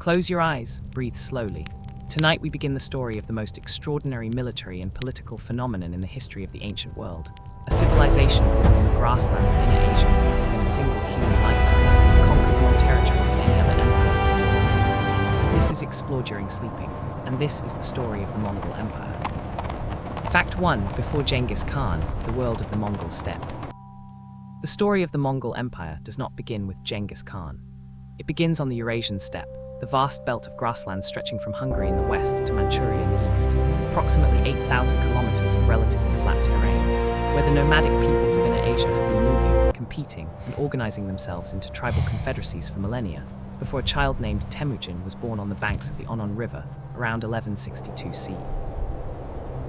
Close your eyes, breathe slowly. Tonight we begin the story of the most extraordinary military and political phenomenon in the history of the ancient world. A civilization born on the grasslands of Inner Asia within a single human lifetime, conquered more territory than any other empire before or since. This is explored during sleeping, and this is the story of the Mongol Empire. Fact 1. Before Genghis Khan, the world of the Mongol steppe. The story of the Mongol Empire does not begin with Genghis Khan. It begins on the Eurasian steppe, the vast belt of grasslands stretching from Hungary in the west to Manchuria in the east, approximately 8,000 kilometers of relatively flat terrain, where the nomadic peoples of Inner Asia had been moving, competing, and organizing themselves into tribal confederacies for millennia, before a child named Temujin was born on the banks of the Onon River, around 1162 CE.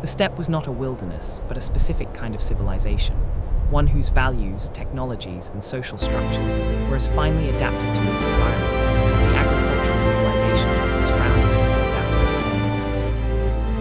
The steppe was not a wilderness, but a specific kind of civilization, one whose values, technologies, and social structures were as finely adapted to its environment as the agricultural civilizations that surrounded it were adapted to theirs.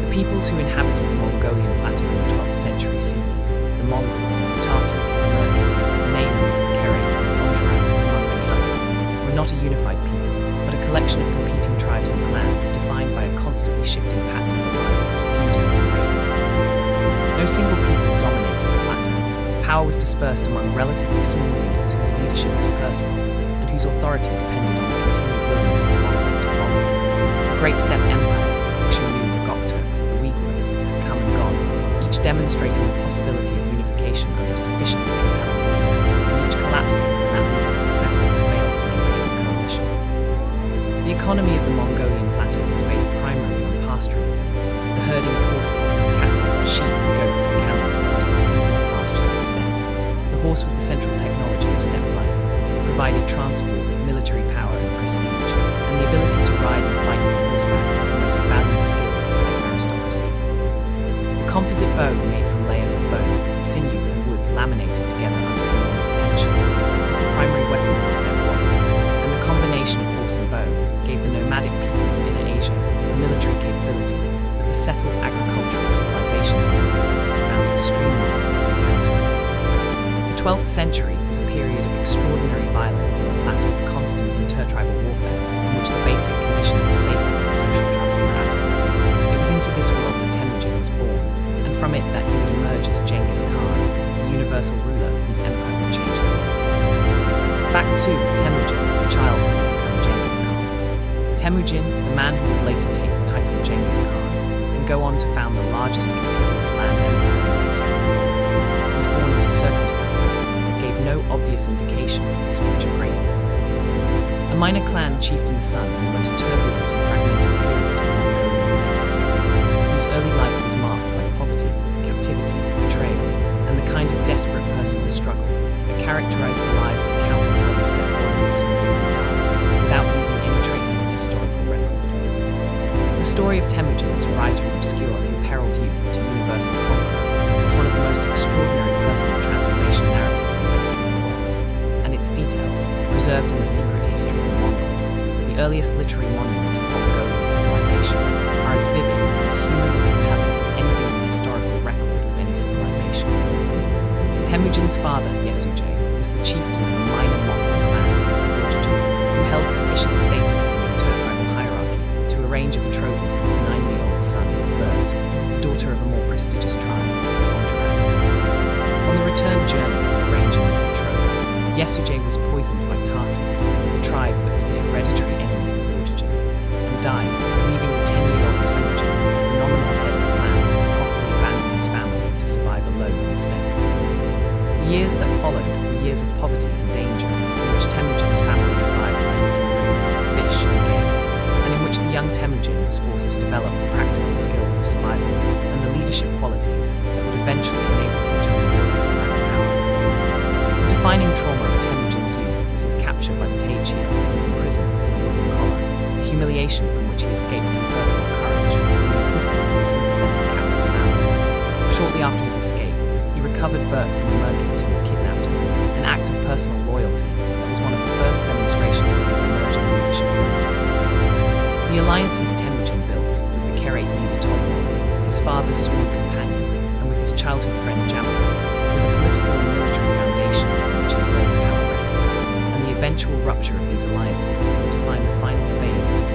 The peoples who inhabited the Mongolian plateau in the 12th century CE, the Mongols, the Tartars, the Merkits, the Naimans, the Keret, and the Adriatic, among many others, were not a unified people, but a collection of competing tribes and clans defined by a constantly shifting pattern of alliance, feuding, and raiding. No single people dominated the plateau. Power was dispersed among relatively small units whose leadership was personal, and whose authority depended on the continued willingness of followers to follow. The great steppe empires, the Xiongnu, the Gokturks, the Uyghurs, had come and gone, each demonstrating the possibility of unification under a sufficiently compelling leader, and each collapsing when that leader's successors failed to maintain the coalition. The economy of the Mongolian plateau was based primarily on pastoralism, the herding of horses, cattle, sheep, goats, and camels across the seasonal pastures of the steppe. The horse was the central technology of steppe life. It provided transport, military power, and prestige, and the ability to ride and fight from horseback was the most valued skill of the steppe aristocracy. The composite bow made from layers of bone, sinew, and wood laminated together under enormous tension was the primary weapon of the steppe warrior, and the combination of horse and bow gave the nomadic peoples of Inner Asia a military capability that the settled agricultural civilizations of the Mongols found extremely difficult to counter. The 12th century was a period of extraordinary violence on the plateau of constant intertribal warfare, in which the basic conditions of safety and social trust were absent. It was into this world that Temujin was born, and from it that he would emerge as Genghis Khan, the universal ruler whose empire would change the world. Fact 2. Temujin, the child who would become Genghis Khan. Temujin, the man who would later take the title Genghis Khan, and go on to found the largest contiguous land empire in the history of the world, was born into circumstances that gave no obvious indication of his future greatness. A minor clan chieftain's son in the most turbulent and fragmented period of Mongolian steppe history, whose early life was marked by poverty, captivity, betrayal, and the kind of desperate personal struggle that characterized the lives of countless other steppe warriors who lived and died, without leaving any trace in the historical record. The story of Temujin's rise from obscure, imperiled youth to universal conqueror is one of the most extraordinary personal transformation narratives in the history of the world, and its details, preserved in the secret history of the Mongols, the earliest literary monument of Mongolian civilization, are as vivid and as humanly compelling as anything in the historical record of any civilization. Temujin's father, Yesujay, was the chieftain of a minor Mongol clan, who held sufficient status in the intertribal hierarchy to arrange a betrothal for his 9-year-old son with Bert, the daughter of a more prestigious tribe, the Adriatic. On the return journey from arranging this betrothal, Yesujay was poisoned by Tartars, the tribe that was the hereditary enemy of the Adriatic, and died, leaving the 10-year-old Temujin as the nominal head of the clan who promptly abandoned his family to survive alone in the steppe. The years that followed were years of poverty and danger, in which Temujin's family survived by eating roots, fish, and game, and in which the young Temujin was forced to develop the practical skills of survival and the leadership qualities that would eventually enable him to rebuild his clan's power. The defining trauma of Temujin's youth was his capture by the Taiji and his imprisonment in a wooden collar, a humiliation from which he escaped through personal courage and the assistance of a sympathetic captor's family. Shortly after his escape, he recovered Bert from the Merkits who had kidnapped him, an act of personal loyalty that was one of the first demonstrations of his emerging leadership ability. The alliances Temujin built with the Keret leader Tolgor, his father's sworn companion, and with his childhood friend Jamal, were the political and military foundations on which his early power rested, and the eventual rupture of these alliances would define the final phase of his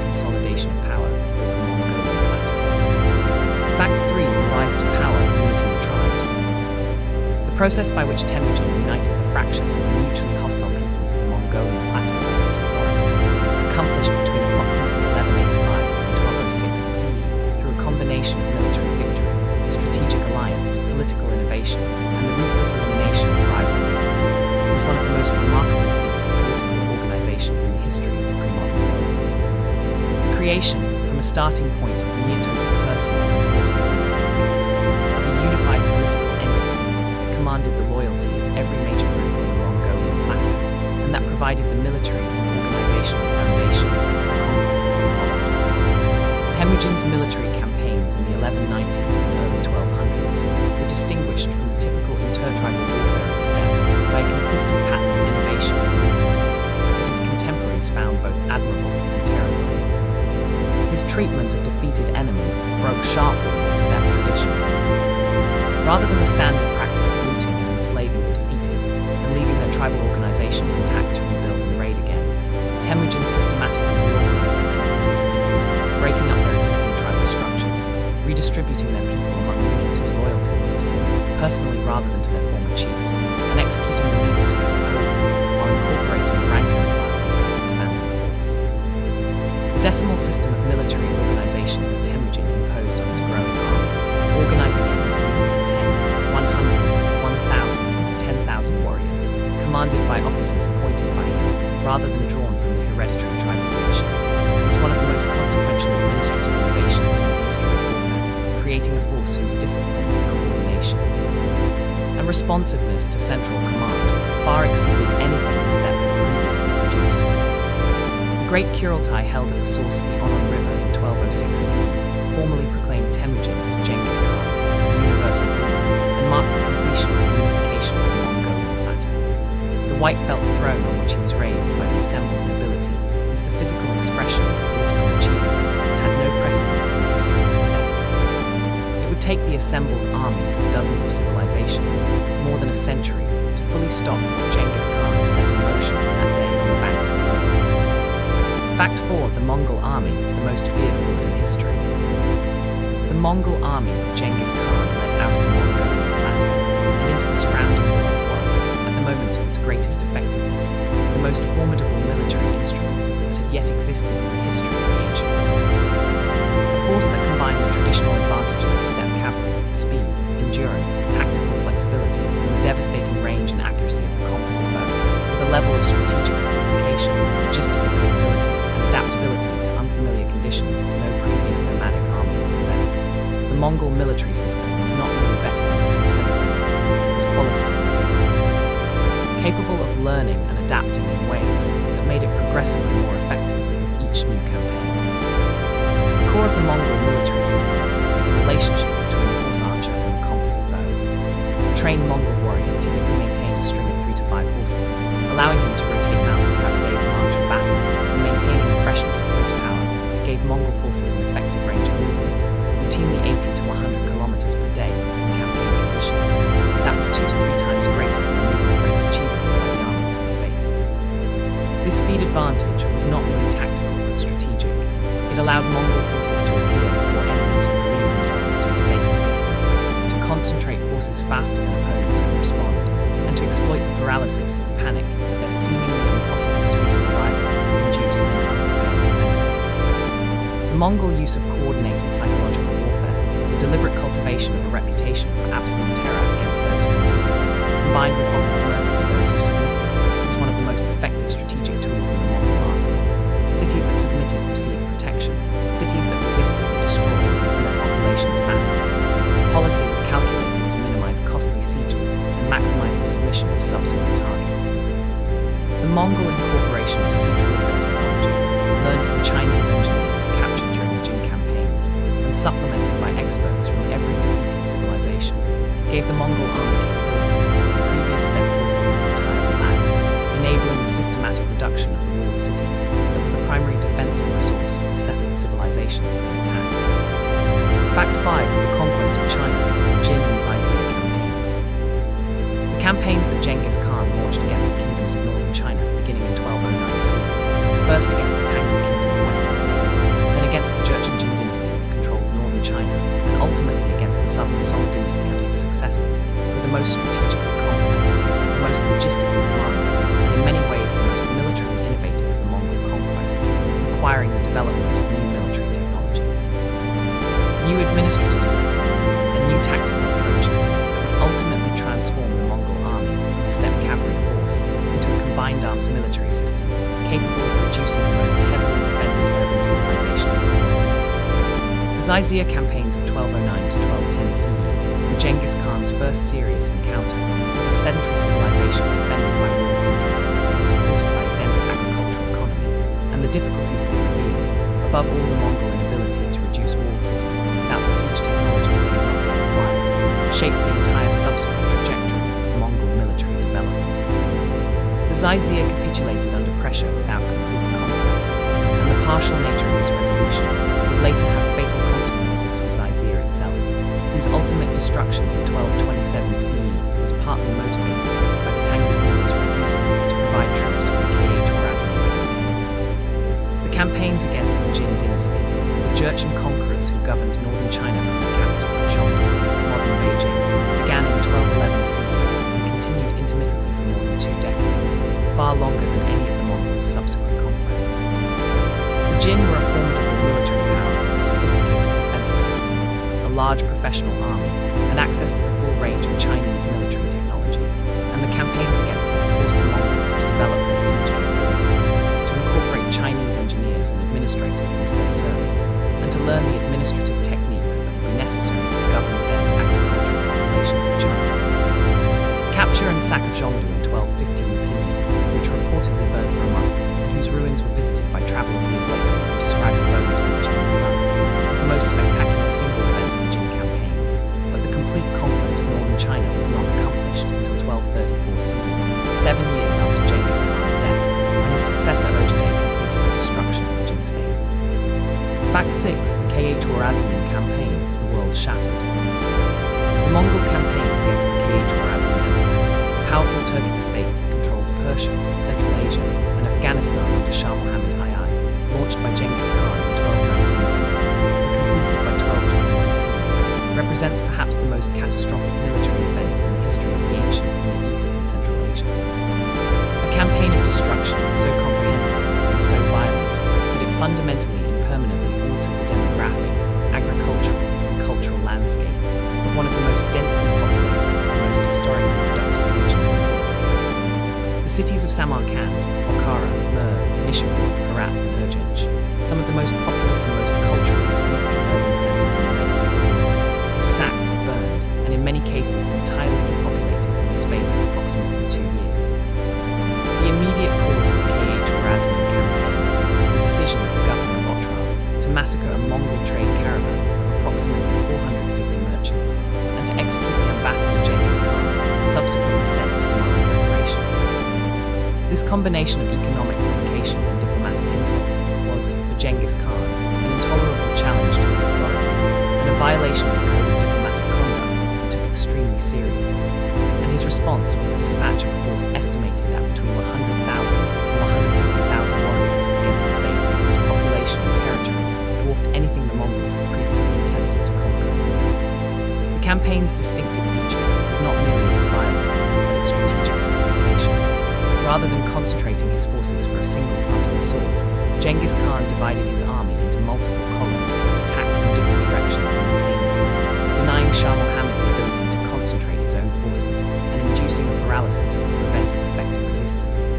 rise to power and limiting the tribes. The process by which Temujin united the fractious and mutually hostile peoples of the Mongolian plateau under his authority, accomplished between approximately 1185 and 1206 CE through a combination of military victory, strategic alliance, political innovation, and the ruthless elimination of rival leaders, was one of the most remarkable feats of political organization in the history of the pre-modern world. The creation, from a starting point of near-total personal and political insignificance, of a unified political entity that commanded the loyalty of every major group on the Mongolian plateau, and that provided the military and organizational foundation for the conquests that followed. Temujin's military campaigns in the 1190s and early 1200s were distinguished from the typical intertribal warfare of the steppe by a consistent pattern of innovation and ruthlessness that his contemporaries found both admirable and terrifying. His treatment of defeated enemies broke sharply with the steppe tradition. Rather than the standard practice of looting and enslaving the defeated, and leaving their tribal organization intact to rebuild and raid again, Temujin systematically reorganized the peoples he defeated, breaking up their existing tribal structures, redistributing their people among units whose loyalty was to him, personally rather than to their former chiefs, and executing the leaders who had opposed him, while incorporating the rank and file into his expanding force. The decimal system of military organization that Temujin imposed on his growing army, organizing it into units of 10, 100, 1,000, and 10,000 warriors, commanded by officers appointed by him, rather than drawn from the hereditary tribal leadership, was one of the most consequential administrative innovations in the history of warfare, creating a force whose discipline, coordination, and responsiveness to central command far exceeded anything the steppe had previously produced. The great Kurultai held at the source of the Onon River in 1206 CE formally proclaimed Temujin as Genghis Khan, the universal ruler, and marked the completion of the unification of the Mongolian plateau. The white felt throne on which he was raised by the assembled nobility was the physical expression of political achievement that had no precedent in the history of the steppe. It would take the assembled armies of dozens of civilizations more than a century to fully stop what Genghis Khan set in motion on that day on the banks of the Onon. Fact 4. The Mongol army, the most feared force in history. The Mongol army that Genghis Khan led out of the Mongolian plateau and into the surrounding world was, at the moment of its greatest effectiveness, the most formidable military instrument that had yet existed in the history of the ancient world. A force that combined the traditional advantages of steppe cavalry, speed, endurance, tactical flexibility, and the devastating range and accuracy of the composite bow, with a level of strategic sophistication, logistical capability, and adaptability to unfamiliar conditions that no previous nomadic army had possessed. The Mongol military system was not merely better than its contemporaries, it was qualitatively different. Capable of learning and adapting in ways that made it progressively more effective with each new campaign. The core of the Mongol military system was the relationship between the horse archer and the composite bow. A trained Mongol warrior typically maintained a string of 3 to 5 horses, allowing him to rotate mounts throughout a day's march of battle and maintaining the freshness of horsepower that gave Mongol forces an effective range of movement, routinely 80 to 100 kilometers per day in campaign conditions. That was 2 to 3 times greater than the movement rates achievable by the armies they faced. This speed advantage was not merely tactical but strategic. It allowed Mongol forces to appear before enemies who believed themselves to be safely distant, to concentrate forces faster than opponents could respond, and to exploit the paralysis and panic that their seemingly impossible speed of arrival induced in unprepared defenders. The Mongol use of coordinated psychological warfare, the deliberate cultivation of a reputation for absolute terror against those who resisted, combined with offers of mercy to those who submitted, was one of the most effective strategic tools in the Mongol arsenal. Cities that submitted received protection, cities that resisted were destroyed and their populations massacred. The policy was calculated to minimize costly sieges and maximize the submission of subsequent targets. The Mongol incorporation of siege warfare technology, learned from Chinese engineers captured during the Jin campaigns and supplemented by experts from every defeated civilization, gave the Mongol army capabilities that the previous steppe forces had entirely lacked, enabling the systematic reduction of the walled cities that were the primary defensive resource of the settled civilizations they attacked. Fact 5. The conquest of China, the Jin and Zaizia campaigns. The campaigns that Genghis Khan launched against the kingdoms of northern China beginning in 1209 CE, first against the Tangu kingdom of western Xia, then against the Jurchen Jin dynasty that controlled northern China, and ultimately against the southern inspiring the development of new military technologies. New administrative systems and new tactical approaches would ultimately transform the Mongol army from a steppe cavalry force into a combined arms military system capable of reducing the most heavily defended urban civilizations in the world. The Zaizia campaigns of 1209 to 1210 CE were Genghis Khan's first serious encounter with a sedentary civilization defended by walled cities and supported by a dense agricultural economy, and the difficulties they revealed, above all the Mongol inability to reduce walled cities without the siege technology they had not yet acquired, shaped the entire subsequent trajectory of Mongol military development. The Zaizia capitulated under pressure without complete conquest, and the partial nature of this resolution would later have fatal consequences for Zaizia itself, whose ultimate destruction in 1227 CE was partly motivated by the Tangu ruler's refusal to provide troops for the Khwarezmian campaign. The campaigns against the Jin dynasty, the Jurchen conquerors who governed northern China from their capital, Zhongli, modern Beijing, began in 1211 CE and continued intermittently for more than 2 decades, far longer than any of the Mongols' subsequent conquests. The Jin were a formidable military power with a sophisticated defensive system, a large professional army, and access to the full range of Chinese military technology, and the campaigns against them forced the Mongols to develop their siege capabilities, to incorporate Chinese engineers and administrators into their service, and to learn the administrative techniques that would be necessary to govern the dense agricultural populations of China. The capture and sack of Zhongli in 1215 CE, which reportedly burned for a month, and whose ruins were visited by travelers years later who described the bones bleaching in the sun, was the most spectacular single event of the Jin campaigns, but the complete conquest of northern China was not accomplished until 1234 CE, 7 years after Genghis Khan's death, when his successor Adriatic completed the destruction of the Jin state. Fact 6. The Khwarezmian campaign, the world shattered. The Mongol campaign against the Khwarezmian Empire, a powerful Turkic state that controlled Persia, Central Asia, and Afghanistan under Shah Muhammad II, launched by Genghis Khan in 1219 CE and completed by 1221 CE, represents perhaps the most catastrophic military event in the history of the ancient Near East and Central Asia. A campaign of destruction so comprehensive and so violent that it fundamentally and permanently altered the demographic, agricultural, and cultural landscape of one of the most densely populated and most historically productive regions in the world. The cities of Samarkand, Bokhara, Merv, Nishapur, Herat, and Urgench, some of the most populous and most culturally significant urban centers in the medieval world, were sacked, burned, and in many cases entirely depopulated in the space of approximately 2 years. The immediate cause of the Khwarezmian campaign was the decision of the governor of Otrar to massacre a Mongol trade caravan of approximately 450 merchants, and to execute the ambassador Genghis Khan, subsequently sent to demand reparations. This combination of economic provocation and diplomatic insult was, for Genghis Khan, an intolerable challenge to his authority, and a violation of the code of diplomatic conduct he took extremely seriously, and his response was the dispatch of a force estimated at between 100,000 and 150,000 warriors against a state whose population and territory dwarfed anything the Mongols had previously attempted to conquer. The campaign's distinctive feature was not merely its violence, but its strategic sophistication. Rather than concentrating his forces for a single frontal assault, Genghis Khan divided his army into multiple columns that attacked from different directions simultaneously, denying Shah Muhammad the ability to concentrate his own forces and inducing a paralysis that prevented effective resistance.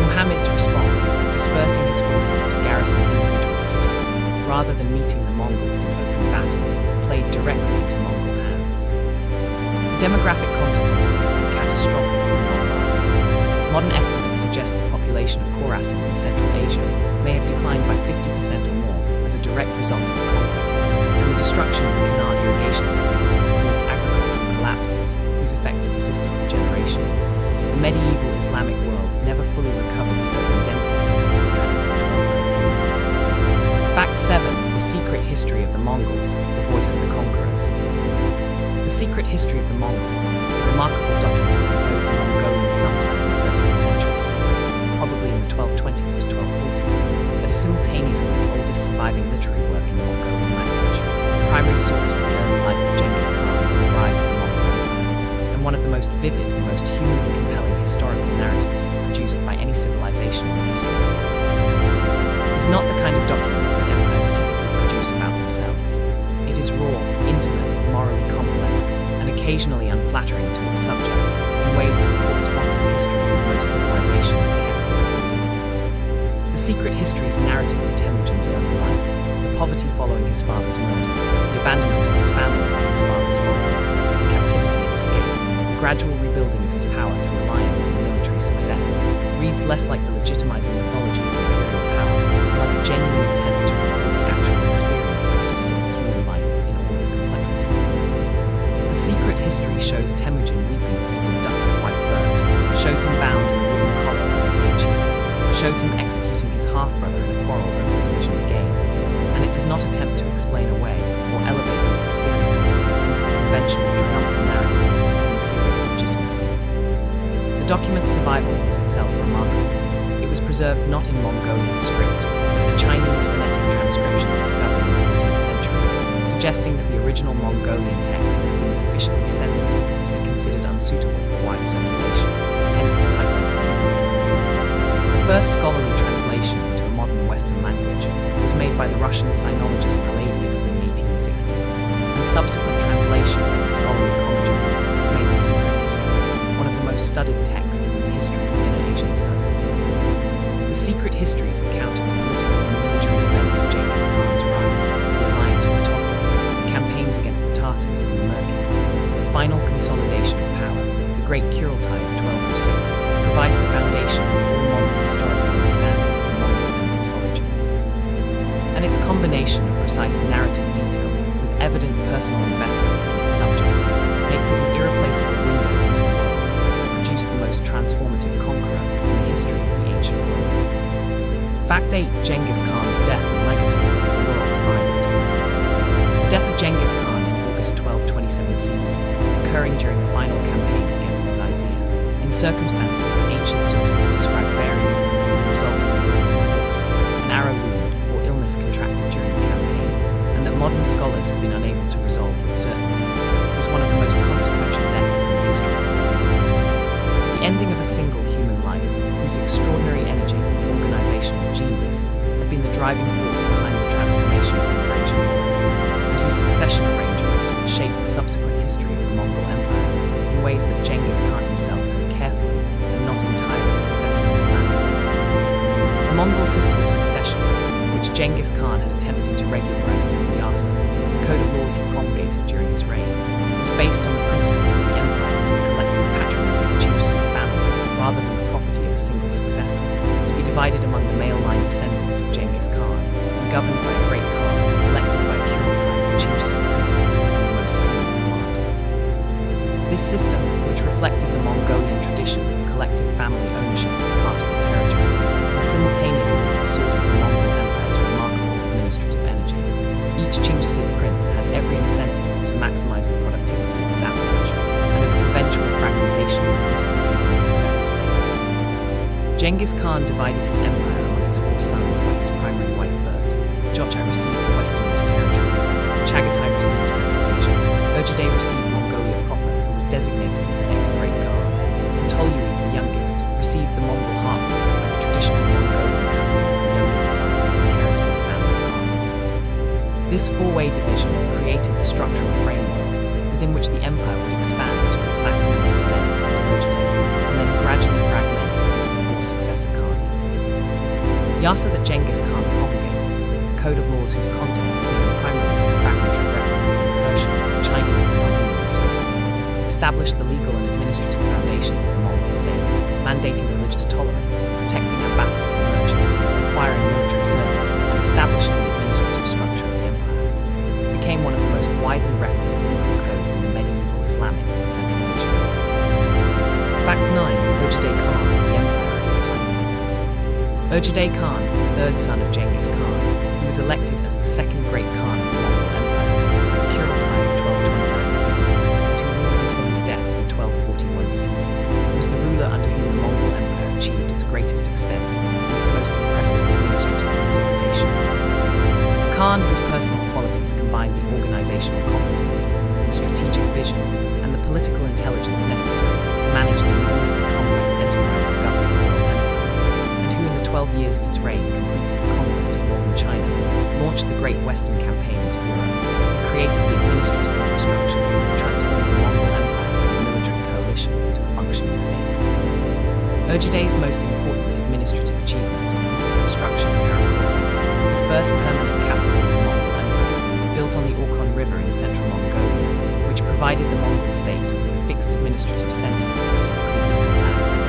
Muhammad's response, dispersing his forces to garrison individual cities, rather than meeting the Mongols in open battle, played directly into Mongol hands. The demographic consequences were catastrophic and long-lasting. Modern estimates suggest the population of Khorasan in Central Asia may have declined by 50% or more as a direct result of the conquest, and the destruction of the canal irrigation systems caused agricultural collapses whose effects persisted for generations. The medieval Islamic world never fully recovered the urban density it had before 1219. Fact 7. The Secret History of the Mongols, the Voice of the Conquerors. The Secret History of the Mongols, a remarkable document composed in Mongolian sometime in the 13th century CE, probably in the 1220s to 1240s, that is simultaneously the oldest surviving literary work in the Mongolian language, the primary source for the early life of Genghis Khan and the rise of the Mongol Empire, and one of the most vivid and most humanly compelling historical narratives produced by any civilization in the history of the world. His is not the kind of document that empires typically produce about themselves. It is raw, intimate, morally complex, and occasionally unflattering to its subject, in ways that the court-sponsored histories of most civilizations carefully avoided. The secret history's narrative of Temujin's early life, the poverty following his father's murder, the abandonment of his family by his father's followers, the captivity and escape, the gradual rebuilding of his power through alliance and military success, reads less like the legitimizing mythology of imperial power and like a genuine attempt to record the actual experience of a specific human life in all its complexity. The secret history shows Temujin weeping for his abducted wife Bernd, shows him bound in a wooden collar by a Tachiot, shows him executing his half-brother in a quarrel over the division of game, and it does not attempt to explain away or elevate these experiences into the conventional triumphal narrative of imperial legitimacy. The document's survival is itself remarkable. It was preserved not in Mongolian script, but in a Chinese phonetic transcription discovered in the 14th century, suggesting that the original Mongolian text had been sufficiently sensitive to be considered unsuitable for wide circulation, hence the title of the sequel. The first scholarly translation into a modern Western language was made by the Russian sinologist Palladius in the 1860s, and subsequent translations and scholarly commentaries made the secret history one of the most studied texts in the history of Inner Asian studies. The secret history's account of the political and military events of Genghis Khan's rise, the alliance with Mongol, the campaigns against the Tartars and the Merkids, the final consolidation of power, the Great Kurultai of 1206, provides the foundation for all modern historical understanding of the Mongol Empire's origins. And its combination of precise narrative detail with evident personal investment in its subject makes it an irreplaceable window into the world that produced the most transformative conqueror in the history of the ancient world. Fact 8. Genghis Khan's death and legacy, the world divided. The death of Genghis Khan in August 1227 CE, occurring during the final campaign against the Zaizia, in circumstances that ancient sources describe variously as the result of a fall from a horse, an arrow wound, or illness contracted during the campaign, and that modern scholars have been unable to resolve with certainty, was one of the most consequential deaths in the history of the world. The ending of a single human life, whose extraordinary energy and organizational genius had been the driving force behind the transformation of the Eurasian world, and whose succession arrangements would shape the subsequent history of the Mongol Empire in ways that Genghis Khan himself had carefully and not entirely successfully planned for. The Mongol system of succession, which Genghis Khan had attempted to regularize through the Yasa, the code of laws he promulgated during his reign, was based on the principle that the empire was the collective patrimony of the Genghisic family rather than the property of a single successor, to be divided among the male line descendants of Genghis Khan and governed by a great Khan elected by Kurultai of Genghisic princes and the most senior commanders. This system, which reflected the Mongolian tradition of collective family ownership of pastoral territory, was simultaneously the source of the Mongol Empire's remarkable administrative energy. Each Genghisic prince had every incentive to maximize the productivity of his appanage and of its eventual fragmentation into competing successor states. Genghis Khan divided his empire among his 4 sons by his primary wife Bernd. Jochai received the westernmost territories, Chagatai received Central Asia, Urjadej received Mongolia proper, who was designated as the next great Khan, and Tolui, the youngest, received the Mongol heartland by the traditional Mongolian custom of the youngest son inheriting the family path. This 4-way division created the structural framework within which the empire would expand to its maximum extent under Urjadej, and then gradually fragment into the 4 successor Khanates. Yasa that Genghis Khan promulgated, the code of laws whose content is known primarily from fragmentary references in Persian, Chinese, and Armenian sources, established the legal and administrative foundations of the Mongol state, mandating religious tolerance, protecting ambassadors and merchants, requiring military service, and establishing the administrative structure of the empire. It became one of the most widely referenced legal codes in the medieval Islamic and Central Asian world. Fact 9. Urjadej Khan, the empire at its height. Urjadej Khan, the 3rd son of Genghis Khan, who was elected as the 2nd great Khan of the Mongol Empire at the Kurultai of 1229 CE, and who ruled until his death in 1241 CE, was the ruler under whom the Mongol Empire achieved its greatest extent and its most impressive administrative consolidation. Khan, whose personal qualities combined the organizational competence, the strategic vision, and the political intelligence necessary to manage the enormously complex enterprise of governing the world empire, and who in the 12 years of his reign, completed the conquest of northern China, launched the Great Western Campaign into Europe, created the administrative infrastructure, and transformed the Mongol Empire from a military coalition into a functioning state. Ögedei's most important administrative achievement was the construction of Karakorum, the first permanent capital of the Mongol Empire, built on the Onon River in central Mongolia, which provided the Mongol state with a fixed administrative center that had previously lacked.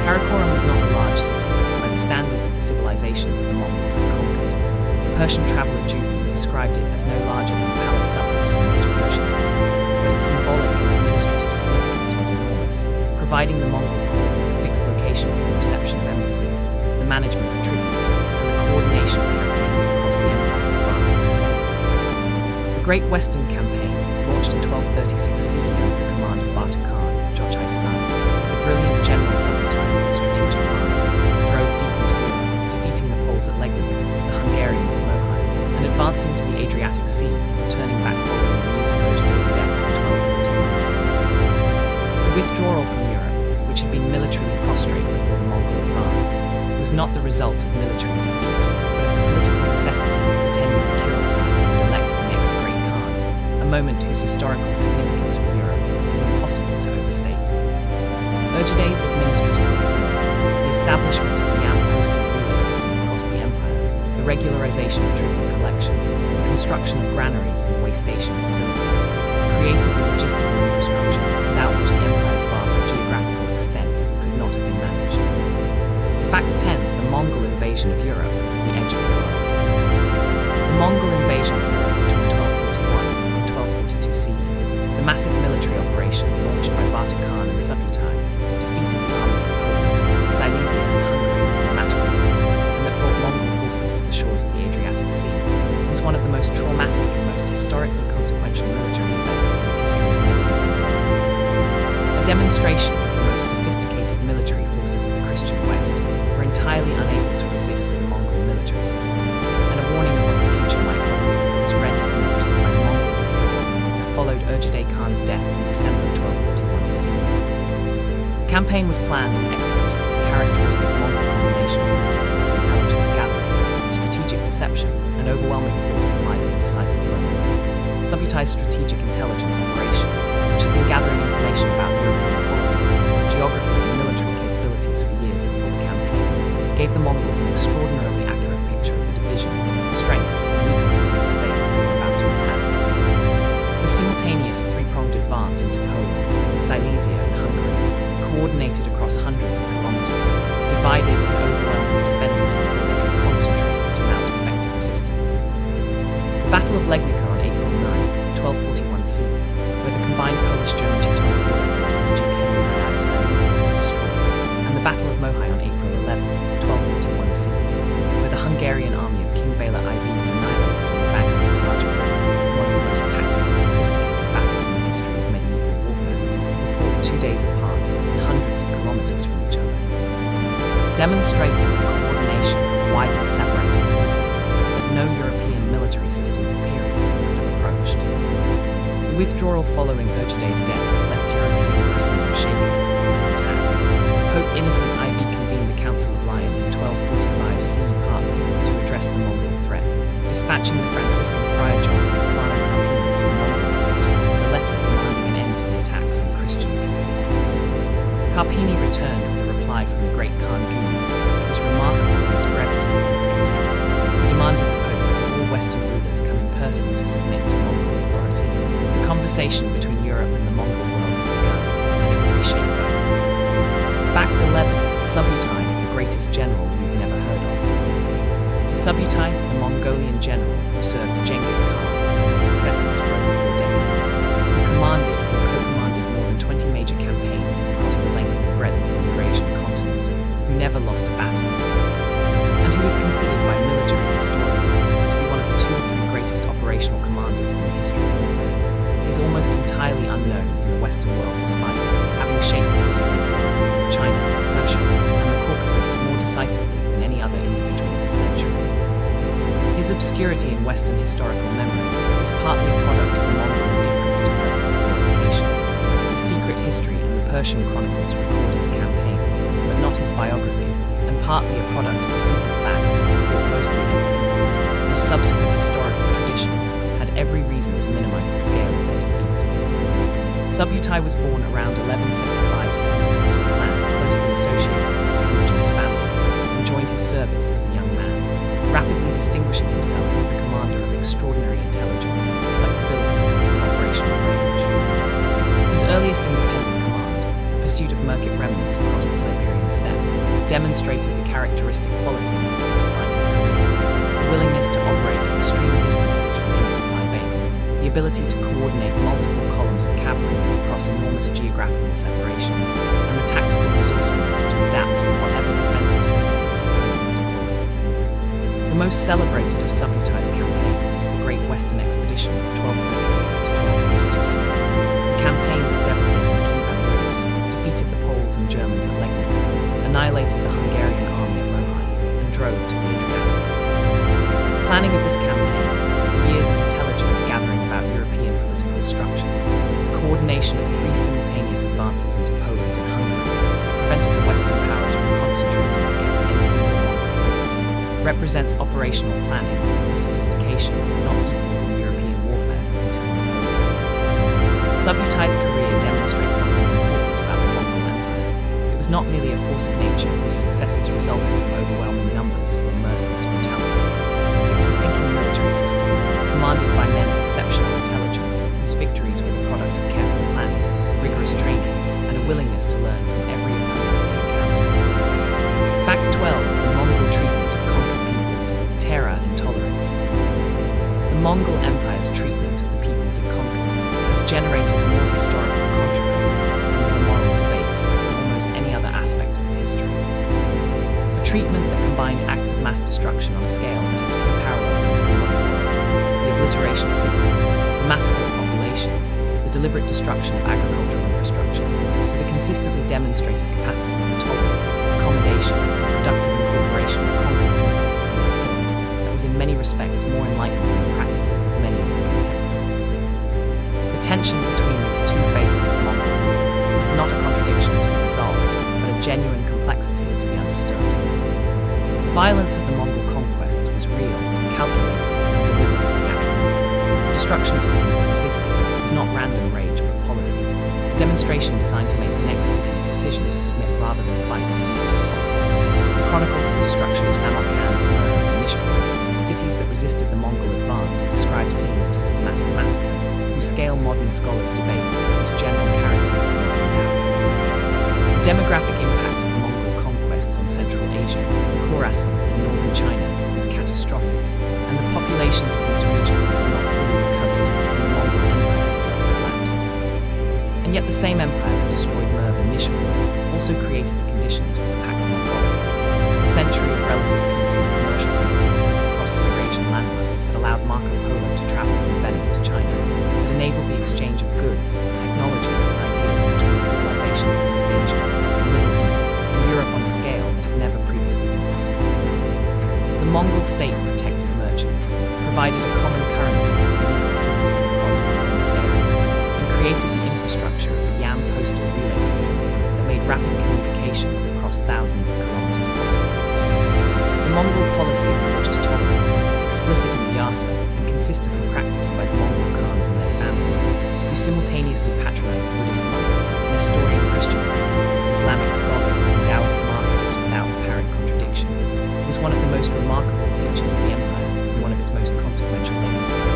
Karakorum was not a large city by the standards of the civilizations the Mongols had conquered. The Persian traveler Juven described it as no larger than the palace suburbs of a major Persian city, but its symbolic and administrative significance was enormous, providing the Mongol court with a fixed location for the reception of embassies, the management of tribute, and the coordination of campaigns across the empire's vast extent. The Great Western Campaign, launched in 1236 CE under the command of Batu Khan, Jochai's son, with the brilliant general Subutai as its strategic mind, drove deep into Europe, defeating the Poles at Legnica, the Hungarians at Mohyne, and advancing to the Adriatic Sea before turning back following the news of Ögedei's death in 1241 CE. The withdrawal from Europe, which had been militarily prostrate before the Mongol advance, was not the result of military defeat, but of the political necessity of pretending the Kurultai would elect the next great Khan, a moment whose historical significance for Europe is impossible to overstate. Ögedei's administrative reforms, the establishment of the Yam postal relay system across the empire, the regularization of tribute collection, the construction of granaries and way station facilities, created the logistical infrastructure without which the empire's vast geographical extent could not have been managed. Fact 10. The Mongol invasion of Europe, the edge of the world. The Mongol invasion of Europe between 1241 and 1242 CE, the massive military operation launched by Batu Khan and Subutai, defeated the armies of Poland, Silesia and Hungary in the matter of weeks, and that brought Mongol forces to the shores of the Adriatic Sea, was one of the most traumatic and most historically consequential military events in the history of medieval Europe. A demonstration that the most sophisticated military forces of the Christian West were entirely unable to resist the Mongol military system, and a warning of what the future might hold was rendered moot by the Mongol withdrawal that followed Ögedei Khan's death in December 1241 CE. The campaign was planned and executed with a characteristic Mongol combination of meticulous intelligence gathering, strategic deception, and overwhelming force applied at a decisive moment. Subutai's strategic intelligence operation, which had been gathering information about European politics, geography, and military capabilities for years before the campaign, gave the Mongols an extraordinarily accurate picture of the divisions, strengths, and weaknesses of the states they were about to attack. The simultaneous three-pronged advance into Poland, Silesia, and Hungary, coordinated across hundreds of kilometers, divided and overwhelmed the defenders before they could concentrate to mount effective resistance. The Battle of Legnica on April 9, 1241 CE, where the combined Polish-German Teutonic border force under Duke Henry I of Silesia was destroyed, and the Battle of Mohyne on April 11, 1241 CE, where the Hungarian army of King Bela IV was annihilated on the banks of the Sarja River, one of the most tactically sophisticated battles in the history of medieval warfare, were fought 2 days apart and hundreds of kilometers from each other, demonstrating the coordination of widely separated forces that no European military system of the period could have approached. The withdrawal following Ögedei's death left European Christendom shaken and attacked. Pope Innocent IV convened the Council of Lyon in 1245 CE partly to address the Mongol threat, dispatching the Franciscan Friar John of Plano Carpini to the Mongol court with a letter demanding an end to the attacks on Christian peoples. Carpini returned with a reply from the great Khan Gunu that was remarkable in its brevity and its contempt. He demanded the Pope that all Western rulers come in person to submit to Mongol authority. The conversation between Europe and the Mongol world had begun, and it would reshape both. Fact 11. Subutai, the greatest general we've never heard of. Subutai, the Mongolian general who served Genghis Khan and his successors for over 4 decades, who commanded or co-commanded more than 20 major campaigns across the length and breadth of the Eurasian continent, who never lost a battle, and who is considered by military historians to be one of the 2 or 3 greatest operational commanders in the history of warfare, is almost entirely unknown in the Western world despite having shaped the history of Europe, China, Persia, and the Caucasus more decisively than any other individual of the century. His obscurity in Western historical memory is partly a product of the Mongol indifference to personal glorification. The secret history and the Persian chronicles record his campaigns, but not his biography, and partly a product of the simple fact that he fought mostly against peoples whose subsequent historical traditions had every reason to minimize the scale of their defeat. Subutai was born around 1175 CE into a clan closely associated with Temujin's family and joined his service as a young man, rapidly distinguishing himself as a commander of extraordinary intelligence, flexibility, and operational range. His earliest independent command, the pursuit of Merkit remnants across the Siberian steppe, demonstrated the characteristic qualities that would define his career: the willingness to operate at extreme distances from any supply base, the ability to coordinate multiple columns of cavalry across enormous geographical separations, and the tactical resourcefulness to adapt to whatever defensive system his opponents deployed. The most celebrated of Subutai's campaigns is the Great Western Expedition of 1236 to 1242 CE, a campaign that devastated Kievan Rus, defeated the Poles and Germans at Legnica, annihilated the Hungarian army at Mohyne, and drove to the Adriatic. The planning of this campaign, the years of intelligence gathering about European political structures, the coordination of 3 simultaneous advances into Poland and Hungary, prevented the Western powers from concentrating against any single Mongol force, represents operational planning with a sophistication not equaled in European warfare until Napoleon. Subutai's career demonstrates something important about the Mongol Empire. It was not merely a force of nature whose successes resulted from overwhelming numbers or merciless brutality. It was a thinking military system, commanded by men of exceptional intelligence, whose victories were the product of careful planning, rigorous training, and a willingness to learn from every opponent they encountered. Fact 12. The Mongol treatment of conquered peoples, terror and tolerance. The Mongol Empire's treatment of the peoples it conquered has generated more historical controversy and more moral debate than almost any other aspect of its history. A treatment that combined acts of mass destruction on a scale that has few parallels in the modern world, the obliteration of cities, the massacre of populations, the deliberate destruction of agricultural infrastructure, with a consistently demonstrated capacity for tolerance, accommodation, and productive incorporation of conquered peoples and their skills that was in many respects more enlightened than the practices of many of its contemporaries. The tension between these two faces of Mongol rule is not a contradiction to be resolved, but a genuine complexity to be understood. The violence of the Mongol conquests was real, calculated, and deliberately theatrical. The destruction of cities that resisted was not random rage but policy, a demonstration designed to make the next city's decision to submit rather than fight as easy as possible. The chronicles of the destruction of Samarkand, Merv, and Nishapur, cities that resisted the Mongol advance, describe scenes of systematic massacre, whose scale modern scholars debate, but whose general character is not in doubt. The demographic impact of the Mongol conquests on Central Asia, Khorasan, and northern China was catastrophic, and the populations of these regions had not fully recovered when the Mongol Empire itself collapsed. And yet the same empire that destroyed Merv and Nishapur also created the conditions for the Pax Mongolica, a century of relative peace and commercial connectivity across the Eurasian landmass that allowed Marco Polo to travel from Venice to China, that enabled the exchange of goods, technologies, and ideas between the civilizations of East Asia, the Middle East, and Europe on a scale that had never previously been possible. The Mongol state protected merchants, provided a common currency and legal system across an enormous area, and created the infrastructure of the Yam postal relay system that made rapid communication across thousands of kilometers possible. The Mongol policy of religious tolerance, explicit in the Yasa and consistently practiced by the Mongol Khans and their families, who simultaneously patronized Buddhist monks, Nestorian Christian priests, Islamic scholars, and Taoist masters without apparent contradiction, was one of the most remarkable features of the empire and one of its most consequential legacies.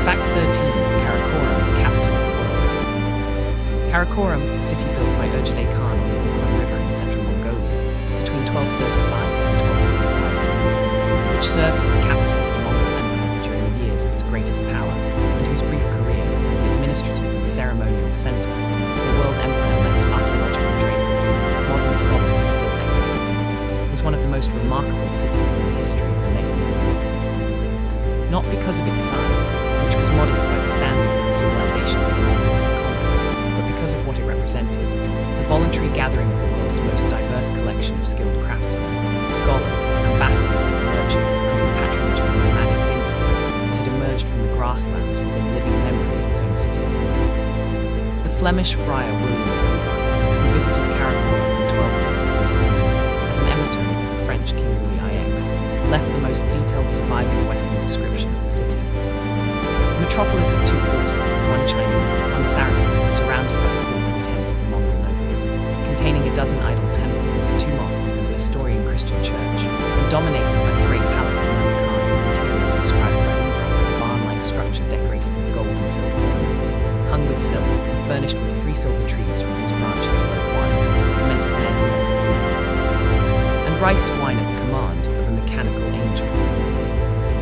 Fact 13. Karakorum, the capital of the world. Karakorum, a city built by Erjideh Khan on the Onon River in central Mongolia between 1235 and 1255 CE, which served as the capital of the Mongol Empire during the years of its greatest power, and whose brief career as the administrative and ceremonial center of the world empire left archaeological traces that modern scholars are still excavating, was one of the most remarkable cities in the history of the medieval world. Not because of its size, which was modest by the standards of the civilizations the Mongols had conquered, but because of what it represented: the voluntary gathering of the world's most diverse collection of skilled craftsmen, scholars, ambassadors, and merchants under the patronage of a nomadic dynasty that had emerged from the grasslands within living memory of its own citizens. The Flemish friar William of Louvain, who visited Karakorum in 1254 CE, as an emissary of the French King Louis IX, left the most detailed surviving Western description of the city. A metropolis of two quarters, one Chinese, one Saracen, surrounded by the courts and tents of the Mongol nobles, containing a dozen idol temples, two mosques, and a Nestorian Christian church, and dominated by the great palace of Mongol Khan, whose interior was described by Woodruff as a barn-like structure decorated with gold and silver ornaments, hung with silver, and furnished with 3 silver trees from whose branches flowed wine, fermented mare's milk, and rice wine at the command of a mechanical angel.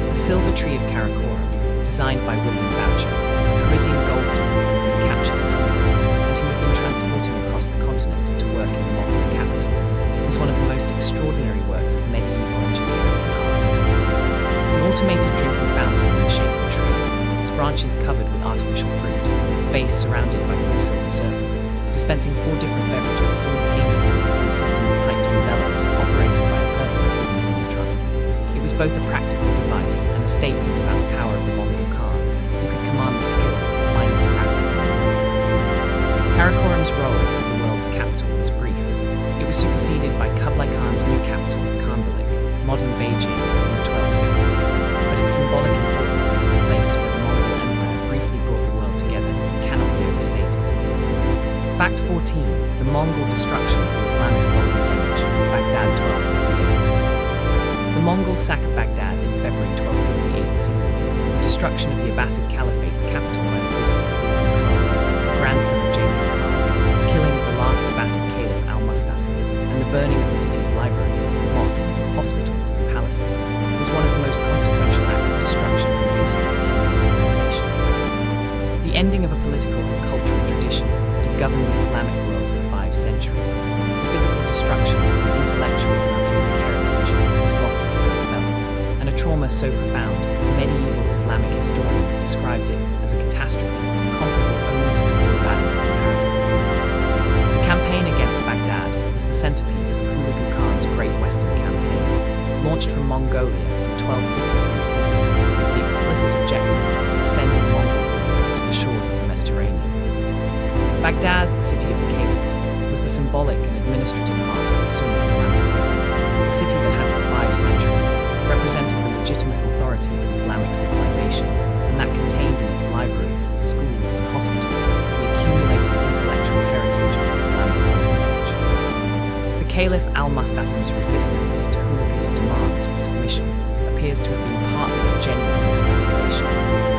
The silver tree of Karakorum, designed by William Boucher, a Parisian goldsmith who had been captured in Hungary and who had been transporting across the continent to work in the Mongol capital, was one of the most extraordinary works of medieval engineering and art. An automated drinking fountain in the shape of a tree, its branches covered with artificial fruit, its base surrounded by 4 silver serpents, dispensing 4 different beverages simultaneously through a system of pipes and bellows operated by a person holding a trunk. It was both a practical device and a statement about the power of the Mongol Khan, who could command the skills of the finest craftsmen in the world. Karakorum's role as the world's capital was brief. It was superseded by Kublai Khan's new capital, Khanbalik, modern Beijing, in the 1260s, but its symbolic importance as the place where the Mongol Empire briefly brought the world together cannot be overstated. Fact 14. The Mongol destruction of the Islamic Golden Age, Baghdad 1258. The Mongol sack of Baghdad in February 1258 sealed the destruction of the Abbasid Caliphate's capital by the forces of Ubayd Khan, the grandson of Genghis Khan, the killing of the last Abbasid Caliph al-Mustasim, and the burning of the city's libraries, mosques, hospitals, and palaces was one of the most consequential acts of destruction in the history of human civilization. The ending of a political and cultural tradition that had governed the Islamic world for 5 centuries, the physical destruction of the intellectual and artistic heritage whose loss is still felt, and a trauma so profound, medieval Islamic historians described it as a catastrophe comparable only to the fall of Adam from paradise. The campaign against Baghdad was the centerpiece of Hulagu Khan's Great Western Campaign, launched from Mongolia in 1253 CE, with the explicit objective of extending Mongol rule to the shores of the Mediterranean. Baghdad, the city of the caliphs, was the symbolic and administrative heart of the Sunni Islamic world, the city that had for 5 centuries represented the legitimate authority of Islamic civilization, and that contained in its libraries, schools, and hospitals the accumulated intellectual heritage of the Islamic Golden Age. The Caliph al-Mustasim's resistance to Hulagu's demands for submission appears to have been partly a genuine miscalculation.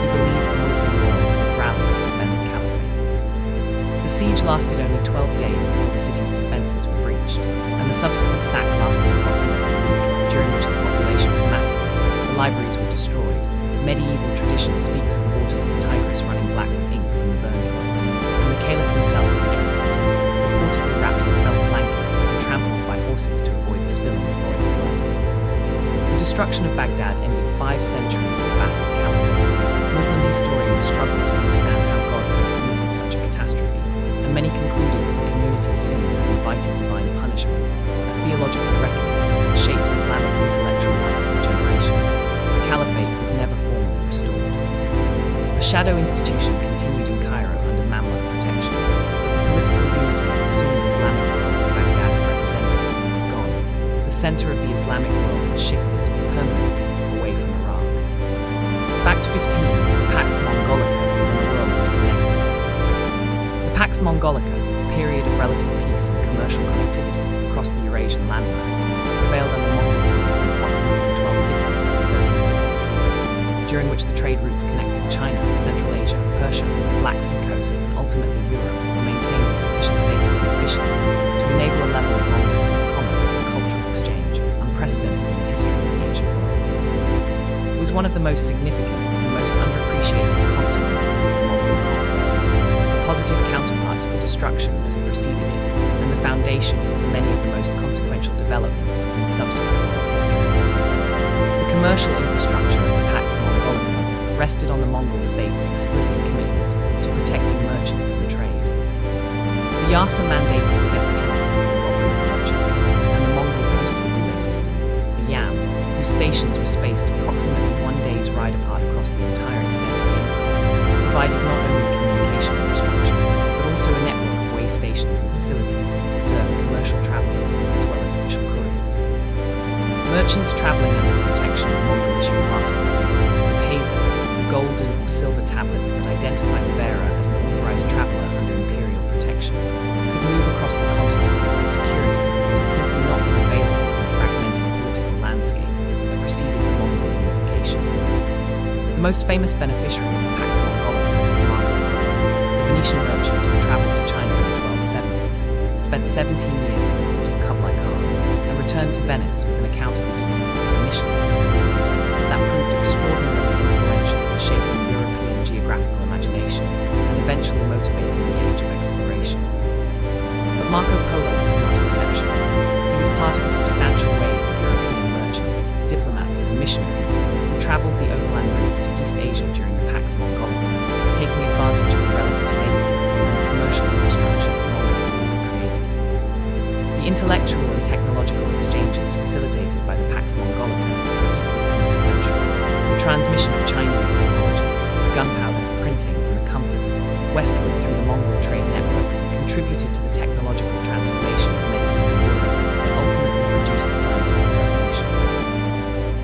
He believed the Muslim world would rally to defend the caliphate. The siege lasted only 12 days before the city's defences were breached, and the subsequent sack lasted approximately a week, during which the population was massacred, the libraries were destroyed. Medieval tradition speaks of the waters of the Tigris running black with ink from the burning books, and the caliph himself was executed, reportedly wrapped in a felt blanket and trampled by horses to avoid the spilling of royal blood. The destruction of Baghdad ended 5 centuries of Abbasid Caliphate. Muslim historians struggled to understand how God could have permitted such a catastrophe, and many concluded that the community's sins had invited divine punishment, a theological reckoning that shaped Islamic intellectual life for generations. The caliphate was never formally restored. A shadow institution continued in Cairo under Mamluk protection, but the political unity of the Sunni Islamic world that Baghdad had represented was gone. The center of the Islamic world had shifted permanently away from Iraq. Fact 15. The Pax Mongolica, when the world was connected. The Pax Mongolica, a period of relative peace and commercial connectivity across the Eurasian landmass, prevailed under Mongol rule from approximately the 1250s to the 1350s CE, during which the trade routes connecting China, Central Asia, Persia, the Black Sea coast, and ultimately Europe were maintained in sufficient safety and efficiency to enable a level of long-distance commerce and cultural exchange unprecedented in the history of the ancient world. It was one of the most significant and most underappreciated consequences of the Mongol conquests, the positive counterpart to the destruction that had preceded it, and the foundation for many of the most consequential developments in subsequent world history. The commercial infrastructure of the Pax Mongolica rested on the Mongol state's explicit commitment to protecting merchants and trade. The Yasa mandated the death penalty for the robbery of merchants, and the Mongol postal relay system, the YAM, whose stations were spaced approximately 1 day's ride apart across the entire extent of the empire, provided not only communication infrastructure, but also a network of way stations and facilities that served commercial travelers as well as official couriers. Merchants traveling under the protection of Mongol issued passports, the paisa, the golden or silver tablets that identify the bearer as an authorized traveler under imperial protection, could move across the continent with security that had simply not been available in the fragmented political landscape that preceded the Mongol unification. The most famous beneficiary of the Pax Mongolica is Marco Polo, the Venetian merchant who traveled to China in the 1270s, spent 17 years at the court of Kublai Khan, and returned to Venice with an account of the East that was initially disbelieved, but that proved extraordinarily influential in shaping European geographical imagination and eventually motivating the age of exploration. But Marco Polo was not exceptional. He was part of a substantial wave of European merchants, diplomats, and missionaries who traveled the overland routes to East Asia during the Pax Mongolica, taking advantage of the relative safety and the commercial infrastructure that Mongolia created. The intellectual and technological exchanges facilitated by the Pax Mongolica were equally consequential. The transmission of Chinese technologies, gunpowder, printing, and the compass, westward through the Mongol trade networks, contributed to the technological transformation of medieval Europe that ultimately produced the scientific revolution.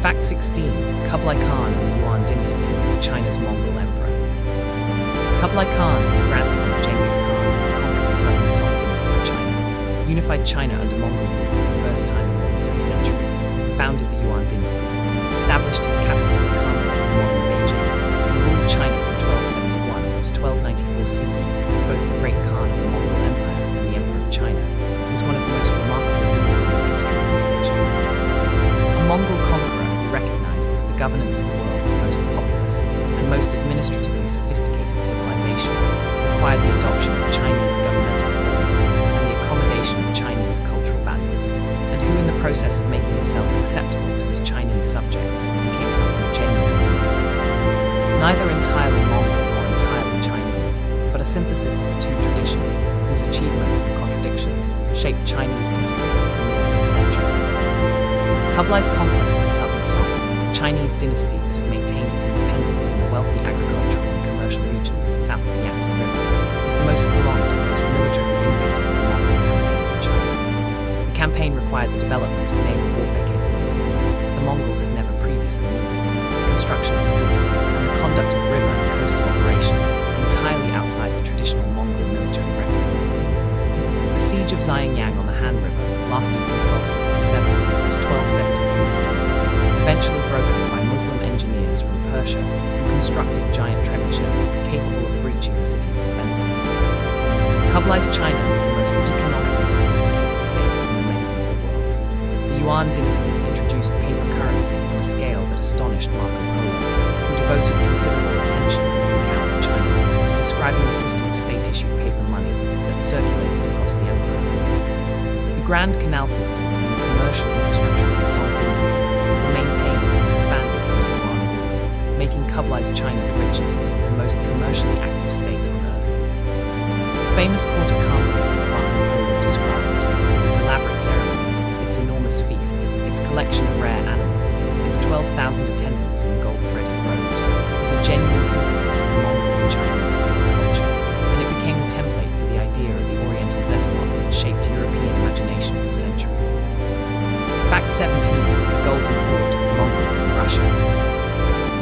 Fact 16. Kublai Khan and the Yuan dynasty, China's Mongol emperor. Kublai Khan, grandson of Genghis Khan, conquered the southern Song dynasty of China, unified China under Mongol rule for the first time in more than 3 centuries, founded the Yuan dynasty, established his capital in Kandy, modern Beijing, and ruled China from 1271 to 1294 CE as both the Great Khan of the Mongol Empire and the Emperor of China. Was one of the most remarkable rulers in the history of East Asia. A Mongol conqueror who recognized that the governance of the world's most populous and most administratively sophisticated civilization required the adoption of Chinese governmental forms and the accommodation of Chinese cultural values, and who in the process of making himself acceptable to his Chinese subjects became something genuinely new. Neither entirely Mongol nor entirely Chinese, but a synthesis of the two traditions whose achievements and contradictions shaped Chinese history for nearly a century. Kublai's conquest of the southern Song, a Chinese dynasty that had maintained its independence in the wealthy agricultural and commercial regions south of the Yangtze River, was the most prolonged and most militarily innovative of the Mongol campaigns in China. The campaign required the development of naval warfare capabilities that the Mongols had never previously needed, the construction of a fleet, and the conduct of river and coastal operations entirely outside the traditional Mongol military record. The siege of Xiangyang on the Han River, lasting from 1267 to 1273 CE, eventually broken by Muslim engineers from Persia who constructed giant trebuchets capable of breaching the city's defenses. Kublai's China was the most economically sophisticated state in the medieval world. The Yuan dynasty introduced paper currency on a scale that astonished Marco Polo, who devoted considerable attention in his account of China to describing the system of state-issued paper money that circulated across the empire. The Grand Canal system and the commercial infrastructure of the Song dynasty were maintained and expanded under Yuan rule, making Kublai's China the richest and most commercially active state on earth. The famous court of Kandy that Marco Polo described, with its elaborate ceremonies, its enormous feasts, its collection of rare animals, its 12,000 attendants in gold-threaded robes, was a genuine synthesis of Mongol and Chinese court culture, and it became the template for the idea of the Oriental despot that shaped European imagination for centuries. Fact 17. The Golden Horde, Mongols in Russia.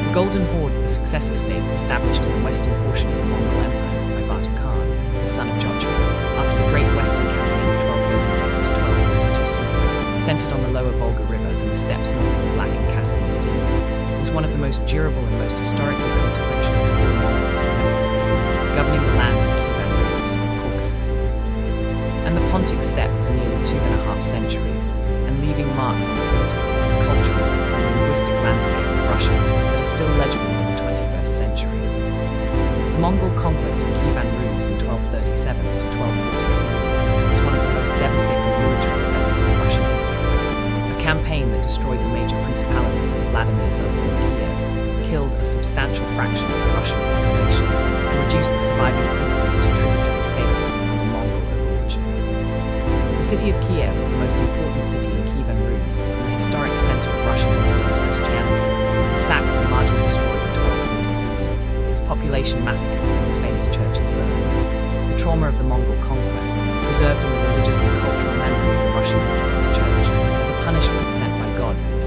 The Golden Horde, the successor state established in the western portion of the Mongol Empire by Batu Khan, the son of Jocha, after the Great Western Campaign of 1236 to 1242 CE, centered on the lower Volga River and the steppes north of the Black and Caspian Seas, was one of the most durable and most historically consequential of the 4 Mongol successor states, governing the lands of Kievan Rus, Caucasus, and the Pontic steppe for nearly 2.5 centuries, and leaving marks on the political, cultural, and linguistic landscape of Russia that are still legible in the 21st century. The Mongol conquest of Kievan Rus in 1237 to 1240 CE was one of the most devastating military events in Russian history. A campaign that destroyed the major principalities of Vladimir Suzdal and Kiev, killed a substantial fraction of the Russian population, and reduced the surviving princes to tributary status under Mongol overlordship. The city of Kiev, the most important city in Kievan Rus and the historic center of Russian Orthodox Christianity, was sacked and largely destroyed in 1240 CE, its population massacred and its famous churches burned. The trauma of the Mongol conquest, preserved in the religious and cultural memory of the Russian Orthodox Church, as a punishment sent by God for the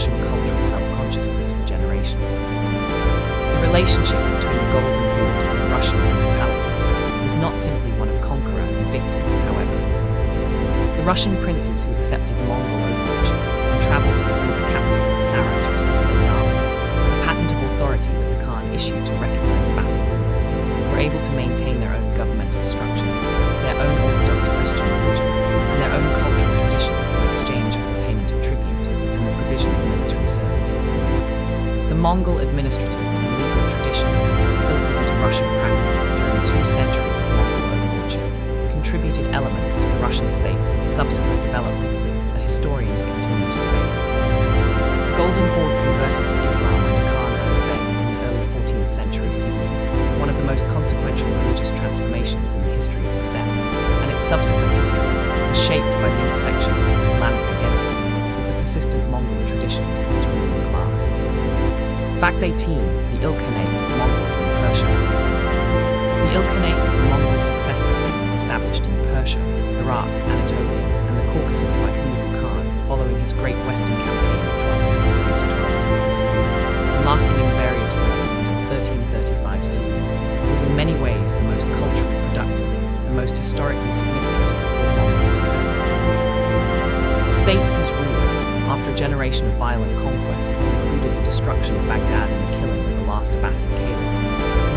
Russian cultural self-consciousness for generations. The relationship between the Golden Horde and the Russian principalities was not simply one of conqueror and victim, however. The Russian princes who accepted Mongol overlordship and traveled to the Horde's capital at Saran to receive the army, a patent of authority that the Khan issued to recognize vassal rulers, were able to maintain their own governmental structures, their own Orthodox Christian religion, and their own cultural traditions in exchange for the payment of tribute and the provision of military service. The Mongol administrative and legal traditions, filtered into Russian practice during 2 centuries of Mongol overlordship, contributed elements to the Russian state's subsequent development that historians continue to debate. The Golden Horde converted to Islam under Khan Uzbek in the early 14th century CE, one of the most consequential religious transformations in the history of the steppe, and its subsequent history was shaped by the intersection of its Islamic identity with the persistent Mongol traditions of its ruling class. Fact 18. The Ilkhanate of Mongols in Persia. The Ilkhanate, the Mongol successor state established in Persia, Iraq, Anatolia, and the Caucasus by Hulagu Khan following his Great Western Campaign of 1253 to 1260 CE, and lasting in various forms until 1335 CE, was in many ways the most culturally productive and most historically significant of the 4 Mongol successor states. A state whose rulers, after a generation of violent conquest that included the destruction of Baghdad and the killing of the last Abbasid caliph,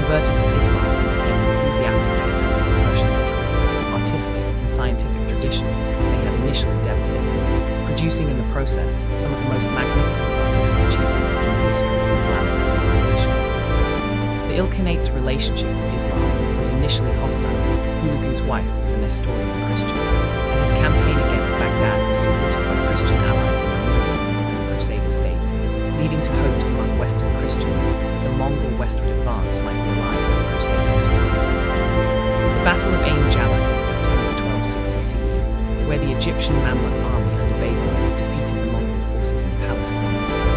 converted to Islam and became enthusiastic patrons of the Persian literary, artistic, and scientific traditions they had initially devastated, producing in the process some of the most magnificent artistic achievements in the history of Islamic civilization. The Ilkhanate's relationship with Islam was initially hostile. Hulagu's wife was a Nestorian Christian, and his campaign against Baghdad was supported by Christian allies in Armenia and the Crusader states, leading to hopes among Western Christians that the Mongol westward advance might be aligned with the Crusader enterprise. The Battle of Ain Jalut in September 1260 CE, where the Egyptian Mamluk army under Baybars defeated the Mongol forces in Palestine,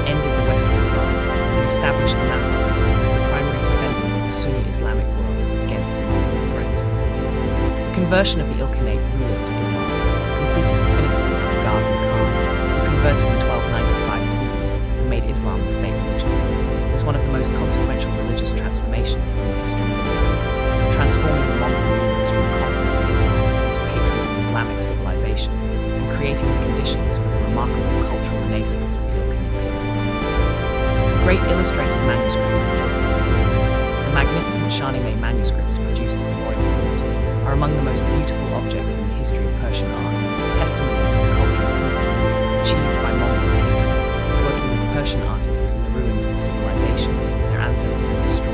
ended the westward advance and established the Mamluks as the primary defenders of the Sunni Islamic world against the Mongol threat. The conversion of the Ilkhanate rulers to Islam, completed definitively under Ghazi Khan, who converted in 1295 CE and made Islam the state religion, was one of the most consequential religious transformations in the history of the Middle East, transforming the Mongol rulers from conquerors of Islam into patrons of Islamic civilization and creating the conditions for the remarkable cultural renaissance of the Ilkhanate period. The great illustrated manuscripts of the Ilkhanate period, the magnificent Shahnameh manuscripts produced at the royal court, are among the most beautiful objects in the history of Persian art, testimony to the cultural synthesis achieved by Mongol patrons working with Persian artists in the ruins of the civilization their ancestors had destroyed.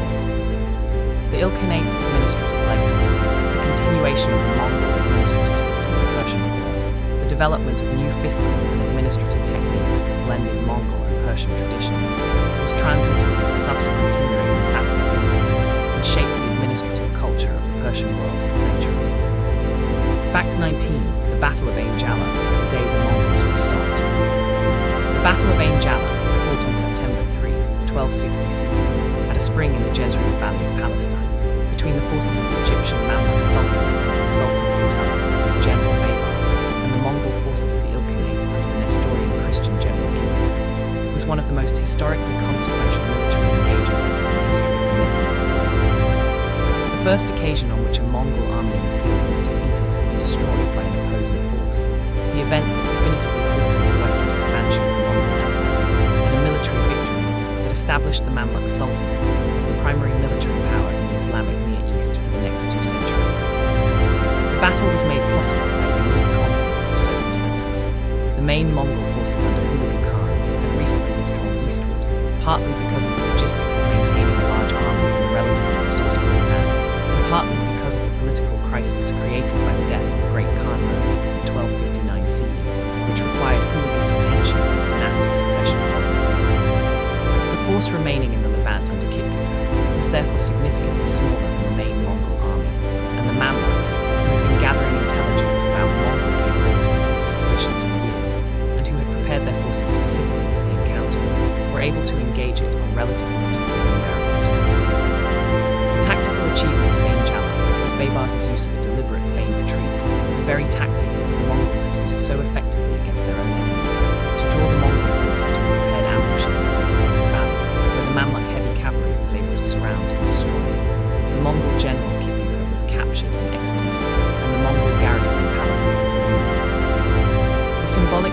The Ilkhanate's administrative legacy, the continuation of the Mongol administrative system in Persian form, the development of new fiscal and administrative techniques that blended Mongol and Persian traditions, was transmitted to the subsequent Timurid and Safavid dynasties and shaped the administrative culture of the Persian world for centuries. Fact 19. The Battle of Ain Jalut, the day the Mongols were stopped. The Battle of Ain Jalut, fought on September 3, 1260 CE, at a spring in the Jezreel Valley of Palestine, between the forces of the Egyptian Mamluk Sultan under the Sultan Qutuz and his general Baybars, and the Mongol forces of the Ilkhanate under the Nestorian Christian general Genghis, was one of the most historically consequential military engagements in the history of the Middle East. The first occasion on which a Mongol army in the field was defeated and destroyed by an opposing force, the event that definitively halted the westward expansion of the Mongol Empire, and a military victory that established the Mamluk Sultan as the primary military power in the Islamic Near East for the next 2 centuries. The battle was made possible by a unique confluence of circumstances. The main Mongol forces under Hulagu Khan had recently withdrawn eastward, partly because of the logistics of maintaining a large army in a relatively resourceful land, and partly because of the political crisis created by the death of the great Khan in 1259 CE, which required Hulagu's attention to dynastic succession politics. The force remaining in the Levant under Kitgum was therefore significantly smaller than the main Mongol army, and the Mamluks, who had been gathering intelligence about Mongol capabilities and dispositions for years, and who had prepared their forces specifically for the encounter, were able to engage it on relatively equal numerical terms. The tactical achievement of Ain Jalut was Baybars' use of a deliberate feigned retreat, the very tactic that the Mongols had used so effectively against their own enemies, to draw the Mongol force into a prepared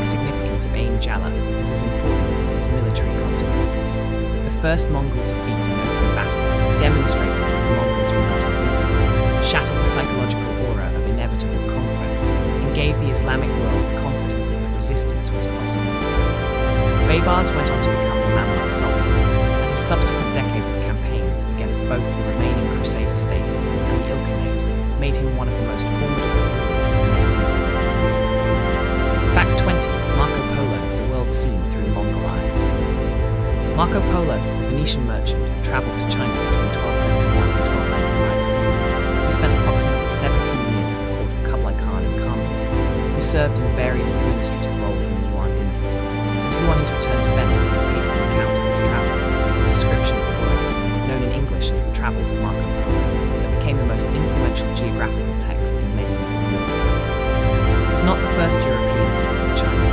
significance of Ain Jala was as important as its military consequences. The first Mongol defeat in open battle demonstrated that the Mongols were not invincible, shattered the psychological aura of inevitable conquest, and gave the Islamic world the confidence that resistance was possible. Baybars went on to become the Mamluk Sultan, and his subsequent decades of campaigns against both the remaining Crusader states and the Ilkhanate made him one of the most formidable rulers in the medieval East. Fact 20. Marco Polo, the world seen through Mongol eyes. Marco Polo, the Venetian merchant, travelled to China between 1271 and 1295 CE, who spent approximately 17 years at the court of Kublai Khan in Kameny, who served in various administrative roles in the Yuan dynasty, and who on his return to Venice dictated an account of his travels, a description of the world, known in English as the Travels of Marco Polo, that became the most influential geographical text in medieval Europe. He was not the first European to visit China,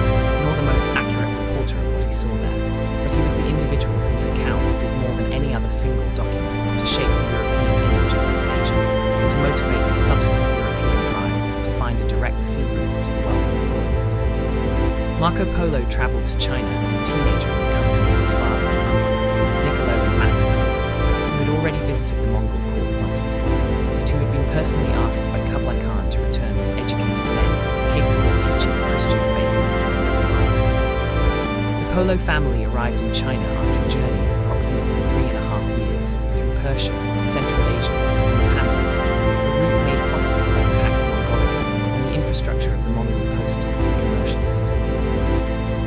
nor the most accurate reporter of what he saw there, but he was the individual whose account did more than any other single document to shape the European image of East Asia and to motivate the subsequent European drive to find a direct sea route to the wealth of the Orient. Marco Polo travelled to China as a teenager in the company of his father and uncle, Niccolo and Matthew Polo, who had already visited the Mongol court once before, and who had been personally asked by Kublai Khan to return with educated men capable of teaching the Christian faith and liberal arts. The Polo family arrived in China after a journey of approximately 3.5 years through Persia, Central Asia, and the Pampas, a route made possible by the Pax Mongolica and the infrastructure of the Mongol postal and commercial system.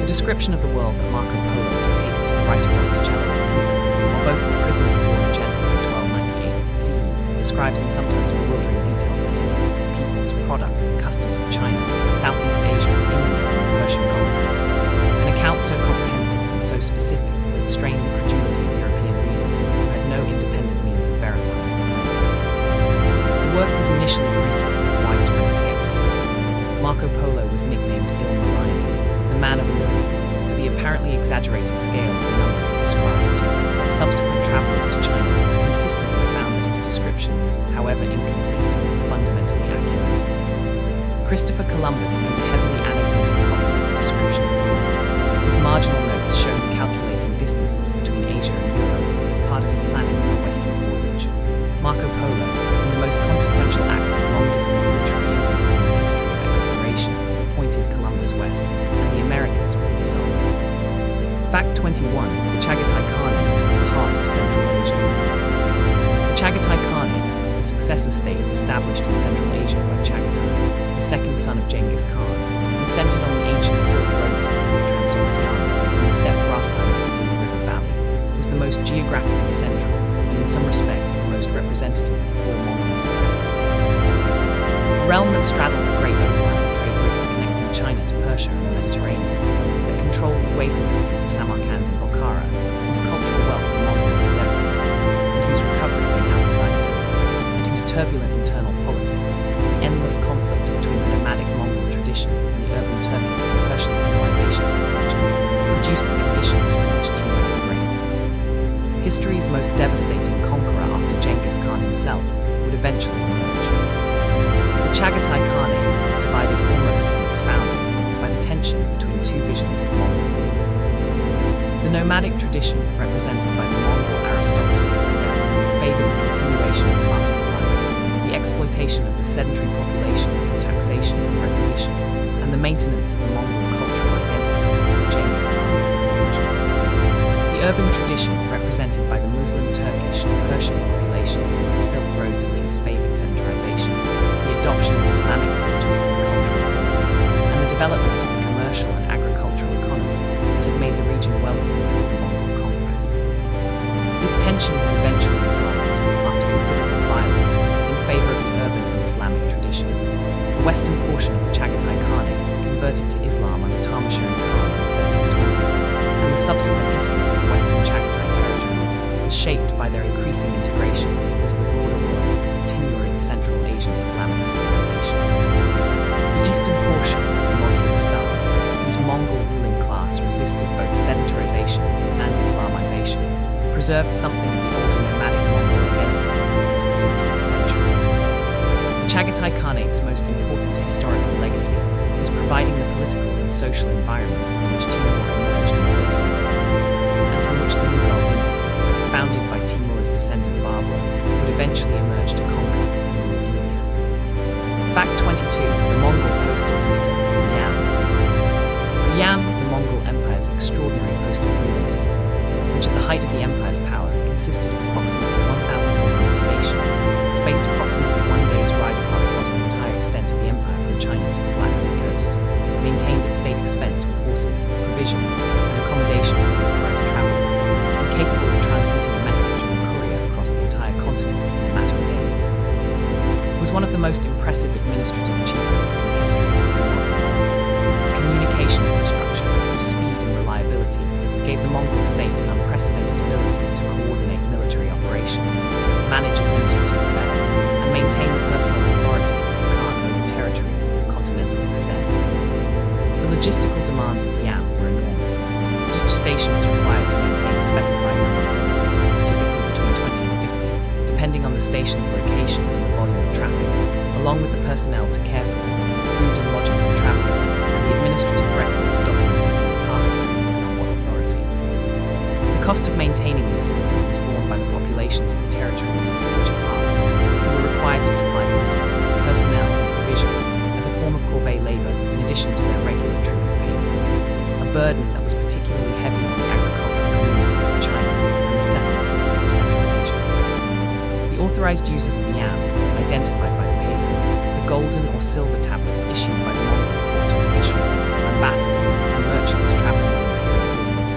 The description of the world that Marco Polo dictated to the writer Rostichello of Pisa, while both were prisoners of war in Genoa in 1298 CE, describes in sometimes bewildering detail the cities, peoples, products, and customs of China, Southeast Asia, India, and the Persian Gulf Coast. An account so comprehensive and so specific that it strained the credulity of European readers who had no independent means of verifying its claims. The work was initially greeted with widespread skepticism. Marco Polo was nicknamed Il Milione, the man of a million, for the apparently exaggerated scale of the numbers he described, but subsequent travellers to China consistently found that his descriptions, however incomplete, were fundamentally accurate. Christopher Columbus owned a heavily annotated copy of the description of the world. His marginal notes show him calculating distances between Asia and Europe as part of his planning for a westward voyage. Marco Polo, in the most consequential act of long-distance literary influence in the history of exploration, pointed Columbus west, and the Americas were the result. Fact 21. The Chagatai Khanate, the heart of Central Asia. The Chagatai Khanate, the successor state established in Central Asia by Chagatai, the second son of Genghis Khan, and centered on the ancient Silk Road cities of Transoxiana and the steppe grasslands of the Danube River Valley, was the most geographically central, and in some respects the most representative of the four Mongol successor states. A realm that straddled the great overland trade routes connecting China to Persia and the Mediterranean, that controlled the oasis cities of Samarkand and Bokhara, whose cultural wealth the Mongols had devastated, and whose recovery they now presided over, and whose turbulent internal politics, endless conflict between the nomadic Mongol tradition and the urban Turkic and Persian civilizations of the region, produced the conditions from which Timur the Great, history's most devastating conqueror after Genghis Khan himself, would eventually emerge. The Chagatai Khanate is divided almost from its founding by the tension between two visions of Mongol rule. The nomadic tradition, represented by the Mongol aristocracy of the steppe, favored the continuation of pastoral life, the exploitation of the sedentary population through taxation and requisition, and the maintenance of the Mongol cultural identity that Genghis Khan had forged. The urban tradition, represented by the Muslim, Turkish, and Persian populations of the Silk Road cities, favored centralization, the adoption of Islamic religious and cultural forms, and the development of the commercial and agricultural economy that had made the region wealthy before the Mongol conquest. This tension was eventually resolved, after considerable violence, in favor of the urban and Islamic tradition. The western portion of the Chagatai Khanate converted to Islam under Tamasherin Khan in the 1320s, and the subsequent history of the western Chagatai territories was shaped by their increasing integration into the broader world of Timurid Central Asian Islamic civilization. The eastern portion, the Moghulstan, whose Mongol ruling class resisted both sedentarization and Islamization, preserved something of the older nomadic Mongol identity into the 15th century. The Chagatai Khanate's most important historical legacy was providing the political and social environment from which Timur emerged in the 1360s, and from which the Mughal dynasty, founded by Timur's descendant Babur, would eventually emerge to conquer and rule India. Fact 22. The Mongol postal system, the Yam. The Yam, the Mongol Empire's extraordinary postal relay system, which at the height of the empire's power consisted of approximately 1,400 stations, spaced approximately 1 day's ride apart across the entire extent of the empire from China to the Black Sea coast, maintained at state expense with horses, provisions, and accommodation for authorized travelers, and capable of transmitting a message or a courier across the entire continent in a matter of days. It was one of the most impressive administrative achievements in the history of the modern world. The communication infrastructure, whose speed and reliability gave the Mongol state an unprecedented ability to coordinate military operations, manage administrative affairs, and maintain the personal authority of the Khan over territories of continental extent. The logistical demands of the Yam were enormous. Each station was required to maintain a specified number of horses, typically between 20 and 50, depending on the station's location and the volume of traffic, along with the personnel to care for them, food and lodging for travelers, and the administrative records documenting the pass-through and on what authority. The cost of maintaining this system was borne by the populations of the territories through which it passed, who were required to supply horses, personnel, and provisions as a form of corvée labor in addition to their regular tribute payments, a burden that was particularly heavy on the agricultural communities of China and the settled cities of Central Asia. The authorized users of the Yam, identified by the Paysan, the golden or silver tablets issued by the Mongol court officials, ambassadors, and merchants traveling on imperial business,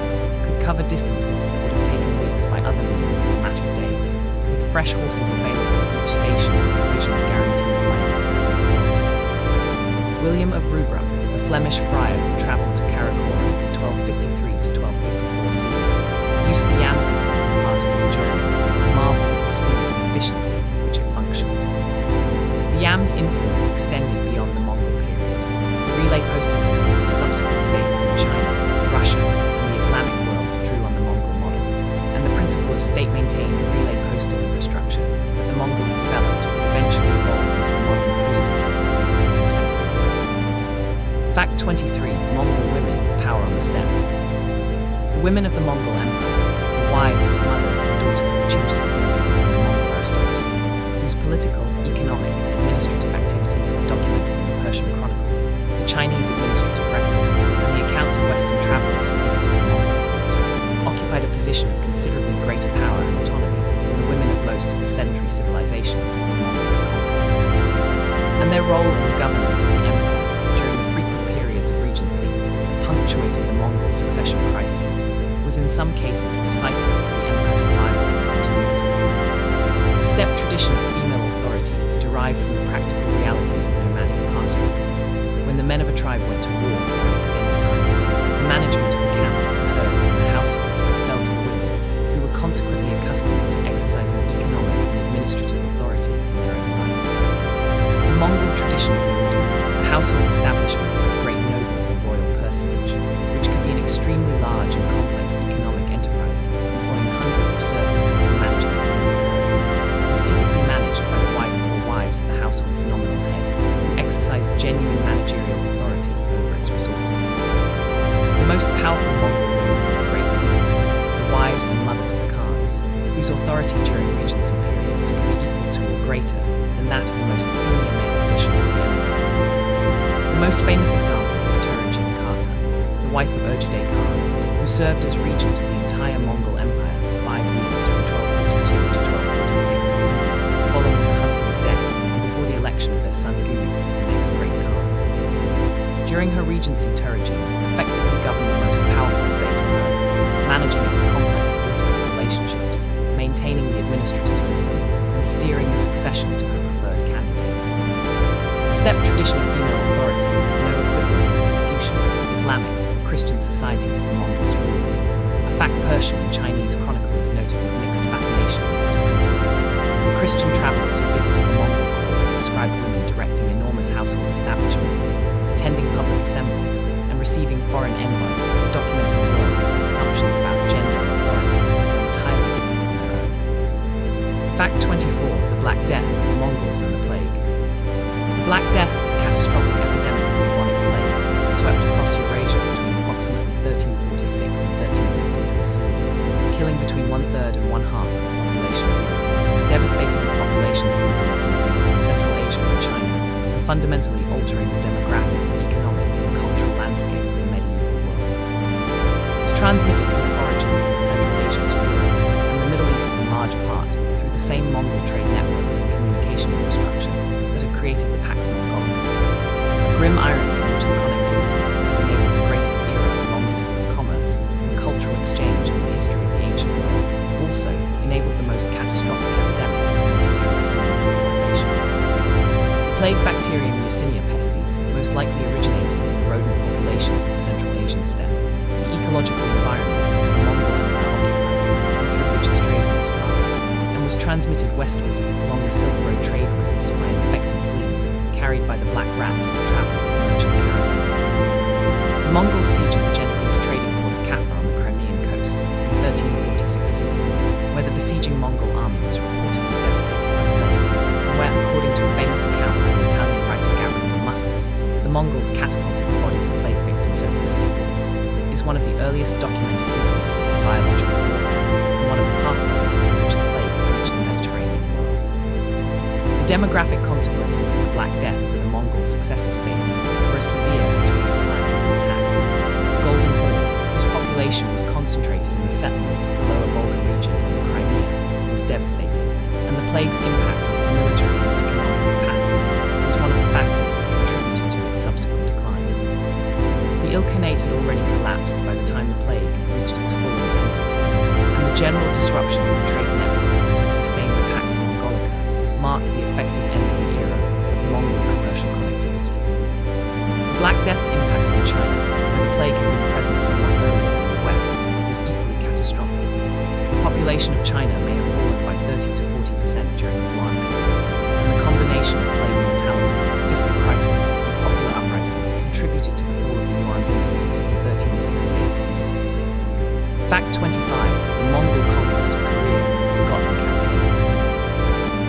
could cover distances that would have taken weeks by other means in a matter of days, with fresh horses available at each station and provisions guaranteed by the imperial authority. William of Rubruck, a Flemish friar who travelled to Karakorum in 1253 to 1254 CE, used the Yam system for part of his journey and marvelled at the speed and efficiency with which it functioned. The Yam's influence extended beyond the Mongol period. The relay postal systems of subsequent states in China, Russia, and the Islamic world drew on the Mongol model, and the principle of state-maintained relay postal infrastructure that the Mongols developed would eventually evolve into the modern postal systems of the contemporary world. Fact 23. Mongol women, power on the steppe. The women of the Mongol Empire, the wives, mothers, and daughters of the Genghis dynasty and the Mongol aristocracy, whose political, economic, and administrative activities are documented in the Persian chronicles, the Chinese administrative records, and the accounts of Western travelers who visited the Mongol court, occupied a position of considerably greater power and autonomy than the women of most of the sedentary civilizations that the Mongols conquered. And their role in the governance of the empire during the frequent periods of regency that punctuated the Mongol succession crises was in some cases decisive for the empire's survival and continuity. The steppe tradition of female authority derived from the practical realities of nomadic pastoralism. When the men of a tribe went to war on extended hunts, the management of the camp, the herds, and the household fell to the women, who were consequently accustomed to exercising economic and administrative authority in their own right. The Mongol tradition of ruling, a household establishment of a great noble or royal personage, which could be an extremely large and complex economic enterprise, employing hundreds of servants and managing extensive herds, was typically managed by the wife or wives of the household's nominal head, who exercised genuine managerial authority over its resources. The most powerful Mongol women were the great queens, the wives and mothers of the Khans, whose authority during regency periods could be equal to or greater than that of the most senior male officials of the empire. The most famous example is Turujin Kata, the wife of Urjadeh Khan, who served as regent of the entire Mongol Empire for 5 years from 1242 to 1246 CE, following her husband's death and before the election of their son Guru as the next great Khan. During her regency, Turujin effectively governed the most powerful state on earth, managing its complex political relationships, maintaining the administrative system, and steering the succession to her preferred candidate. The steppe tradition of female authority had no equivalent in Confucian, Islamic, or Christian societies the Mongols ruled, a fact Persian and Chinese chroniclers noted with mixed fascination and disapproval. The Christian travelers who visited the Mongol court described women directing enormous household establishments, attending public assemblies, and receiving foreign envoys, documenting a world whose assumptions about gender and authority were entirely different from their own. Fact 24. The Black Death, the Mongols and the Plague. Black Death, a catastrophic epidemic of bubonic plague, swept across Eurasia between approximately 1346 and 1353 CE, killing between one-third and one-half of the population of Europe, devastating the populations of the Middle East, Central Asia and China, and fundamentally altering the demographic, economic and cultural landscape of the medieval world. It was transmitted from its origins in Central Asia to Europe and the Middle East in large part through the same Mongol trade networks and communication infrastructure that had created the Pax Mongolica. A grim irony in which the connectivity had enabled the greatest era of long-distance commerce and cultural exchange in the history of the ancient world also enabled the most catastrophic epidemic in the history of human civilization. The plague bacterium Yersinia pestis most likely originated in the rodent populations of the Central Asian steppe, the ecological environment the Mongol Empire occupied and through which its trade routes passed, and was transmitted westward along the Silk Road trade routes by infected fleas carried by the black rats that travelled with merchant caravans. The Mongol siege of the Genghis trading port of Kaffa on the Crimean coast in 1346 CE, where the besieging Mongol army was reportedly devastated by plague, and where, according to a famous account by the Italian writer Gabriele de Mussis, the Mongols catapulted the bodies of plague victims over the city walls, is one of the earliest documented instances of biological warfare and one of the pathways through which the plague reached the Mediterranean world. The demographic consequences of the Black Death for the Mongol successor states were as severe as for the societies it attacked. The Golden Horde, whose population was concentrated in the settlements of the lower Volga region and the Crimea, was devastated, and the plague's impact on its military and economic capacity was one of the factors that contributed to its subsequent decline. The Ilkhanate had already collapsed by the time the plague reached its full intensity, and the general disruption of the trade networks that had sustained the Pax Mongolica marked the effective end of the era of Mongol commercial connectivity. The Black Death's impact on China, where the plague had been present somewhat earlier than the West, was equally catastrophic. The population of China may have fallen by 30 to 40% during the Yuan period, and the combination of plague mortality, fiscal crisis, and popular uprising contributed to the fall of the Yuan dynasty in 1368 CE. Fact 25. The Mongol conquest of Korea, the forgotten campaign.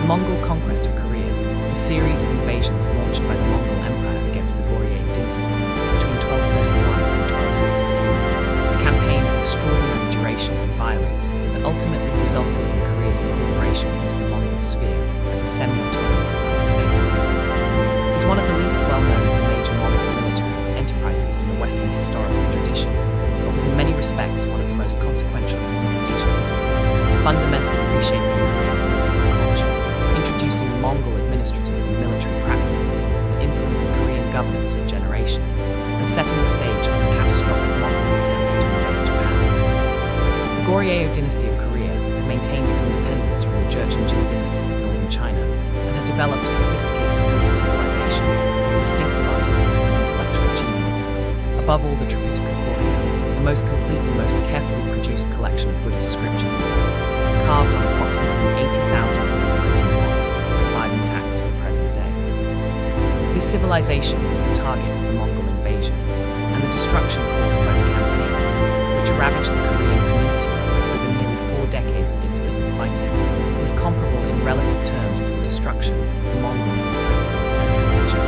The Mongol conquest of Korea, a series of invasions launched by the Mongol Empire against the Goryeo dynasty between 1231 and 1270 CE, a campaign of extraordinary duration and violence that ultimately resulted in Korea's incorporation into the Mongol sphere as a semi-autonomous client state. It is one of the least well-known of the major Mongol military enterprises in the Western historical tradition, but was in many respects one of the most consequential in East Asian history, fundamentally reshaping Korean political culture, introducing Mongol administrative and military practices that influenced Korean governance for generations, and setting the stage for the catastrophic Mongol attempts to invade Japan. The Goryeo dynasty of Korea had maintained its independence from the Jurchen-Jin dynasty of northern China, and had developed a sophisticated Buddhist civilization with distinctive artistic and intellectual achievements. Above all, the Tripitaka Korya, the most complete and most carefully produced collection of Buddhist scriptures in the world, carved on approximately 80,000 wooden printing blocks that survive intact to the present day. This civilization was the target of the Mongol invasions, and the destruction caused by the campaigns, which ravaged the Korean peninsula over nearly 4 decades of intermittent fighting, was comparable in relative terms to the destruction the Mongols inflicted on Central Asia.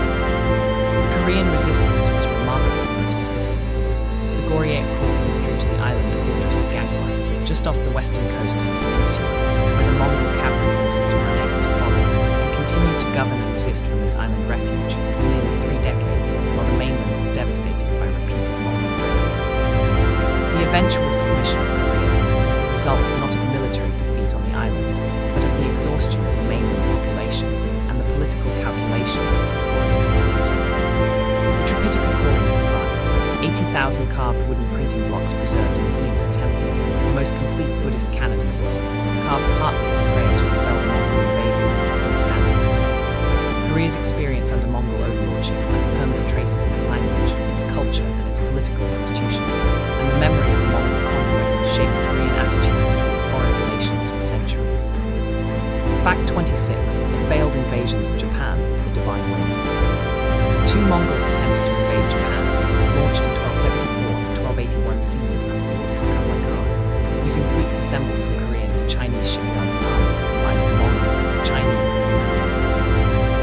The Korean resistance was remarkable for its persistence. The Goryeo court withdrew to the island fortress of Gangwon, just off the western coast of the peninsula, where the Mongol cavalry forces were unable to follow, and continued to govern and resist from this island refuge for nearly 3 decades, while the mainland was devastated by repeated Mongol raids. The eventual submission of Korea was the result not of military defeat on the island, but of the exhaustion of the mainland population and the political calculations of the Goryeo court. The Tripitaka Korya survived, 80,000 carved wooden printing blocks preserved in the Heinsa Temple, the most complete Buddhist canon in the world, carved partly as a prayer to expel the Mongol invaders, still standing today. Korea's experience under Mongol overlordship left permanent traces in its language, its culture, and its political institutions, and the memory of the Mongol conquest shaped Korean attitudes toward foreign relations for centuries. Fact 26. The failed invasions of Japan, the Divine Wind. The 2 Mongol attempts to invade Japan, launched in 1274 and 1281 CE under the orders of Kublai Khan, using fleets assembled from Korean and Chinese shipyards and armies combining Mongol, Chinese, and Korean forces,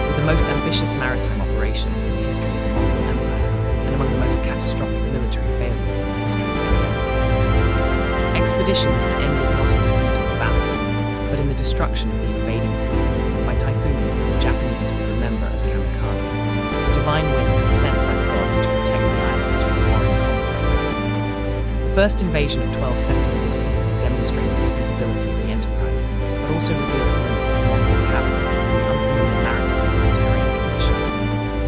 with the most ambitious maritime operations in the history of the Mongol Empire, and among the most catastrophic military failures in the history of the empire. Expeditions that ended not in defeat on the battlefield, but in the destruction of the invading fleets by typhoons that the Japanese would remember as kamikaze, divine winds sent by the gods to protect the islands from foreign conquest. The first invasion of 1274 CE demonstrated the feasibility of the enterprise, but also revealed the limits of Mongol cavalry in unfamiliar maritime and terrain conditions.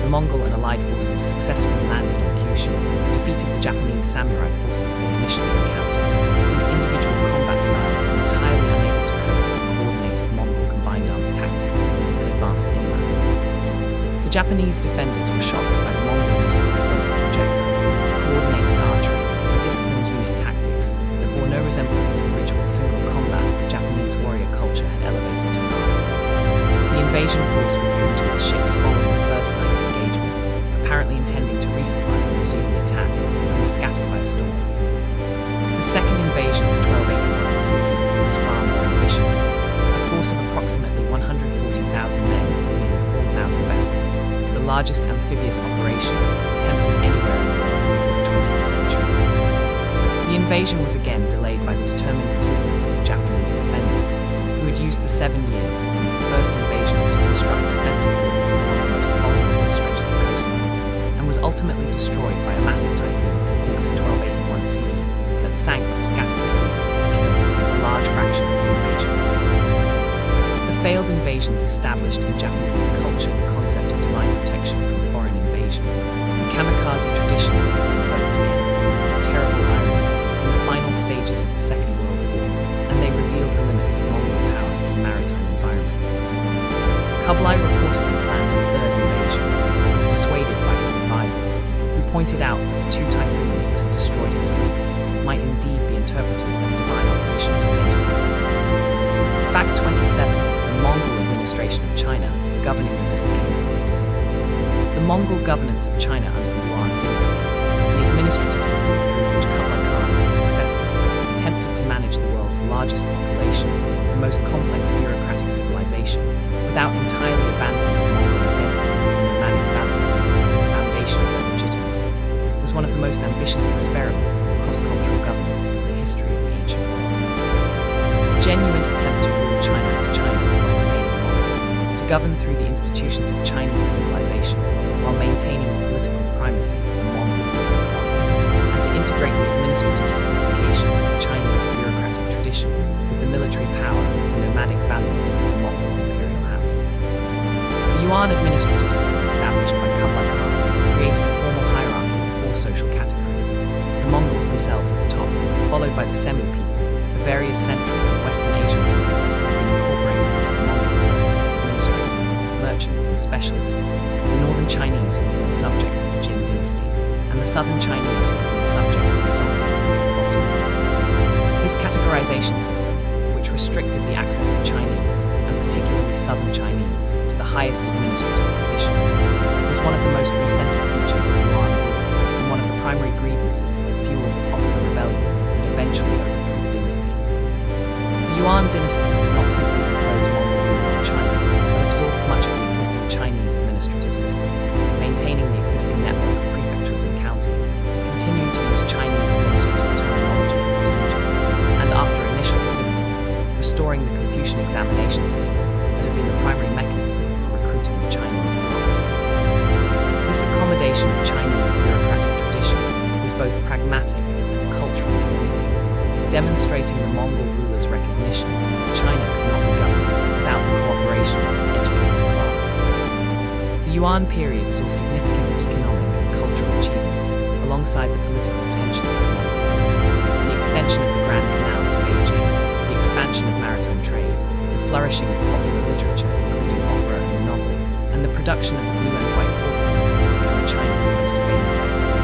The Mongol and allied forces successfully landed in Kyushu, defeated the Japanese samurai forces they initially encountered, whose individual combat style was entirely unable to cope with coordinated Mongol combined arms tactics and advanced inland. The Japanese defenders were shocked by the Mongol use of explosive projectiles, coordinated archery, and disciplined unit tactics that bore no resemblance to the ritual single combat that Japanese warrior culture had elevated to an art. The invasion force withdrew to its ships following the first night's engagement, apparently intending to resupply and resume the attack, and was scattered by a storm. The second invasion of 1281 CE was far more ambitious. A force of approximately 140,000 men and nearly 4,000 vessels, the largest amphibious operation attempted anywhere in the world before the 20th century. The invasion was again delayed by the determined resistance of the Japanese defenders, who had used the 7 years since the first invasion to construct defensive walls along the most vulnerable stretches of coastline, and was ultimately destroyed by a massive typhoon in August 1281 CE that sank or scattered the fleet and killed a large fraction of the invasion force. The failed invasions established in Japanese culture the concept of divine protection from foreign invasion. The kamikaze tradition was invoked again, with terrible irony, in the final stages of the Second World War, and they revealed the limits of Mongol power in maritime environments. Kublai reportedly planned a third invasion, but was dissuaded by his advisors, who pointed out that the 2 typhoons that had destroyed his fleets might indeed be interpreted as divine opposition to the enterprise. Fact 27. The Mongol administration of China, governing the Middle Kingdom. The Mongol governance of China under the Yuan dynasty, the administrative system through which Kublai Khan and his successors attempted to manage the world's largest population, the most complex bureaucratic civilization, without entirely abandoning the Mongol identity and nomadic values, the foundation of their legitimacy, was one of the most ambitious experiments in cross-cultural governance in the history of the ancient world. A genuine attempt to rule China as China while remaining Mongol, to govern through the institutions of Chinese civilization while maintaining the political primacy of the Mongol ruling class, and to integrate the administrative sophistication of Chinese bureaucratic tradition with the military power and nomadic values of the Mongol imperial house. The Yuan administrative system established by Kublai Khan created a formal hierarchy of 4 social categories, the Mongols themselves at the top, followed by the semi-people, the various Central and Western Asian peoples who had been incorporated into the Mongol service as administrators, merchants, and specialists, the Northern Chinese who had been subjects of the Jin dynasty, and the Southern Chinese who had been subjects of the Song dynasty at the bottom. This categorization system, which restricted the access of Chinese, and particularly Southern Chinese, to the highest administrative positions, was one of the most resented features of Yuan rule, and one of the primary grievances that fueled the popular rebellions that eventually overthrew the dynasty. The Yuan dynasty did not simply impose Mongol rule on China, but absorbed much of the existing Chinese administrative system, maintaining the existing network of prefectures and counties, continuing to use Chinese administrative terminology and procedures, and after initial resistance, restoring the Confucian examination system that had been the primary mechanism for recruiting the Chinese bureaucracy. This accommodation of Chinese bureaucratic tradition was both pragmatic and culturally significant, demonstrating the Mongol rulers' recognition that China could not be governed without the cooperation of its educated class. The Yuan period saw significant economic and cultural achievements alongside the political tensions of Mongolia. The extension of the Grand Canal to Beijing, the expansion of maritime trade, the flourishing of popular literature, including opera and the novel, and the production of the blue and white porcelain had become China's most famous export.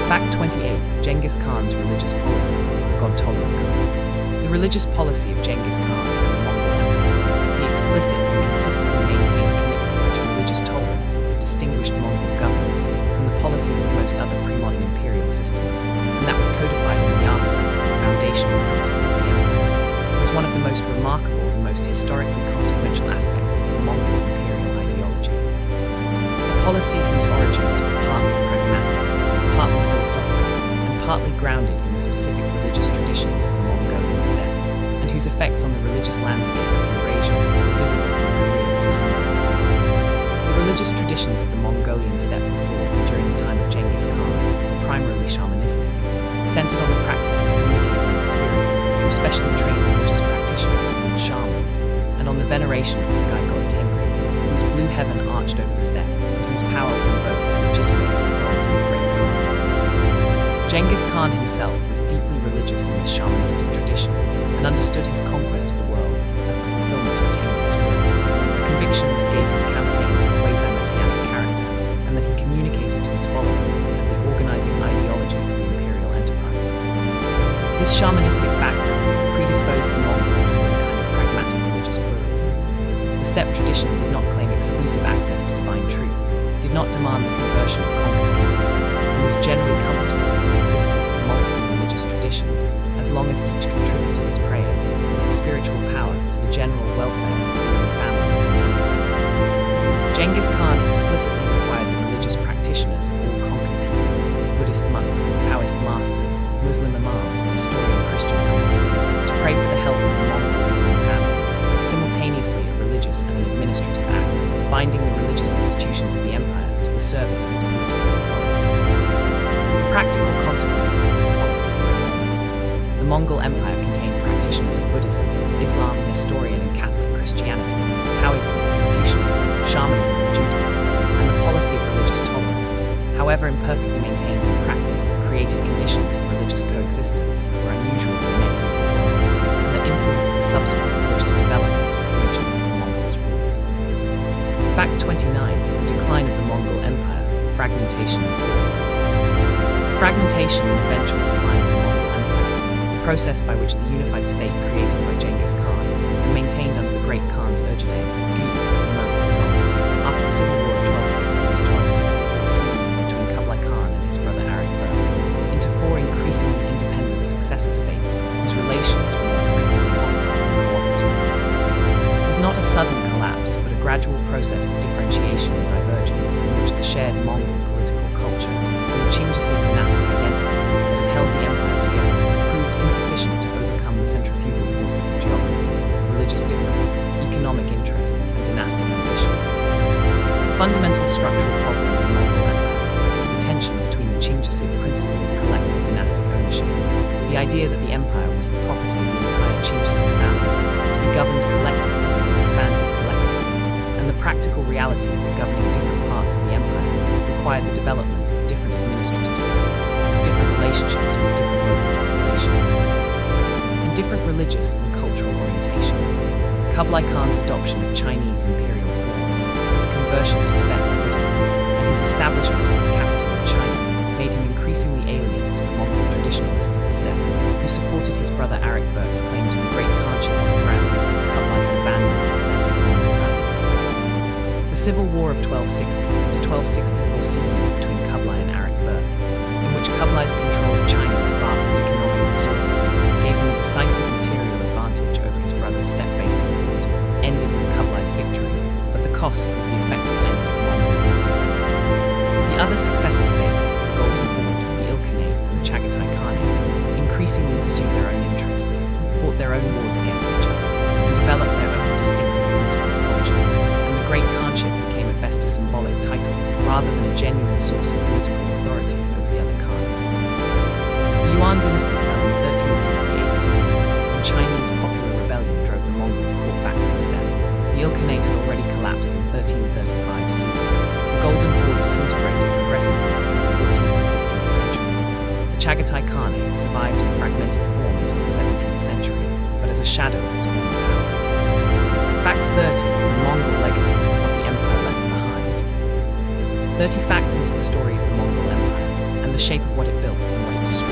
Fact 28. Genghis Khan's religious policy, the God-tolerant Khan. The religious policy of Genghis Khan and the Mongol Empire, the explicit and consistently maintained commitment to religious tolerance that distinguished Mongol governance from the policies of most other pre-modern imperial systems, and that was codified in the Yasa as a foundational principle of the empire, was one of the most remarkable and most historically consequential aspects of the Mongol imperial ideology. The policy whose origins were partly pragmatic, partly philosophical, and partly grounded in the specific religious traditions of the Mongolian steppe, and whose effects on the religious landscape of Eurasia were visible from Korea to Hungary. The religious traditions of the Mongolian steppe before and during the time of Genghis Khan were primarily shamanistic, centered on the practice of communicating with spirits through specially trained religious practitioners called shamans, and on the veneration of the sky god Tengri, whose blue heaven arched over the steppe and whose power was invoked to legitimate the authority of great khans. Genghis Khan himself was deeply religious in this shamanistic tradition and understood his conquest of the world as the fulfillment of Tengri's will, a conviction that gave his campaigns a quasi-messianic character and that he communicated to his followers as the organizing ideology of the imperial enterprise. This shamanistic background predisposed the Mongols toward a kind of pragmatic religious pluralism. The steppe tradition did not claim exclusive access to divine truth, did not demand the conversion of conquered peoples, and was generally comfortable with the existence of multiple religious traditions as long as each contributed its prayers and its spiritual power to the general welfare of the ruling family of the empire. Genghis Khan explicitly required the religious practitioners of all conquered peoples, Buddhist monks, Taoist masters, Muslim imams, and Nestorian Christian priests, to pray for the health of the Mongol ruling family, simultaneously a religious and an administrative act, binding the religious institutions of the empire to the service of its political authority. The practical consequences of this policy were enormous. The Mongol Empire contained practitioners of Buddhism, Islam, Nestorian and Catholic Christianity, Taoism, Confucianism, shamanism and Judaism, and the policy of religious tolerance, however imperfectly maintained in practice, created conditions of religious coexistence that were unusual in the medieval world, and that influenced the subsequent religious development of the regions the Mongols ruled. Fact 29. The decline of the Mongol Empire, fragmentation and fall. The fragmentation and eventual decline of the Mongol Empire, the process by which the unified state created by Genghis Khan and maintained under the great Khan's Adriatic, dissolved after the civil war of 1260 to 1264 CE between Kublai Khan and his brother Arikbur, into four increasingly independent successor states whose relations were more frequently hostile and cooperative. It was not a sudden collapse, but a gradual process of differentiation and divergence in which the shared Mongol political culture and the Genghis dynastic identity that had held the empire together proved insufficient to overcome the centrifugal forces of geography, religious difference, economic interest, and dynastic ambition. The fundamental structural problem of the Mongol Empire was the tension between the Genghis principle of collective dynastic ownership, the idea that the empire was the property of the entire Genghis family, to be governed collectively and expanded collectively, and the practical reality that governing different parts of the empire required the development of different administrative systems, different relationships with different local populations, and different religious and cultural orientations. Kublai Khan's adoption of Chinese imperial forms, his conversion to Tibetan Buddhism, and his establishment of his capital in China made him increasingly alien to the Mongol traditionalists of the steppe, who supported his brother Arikbur's claim to the great Khanship on the grounds that Kublai had abandoned authentic Mongol values. The civil war of 1260 to 1264 CE between Kublai and Arikbur, in which Kublai's control of China's vast economic resources gave him a decisive material advantage over his brother's steppe-based support, ended with Kublai's victory, but the cost was the effective end of Mongol unity. The other successor states, the Golden Horde, the Ilkhanate, and the Chagatai Khanate, increasingly pursued their own interests, fought their own wars against each other, and developed their own distinctive political cultures, and the Great Khanship became at best a symbolic title, rather than a genuine source of political authority over the other Khanates. The Yuan dynasty fell in 1368 CE, when Chinese popular rebellion drove the Mongol court back to the steppe. The Ilkhanate had already collapsed in 1335 CE. The Golden Horde disintegrated progressively in the 14th and 15th centuries. The Chagatai Khanate survived in fragmented form until the 17th century, but as a shadow of its former power. Facts 30. The Mongol legacy, what the empire left behind. 30 facts into the story of the Mongol Empire, and the shape of what it built and what it destroyed,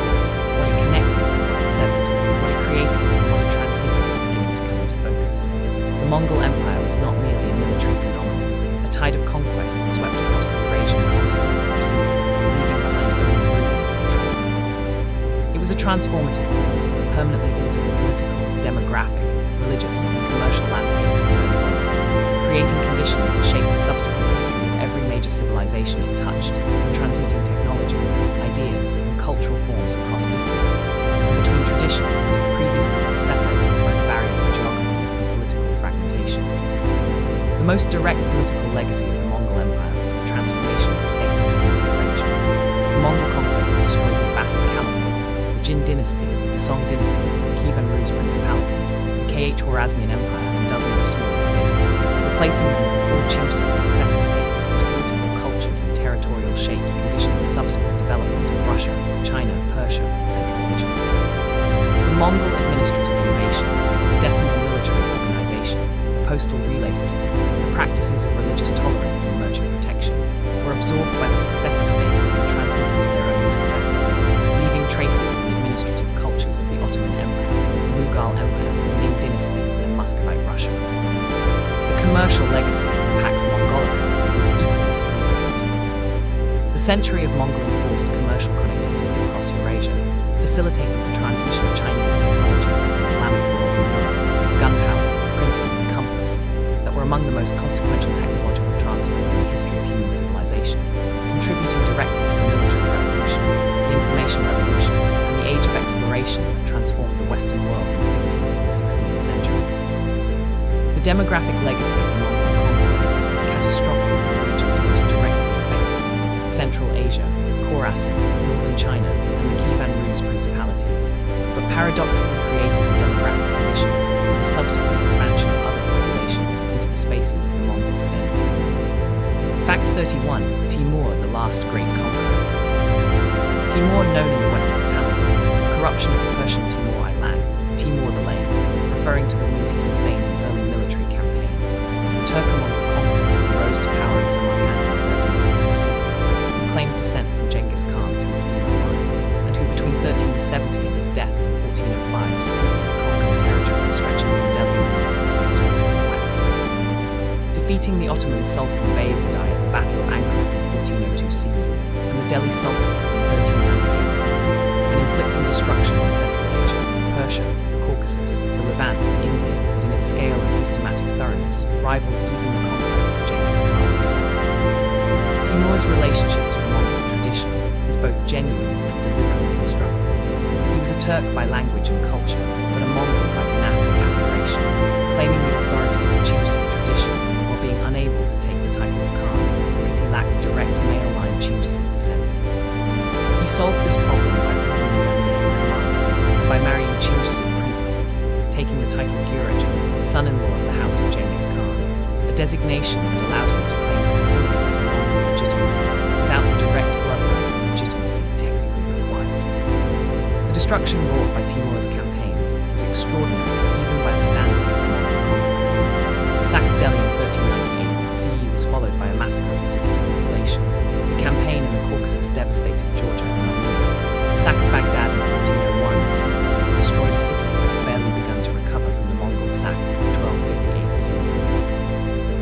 what it connected and what it severed, what it created and what it transmitted is beginning to come into focus. The Mongol Empire was not merely a military phenomenon, a tide of conquest that swept across the Eurasian continent and receded, leaving behind only ruins and trauma. It was a transformative force that permanently altered the political, demographic, religious, and commercial landscape of the known world, creating conditions traditions that shaped the subsequent history of every major civilization it touched, and transmitting technologies, ideas, and cultural forms across distances, and between traditions that had previously been separated by the barriers of geography and political fragmentation. The most direct political legacy of the Mongol Empire was the transformation of the state system of Eurasia. The Mongol conquests destroyed the Abbasid Caliphate, the Jin dynasty, the Song dynasty, the Kievan Rus principalities, the Khwarezmian Empire, and dozens of smaller states, replacing them with the four Genghis successor states whose political cultures and territorial shapes conditioned the subsequent development of Russia, China, Persia, and Central Asia. The Mongol administrative innovations, the decimal military organization, the postal relay system, the practices of religious tolerance and merchant protection, were absorbed by the successor states and transmitted to their own successors, leaving traces in the administrative cultures of the Ottoman Empire, the Mughal Empire, the Ming dynasty, and Muscovite Russia. The commercial legacy of the Pax Mongolica was equally significant. The century of Mongol-enforced commercial connectivity across Eurasia facilitated the transmission of Chinese technologies to the Islamic world in Europe, gunpowder, printing, and compass, that were among the most consequential technological transfers in the history of human civilization, contributing directly to the military revolution, the information revolution, and the age of exploration that transformed the Western world in the 15th and 16th centuries. The demographic legacy of the Mongol conquests was catastrophic for the regions most directly affected: Central Asia, Khorasan, northern China, and the Kievan Rus principalities, but paradoxically created the demographic conditions for the subsequent expansion of other populations into the spaces the Mongols had entered. Fact 31. Timur, the last great conqueror. Timur, known in the West as Tamil, a corruption of the Persian Timur Ilan, Timur the Lame, referring to the wounds he sustained in early military campaigns, was the Turco-Mongol conqueror who rose to power in Samarkand in 1360, who claimed descent from Genghis Khan through the female line, and who between 1370 and his death in 1405 conquered territory stretching from Delhi in the east to Anatolia in the west. Defeating the Ottoman Sultan Bayezid I at the Battle of Ankara in 1402 CE, and the Delhi Sultan in 1398 CE, and inflicting destruction on Central Asia, Persia, the Caucasus, the Levant, and India that in its scale and systematic thoroughness rivaled even the conquests of Genghis Khan himself. Timur's relationship to the Mongol tradition was both genuine and deliberately constructed. He was a Turk by language and culture, but a Mongol by dynastic aspiration, claiming the authority of the Genghis tradition while being unable to take the title of Khan because he lacked direct male line Genghis descent. He solved this problem by ruling his emir commander, and by marrying Genghis princesses, taking the title Gurajan, son-in-law of the House of Genghis Khan, a designation that allowed him to claim proximity to Mongol legitimacy without the direct bloodline legitimacy technically required. The destruction wrought by Timur's campaigns was extraordinary even by the standards of Mongol conquests. The sack of Delhi in 1398 CE was followed by a massacre of the city's population. The campaign in the Caucasus devastated Georgia and Armenia. The sack of Baghdad in 1401 CE destroyed a city that had barely begun to recover from the Mongol sack of 1258 CE.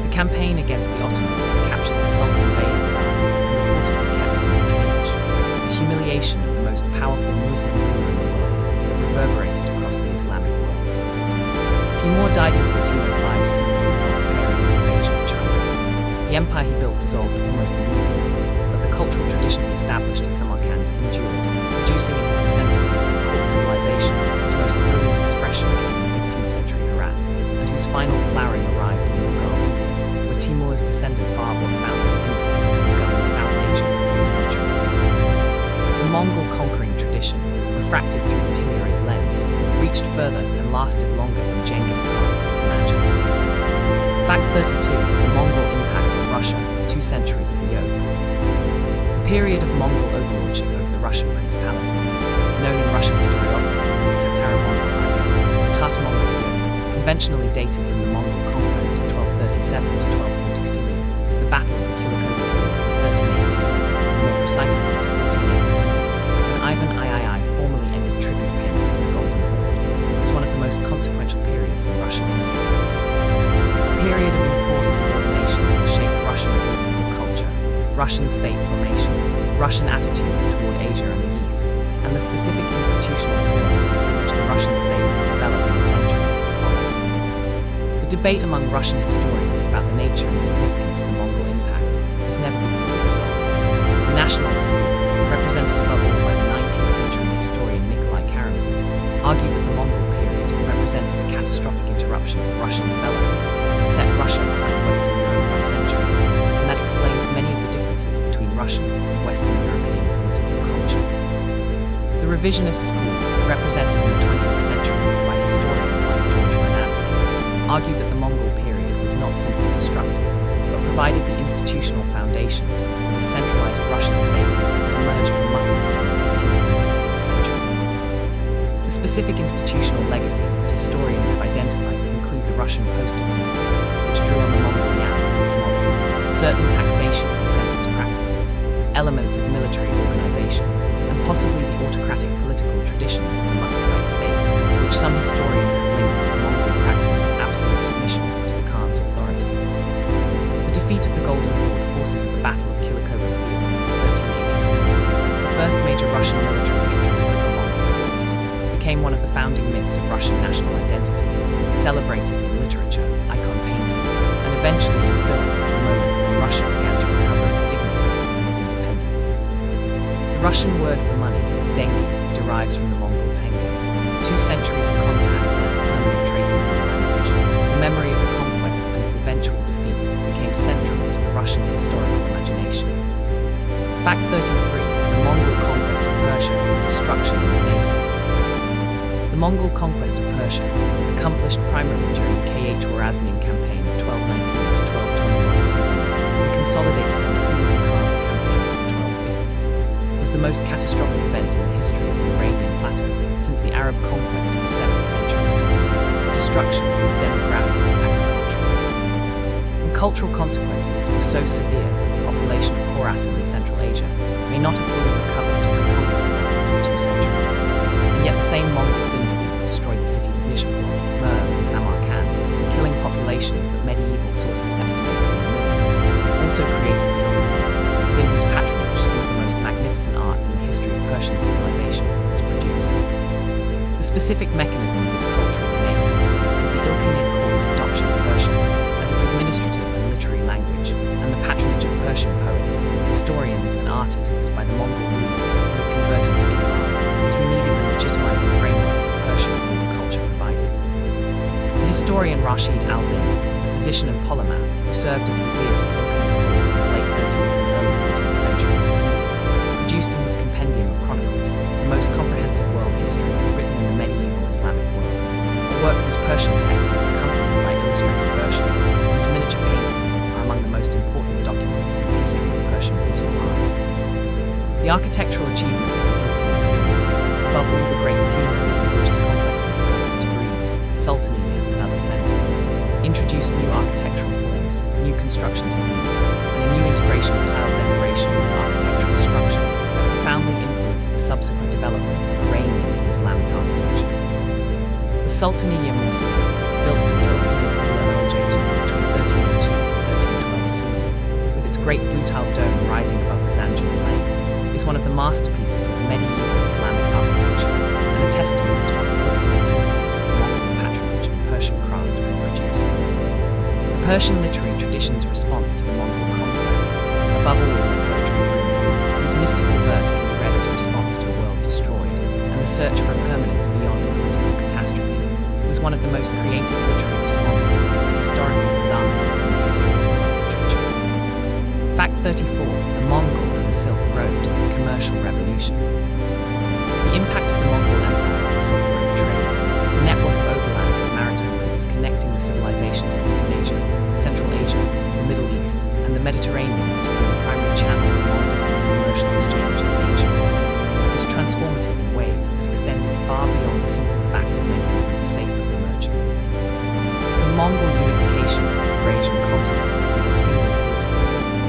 The campaign against the Ottomans captured the Sultan Bayezid I and reportedly kept him in a cage, a humiliation of the most powerful Muslim ruler in the world that reverberated across the Islamic world. Timur died in 1405 CE while preparing the invasion of China. The empire he built dissolved almost immediately, but the cultural tradition he established at Samarkand endured, producing in his descendants a court civilization whose most brilliant expression came in 15th century Herat, and whose final flowering arrived in Mughal India, where Timur's descendant Babur founded a dynasty and governed South Asia for 3 centuries. The Mongol conquering tradition, refracted through the Timurid lens, reached further and lasted longer than Genghis Khan could have imagined. Fact 32. The Mongol impact on Russia, 2 centuries of the yoke. The period of Mongol overlordship over the Russian principalities, known in Russian historiography as the Tatar-Mongol Iga, or Tatar-Mongol yoke, conventionally dated from the Mongol conquest of 1237 to 1240 CE to the Battle of the Kulikovo Field in 1380 CE, or more precisely to 1480 CE, when Ivan III formally ended tribute payments to the Golden Horde, was one of the most consequential periods in Russian history. A period of enforced subordination that shaped Russian political culture, Russian state formation, Russian attitudes toward Asia and the East, and the specific institutional forms in which the Russian state would develop in the centuries that followed. The The debate among Russian historians about the nature and significance of the Mongol impact has never been fully resolved. The nationalist school, represented above all by the 19th century historian Nikolai Karamzin, argued that the Mongol period represented a catastrophic interruption of Russian development that set Russia behind Western Europe by centuries, and that explains many of the differences between Russian and Western European political culture. The revisionist school, represented in the 20th century by historians like George Vernadsky, argued that the Mongol period was not simply destructive, but provided the institutional foundations for the centralized Russian state that emerged from Moscow in the 15th and 16th centuries. The specific institutional legacies that historians have identified include the Russian postal system, which drew on the Mongol yam as its model, certain taxation and census practices, elements of military organization, and possibly the autocratic political traditions of the Muscovite state, which some historians have linked to the Mongol practice of absolute submission to the Khan's authority. The defeat of the Golden Horde forces at the Battle of Kulikovo Field in 1386, the first major Russian military victory over a Mongol force, became one of the founding myths of Russian national identity, celebrated in literature, icon painting, and eventually in film as the moment when Russia began to recover its dignity and its independence. The Russian word for money, dengi, derives from the Mongol tenge. 2 centuries of contact left permanent traces in the language. The memory of the conquest and its eventual defeat became central to the Russian historical imagination. Fact 33. The Mongol conquest of Persia, destruction and renaissance. The Mongol conquest of Persia, accomplished primarily during the Khwarezmian campaign of 1219 to 1221 CE, and consolidated under Kublai Khan's campaigns of the 1250s, was the most catastrophic event in the history of the Iranian plateau since the Arab conquest of the 7th century CE. The destruction was demographic and agricultural. And cultural consequences were so severe that the population of Khorasan in Central Asia may not have fully recovered to pre-conquest levels for 2 centuries. And yet the same Mongol dynasty that destroyed the cities of Nishapur, Merv, and Samarkand, killing populations that medieval sources estimated in the millions, also created the Ilkhanate, within whose patronage some of the most magnificent art in the history of Persian civilization was produced. The specific mechanism of this cultural renaissance was the Ilkhanate court's adoption of Persian as its administrative and literary language, and the patronage of Persian poets, historians, and artists by the Mongol rulers who had converted to Islam and who needed the legitimizing framework that Persian court culture provided. The historian Rashid al-Din, a physician and polymath who served as vizier to the Ilkhanate court in the late 13th and early 14th centuries CE, produced in his Compendium of Chronicles the most comprehensive world history written in the medieval Islamic world, a work whose Persian text was accompanied by illustrated versions, whose miniature paintings are among the most important documents in the history of Persian visual art. The architectural achievements of the Ilkhanate period, above all the great funerary and religious complexes built at Tabriz, Sultaniya, and other centers, introduced new architectural forms, new construction techniques, and a new integration of tile decoration with architectural structure that profoundly influenced the subsequent development of Iranian and Islamic architecture. The Sultaniya Mausoleum, built for the Ilkhanate ruler Urjatu between 1302 and 1312 CE, with its great blue-tiled dome rising above the Zanjan plain, is one of the masterpieces of medieval Islamic architecture and a testament to what the Ilkhanate synthesis of Mongol patronage and Persian craft could produce. The Persian literary tradition's response to the Mongol conquest, above all in the poetry of Rumi, whose mystical verse can be read as a response to a world destroyed, and the search for a permanence beyond political catastrophe, was one of the most creative literary responses to historical disaster in the history of world literature. Fact 34. The Mongol and the Silk Road, Commercial Revolution. The impact of the Mongol Empire on the Silk Road trade, the network of overland and maritime routes connecting the civilizations of East Asia, Central Asia, the Middle East, and the Mediterranean that had been the primary channel of long-distance commercial exchange in the ancient world, was transformative in ways that extended far beyond the simple fact of making the route safer for merchants. The Mongol unification of the Eurasian continent into a single political system,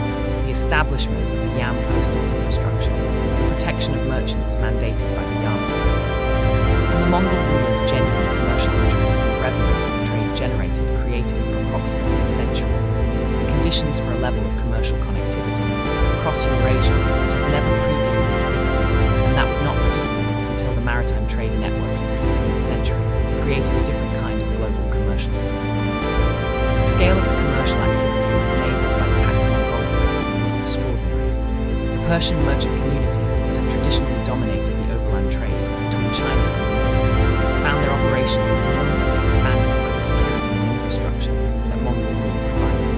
the establishment of the Yam postal infrastructure, the protection of merchants mandated by the Yasa, and the Mongol rulers' genuine commercial interest in the revenues the trade generated created for approximately a century, the conditions for a level of commercial connectivity across Eurasia that had never previously existed, and that would not be equaled until the maritime trade networks of the 16th century created a different kind of global commercial system. scale of the commercial activity enabled by the Pax Mongolica was extraordinary. The Persian merchant communities that had traditionally dominated the overland trade between China and the Middle East found their operations enormously expanded by the security and infrastructure that Mongol rule provided.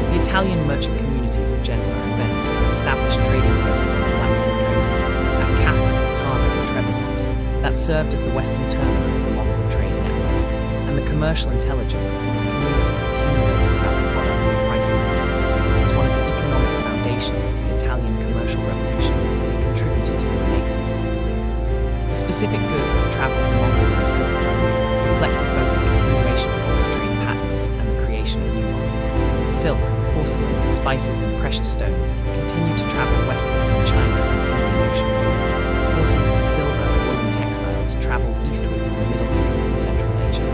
The Italian merchant communities of Genoa and Venice established trading posts on the Black Sea coast at Kaffa, Tirana, and Trebizond that served as the western terminal of the Mongol trade network, and the commercial intelligence these communities accumulated about the products and prices of the East was one of the economic foundations of the Italian commercial revolution that contributed to the Renaissance. The specific goods that traveled the Mongol Silk Road reflected both the continuation of older trade patterns and the creation of new ones. Silk, porcelain, spices, and precious stones continued to travel westward from China and the Indian Ocean. Horses, silver, and woolen textiles traveled eastward from the Middle East and Central Asia.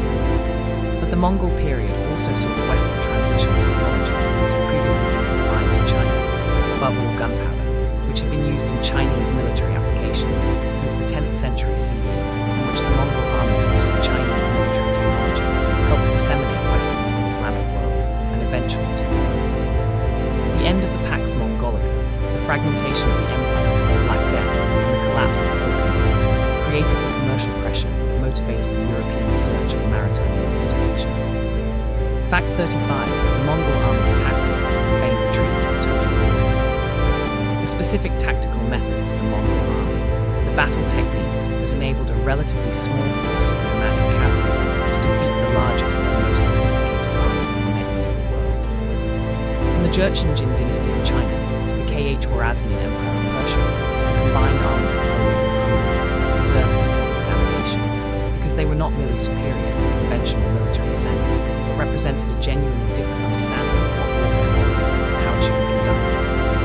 But the Mongol period also saw the westward transmission of technologies that had previously been confined to China, above all gunpowder, which had been used in Chinese military applications since the 10th century CE, and which the Mongol army's use of Chinese military technology helped disseminate westward to the Islamic world and eventually to Europe. The end of the Pax Mongolica, the fragmentation of the empire, the Black Death, and the collapse of the Ilkhanate created the commercial pressure that motivated the European search for maritime routes to Asia. Fact 35. The Mongol army's tactics, feigned retreat, and total war. The specific tactical methods of the Mongol army, the battle techniques that enabled a relatively small force of nomadic cavalry to defeat the largest and most sophisticated armies in the medieval world. From the Jurchen dynasty of China to the Khwarezmian Empire of Persia to the combined armies of Poland and Hungary deserve detailed examination because they were not merely superior in a conventional military sense, but represented a genuinely different understanding of what warfare was and how it should be conducted,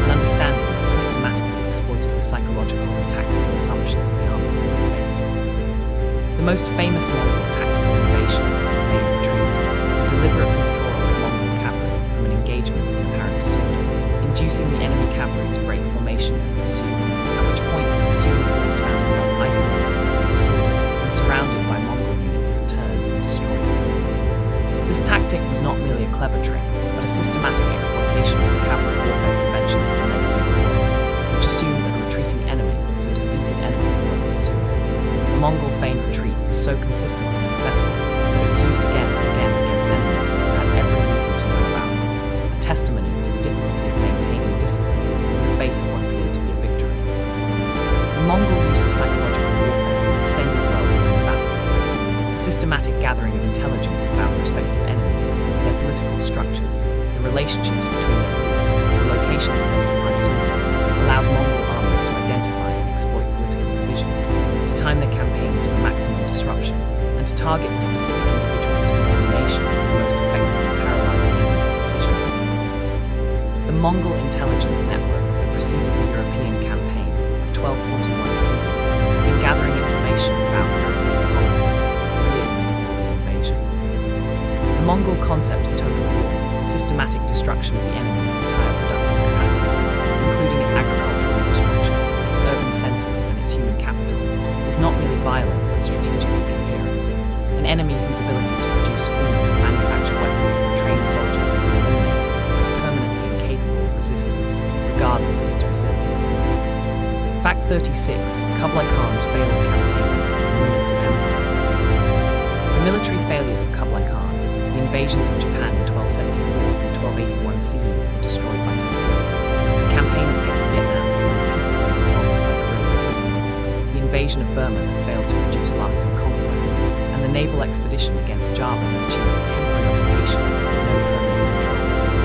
an understanding that systematically exploited the psychological and tactical assumptions of the armies they faced. The most famous Mongol tactical innovation was the feigned retreat, the deliberate withdrawal of Mongol cavalry from an engagement in apparent disorder, inducing the enemy cavalry to break formation and pursue, at which point the pursuing force found itself isolated, disordered, and surrounded by Mongol units that turned and destroyed it. This tactic was not merely a clever trick, but a systematic exploitation of the cavalry warfare conventions of the medieval world, which assumed that a retreating enemy was a defeated enemy worth pursuing. The Mongol feigned retreat was so consistently successful that it was used again and again against enemies who had every reason to know about it, a testimony to the difficulty of maintaining discipline in the face of what appeared to be a victory. The Mongol use of psychological warfare extended well beyond the battlefield. The systematic gathering of intelligence about prospective enemies, their political structures, the relationships between their rulers, the locations of their supply sources, allowed Mongol armies to identify and exploit political divisions, to time their campaigns for maximum disruption, and to target the specific individuals whose elimination would most effectively paralyze the enemy's decision-making. The Mongol intelligence network that preceded the European campaign of 1241 CE had been gathering information about European politics for years before the invasion. The Mongol concept of total war, the systematic destruction of the enemy's entire productive capacity, including its agricultural infrastructure, its urban centers, and its human capital, was not merely violent but strategically coherent. An enemy whose ability to produce food, manufacture weapons, and train soldiers had been eliminated was permanently incapable of resistance, regardless of its resilience. Fact 36. Kublai Khan's failed campaigns and the limits of empire. The military failures of Kublai Khan, the invasions of Japan in 1274 and 1281 CE were destroyed by typhoons. The campaigns against Vietnam were repeatedly repulsed by guerrilla resistance. The invasion of Burma that failed to produce lasting conquest, and the naval expedition against Java that achieved temporary occupation with no permanent control,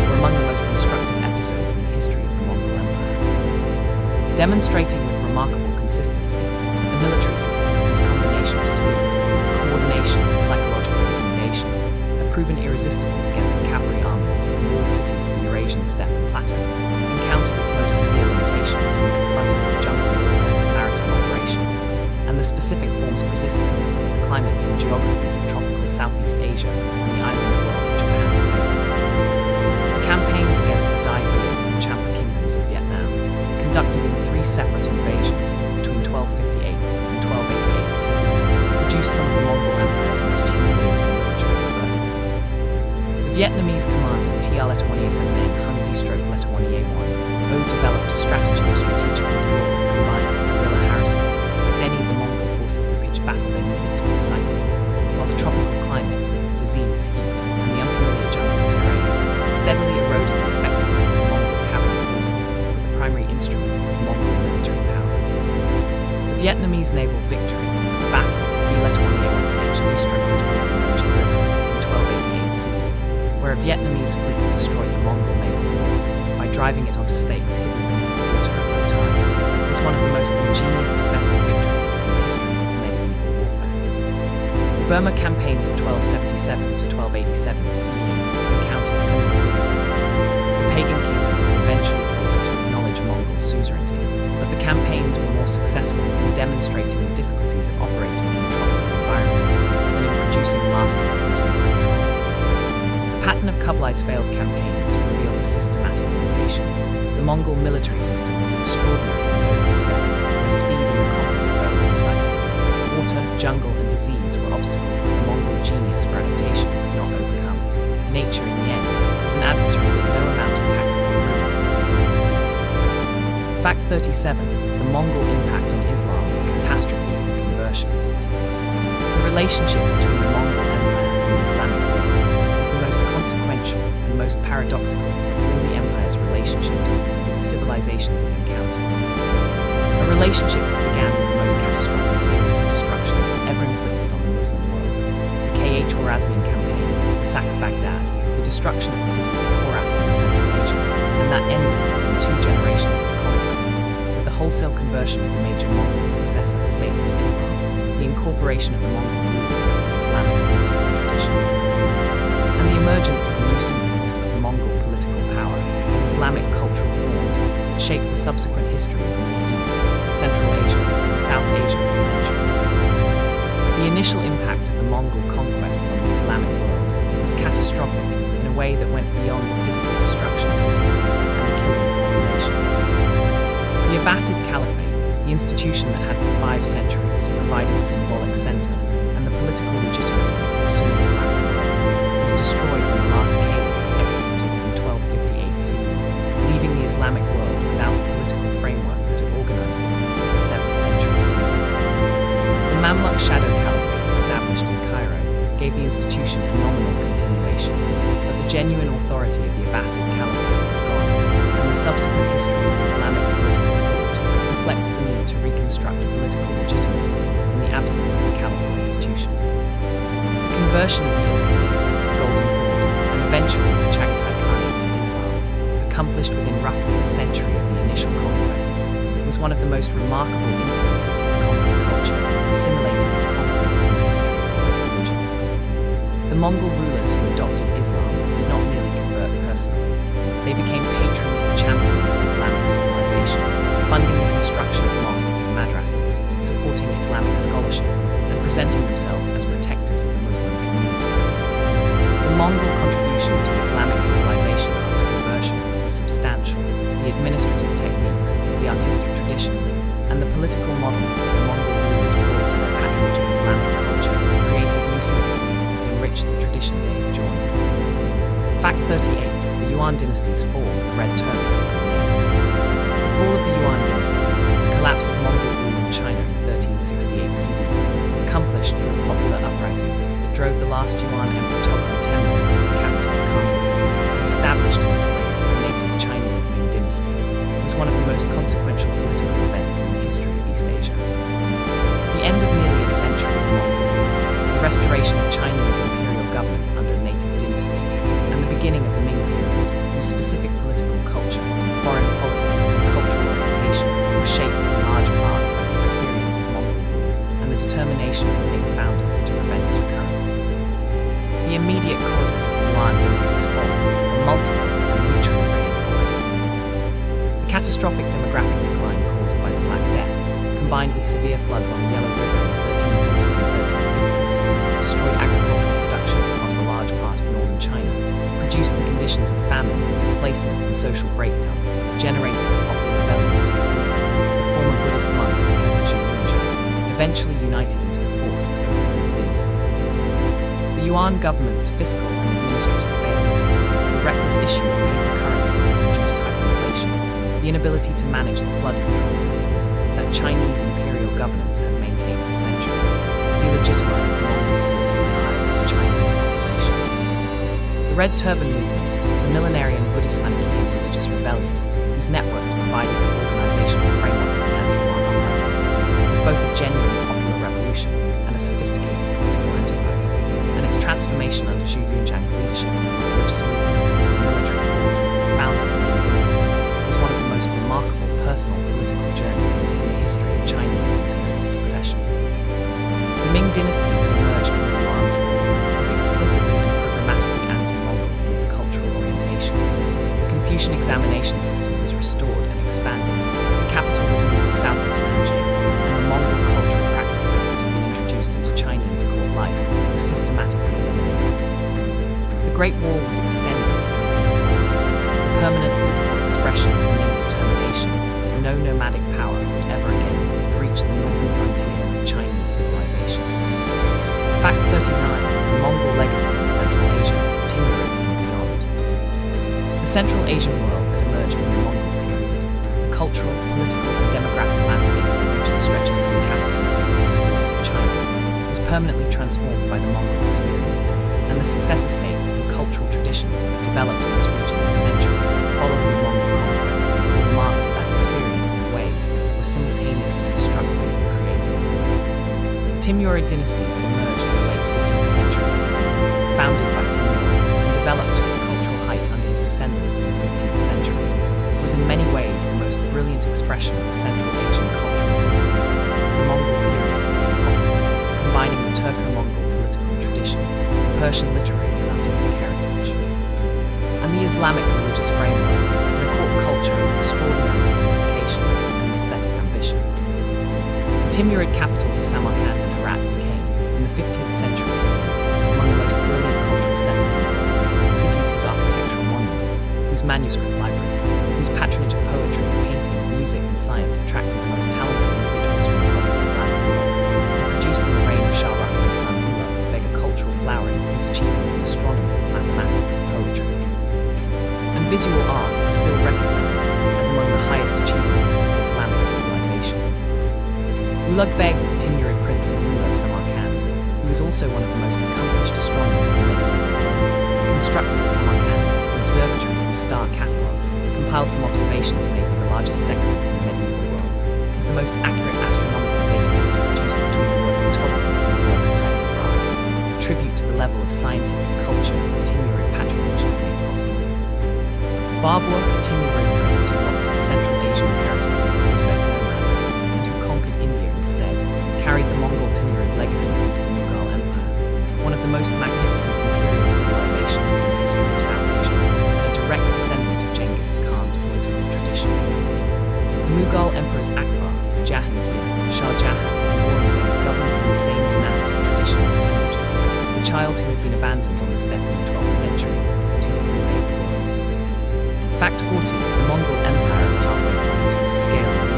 were among the most instructive episodes in the history of the Mongol Empire. Demonstrating with remarkable consistency that the military system, whose combination of speed, coordination, and psychological intimidation had proven irresistible against the cavalry armies and walled cities of the Eurasian steppe and plateau, encountered its most severe limitations when confronted with jungle warfare and maritime operations, and the specific forms of resistance that the climates and geographies of tropical Southeast Asia and the island world of Japan favoured. The campaigns against the Dai Viet and Champa kingdoms of Vietnam, conducted in 3 separate invasions between 1258 and 1288 CE, produced some of the Mongol Empire's most humiliating military reverses. The Vietnamese commander TR-1A7N Hung D-Letter-1A1 O developed a strategy of strategic withdrawal combined with guerrilla harassment, dennied the Mongol forces the pitched battle they needed to be decisive, while the tropical climate, disease, heat, and the unfamiliar jungle terrain steadily eroded the effectiveness of the Mongol cavalry forces with the primary instrument of Mongol military power. The Vietnamese naval victory, the Battle of the B-Letter-1A1CH D-Letter-1A1 River in 1288 CE, where a Vietnamese fleet destroyed the Mongol naval force by driving it onto stakes hidden beneath the water at low tide, was one of the most ingenious defensive victories in the history of medieval warfare. The Burma campaigns of 1277 to 1287 CE encountered similar difficulties. The pagan kingdom was eventually forced to acknowledge Mongol suzerainty, but the campaigns were more successful in demonstrating the difficulties of operating in tropical environments than in producing lasting political control. The pattern of Kublai's failed campaigns reveals a systematic limitation. The Mongol military system was extraordinary in the open steppe, where speed and the composite bow were decisive. Water, jungle, and disease were obstacles that the Mongol genius for adaptation could not overcome. Nature, in the end, was an adversary that no amount of tactical brilliance could fully defeat. Fact 37. The Mongol impact on Islam, catastrophe, and conversion. The relationship between the Mongol Empire and the Islamic world was the most consequential and most paradoxical of all the empire's relationships with the civilizations it encountered. A relationship that began with the most catastrophic series of destructions ever inflicted on the Muslim world. The Khwarazmian campaign, the sack of Baghdad, the destruction of the cities of Khorasan in Central Asia, and that ended within 2 generations of the conquests, with the wholesale conversion of the major Mongol successor states to Islam, the incorporation of the Mongol rulers into the Islamic political tradition, and the emergence of a new synthesis of Mongol political power and Islamic cultural forms that shaped the subsequent history of the Near East, Central Asia, and South Asia for centuries. The initial impact of the Mongol conquests on the Islamic world was catastrophic in a way that went beyond the physical destruction of cities and the killing of populations. The Abbasid Caliphate, the institution that had for 5 centuries provided the symbolic center and the political legitimacy of the Sunni Islamic world, was destroyed when the last caliph was executed in 1258 CE, leaving the Islamic world without the political framework that had organized it since the 7th century CE. The Mamluk Shadow Caliphate, established in Cairo, gave the institution a nominal continuation, but the genuine authority of the Abbasid Caliphate was gone, and the subsequent history of Islamic political thought reflects the need to reconstruct political legitimacy in the absence of the caliphal institution. The conversion of the Ilkhanate, the Golden Horde, and eventually the Chagatai Khanate to Islam, accomplished within roughly a century of the initial conquests, was one of the most remarkable instances of the conquered culture assimilating its conquerors in the history of world religion. The Mongol rulers who adopted Islam did not merely convert personally, they became patrons and champions of Islamic civilization, funding the construction of mosques and madrasas, supporting Islamic scholarship, and presenting themselves as protectors of the Muslim community. The Mongol contribution to Islamic civilization after conversion was substantial. The administrative techniques, the artistic traditions, and the political models that the Mongol rulers brought to their patronage of Islamic culture created new syntheses that enriched the tradition they enjoyed. Fact 38. The Yuan dynasty's fall, the Red Turbans, and the name. The fall of the Yuan dynasty, the collapse of Mongol rule in China in 1368 CE, accomplished through a popular uprising that drove the last Yuan Emperor Toghon Temür from his capital, Kangoo, and established in its place the native Chinese Ming dynasty, was one of the most consequential political events in the history of East Asia. The end of nearly a century of Mongol rule, the restoration of Chinese imperial governance under a native dynasty, and the beginning of the Ming period, whose specific political culture, foreign policy, and cultural orientation were shaped in large part by the experience of Mongol rule and the determination of the Ming founders to prevent its recurrence. The immediate causes of the Yuan dynasty's fall were multiple and mutually reinforcing. The catastrophic demographic decline caused by the Black Death, combined with severe floods on the Yellow River in the 1340s and 1350s, destroyed agricultural production across a large part of northern China, produced the conditions of famine, displacement, and social breakdown, generated the popular rebellions whose leader, the former Buddhist monk Hezhi Junlunja, eventually united into the force that overthrew the dynasty. The Yuan government's fiscal and administrative failure the reckless issue of paper currency that induced hyperinflation, the inability to manage the flood control systems that Chinese imperial governance had maintained for centuries, delegitimized the Mongol period in the eyes of the Chinese population. The Red Turban Movement, the millenarian Buddhist Manichaean religious rebellion, whose networks provided the organizational framework for the anti-Yuan uprising, was both a genuine popular revolution and a sophisticated political enterprise, and its transformation under Zhu Yunzhang's leadership from a religious movement into a military force founded in the Ming Dynasty was one of the most remarkable personal political journeys in the history of Chinese imperial succession. The Ming Dynasty that emerged from the Yuan's fall was explicitly and programmatically anti-Mongol in its cultural orientation. The Confucian examination system was restored and expanded, the capital was moved south into Nanjing, and the Mongol cultural practices that had been introduced into Chinese court life were systematically eliminated. The Great Wall was extended and reinforced, the permanent physical expression of the Ming determination that no nomadic power would ever again breach the northern frontier of Chinese civilization. Fact 39. The Mongol legacy in Central Asia, Timurids and beyond. The Central Asian world that emerged from the Mongol period, the cultural, political and demographic landscape of the region stretching from the Caspian Sea to the borders of China, was permanently transformed by the Mongol experience, and the successor states and cultural traditions that developed in this region in the centuries following the Mongol conquest were the marks of that experience in ways that were simultaneously destructive and creative. The Timurid dynasty that emerged in the late 14th century CE, founded by Timur and developed to its cultural height under his descendants in the 15th century, was in many ways the most brilliant expression of the Central Asian cultural synthesis the Mongol period had made possible, combining the Turco-Mongol political tradition, the Persian literary and artistic heritage, and the Islamic religious framework, and a court culture of extraordinary sophistication and aesthetic ambition. The Timurid capitals of Samarkand and Herat became, in the 15th century CE, among the most brilliant cultural centers in the world, cities whose architectural monuments, whose manuscript libraries, whose patronage of poetry, painting, music and science attracted the most talented individuals from across the Islamic world, and produced in the reign of Shah Rukhn's son Ulugh beg a cultural flowering whose achievements in astronomy, mathematics, poetry, and visual art are still recognized as among the highest achievements of Islamic civilization. Ulugh Beg, the Timurid prince and ruler of Samarkand, who was also one of the most accomplished astronomers in the medieval world, constructed at Samarkand an observatory whose star catalogue, compiled from observations made with the largest sextant in the medieval world, was the most accurate astronomical database produced between the work of Ptolemy and the work of Tycho Brahe, a tribute to the level of scientific culture that Timurid patronage had made possible. Babur, a Timurid prince who lost his Central Asian inheritance to the Uzbek nomads, and who conquered India instead, carried the Mongol Timurid legacy into the Mughal Empire, one of the most magnificent imperial civilizations in the history of South Asia, and a direct descendant of Genghis Khan's political tradition. The Mughal emperors Akbar, Jahangir, Shah Jahan, and Aurangzeb governed from the same dynastic tradition as Temujin, the child who had been abandoned on the steppe in the 12th century, and who had remade the world. Fact 40. The Mongol Empire at the halfway point, scale and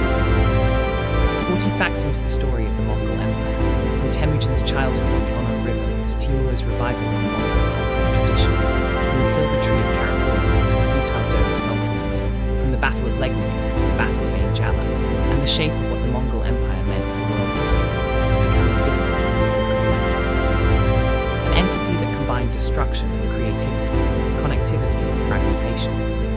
unity. 40 facts into the story of the Mongol Empire, from Temujin's childhood on the Onon River to Timur's revival of the Mongol conquering tradition, from the silver tree of Karakorum to the Bhutan dome of Sultanate, from the Battle of Legnica to the Battle of Ain Jalut, and the shape of what the Mongol Empire meant for world history is becoming visible in its full complexity. An entity that combined destruction and creativity, connectivity and fragmentation,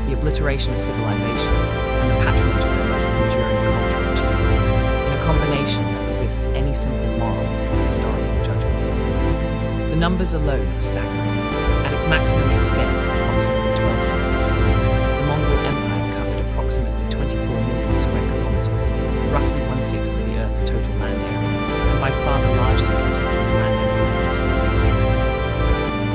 the obliteration of civilizations, and the patronage of their most enduring cultural achievements, in a combination that resists any simple moral or historical judgment. The numbers alone are staggering. At its maximum extent, approximately 1260 CE, the Mongol Empire covered approximately 24 million square kilometers, roughly 1/6 of the Earth's total land area, and by far the largest contiguous land empire in human history.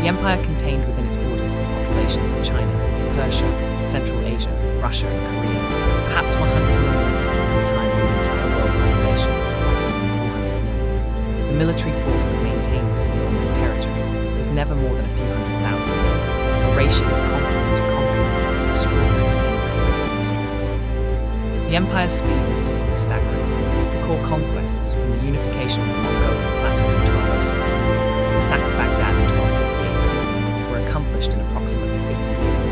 The empire contained within its borders the populations of China, Persia, Central Asia, Russia, and Korea, perhaps 100 million people at a time when the entire world population was approximately 400 million. The military force that maintained this enormous territory was never more than a few 100,000 men, a ratio of conquerors to conqueror extraordinary in any period of history. The empire's speed was equally staggering. The core conquests, from the unification of the Mongolian plateau in 1206 CE to the sack of Baghdad in 1258 CE, were accomplished in approximately 50 years.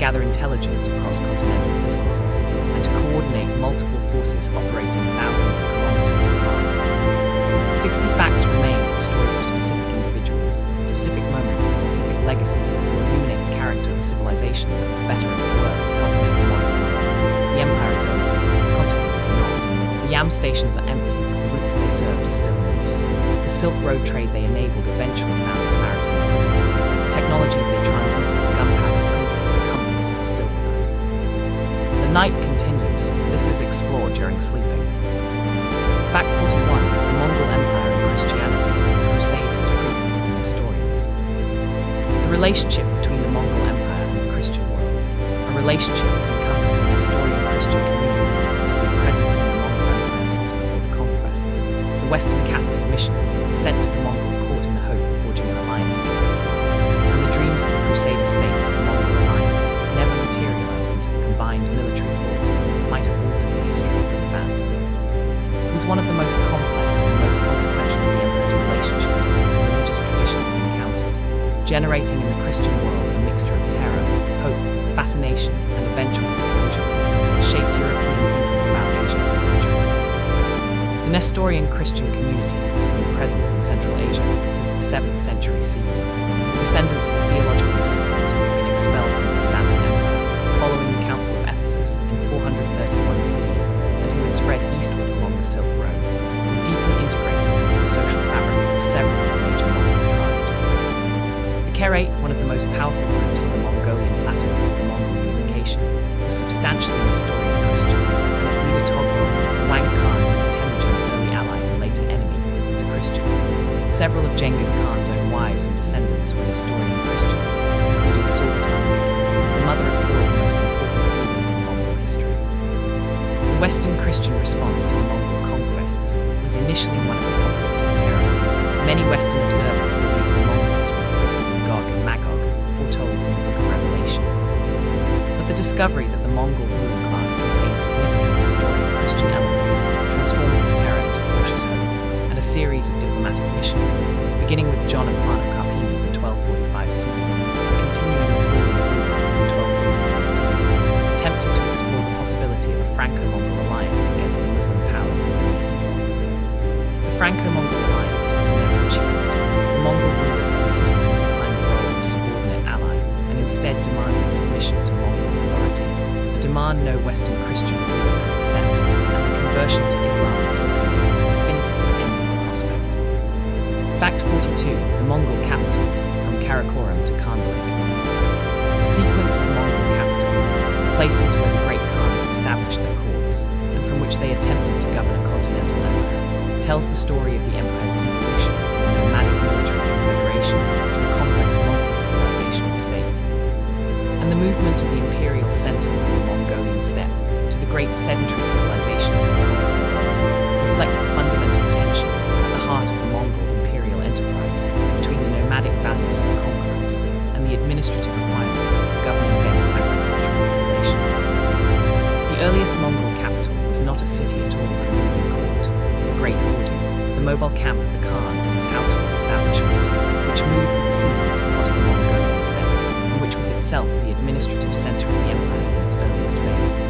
gather intelligence across continental distances, and to coordinate multiple forces operating thousands of kilometers apart. 60 facts remain with stories of specific individuals, specific moments, and specific legacies that will illuminate the character of a civilization that, for better and for worse, helped make the modern world. The empire is over, its consequences are not. The yam stations are empty, but the routes they served are still in use. The Silk Road trade they enabled eventually found its maritime equivalent. The technologies they transmitted, gunpowder, printing, and compass, are still with us. The night continues. This is explored during sleeping. Fact 41. The Mongol Empire and Christianity, Crusaders, priests, and historians. The relationship between the Mongol Empire and the Christian world. A relationship that encompassed the historian Christian communities that have been present in the Mongol Empire since before the conquests. The Western Catholic missions sent to the Mongol court in the hope of forging an alliance against Islam. And the dreams of the Crusader states of the Mongol alliance never materialized into the combined military force that might have altered the history of the Levant. It was one of the most complex and most consequential of the empire's relationships with the religious traditions it encountered, generating in the Christian world a mixture of terror, hope, fascination, and eventual disillusionment that shaped European thinking about Asia for centuries. The Nestorian Christian communities that have been present in Central Asia since the 7th century CE, the descendants of the theological dissidents who had been expelled from the Byzantine Empire following the Council of Ephesus in 431 CE, and who had spread eastward along the Silk Road, were deeply integrated into the social fabric of several of the major Mongol tribes. The Kherate, one of the most powerful groups on the Mongolian plateau before the Mongol unification, was substantially Nestorian Christian, and its leader Toghon, Wang Khan, who was Temujin's early ally and later enemy, was a Christian. Several of Genghis Khan's own wives and descendants were Nestorian Christians, including Sultan, the mother of 4 of the most important rulers in Mongol history. The Western Christian response to the Mongol conquests was initially one of apocalyptic terror. Many Western observers believed the Mongols were the forces of Gog and Magog, foretold in the Book of Revelation. But the discovery that the Mongol ruling class contained significant Nestorian Christian elements transformed this terror into cautious hope, and a series of diplomatic missions, beginning with John of Parnacarpini in 1245 CE, and continuing with William of Ruhr in 1253 CE, attempted to explore the possibility of a Franco-Mongol alliance against the Muslim powers of the Near East. The Franco-Mongol alliance was never achieved. The Mongol rulers consistently declined the role of subordinate ally and instead demanded submission to Mongol authority, a demand no Western Christian ruler could accept, and the conversion to Islam of the Ilkhanate definitively ended the prospect. Fact 42. The Mongol capitals, from Karakoram to Khanbalik. The sequence of Mongol capitals, places where the great Khans established their courts, and from which they attempted to govern a continental empire, tells the story of the empire's evolution from a nomadic military confederation to a complex multi-civilizational state. And the movement of the imperial center from the Mongolian steppe to the great sedentary civilizations of the conquered world reflects the fundamental tension at the heart of the Mongol imperial enterprise between the nomadic values of the conquerors and the administrative requirements of governing dense agricultural populations. The earliest Mongol capital was not a city at all, but a moving court, the Great Ordu, the mobile camp of the Khan and his household establishment, which moved with the seasons across the Mongolian steppe, and which was itself the administrative center of the empire in its earliest phase.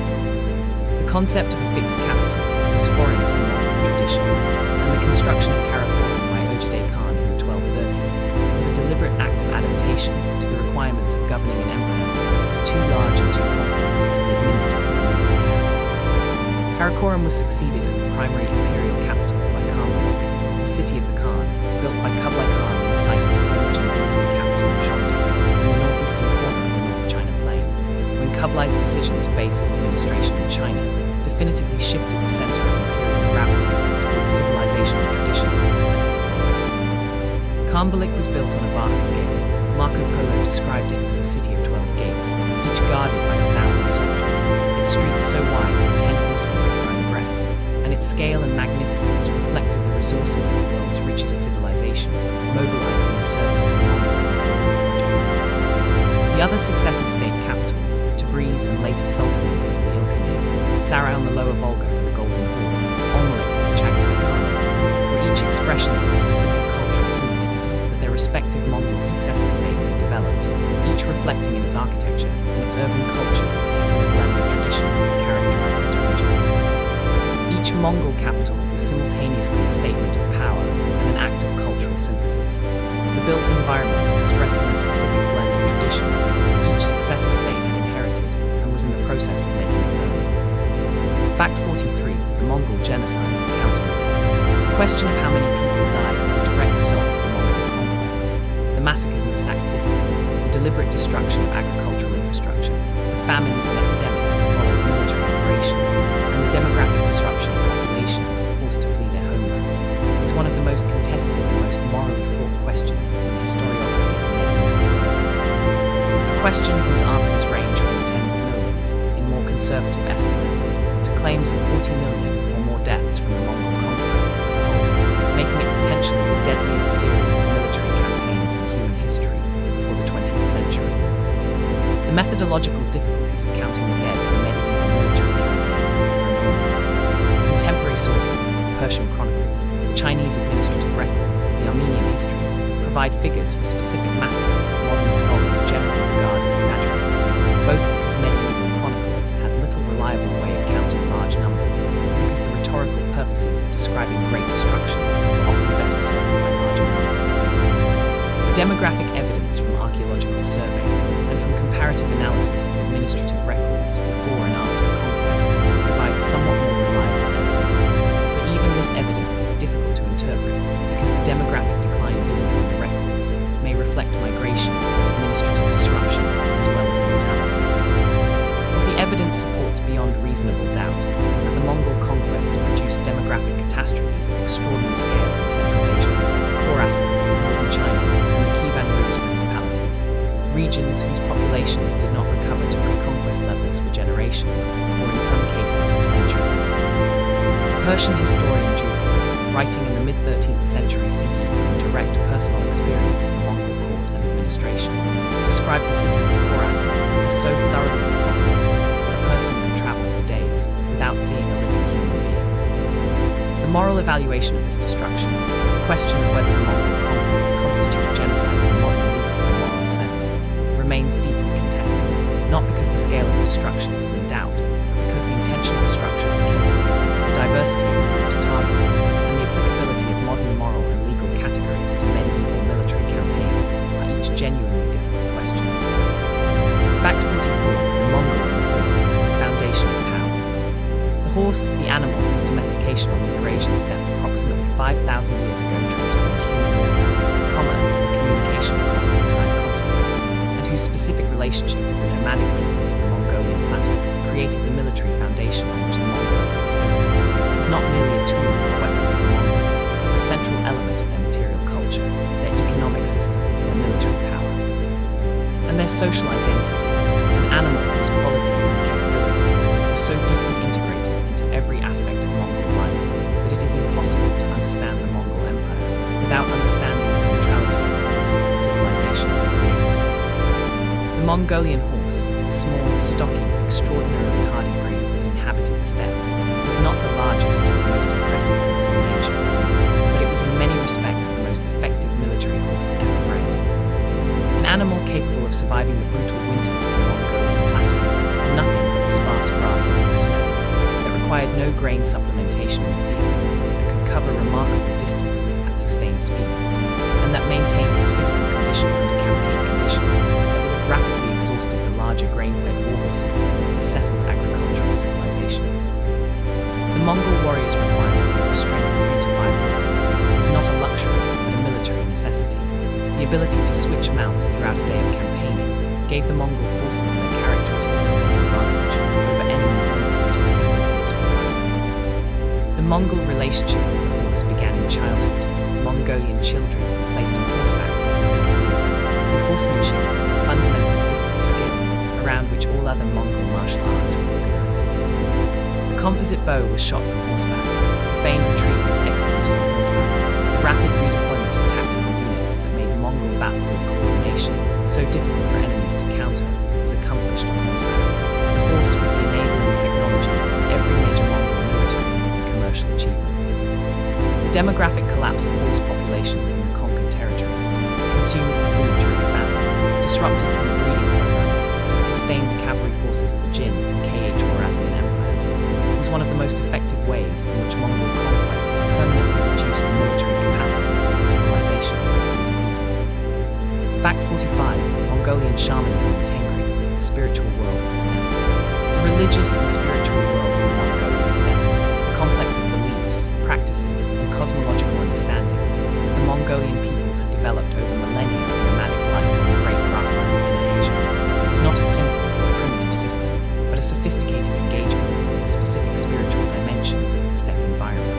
The concept of a fixed capital was foreign to the Mongol tradition, and the construction of Karakoram by Ojide Khan in the 1230s was a deliberate act of adaptation to the requirements of governing an empire that was too large and too complex to be administered from a moving camp. Karakoram was succeeded as the primary imperial capital by Khanbalik, the city of the Khan, built by Kublai Khan on the site of the former Jin dynasty capital of Zhongli, in the northeastern corner of the North China Plain, when Kublai's decision to base his administration in China definitively shifted the center of imperial gravity toward the civilizational traditions of the Second World. Khanbalik was built on a vast scale. Marco Polo described it as a city of 12 gates, each guarded by 1,000 soldiers, its streets so wide that 10 horsemen could ride abreast, and its scale and magnificence reflected the resources of the world's richest civilization, mobilized in the service of the Mongol imperial project. The other successor state capitals, Tabriz and later Sultanate for the Ilkhanate, Sarai on the lower Volga for the Golden Horde, Almalik for the Chagatai Khanate, were each expressions of the specific cultural synthesis that their respective Mongol successor states had developed, each reflecting in its architecture and its urban culture the particular blend of traditions that characterized its region. Each Mongol capital was simultaneously a statement of power and an act of cultural synthesis, the built environment expressing the specific blend of traditions that each successor state had inherited and was in the process of making its own. Fact 43. The Mongol genocide and counting the dead. The question of how many people died is a direct result of the Mongol conquests, the massacres in the sacked cities, the deliberate destruction of agricultural infrastructure, the famines and epidemics that followed military operations, and the demographic disruption of populations forced to flee their homelands, is one of the most contested and most morally fraught questions in the historiography of the medieval world. A question whose answers range from the tens of millions, in more conservative estimates, to claims of 40 million or more deaths from the Mongol conquests as a whole, making it potentially the deadliest series of military campaigns in human history before the 20th century. The methodological difficulties of counting the dead from medieval military campaigns are enormous. Contemporary sources, the Persian chronicles, the Chinese administrative records, the Armenian histories, provide figures for specific massacres that modern scholars generally regard as exaggerated, both because medieval chroniclers had little reliable way of counting large numbers, and because the rhetorical purposes of describing great destructions were often better served by larger numbers. The demographic evidence from archaeological survey and from comparative analysis of administrative records before and after the conquests provides somewhat more reliable evidence, but even this evidence is difficult to interpret because the demographic decline visible in the records may reflect migration and administrative disruption as well as mortality. What the evidence supports beyond reasonable doubt is that the Mongol conquests produced demographic catastrophes of extraordinary scale in Central Asia, Khorasan, northern China, and the Kievan Rus principalities, regions whose populations did not recover to pre-conquest levels for generations, or in some cases for centuries. The Persian historian Juvenal, writing in the mid-13th century CE from direct personal experience of the Mongol court and administration, described the cities of Khorasan as so thoroughly depopulated that a person could travel for days without seeing a living human being. The moral evaluation of this destruction, the question of whether the Mongol conquests constitute a genocide in a modern legal or moral sense, remains deeply contested, not because the scale of the destruction is in doubt, but because the intentional structure of the killings, the diversity of the groups targeted, and the applicability of modern moral and legal categories to medieval military campaigns are each genuinely difficult questions. Fact 44. The Mongol and the horse, the foundation of power. The horse, the animal whose domestication on the Eurasian steppe approximately 5,000 years ago transformed human warfare, commerce, and communication across the entire continent, and whose specific relationship with the nomadic peoples of the Mongolian plateau created the military foundation on which the Mongol Empire was built, was not merely a tool or weapon for the Mongols, but the central element of their material culture, their economic system, their military power, and their social identity, an animal whose qualities and capabilities were so deeply integrated into every aspect of Mongol life that it is impossible to understand the Mongol Empire without understanding the centrality of the horse to the civilization it created. The Mongolian horse, the small, stocky, extraordinarily hardy breed that inhabited the steppe, was not the largest or the most impressive horse in the ancient world, but it was in many respects the most effective military horse ever bred. An animal capable of surviving the brutal winters of the Mongolian plateau, on nothing but the sparse grass and the snow, that required no grain supplementation in the field, that could cover remarkable distances at sustained speeds, and that maintained its physical condition under campaign conditions that would have rapidly exhausted the larger grain-fed war horses of the settled agricultural civilizations. The Mongol warrior's requirement for a string of 3 to 5 horses was not a luxury but a military necessity. The ability to switch mounts throughout a day of campaigning gave the Mongol forces their characteristic speed advantage over enemies limited to a single horse per rider. The Mongol relationship with the horse began in childhood. Mongolian children were placed on horseback before they could walk, and horsemanship was the fundamental physical skill around which all other Mongol martial arts were organized. The composite bow was shot from horseback, the feigned retreat was executed on horseback, the rapid redeployment of tactical units that made Mongol battlefield coordination so difficult for enemies to counter was accomplished on horseback. The horse was the enabling technology of every major Mongol military and commercial achievement. The demographic collapse of horse populations in the conquered territories, consumed for food during famine, disrupted from the breeding sustained the cavalry forces of the Jin and Kh-Khwarezmian empires. It was one of the most effective ways in which Mongol conquests permanently reduced the military capacity of the civilizations they defeated. Fact 45. Mongolian shamanism and Tengri, the spiritual world of the steppe. The religious and spiritual world of the Mongolian steppe, a complex of beliefs, practices, and cosmological understandings, the Mongolian peoples had developed over millennia of nomadic life in the great grasslands of Inner Asia. It was not a simple or primitive system, but a sophisticated engagement with the specific spiritual dimensions of the steppe environment.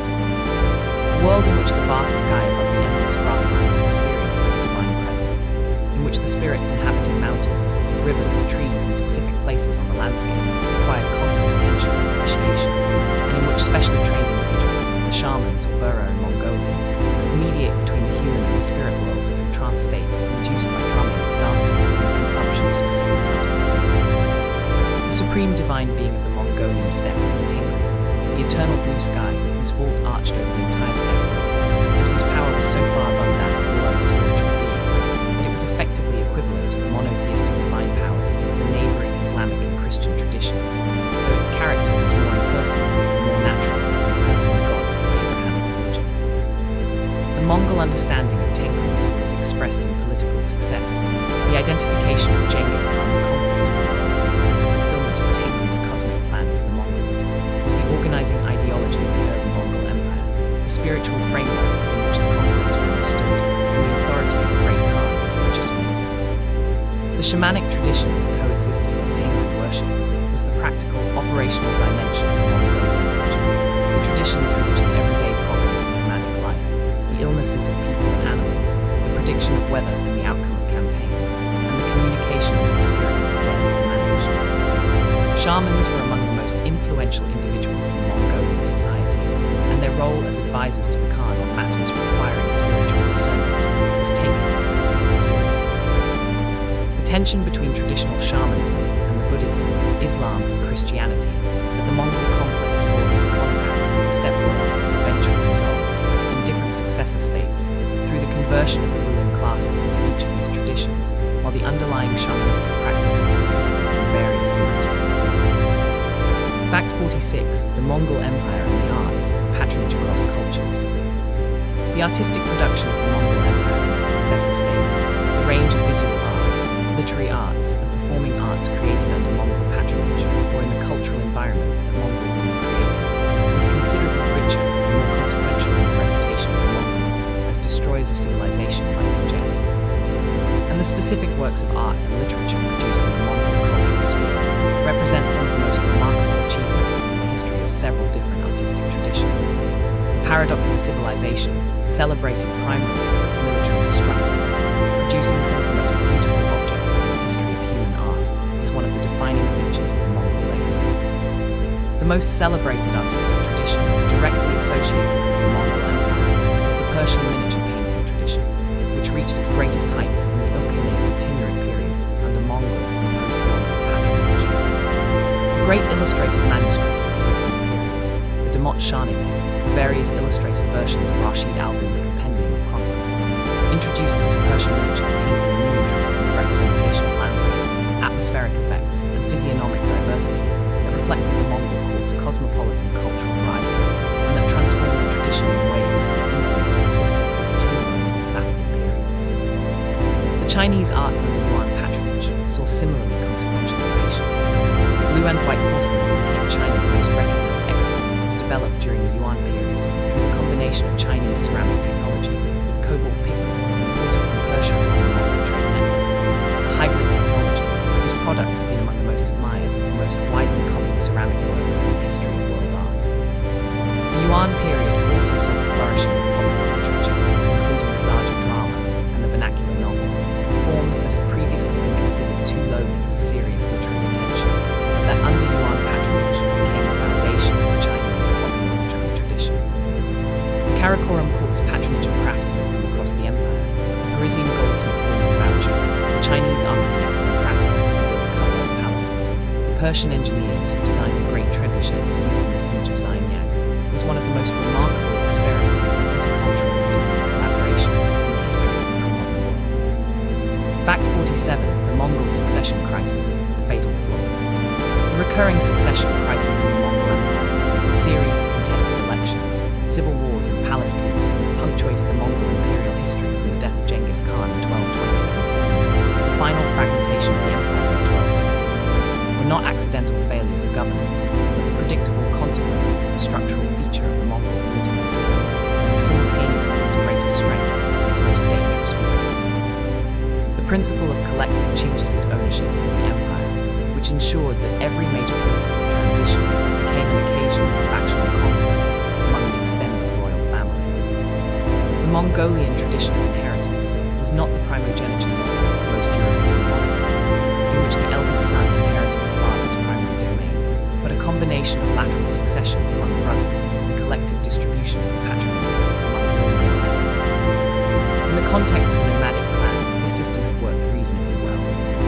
A world in which the vast sky above the endless grassland was experienced as a divine presence, in which the spirits inhabiting mountains, rivers, trees, and specific places on the landscape required constant attention and appreciation, and in which specially trained individuals, the shamans or buro in Mongolia, could mediate between the human and the spirit worlds through trance states induced by drumming, dancing, and the consumption of specific substances. The supreme divine being of the Mongolian steppe was Tengri, the eternal blue sky whose vault arched over the entire steppe world, and whose power was so far above that of all other spiritual beings that it was effectively equivalent to the monotheistic divine powers of the neighboring Islamic and Christian traditions, though its character was more impersonal and more natural than the personal gods of the Abrahamic religions. The Mongol understanding of Tengris was expressed in political success, the identification of Genghis Khan's conquest of the world as the fulfillment of Tengri's cosmic plan for the Mongols, was the organizing ideology of the early Mongol Empire, the spiritual framework within which the conquests were understood, and the authority of the great Khan was legitimated. The shamanic tradition that coexisted with Tengri worship was the practical, operational dimension of the Mongolian religion, the tradition through which the everyday problems of nomadic life, the illnesses of people and animals, the prediction of weather and the outcome of campaigns, and the communication with the spirits of the dead were managed. Shamans were among the most influential individuals in Mongolian society, and their role as advisors to the Khan on matters requiring spiritual discernment was taken with complete seriousness. The tension between traditional shamanism and the Buddhism, Islam, and Christianity that the Mongol conquests brought into contact with the steppe world was eventually resolved in different successor states through the conversion of the ruling classes to each of these traditions, while the underlying shamanistic practices persisted in various syncretistic forms. Fact 46. The Mongol Empire and the arts, patronage across cultures. The artistic production of the Mongol Empire and its successor states, the range of visual arts, literary arts, and performing arts created under Mongol patronage or in the cultural environment that Mongol rule created, was considerably richer and more consequential in the reputation of the Mongols as destroyers of civilization might suggest. And the specific works of art and literature produced in the Mongol cultural sphere represent some of the most remarkable achievements in the history of several different artistic traditions. The paradox of a civilization, celebrated primarily for its military destructiveness, producing some of the most beautiful objects in the history of human art, is one of the defining features of the Mongol legacy. The most celebrated artistic tradition directly associated with the Mongol Empire is the Persian miniature painting tradition, which reached its greatest heights in the Ilkhanid and Timurid periods under Mongol and post-Mongol patronage. The great illustrated manuscripts of the Ilkhanid period, the Demot Shahnameh, the various illustrated versions of Rashid al-Din's compendium of chronicles, introduced into Persian literature painting a new interest in the representation of landscape, atmospheric effects, and physiognomic diversity that reflected the Mongol court's cosmopolitan cultural horizon, and that transformed the tradition in ways whose influence persisted through the Timurid and Safavid periods. The Chinese arts under Yuan patronage saw similarly consequential innovations. The blue and white porcelain that became China's most recognized export was developed during the Yuan period through the combination of Chinese ceramic technology with cobalt pigment imported from Persia on the Mongol trade networks, a hybrid technology whose products have been among the most admired and most widely copied ceramic works in the history of world art. The Yuan period also saw the flourishing of popular literature, including the Zaja drama and the vernacular novel, forms that had previously been considered too lowly for serious literary attention, but that under Yuan patronage became the foundation of the Chinese popular literary tradition. The Karakoram court's patronage of craftsmen from across the empire, the Parisian goldsmith William Boucher, the Chinese architects and craftsmen who built Carl's palaces, the Persian engineers who designed the great trebuchets used in the siege of Xianyang, was one of the most remarkable experiments in intercultural artistic collaboration in the history of the pre-modern world. Fact 47. The Mongol succession crisis. The fatal flaw. The recurring succession crises in the Mongol Empire, the series of contested elections, civil wars and palace coups punctuated the Mongol imperial history from the death of Genghis Khan in 1227 CE to the final fragmentation of the empire in the 1260s, were not accidental failures of governance, but the predictable consequences of a structural feature of the Mongol political system that was simultaneously its greatest strength and its most dangerous weakness. The principle of collective Chinggisid ownership of the empire, which ensured that every major political transition became an occasion for factional conflict among the extended royal family. The Mongolian tradition of inheritance was not the primogeniture system of most European monarchies, in which the eldest son inherited the father's primary domain, but a combination of lateral succession among brothers and collective distribution of the patrimony among all members. In the context of a nomadic clan, this system had worked reasonably well.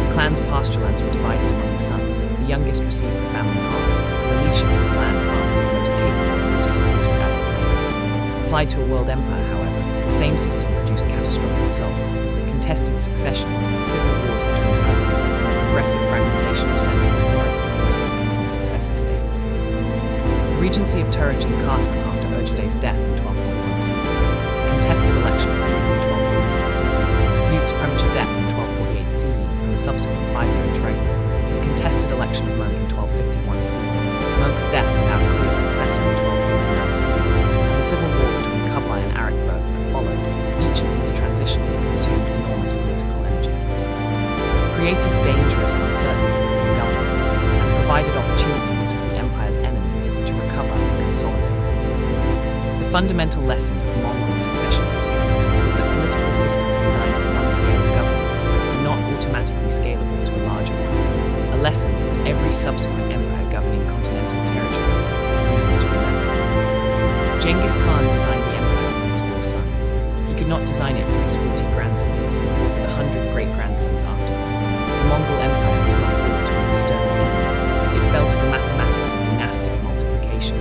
The clan's pasture lands were divided among the sons, the youngest received the family half, and the leadership of the clan passed to the most capable and most supported adult male. Applied to a world empire, however, the same system produced catastrophic results: contested successions, civil wars between cousins, and the progressive fragmentation of central authority into competing successor states. The regency of Turaj and Khartan after Urjaday's death in 1241 CE, the contested election of Hugh in 1246 CE, Hugh's premature death in 1248 CE, and the subsequent 5-year interregnum, the contested election of Monk in 1251 CE, Monk's death without a clear successor in 1259 CE, and the civil war between Kublai and Arakberg that followed. Each of these transitions consumed enormous political energy, created dangerous uncertainties in governance, and provided opportunities for the empire's enemies to recover and consolidate. The fundamental lesson of Mongol succession history is that political systems designed for one scale of governance are not automatically scalable to a larger one, a lesson that every subsequent empire governing continental territories had reason to remember. Genghis Khan designed the empire for his 4 sons. He could not design it for his 40 grandsons or for the 100 great-grandsons after him. The Mongol Empire did not fall to an external enemy. It fell to the mathematics of dynastic multiplication.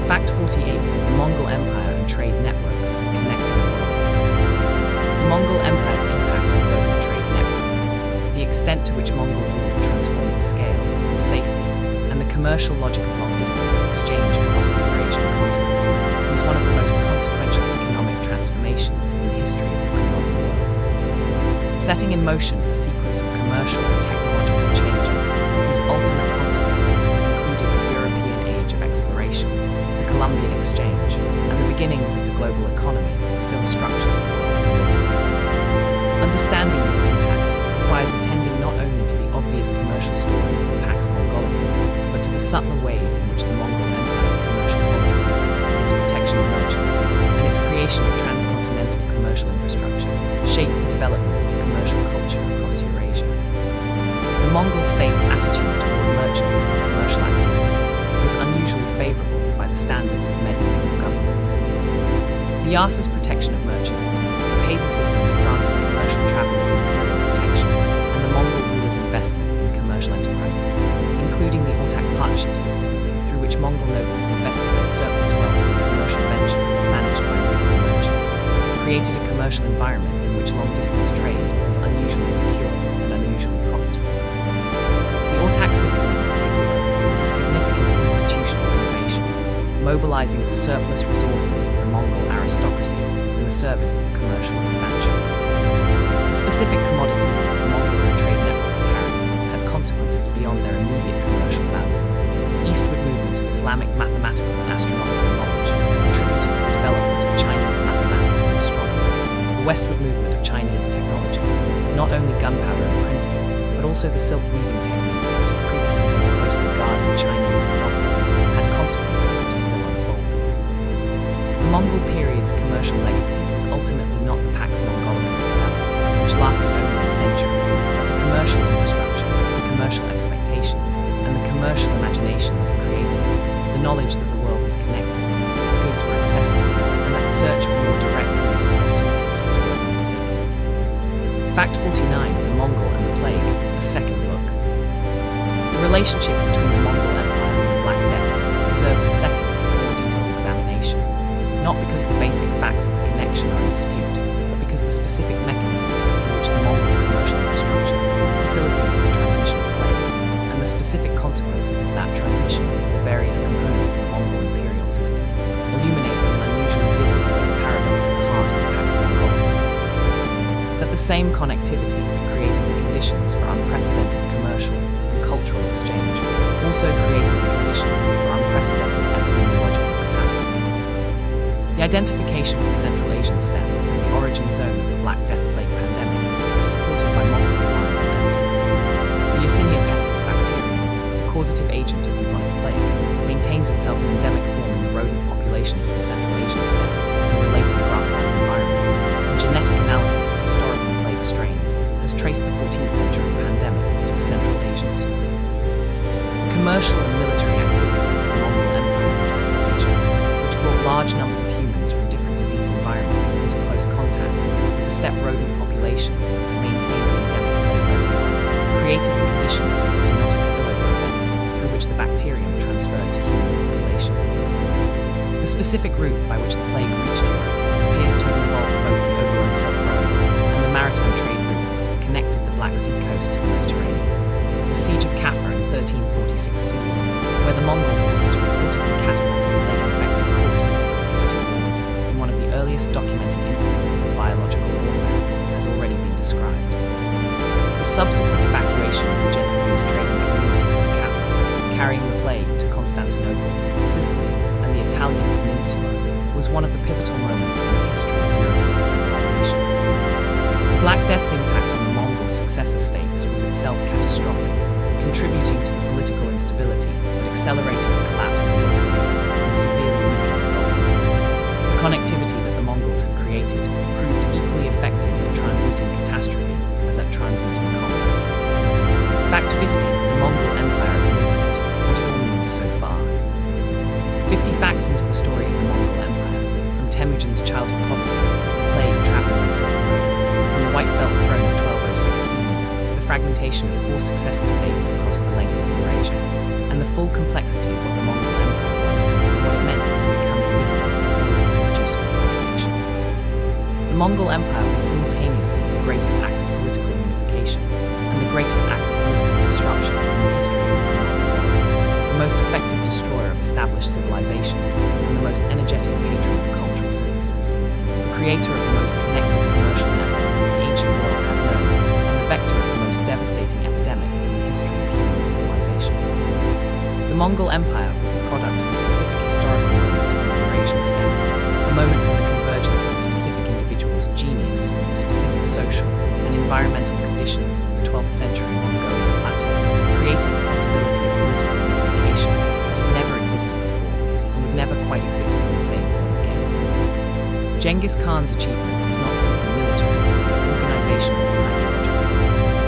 Fact 48. The Mongol Empire and trade networks connecting the world. The Mongol Empire's impact on global trade networks, the extent to which Mongol rule transformed the scale, the safety, and the commercial logic of long-distance exchange across the Eurasian continent, was one of the most consequential economic transformations in the history of the pre-modern world, setting in motion a sequence of commercial and technological changes whose ultimate consequences included the European age of exploration, the Columbian exchange, and the beginnings of the global economy that still structures the world we live in. Understanding this impact requires attending not only to the obvious commercial story of the Pax Mongolica, but to the subtler ways in which the Mongol Empire's commercial policies, its protection of merchants, and its creation of transcontinental commercial infrastructure shaped the development of commercial culture across Eurasia. The Mongol state's attitude toward merchants and commercial activity was unusually favorable by the standards of medieval governments. The Yasa's protection of merchants, the Pesa system that granted commercial travelers imperial protection, and the Mongol rulers' investment in commercial enterprises, including the Ortak partnership system, through which Mongol nobles invested their surplus wealth in commercial ventures managed by Muslim merchants, created a commercial environment in which long-distance trade was unusually secure and unusually profitable. The Ortak system, in particular, was a significant institutional innovation, mobilizing the surplus resources of the Mongol aristocracy in the service of commercial expansion. The specific commodities that the Mongolian trade networks carried had consequences beyond their immediate commercial value. The eastward movement of Islamic mathematical and astronomical knowledge contributed to the development of Chinese mathematics and astronomy. The westward movement of Chinese technologies, not only gunpowder and printing, but also the silk weaving techniques that had previously been closely guarded Chinese monopoly, had consequences that are still unfolding. The Mongol period's commercial legacy was ultimately not the Pax Mongolica itself, which lasted only a century, but the commercial infrastructure, the commercial expectations, and the commercial imagination that it created, the knowledge that the world was connected, its goods were accessible, and that the search for more direct routes to their sources was worth undertaking. Fact 49. The Mongol and the Plague, a second look. The relationship between the Mongol Empire and the Black Death deserves a second, more detailed examination, not because the basic facts of the connection are in dispute, but because the specific mechanisms in which the Mongol commercial infrastructure facilitated the transmission of plague the same connectivity that created the conditions for unprecedented commercial and cultural exchange also created the conditions for unprecedented epidemiological catastrophe. The identification of the Central Asian steppe as the origin zone of the Black Death Plague pandemic is supported by multiple lines of evidence. The Yersinia pestis bacterium, the causative agent of bubonic plague, maintains itself in endemic form in the rodent populations of the Central Asian steppe and related grassland environments, and genetic analysis of historical plague strains has traced the 14th century pandemic to a Central Asian source. The commercial and military activity of the Mongol Empire in Central Asia, which brought large numbers of humans from different disease environments into close contact with the steppe rodent populations that maintained the endemic plague reservoir, created the conditions for the zoonotic spillover events through which the bacterium transferred to human populations. The specific route by which the plague reached Europe appears to have involved both the overland Silk Road and the maritime trade routes that connected the Black Sea coast to the Mediterranean. The siege of Kaffa in 1346 CE, where the Mongol forces reportedly catapulted plague-infected corpses over the city walls in one of the earliest documented instances of biological warfare, has already been described. The subsequent evacuation of the Genghis trading community from Kaffa, carrying the plague to Constantinople, Sicily, and the Italian peninsula, was one of the pivotal moments in the history of European civilization. The Black Death's impact on the Mongol successor states was itself catastrophic, contributing to the political instability that accelerated the collapse of the Onon and severely weakened the Golden River. The connectivity that the Mongols had created proved equally effective at transmitting catastrophe as at transmitting commerce. Fact 50, the Mongol Empire movement, what it all means so far. 50 facts into the story of the Mongol Empire, from Temujin's childhood poverty to the plague traveling the Silk Road, from the White Felt Throne of 1206 CE to the fragmentation of 4 successor states across the length of Eurasia, and the full complexity of what the Mongol Empire was and what it meant as becoming visible in its irreducible contradiction. The Mongol Empire was simultaneously the greatest act of political unification and the greatest act of political disruption in the history of the modern world, the most effective destroyer of established civilizations and the most energetic patron of cultural synthesis, the creator of the most connected commercial network the ancient world had known, and the vector of the most devastating epidemic in the history of human civilization. The Mongol Empire was the product of a specific historical moment in the Eurasian steppe, a moment when the convergence of a specific individual's genius with the specific social and environmental conditions of the 12th century Mongolian plateau created the possibility of political unification that had never existed before and would never quite exist in the same form again. Genghis Khan's achievement was not simply military, but organizational and ideological.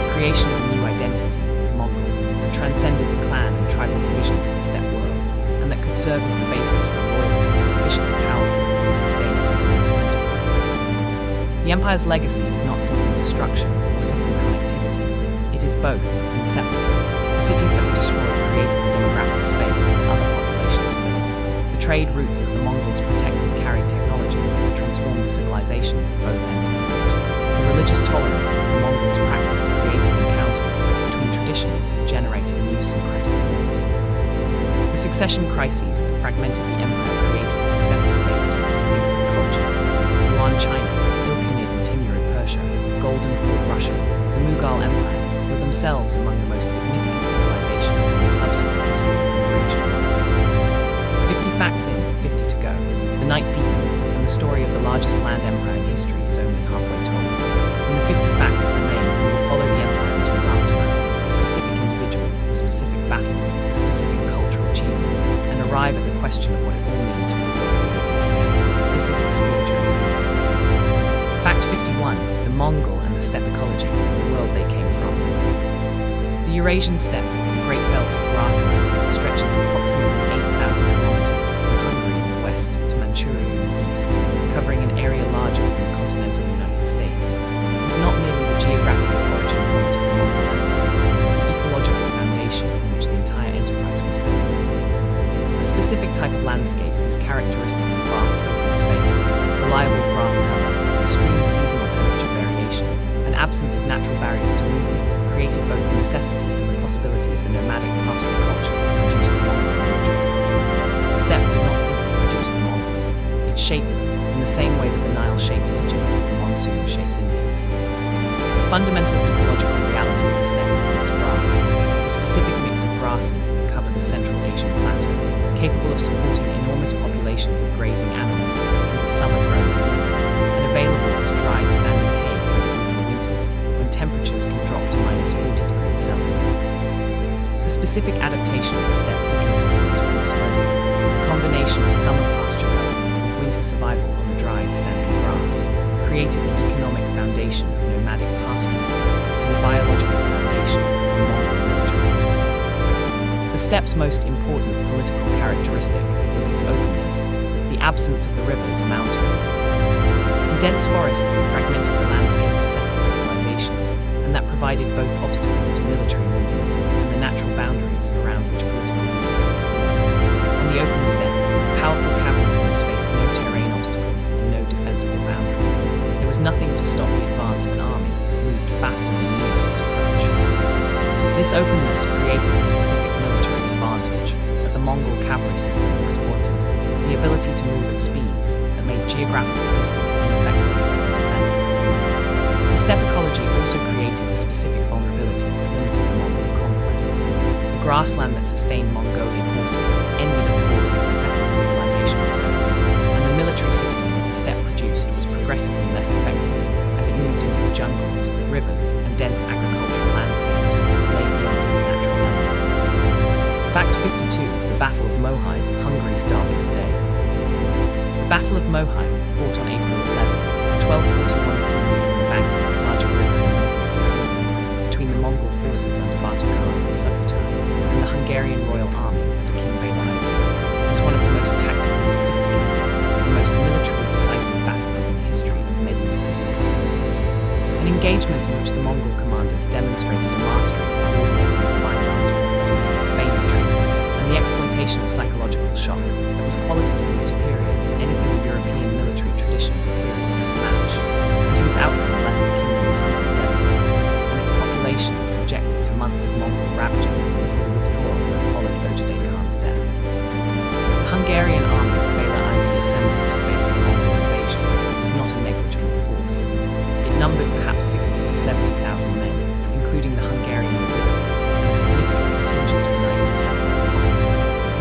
The creation of a new identity, Mongol, that transcended the clan and tribal divisions of the steppe world, and that could serve as the basis for a loyalty sufficiently powerful to sustain a continental enterprise. The empire's legacy is not simply destruction or simply connectivity. It is both, inseparable. The cities that were destroyed created the demographic space that other populations filled. The trade routes that the Mongols protected carried technologies that transformed the civilizations at both ends of the road. The religious tolerance that the Mongols practiced created encounters between traditions that generated new syncretic forms. The succession crises that fragmented the empire created successor states whose distinctive cultures, Yuan China, Ilkhanid and Timurid Persia, Golden Horde Russia, the Mughal Empire, were themselves among the most significant civilizations in the subsequent history of the Eurasian world. 50 facts in, 50 to go. The night deepens, and the story of the largest land empire in history is only halfway told. In the 50 facts that remain, we will follow the empire into its aftermath, the specific individuals, the specific battles, the specific cultural achievements, and arrive at the question of what it all means for the world we live in today. This is Explored during Sleep. Fact 51. The Mongol and the steppe ecology, the world they came from. The Eurasian steppe, the great belt of grassland that stretches approximately 8,000 kilometers from Hungary in the west to Manchuria in the east, covering an area larger than the continental United States, was not merely the geographical origin point of the Mongol Empire, but the ecological foundation on which the entire enterprise was built. A specific type of landscape whose characteristics of vast open space, reliable grass cover, extreme seasonal temperature variation, and absence of natural barriers to movement created both the necessity and the possibility of the nomadic pastoral culture that produced the Mongol military system. The steppe did not simply produce the Mongols, it shaped them in the same way that the Nile shaped Egypt and the monsoon shaped India. fundamental ecological reality of the steppe is its grass, the specific mix of grasses that cover the Central Asian plateau, capable of supporting enormous populations of grazing animals through the summer growing season, and available as dried standing hay through the brutal winters when temperatures can drop to -40°C. The specific adaptation of the steppe ecosystem to horse herding, the combination of summer pasture growth with winter survival on the dried standing grass, created the economic foundation of nomadic pastoralism and the biological foundation of the Mongol military system. The steppe's most important political characteristic was its openness, the absence of the rivers, mountains, and dense forests that fragmented the landscape of settled civilizations and that provided both obstacles to military movement and the natural boundaries around which political units could form. On the open steppe, powerful cavalry force faced no terrain obstacles and no defensible boundaries. There was nothing to stop the advance of an army that moved faster than news its approach. This openness created a specific military advantage that the Mongol cavalry system exploited, the ability to move at speeds that made geographical distance ineffective as a defense. The steppe ecology also created the specific vulnerability that limited the Mongol conquests. The grassland that sustained Mongolian horses ended at the borders of the settled civilizational zones, and the military system that the steppe produced was progressively less effective as it moved into the jungles, rivers, and dense agricultural landscapes that lay beyond its natural element. Fact 52. The Battle of Mohyne, Hungary's darkest day. The Battle of Mohyne, fought on April 11, 1241 CE on the banks of the Sarja River in northeastern Hungary, between the Mongol forces under Batu Khan and Subutai and the Hungarian royal army under King Bela IV, was one of the most tactically sophisticated and most militarily decisive battles in the history of medieval Europe. An engagement in which the Mongol commanders demonstrated a mastery of coordinating combined arms warfare, feign retreat, and the exploitation of psychological shock that was qualitatively superior to anything the European military tradition of the period could match, and whose outcome left the kingdom of Hungary devastated and its population subjected to months of Mongol ravaging before the withdrawal that followed Ojide Khan's death. The Hungarian army that Bela IV assembled to face the Mongol invasion was not a negligible force. It numbered perhaps 60 to 70,000 men, including the Hungarian nobility and a significant contingent of knights, temple, and hospital,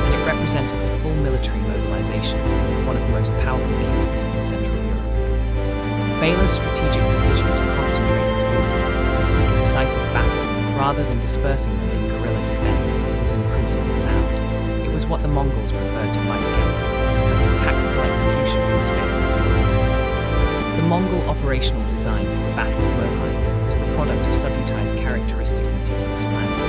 and it represented the full military mobilization of one of the most powerful kingdoms in Central Europe. Bela's strategic decision to concentrate his forces and seek a decisive battle rather than dispersing them in guerrilla defense was in principle sound. It was what the Mongols preferred to fight against, but his tactical execution was favorable. The Mongol operational design for the Battle of Mohyne was the product of Subutai's characteristic meticulous planning.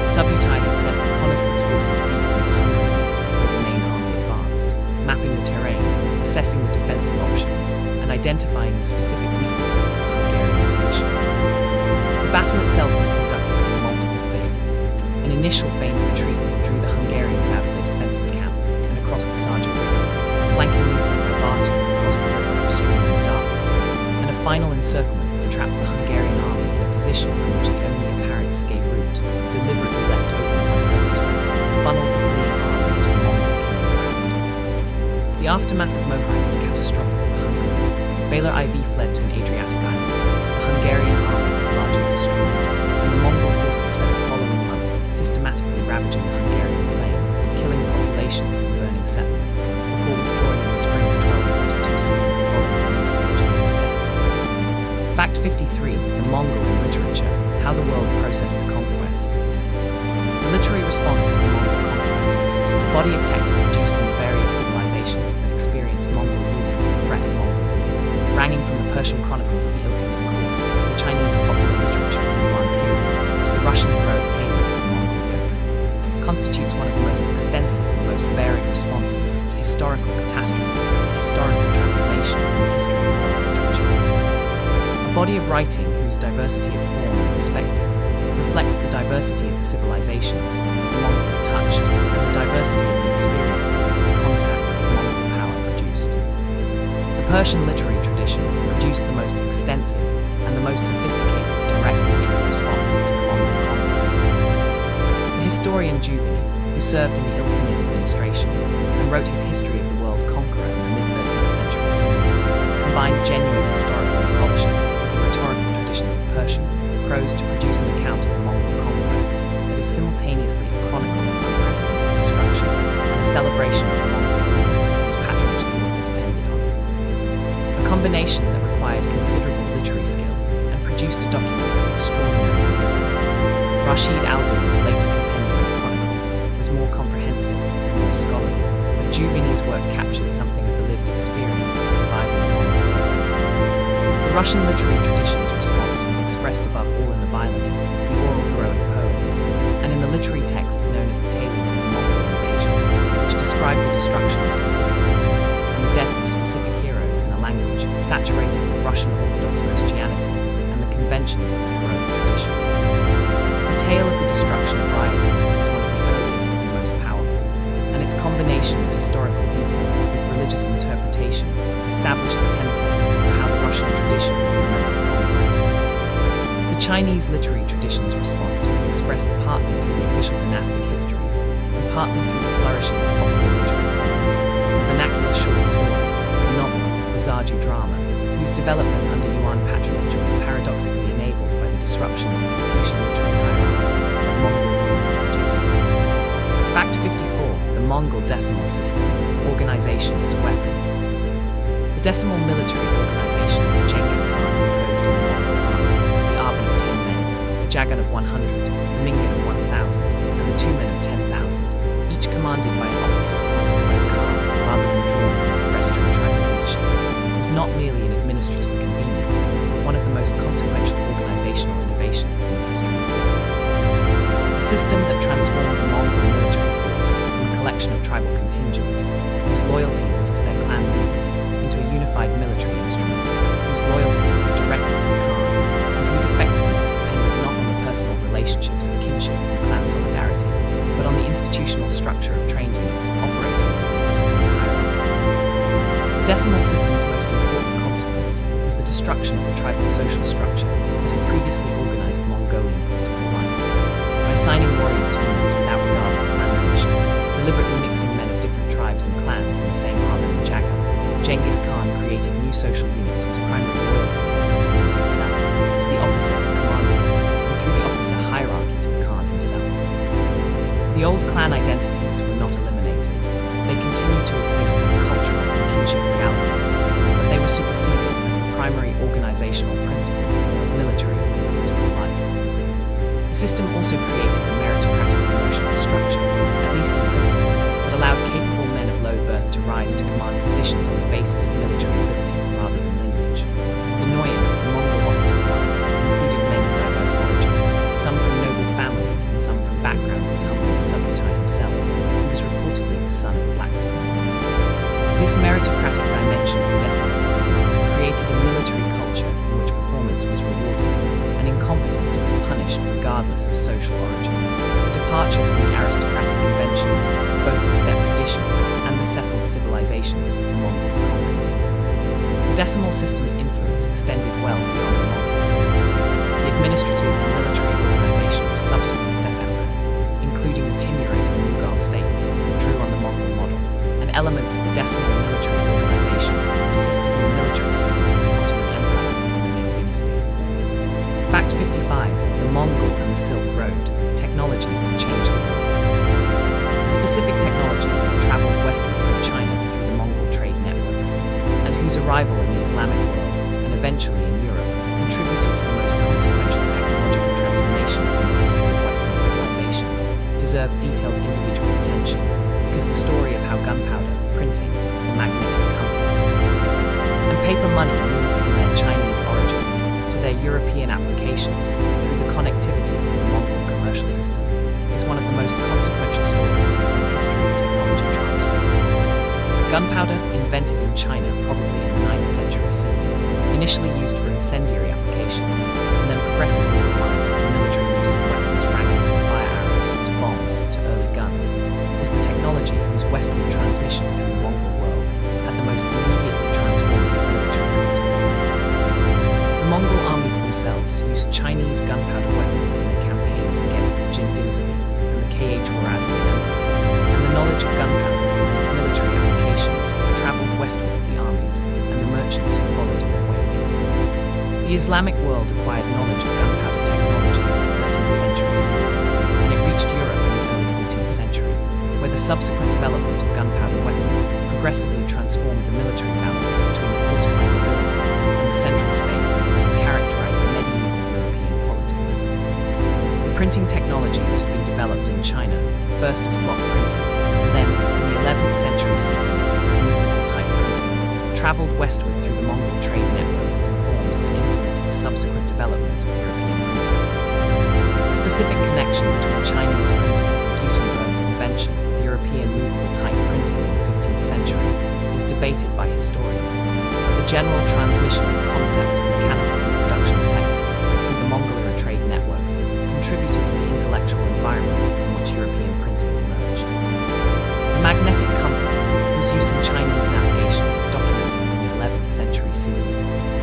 Subutai had sent reconnaissance forces deep into Hungary weeks before the main army advanced, mapping the terrain, assessing the defensive options, and identifying the specific weaknesses of the Hungarian position. The battle itself was conducted in multiple phases. An initial feigned retreat that drew the Hungarians out of their defensive camp and across the Sarja River, a flanking movement by Batu across the river upstream in the darkness, and a final encirclement that trapped the Hungarian army in a position from which the only apparent escape route, deliberately left open by Subutai, funneled the fleeing army into a Mongol killing ground. The aftermath of Mohyne was catastrophic for Hungary. Bela IV fled to an Adriatic island, the Hungarian army was largely destroyed, and the Mongol forces spent the following months systematically ravaging the Hungarian plain, killing populations and burning settlements, before withdrawing in the spring of 1242 CE following the news of Genghis' death. Fact 53. The Mongol in literature, how the world processed the conquest. The literary response to the Mongol conquests, the body of texts produced in the various civilizations that experienced Mongol rule and the threat of Mongol, ranging from the Persian chronicles of the Ilkhanate court to the Chinese popular literature of the Yuan period to the Russian heroic tales of the Mongol yoke, constitutes one of the most extensive and most varied responses to historical catastrophe and historical transformation in the history of world literature. A body of writing whose diversity of form and perspective reflects the diversity of the civilizations the Mongols touched and the diversity of the experiences that contact with Mongol power produced. The Persian literary tradition produced the most extensive and the most sophisticated direct literary response to the Mongol conquests. The historian Juvini, who served in the Ilkhanate administration and wrote his History of the World Conqueror in the mid-13th century CE, combined genuine historical scholarship with the rhetorical traditions of Persian prose to produce an account of the Mongol conquests that is simultaneously a chronicle of unprecedented destruction and a celebration of the Mongol rulers whose patronage the author depended on. A combination that required considerable literary skill and produced a document of extraordinary ambivalence. Rashid al-Din's later compendium of chronicles was more comprehensive and more scholarly, but Juvigny's work captured something of the lived experience of surviving the Mongol world. The Russian literary tradition's response was expressed above all in the Bailani, the oral heroic poems, and in the literary texts known as the Tales of the Mongol invasion, which describe the destruction of specific cities and the deaths of specific heroes in a language saturated with Russian Orthodox Christianity and the conventions of the heroic tradition. The tale of the destruction of Ryazan is one of the earliest and most powerful, and its combination of historical detail with religious interpretation established the template for how the Russian tradition remembered the conquest. The Chinese literary tradition's response was expressed partly through the official dynastic histories and partly through the flourishing of popular literary forms, the vernacular short story, the novel, the Zaju drama, whose development under Yuan patronage was paradoxically enabled by the disruption of the Confucian literary hierarchy that Mongol rule produced. Fact 54. The Mongol decimal system, organization as weapon. The decimal military organization that Genghis Khan imposed on the Mongol army, the Arban of 10 men, the Jagan of 100, the Mingan of 1,000, and the Tumen of 10,000, each commanded by an officer appointed by the Khan rather than drawn from the hereditary tribal leadership, was not merely an administrative convenience, but one of the most consequential organizational innovations in the history of warfare. A system that transformed the Mongol military force from a collection of tribal contingents, whose loyalty was to their clan leaders, into a unified military instrument, whose loyalty was directly to the Khan, and whose effectiveness depended not on the personal relationships of kinship and clan solidarity, but on the institutional structure of trained units operating within a disciplinary hierarchy. The decimal system's most important consequence was the destruction of the tribal social structure that had previously organized Mongolian political life. By assigning warriors to units without regard for clan membership, deliberately mixing men of different tribes and clans in the same Arban and Jagan, Genghis Khan created new social units whose primary loyalty was to the unit itself, to the officer who commanded it, and through the officer hierarchy to the Khan himself. The old clan identities were not eliminated. They continued to exist as cultural and kinship realities, but they were superseded as the primary organizational principle of military and political life. The system also created a meritocratic promotional structure, at least in principle, that allowed capable men of low birth to rise to command positions on the basis of military ability rather than lineage. The Noyan, the Mongol officer class, included men of diverse origins, some from noble families and some from backgrounds as humble as Subutai himself, who was reportedly the son of a blacksmith. This meritocratic dimension of the decimal system created a military culture in which performance was rewarded and incompetence was punished regardless of social origin, a departure from the aristocratic conventions of both the steppe tradition and the settled civilizations the Mongols conquered. The decimal system's influence extended well beyond the Mongol. The administrative and military organization of subsequent steppe empires, including the Timurid and Mughal states, drew on the Mongol model, and elements of the decimal military organization persisted in the military systems of the Ottoman Empire and the Ming dynasty. Fact 55. The Mongol and the Silk Road, technologies that changed the world. The specific technologies that traveled westward from China through the Mongol trade networks, and whose arrival in the Islamic world, and eventually in Europe, contributed to the most consequential technological transformations in the history of Western civilization, deserve detailed individual attention, because the story of how gunpowder, printing, the magnetic compass, and paper money moved from their Chinese origins to their European applications through the connectivity of the Mongol commercial system is one of the most consequential stories in the history of technology transfer. Gunpowder, invented in China probably in the 9th century CE, initially used for incendiary applications, and then progressively refined for military use of weapons ranging from fire arrows to bombs to early guns, was the technology whose westward transmission through the Mongol world had the most immediately transformative military consequences. The Mongol armies themselves used Chinese gunpowder weapons in their campaigns against the Jin dynasty and the Khwarezmian Empire, and the knowledge of gunpowder and its military applications traveled westward with the armies and the merchants who followed in their wake. The Islamic world acquired knowledge of gunpowder technology 2nd century CE, and it reached Europe in the early 14th century, where the subsequent development of gunpowder weapons progressively transformed the military balance between the fortified nobility and the central state to characterize medieval European politics. The printing technology that had been developed in China, first as block printing, and then in the 11th century CE as movable type printing, traveled westward through the Mongol trade networks in forms that influenced the subsequent development of European printing. The specific connection between Chinese printing and Gutenberg's invention of European movable type printing in the 15th century is debated by historians, but the general transmission of the concept of mechanical reproduction of texts through the Mongol-era trade networks contributed to the intellectual environment from which European printing emerged. The magnetic compass, whose use in Chinese navigation is documented from the 11th century CE,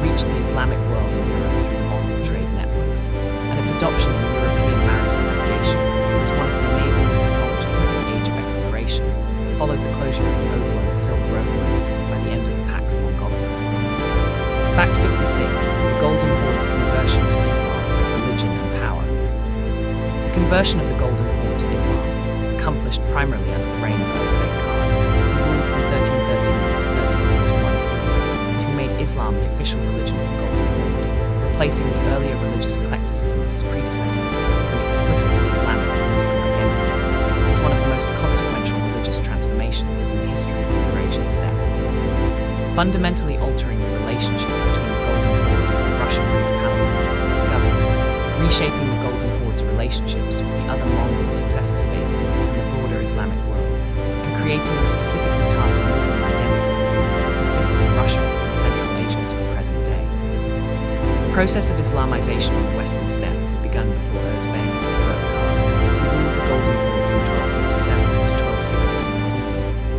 reached the Islamic world in Europe through the Mongol trade networks, and its adoption in European maritime navigation was one of the enabling technologies of the age of exploration that followed the closure of the overland Silk Road routes by the end of the Pax Mongolica. Fact 56. The Golden Horde's conversion to Islam, religion and power. The conversion of the Golden Horde to Islam, accomplished primarily under the reign of Uzbek Khan, who ruled from 1313 to 1341 CE, and who made Islam the official religion of the Golden Horde, replacing the earlier religious eclecticism of his predecessors with an explicitly Islamic political identity, was one of the most consequential religious transformations in the history of the Eurasian steppe. Fundamentally altering the relationship between the Golden Horde and the Russian principalities governed, reshaping the Golden Horde's relationships with the other Mongol successor states and the broader Islamic world, and creating the specifically Tatar Muslim identity that will persist in Russia and Central Asia to the present day. The process of Islamization on the Western steppe had begun before Uzbek Khan, who ruled the Golden Horde from 1257 to 1266 CE,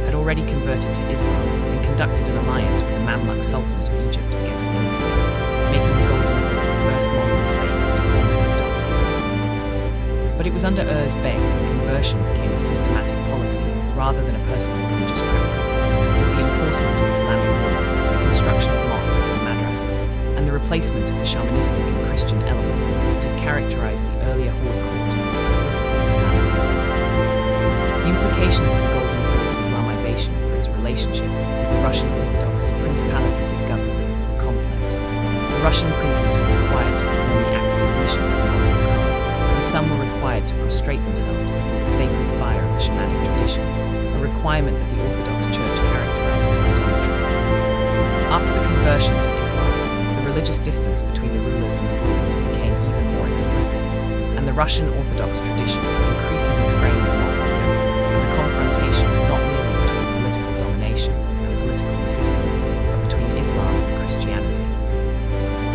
had already converted to Islam and conducted an alliance with the Mamluk Sultanate of Egypt against the Ilkhanate, making the Golden Horde the first Mongol state to formally adopt Islam. But it was under Uzbek that conversion became a systematic policy rather than a personal religious preference, with the enforcement of Islamic law, the construction of mosques and madrasas, and the replacement of the shamanistic and Christian elements that had characterized the earlier Horde court with explicitly Islamic forms. The implications of the Golden Horde's Islamization for its relationship with the Russian Orthodox principalities it governed were complex. The Russian princes were required to perform the act of submission to the Mongol Khan, and some were required to prostrate themselves before the sacred fire of the shamanic tradition, a requirement that the Orthodox Church characterized as idolatry. After the conversion to Islam, the religious distance between the rulers and the ruled became even more explicit, and the Russian Orthodox tradition increasingly framed the Mongol yoke as a confrontation not merely between political domination and political resistance, but between Islam and Christianity.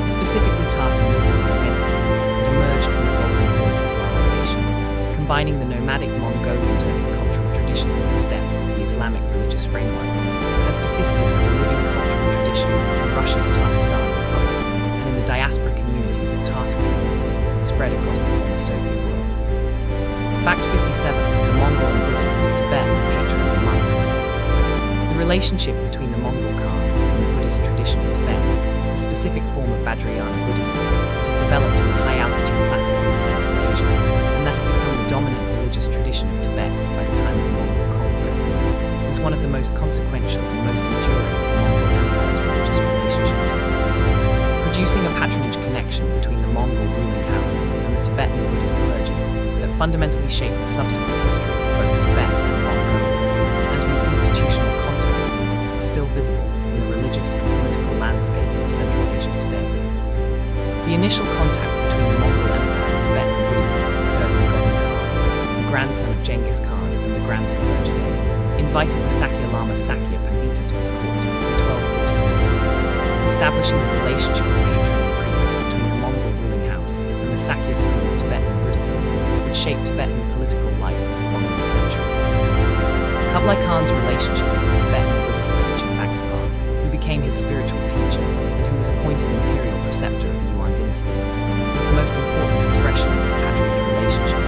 The specifically Tatar Muslim identity that emerged from the Golden Horde's Islamization, combining the nomadic Mongolian Turkic cultural traditions of the steppe with the Islamic religious framework, has persisted as a living cultural tradition in Russia's Tatarstan Republic and in the diaspora communities of Tatar peoples spread across the former Soviet world. Fact 57. The Mongol and Buddhist Tibet patron and monk. The relationship between the Mongol Khans and the Buddhist tradition of Tibet, a specific form of Vajrayana Buddhism that had developed in the high-altitude plateau of Central Asia, and that had become the dominant religious tradition of Tibet by the time of the Mongol conquests, was one of the most consequential and most enduring of the Mongol Empire's religious relationships. Producing a patronage connection between the Mongol ruling house and the Tibetan Buddhist clergy that fundamentally shaped the subsequent history of both Tibet and Mongolia, and whose institutional consequences are still visible in the religious and political landscape of Central Asia today. The initial contact between the Mongol Empire and Tibetan Buddhism occurred when Genghis Khan, the grandson of Genghis Khan and the grandson of Adriatic, invited the Sakya Lama Sakya Pandita to his court in 1244 CE, establishing the relationship of patron and priest between the Mongol ruling house and the Sakya school of Tibetan Buddhism that would shape Tibetan political life for the following century. Kublai Khan's relationship with the Tibetan Buddhist teacher Phagspa, who became his spiritual teacher and who was appointed imperial preceptor of the Yuan dynasty, was the most important expression of this patronage relationship.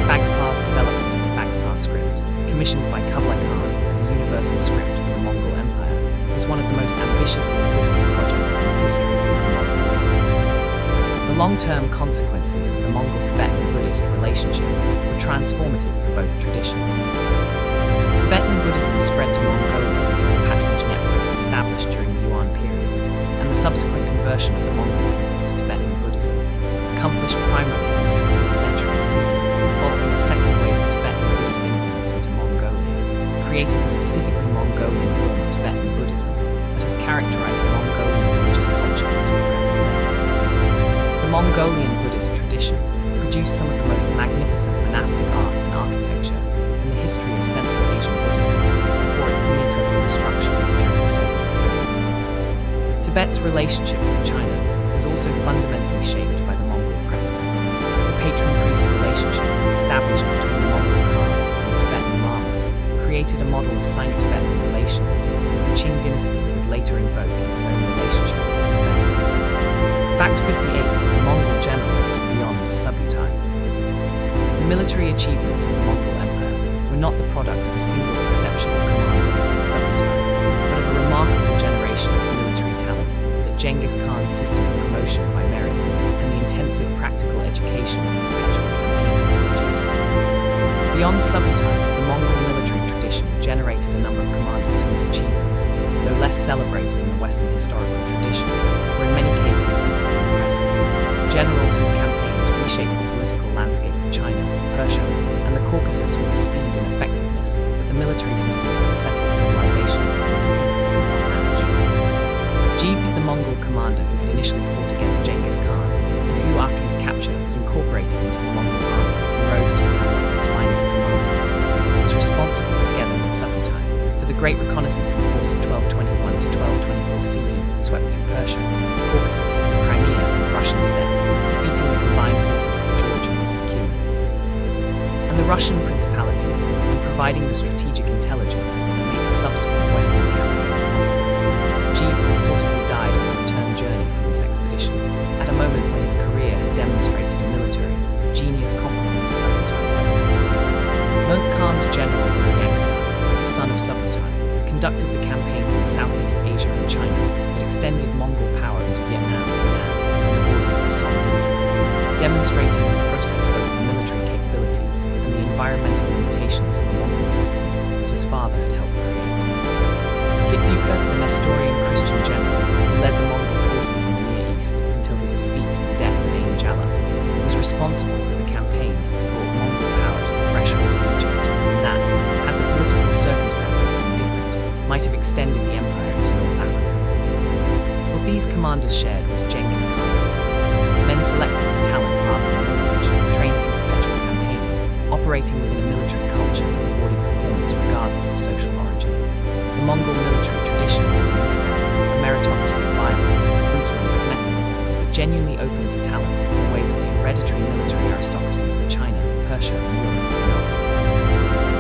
Phagspa's development of the Phagspa script, commissioned by Kublai Khan as a universal script for the Mongol Empire, was one of the most ambitious linguistic projects in the history of the Mongol world. The long-term consequences of the Mongol-Tibetan Buddhist relationship were transformative for both traditions. Tibetan Buddhism spread to Mongolia through the patronage networks established during the Yuan period, and the subsequent conversion of the Mongol people to Tibetan Buddhism, accomplished primarily in the 16th century CE, following a second wave of Tibetan Buddhist influence into Mongolia, created the specifically Mongolian form of Tibetan Buddhism that has characterized Mongolian religious culture to the present day. The Mongolian Buddhist tradition produced some of the most magnificent monastic art and architecture in the history of Central Asian Buddhism before its near-total destruction during the Soviet period. Tibet's relationship with China was also fundamentally shaped by the Mongol precedent. The patron-priest relationship established between the Mongol Khans and the Tibetan lamas created a model of Sino-Tibetan relations that the Qing dynasty would later invoke in its own relationship with Tibet. Fact 58. The Mongol generals beyond Subutai. The military achievements of the Mongol Empire were not the product of a single exceptional commander, Subutai, but of a remarkable generation of military talent that Genghis Khan's system of promotion by merit and the intensive practical education of the perpetual campaign produced. Beyond Subutai, the Mongol military tradition generated a number of commanders whose achievements, though less celebrated in the Western historical tradition, were in many cases equally impressive. Generals whose campaigns reshaped the political landscape of China, Persia, and the Caucasus with a speed and effectiveness that the military systems of the settled civilizations that were defeated could not match. Jeeb, the Mongol commander who had initially fought against Genghis Khan, and who, after his capture, was incorporated into the Mongol army and rose to become one of its finest commanders, was responsible, together with Subutai, for the great reconnaissance in force of 1221 to 1224 CE that swept through Persia, the Caucasus, the Crimea, and the Russian steppe, defeating the combined forces of the Georgians and the Cumans, and the Russian principalities, and providing the strategic intelligence that made the subsequent Western campaigns possible. Jeeb reportedly died on the return journey from this expedition, at a moment when his career had demonstrated a military genius comparable to Subutai's own. Möngke Khan's general Uriankadai, the son of Subutai, conducted the campaigns in Southeast Asia and China that extended Mongol power into Vietnam and Yunnan and the borders of the Song dynasty, demonstrating in the process both the military capabilities and the environmental limitations of the Mongol system that his father had helped create. Kitbuka, the Nestorian Christian general who led the Mongol forces in the Near East until his defeat and death at Ain Jalut, was responsible for the campaigns that brought Mongol power to the threshold of Egypt, and that, had the political circumstances been different, might have extended the empire into North Africa. What these commanders shared was Genghis Khan's system, men selected for talent rather than lineage, trained through perpetual campaigning, operating within a military culture that rewarded performance regardless of social origin. The Mongol military tradition was, in this sense, a meritocracy of violence, brutal in its methods, but genuinely open to talent in a way that the hereditary military aristocracies of China, Persia, and Europe were not.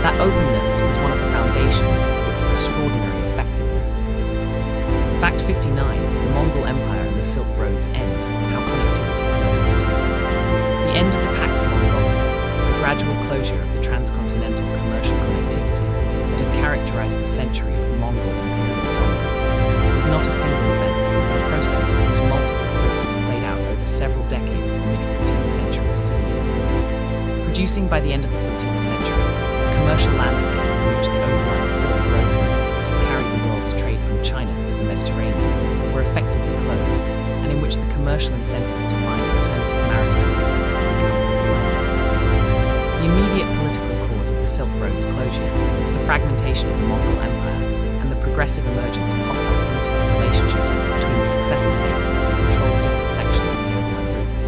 That openness was one of the foundations of its extraordinary effectiveness. Fact 59. The Mongol Empire and the Silk Road's end, how connectivity closed. The end of the Pax Mongolica, the gradual closure of the transcontinental commercial connectivity that had characterized the century of Mongol imperial dominance, was not a single event, but a process whose multiple causes played out over several decades of the mid-14th century CE. Producing by the end of the 14th century, a commercial landscape in which the overland Silk Road routes that had carried the world's trade from China to the Mediterranean were effectively closed, and in which the commercial incentive to find alternative maritime routes had become overwhelming. The immediate political cause of the Silk Road's closure was the fragmentation of the Mongol Empire and the progressive emergence of hostile political relationships between the successor states that controlled different sections of the overland routes.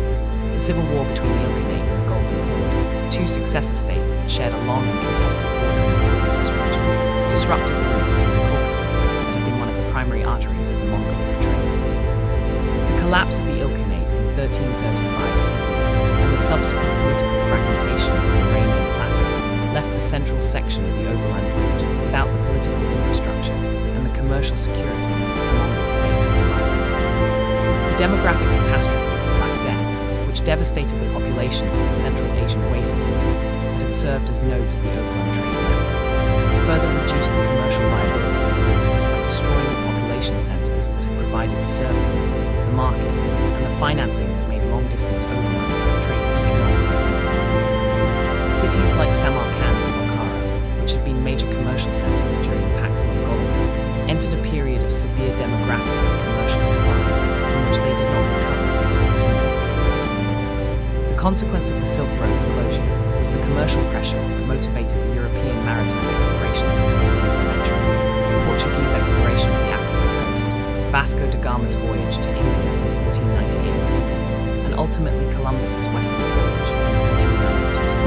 The civil war between the Ilkhanate and the Golden Horde, two successor states that shared a long and contested border in the Caucasus region, disrupted the routes through the Caucasus that had been one of the primary arteries of the Mongolian trade. The collapse of the Ilkhanate in 1335 CE and the subsequent political fragmentation of the Iranian plateau left the central section of the overland route without the political infrastructure and the commercial security the Mongol state had provided. The demographic catastrophe of the Black Death, which devastated the populations of the Central Asian oasis cities that had served as nodes of the overland trade network, further reduced the commercial viability of the routes by destroying the population centers that had provided the services, the markets, and the financing that made long-distance long-distance overland trade economic. Cities like Samarkand and Bukhara, which had been major commercial centers during the Pax Mongolica, entered a period of severe demographic and commercial decline, from which they did not recover until the Timur period. The consequence of the Silk Road's closure was the commercial pressure that motivated the European maritime explorations of the 15th century, the Portuguese exploration of the African coast, Vasco da Gama's voyage to India in 1498 CE, and ultimately Columbus's westward voyage in 1492 CE.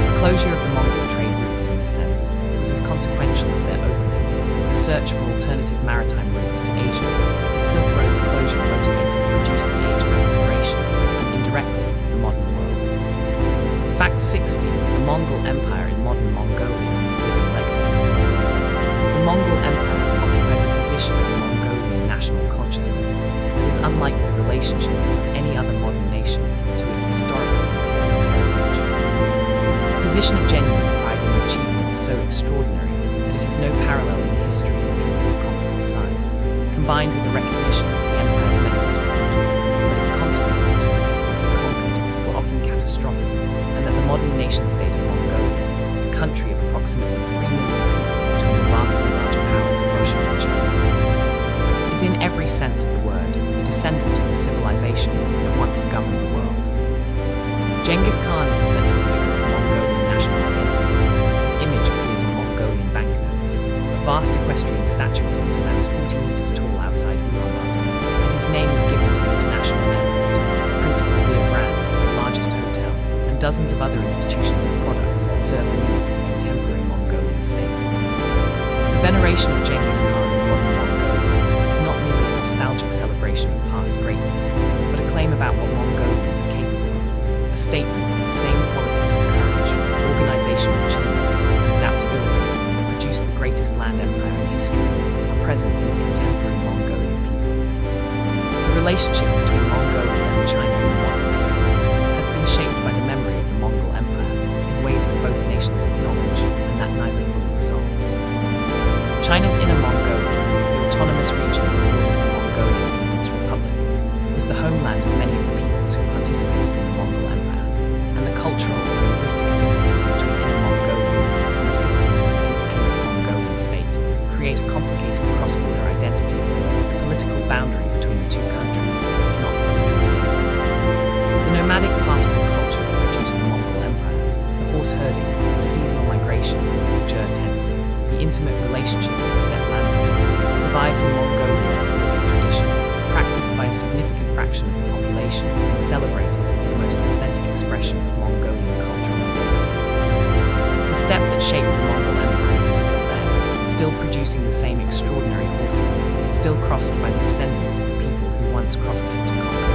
The closure of the Mongol trade routes, in this sense, was as consequential as their opening. The search for alternative maritime routes to Asia, the Silk Road's closure motivated and produced the age of exploration, and indirectly, the modern world. Fact 60. The Mongol Empire in modern Mongolia, living legacy. The Mongol Empire occupies a position in the Mongolian national consciousness that is unlike the relationship of any other modern nation to its historical heritage. A position of genuine pride in achievement so extraordinary that it has no parallel in the history of people of comparable size, combined with the recognition that the empire's methods were brutal, that its consequences for the peoples it conquered were often catastrophic, and that the modern nation-state of Mongolia, a country of approximately 3 million people between the vastly larger powers of Russia and China, is in every sense of the word a descendant of the civilization that once governed the world. Genghis Khan is the central figure of Mongolian national identity. His image appears on Mongolian banknotes. A vast equestrian statue of him stands 40 meters tall outside Ulaanbaatar, and his name is given to the international airport, the principal beer brand, the largest hotel, and dozens of other institutions and products that serve the needs of the contemporary Mongolian state. The veneration of Genghis Khan in modern Mongolia is not merely a nostalgic celebration of past greatness, but a claim about what Mongolians are capable of, a statement that the same qualities of courage, organizational genius, and adaptability that produced the greatest land empire in history are present in the contemporary Mongolian people. The relationship between Mongolia and China in the modern period has been shaped by the memory of the Mongol Empire in ways that both nations acknowledge and that neither fully resolves. China's Inner Mongolia, the autonomous region that borders the Mongolian People's Republic, was the homeland of many of the peoples who participated in the Mongol Empire, and the cultural and linguistic affinities between Inner Mongolians and the citizens of the independent Mongolian state create a complicated cross-border identity. The political boundary between the two countries does not fully contain. The nomadic pastoral culture that produced the Mongol Empire, the horse herding, the seasonal migrations, jur tents, the intimate relationship with the steppe landscape, survives in Mongolia as a living tradition, practiced by a significant fraction of the population and celebrated as the most authentic expression of Mongolian cultural identity. The steppe that shaped the Mongol Empire is still there, still producing the same extraordinary horses, still crossed by the descendants of the people who once crossed it to conquer.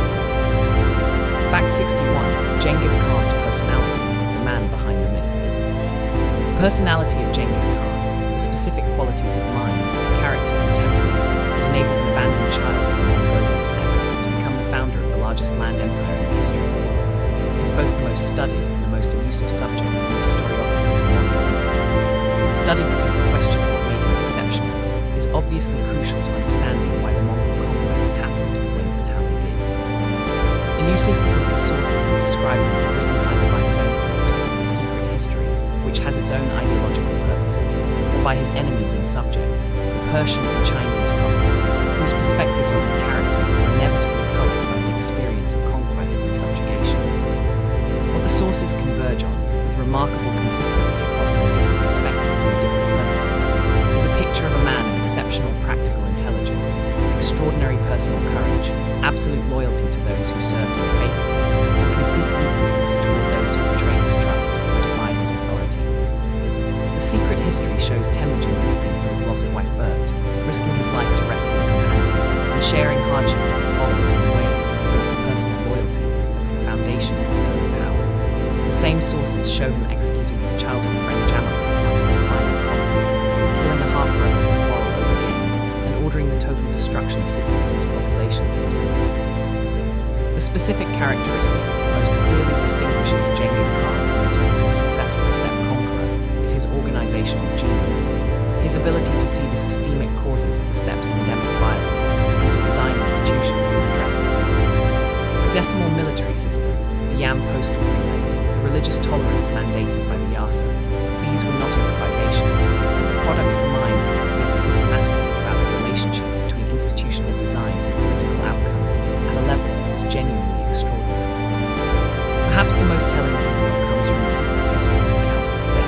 Fact 61. Genghis Khan's personality, the man behind the myth. The personality of Genghis Khan, the specific qualities of mind, character, and temperament that enabled an abandoned child in the Mongolian steppe to become the founder of the largest land empire in the history of the world, is both the most studied and the most elusive subject in the historiography of the Mongol Empire. Studied because the question of what made him exceptional is obviously crucial to understanding why the Mongol conquests happened when and how they did. Elusive because the sources that describe him were written either by his own court, the secret history, which has its own ideological purposes, or by his enemies and subjects, the Persian and Chinese chronicles, whose perspectives on his character were inevitably colored by the experience of conquest and subjugation. What the sources converge on, with remarkable consistency across their different perspectives and different purposes, is a picture of a man of exceptional practical intelligence, extraordinary personal courage, absolute loyalty to those who served him faithfully, and complete ruthlessness toward those who betrayed his trust or defied his authority. The secret history shows Temujin weeping for his lost wife Bert, risking his life to rescue a companion, and sharing hardship with his followers in ways that built personal loyalty that was the foundation of his own power. The same sources show him executing his childhood friend Jamal after their final conflict, killing a half-brother in a quarrel over game, and ordering the total destruction of cities whose populations had resisted him. The specific characteristic that most clearly distinguishes Genghis Khan from the typical successful steppe conqueror is his organizational genius, his ability to see the systemic causes of the steppe's endemic violence and to design institutions that address them. The decimal military system, the Yam postal relay, the religious tolerance mandated by the Yasa. These were not improvisations, but the products of a mind that think systematically about the relationship between institutional design and political outcomes at a level that was genuinely extraordinary. Perhaps the most telling detail comes from the secret history's account of his death.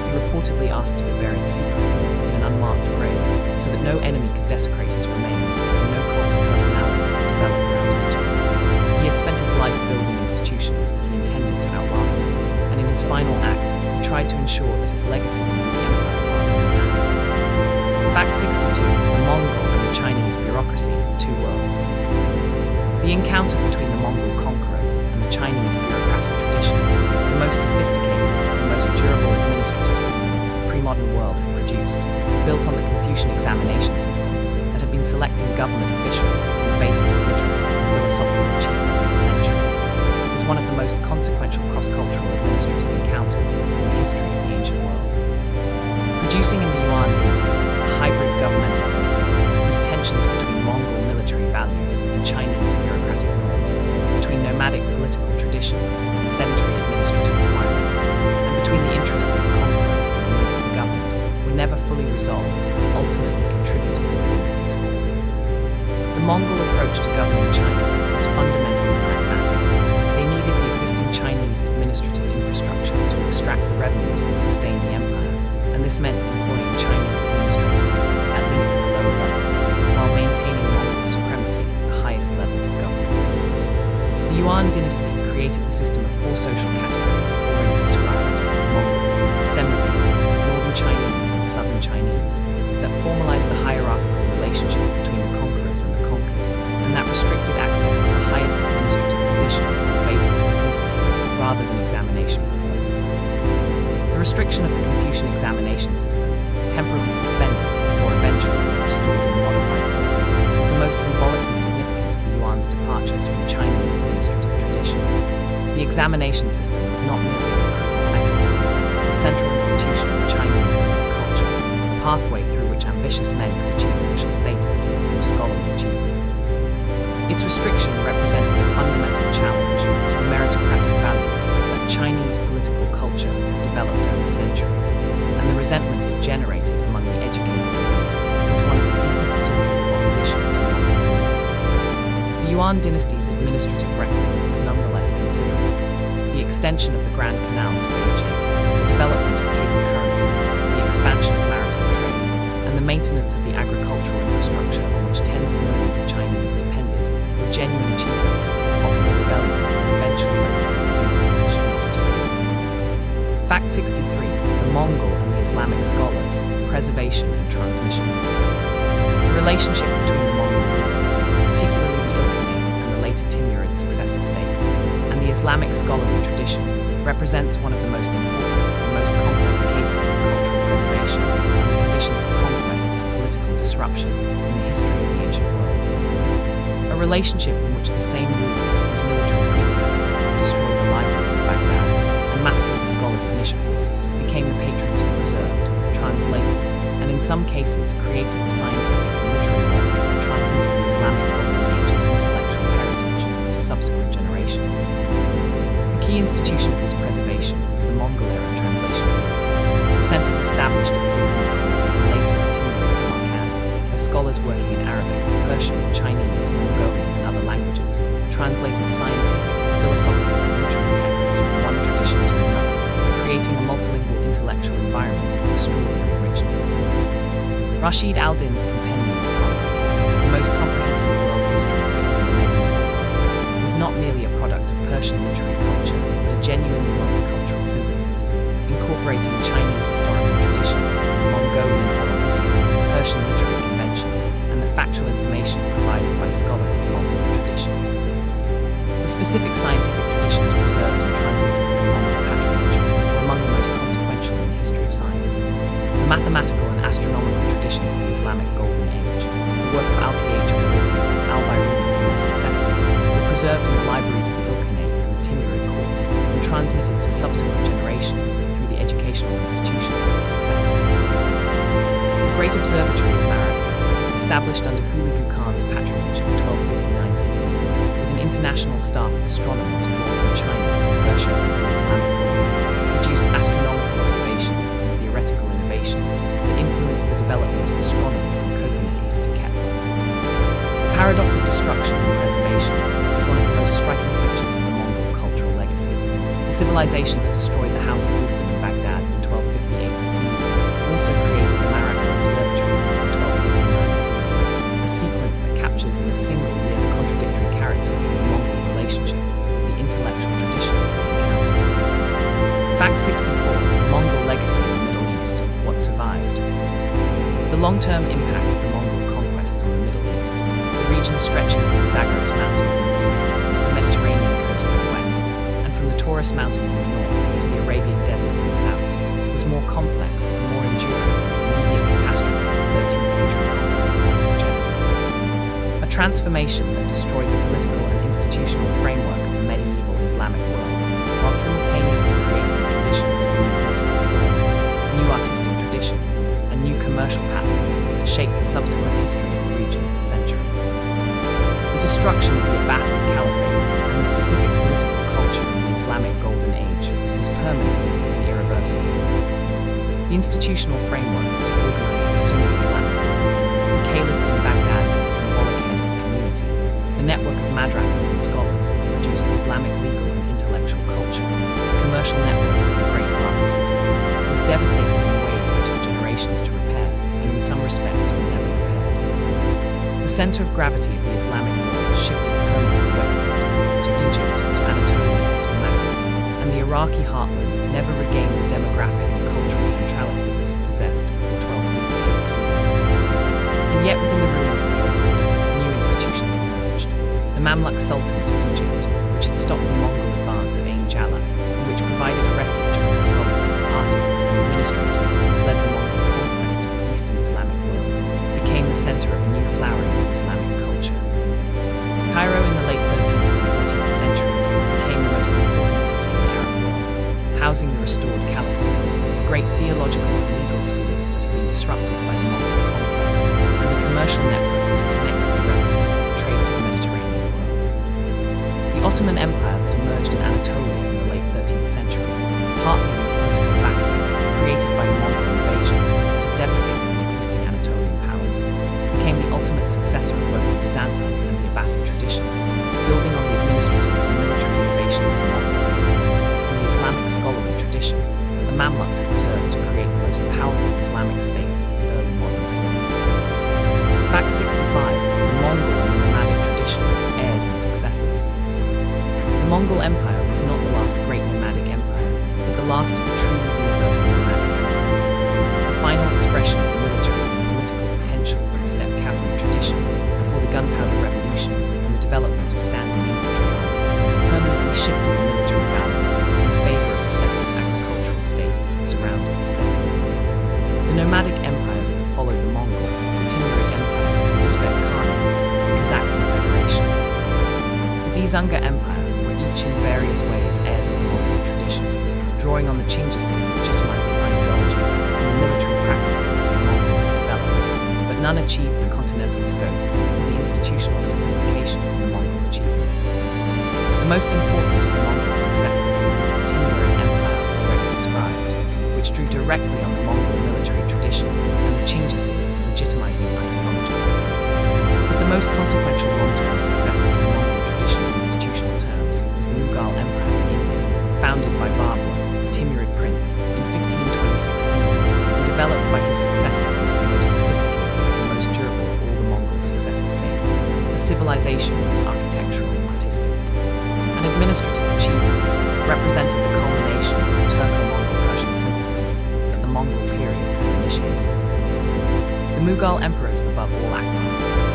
He reportedly asked to be buried secretly in an unmarked grave, so that no enemy could desecrate his remains and no cult of personality could develop around his tomb. He had spent his life building institutions that he intended to outlast him, and in his final act, he tried to ensure that his legacy would be the empire rather than man. Fact 62. The Mongol and the Chinese bureaucracy, two worlds. The encounter between the Mongol conquerors and the Chinese bureaucratic tradition, the most sophisticated and most durable administrative system the pre-modern world had produced, built on the Confucian examination system that had been selecting government officials on the basis of literary and philosophical achievement for centuries, was one of the most consequential cross-cultural administrative encounters in the history of the ancient world. Producing in the Yuan dynasty a hybrid governmental system whose tensions between Mongol military values and Chinese bureaucratic norms, between nomadic political traditions and sedentary administrative requirements, and between the interests of the conquerors and the needs of the governed, were never fully resolved and ultimately contributed to the dynasty's fall. The Mongol approach to governing China was fundamentally pragmatic. They needed the existing Chinese administrative infrastructure to extract the revenues that sustained the empire, and this meant employing Chinese administrators, at least at the lower levels, while maintaining Mongol supremacy at the highest levels of government. The Yuan dynasty created the system of four social categories already described: Mongols, Semi-people, Northern Chinese and Southern Chinese, that formalized the hierarchical relationship between the conquerors and the conquered, and that restricted access to the highest administrative positions on the basis of ethnicity rather than examination performance. The restriction of the Confucian examination system, temporarily suspended before eventually being restored in modified form, was the most symbolically significant of the Yuan's departures from Chinese administrative tradition. The examination system was not merely a recruitment mechanism, the central institution of Chinese elite culture, the pathway through which ambitious men could achieve official status through scholarly achievement. Its restriction represented a fundamental challenge to the meritocratic values that Chinese political culture had developed over centuries, and the resentment it generated among the educated elite was one of the deepest sources of opposition to Mongol. The Yuan dynasty's administrative record was nonetheless considerable. The extension of the Grand Canal to Beijing, the development of paper currency, the expansion of maritime trade, and the maintenance of the agricultural infrastructure on which tens of millions of Chinese depended were genuine achievements that popular rebellions that eventually overthrew the dynasty should not obscure. Fact 63. The Mongol and the Islamic scholars, preservation and transmission. The relationship between the Mongol rulers, particularly the Ilkhanate and the later Timurid successor state, and the Islamic scholarly tradition represents one of the most important and most complex cases of cultural preservation under conditions of conquest and political disruption in the history of the ancient world. A relationship in which the same rulers whose military predecessors had destroyed the libraries of Baghdad and massacred the scholars of Nishapur became the patrons who preserved, translated, and in some cases created the scientific and literary works that transmitted the Islamic Golden Age's intellectual heritage to subsequent generations. The key institution of this preservation was the Mongol-era translation group. The centers established at the Ilkhanate and later at Timurid Samarkand, where scholars working in Arabic, Persian, Chinese, Mongolian, and other languages translated scientific, philosophical, and literary texts from one tradition to another, creating a multilingual intellectual environment of extraordinary richness. Rashid al-Din's Compendium of Chronicles, the most comprehensive world history written in the medieval world, was not merely a product of Persian literary culture, but a genuinely multicultural synthesis, incorporating Chinese historical traditions, Mongolian oral history, Persian literary conventions, and the factual information provided by scholars of multiple traditions. The specific scientific traditions preserved and transmitted from Mongol patronage were among the most consequential in the history of science. The mathematical and astronomical traditions of the Islamic Golden Age, the work of Al-Khawarizmi, Al-Biruni, and their successors, were preserved in the libraries of the Ilkhanate and the Timurid courts and transmitted to subsequent generations through the educational institutions of the successor states. The Great Observatory of Maragha, established under Hulagu Khan's patronage in 1259 CE, with an international staff of astronomers drawn from China, Persia, and the Islamic world, produced astronomical observations and theoretical innovations that influenced the development of astronomy from Copernicus to Kepler. The paradox of destruction and preservation is one of the most striking features of the Mongol cultural legacy. The civilization that destroyed the House of Wisdom in Baghdad in 1258 CE also created the Maragha Observatory in 1259 CE, a sequence that captures in a single year the contradictory character of the Mongol relationship with the intellectual traditions they encountered. Fact 64. Mongol legacy in the Middle East. What survived? The long-term impact of the Mongol conquests on the Middle East, the region stretching from the Zagros Mountains in the east to the Mediterranean coast in the west, and from the Taurus Mountains in the north to the Arabian Desert in the south, was more complex and more enduring than the immediate catastrophe of the 13th century conquests might suggest. A transformation that destroyed the political and institutional framework of the medieval Islamic world, while simultaneously creating the conditions for new political forms, new artistic traditions, and new commercial patterns that shaped the subsequent history of the region for centuries. The destruction of the Abbasid Caliphate and the specific political culture of the Islamic Golden Age was permanent and irreversible. The institutional framework that organized the Sunni Islamic world, the Caliph in Baghdad as the symbolic head of the community, the network of madrasas and scholars that produced Islamic legal and intellectual culture, the commercial networks of the great Iraqi cities, was devastated in ways that took generations to repair, and in some respects were never repaired. The center of gravity of the Islamic world shifted permanently westward, to Egypt, to Anatolia, to the Maghreb, and the Iraqi heartland never regained the demographic and cultural centrality that it possessed before 1258 CE. And yet within the ruins of the old world, new institutions emerged. The Mamluk Sultanate of Egypt, which had stopped the Mongol advance of Ain Jalat, and which provided a refuge for the scholars, artists, and administrators who fled the Mongol conquest of the Eastern Islamic world, became the center of a new flowering of Islamic culture. Cairo in the late 13th and 14th centuries became the most important city in the Arab world, housing the restored caliphate, the great theological and legal schools that had been disrupted by the Mongol conquest, and the commercial networks that connected the Red Sea and trade to the Mediterranean world. The Ottoman Empire that emerged in Anatolia in the late 13th century, partly in the political vacuum created by the Mongol invasion that had devastated the existing Anatolian powers, became the ultimate successor of both the Byzantine and the Abbasid traditions, building on the administrative and military innovations of the Mongol and the Islamic scholarly tradition that the Mamluks had preserved to create the most powerful Islamic state of the early modern period. Fact 65. The Mongol and the nomadic tradition, heirs and successors. The Mongol Empire was not the last great nomadic empire, but the last of the truly universal nomadic empires, the final expression of the military and political potential of the steppe cavalry tradition before the gunpowder revolution and the development of standing infantry armies permanently shifted the military balance in favor of the settled agricultural states that surrounded the steppe. The nomadic empires that followed the Mongol, the Timurid Empire, the Uzbek Khanates, the Kazakh Confederation, the Dzunga Empire, each in various ways heirs of the Mongol tradition, drawing on the Genghis legitimizing ideology and the military practices that the Mongols had developed, but none achieved the continental scope or the institutional sophistication of the Mongol achievement. The most important of the Mongol successors was the Timurid Empire already described, which drew directly on the Mongol military tradition and the Genghis legitimizing ideology. But the most consequential long-term successor to the Mongol tradition in institutional terms was the Mughal Empire in India, founded by Babur, a Timurid prince, in 1526 CE, and developed by his successors into the most sophisticated and most durable of all the Mongol successor states, a civilization that was architectural and artistic. And administrative achievements represented the culmination of the Turco-Mongol-Persian synthesis that the Mongol period had initiated. The Mughal emperors above all Akbar,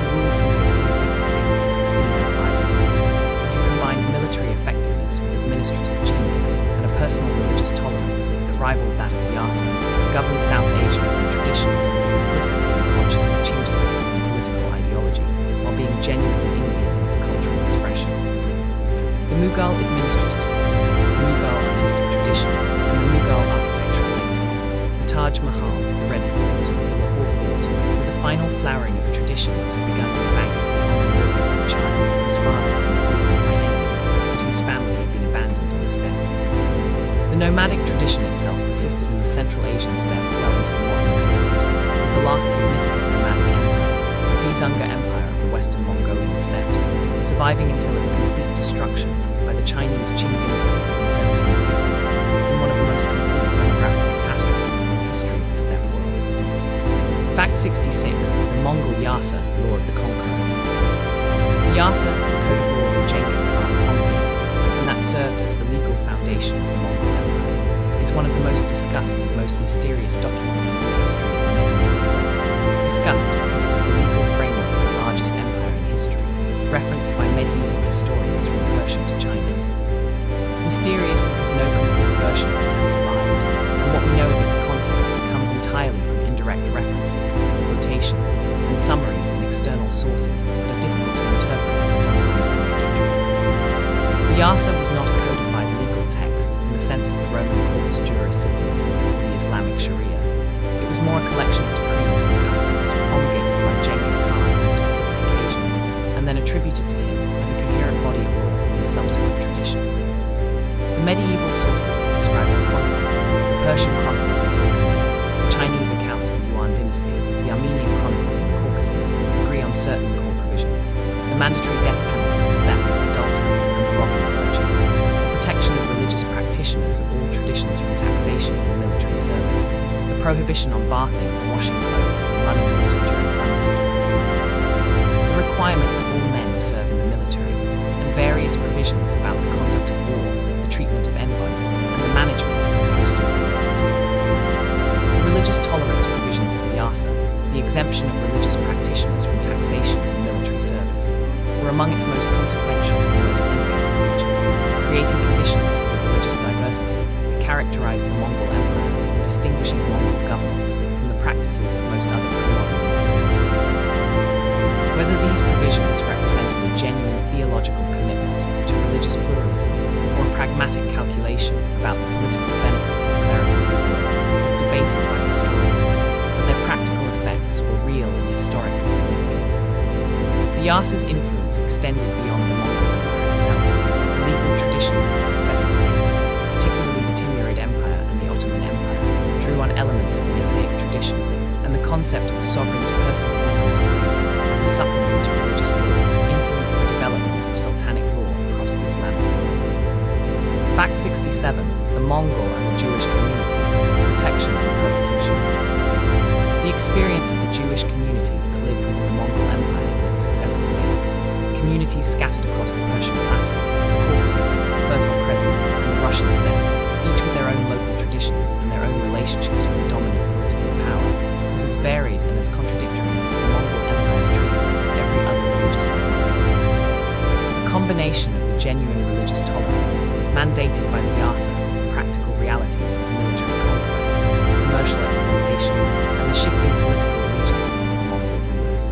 who ruled from 1556 to 1605 CE, who combined military effectiveness with administrative genius and a personal religious tolerance that rivaled that of Vyasa, governed South Asia in a tradition that was explicitly and consciously Genghisic in its political ideology, while being genuinely Indian in its cultural expression. The Mughal administrative system, the Mughal artistic tradition, and the Mughal architectural legacy, the Taj Mahal, the Red Fort, the Lahore Fort, were the final flowering of a tradition that had begun on the banks of the Onon River with a child whose father had been poisoned by enemies and whose family had been abandoned in the steppe. The nomadic tradition itself persisted in the Central Asian steppe well into the modern period, with the last significant nomadic empire, the Dzunga Empire of the Western Mongolian steppes, surviving until its complete destruction by the Chinese Qing dynasty in the 1750s, in one of the most complete demographic catastrophes in the history of the steppe world. Fact 66. The Mongol Yasa, Law of the Conqueror. The Yasa, the code of law that Genghis Khan promulgated, and that served as the legal foundation of the Mongol Empire, is one of the most discussed and most mysterious documents in the history of the medieval world. Discussed because it was the legal framework of the largest empire in history, referenced by medieval historians from Persia to China. Mysterious because no complete version of it has survived, and what we know of its contents comes entirely from indirect references, quotations, and summaries in external sources that are difficult to interpret and sometimes contradictory. The Yasa was not a codified legal text in the sense of the Roman Corpus Juris Civilis or the Islamic Sharia. It was more a collection of decrees and customs promulgated by Genghis Khan on specific occasions, and then attributed to him as a coherent body of law in the subsequent tradition. The medieval sources that describe its content, the Persian chronicles of the Ilkhanate, the Chinese accounts of the Yuan dynasty, the Armenian chronicles of the Caucasus, agree on certain core provisions: the mandatory death penalty for theft, adultery, and the robbing of merchants, the protection of religious practitioners of all traditions from taxation and military service, the prohibition on bathing or washing clothes and running water during thunderstorms, the requirement that all men serve in the military, and various provisions about the conduct of war, the treatment of envoys, and the management of the postal relay system. The religious tolerance provisions of the Yasa, the exemption of religious practitioners from taxation and military service, were among its most consequential and most innovative features, creating conditions for the religious diversity that characterized the Mongol Empire and distinguishing Mongol governance from the practices of most other pre-modern imperial systems. Whether these provisions represented a genuine theological commitment to religious pluralism or a pragmatic calculation about the political benefits of clerical goodwill is debated by historians, but their practical effects were real and historically significant. The Yasa's influence extended beyond the Mongol Empire itself. The legal traditions of the successor states, particularly the Timurid Empire and the Ottoman Empire, drew on elements of the Yasaic tradition, and the concept of a sovereign's personal legal decrees as a supplement to religious law influenced the development of sultanic law across the Islamic world. Fact 67. The Mongol and the Jewish communities, protection and persecution. The experience of the Jewish communities that lived within the Mongol Empire and its successor states, communities scattered across the Persian plateau, the Caucasus, the Fertile Crescent, and the Russian steppe, each with their own local traditions and their own relationships with the dominant political power, was as varied and as contradictory as the Mongol Empire's treatment of every other religious minority. A combination of the genuine religious tolerance, mandated by the Yasa, the practical realities of military conquest, commercial exploitation, and the shifting political allegiances of the Mongol rulers.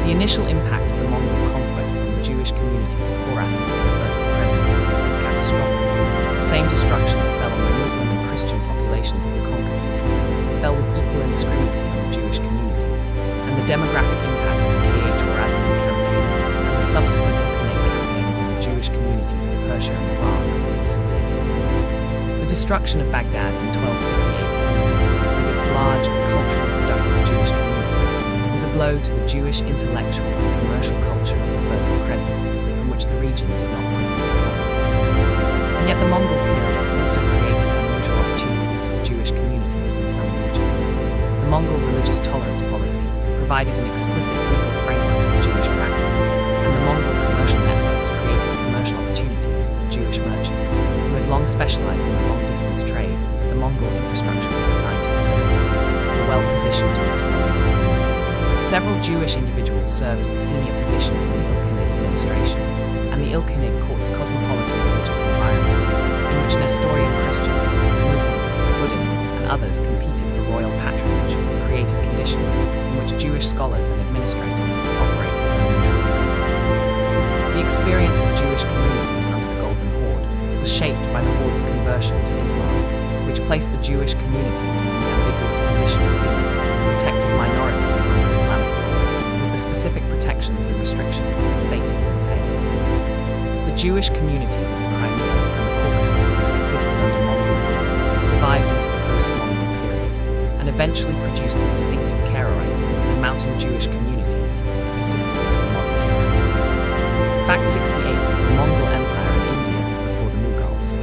The initial impact of the Mongol conquests on the Jewish communities of Khorasan and the Fertile Crescent was catastrophic. The same destruction that fell on the Muslim and Christian populations of the conquered cities fell with equal indiscriminacy on the Jewish communities, and the demographic impact of the Khorasan campaign and the subsequent Ilkhanate campaigns on the Jewish communities of Persia and Iraq was severe. The destruction of Baghdad in 1258 CE, with its large and culturally productive Jewish community, was a blow to the Jewish intellectual and commercial culture of the Fertile Crescent, from which the region did not quickly recover. And yet the Mongol period also created unusual opportunities for Jewish communities in some regions. The Mongol religious tolerance policy provided an explicit legal framework for Jewish practice, and the Mongol commercial networks created commercial opportunities that Jewish merchants, who had long specialized in the long-distance trade that the Mongol infrastructure was designed to facilitate, were well positioned to exploit. Several Jewish individuals served in senior positions in the Ilkhanate administration, and the Ilkhanate court's cosmopolitan religious environment, in which Nestorian Christians, Muslims, Buddhists, and others competed for royal patronage, created conditions in which Jewish scholars and administrators operate with unusual freedom. The experience of Jewish communities under the Golden Horde was shaped by the Horde's conversion to Islam. which placed the Jewish communities in the ambiguous position of being protected minorities under Islamic law, with the specific protections and restrictions that status entailed. The Jewish communities of the Crimea and the Caucasus that existed under Mongol rule survived into the post-Mongol period, and eventually produced the distinctive Karaite and mountain Jewish communities that persisted into the modern era. Fact 68. The Mongol Empire in India before the Mughals.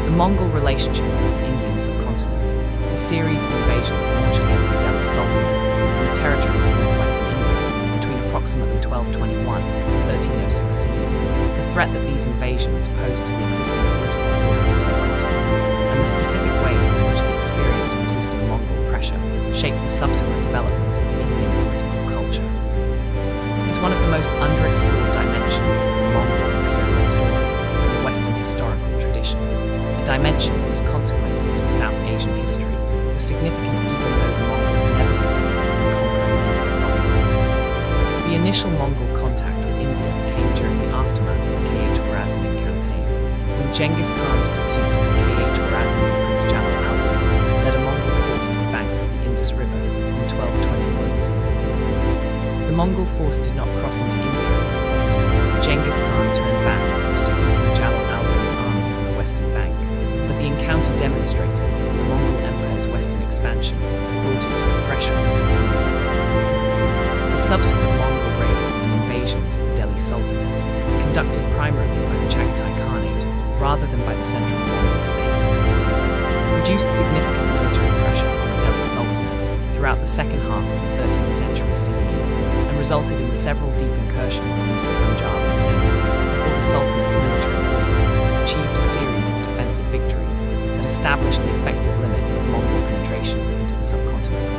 The Mongol relationship with the Indian subcontinent, a series of invasions launched against the Delhi Sultanate and the territories of northwestern India between approximately 1221 and 1306 CE. The threat that these invasions posed to the existing political order of the subcontinent, and the specific ways in which the experience of resisting Mongol pressure shaped the subsequent development of Indian political culture, is one of the most underexplored dimensions of the Mongol imperial story in the Western historical tradition, a dimension whose consequences for South Asian history were significant even though the Mongols never succeeded in conquering India. The initial Mongol contact with India came during the aftermath of the Khwarezmian campaign, when Genghis Khan's pursuit of the Khwarezmian Prince Jalal al-Din led a Mongol force to the banks of the Indus River in 1221 CE. The Mongol force did not cross into India at this point. Genghis Khan turned back after defeating Jalal al-Din's army on the western bank, but the encounter demonstrated that the Mongol Empire's western expansion brought it to the threshold of the Indian world. The subsequent Mongol raids and invasions of the Delhi Sultanate, conducted primarily by the Chagatai Khanate rather than by the central Mongol state, produced significant military pressure on the Delhi Sultanate throughout the second half of the 13th century CE, and resulted in several deep incursions into the Punjab and Sindh before the Sultanate's military forces achieved a series of defensive victories that established the effective limit of Mongol penetration into the subcontinent.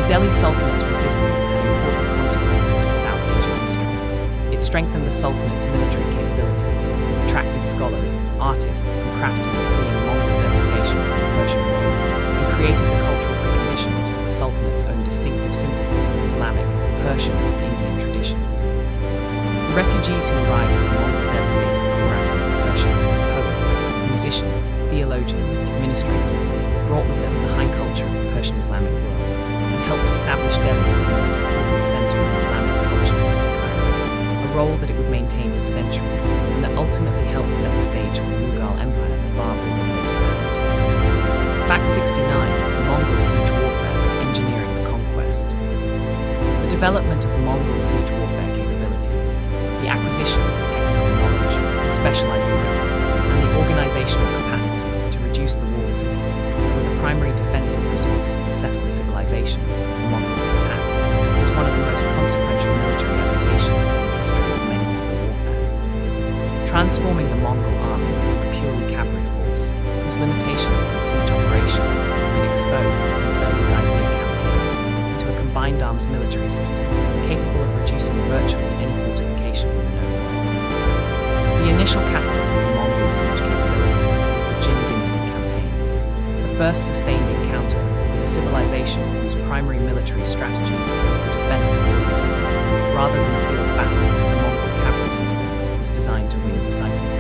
The Delhi Sultanate's resistance had important consequences for South Asian history. It strengthened the Sultanate's military capabilities, attracted scholars, artists, and craftsmen fleeing Mongol devastation from the Persian world, and created the cultural preconditions for the Sultanate's own distinctive synthesis of Islamic, Persian, and Indian traditions. The refugees who arrived from Mongol-devastated Khorasan and Persia, poets, musicians, theologians, and administrators, brought with them the high culture of the Persian Islamic world, and helped establish Delhi as the most important center of Islamic culture east of Cairo, a role that it would maintain for centuries, and that ultimately helped set the stage for the Mughal Empire that Babur would later found. Fact 69. The Mongol siege warfare, engineering the conquest. The development of Mongol siege warfare capabilities, the acquisition of the technical knowledge, the specialized equipment, and the organizational capacity to reduce the walled cities that were the primary defensive resource of the settled civilizations the Mongols attacked, was one of the most consequential military adaptations in the history of medieval warfare. Transforming the Mongol army from a purely cavalry force, whose limitations in siege operations had been exposed in the early Zaizia campaigns, into a combined arms military system capable of reducing virtually any fortification in the known world. The initial catalyst for Mongol siege capability was the Jin dynasty campaigns, the first sustained encounter with a civilization whose primary military strategy was the defense of walled cities, rather than a field battle. The Mongol cavalry system was designed to win decisively.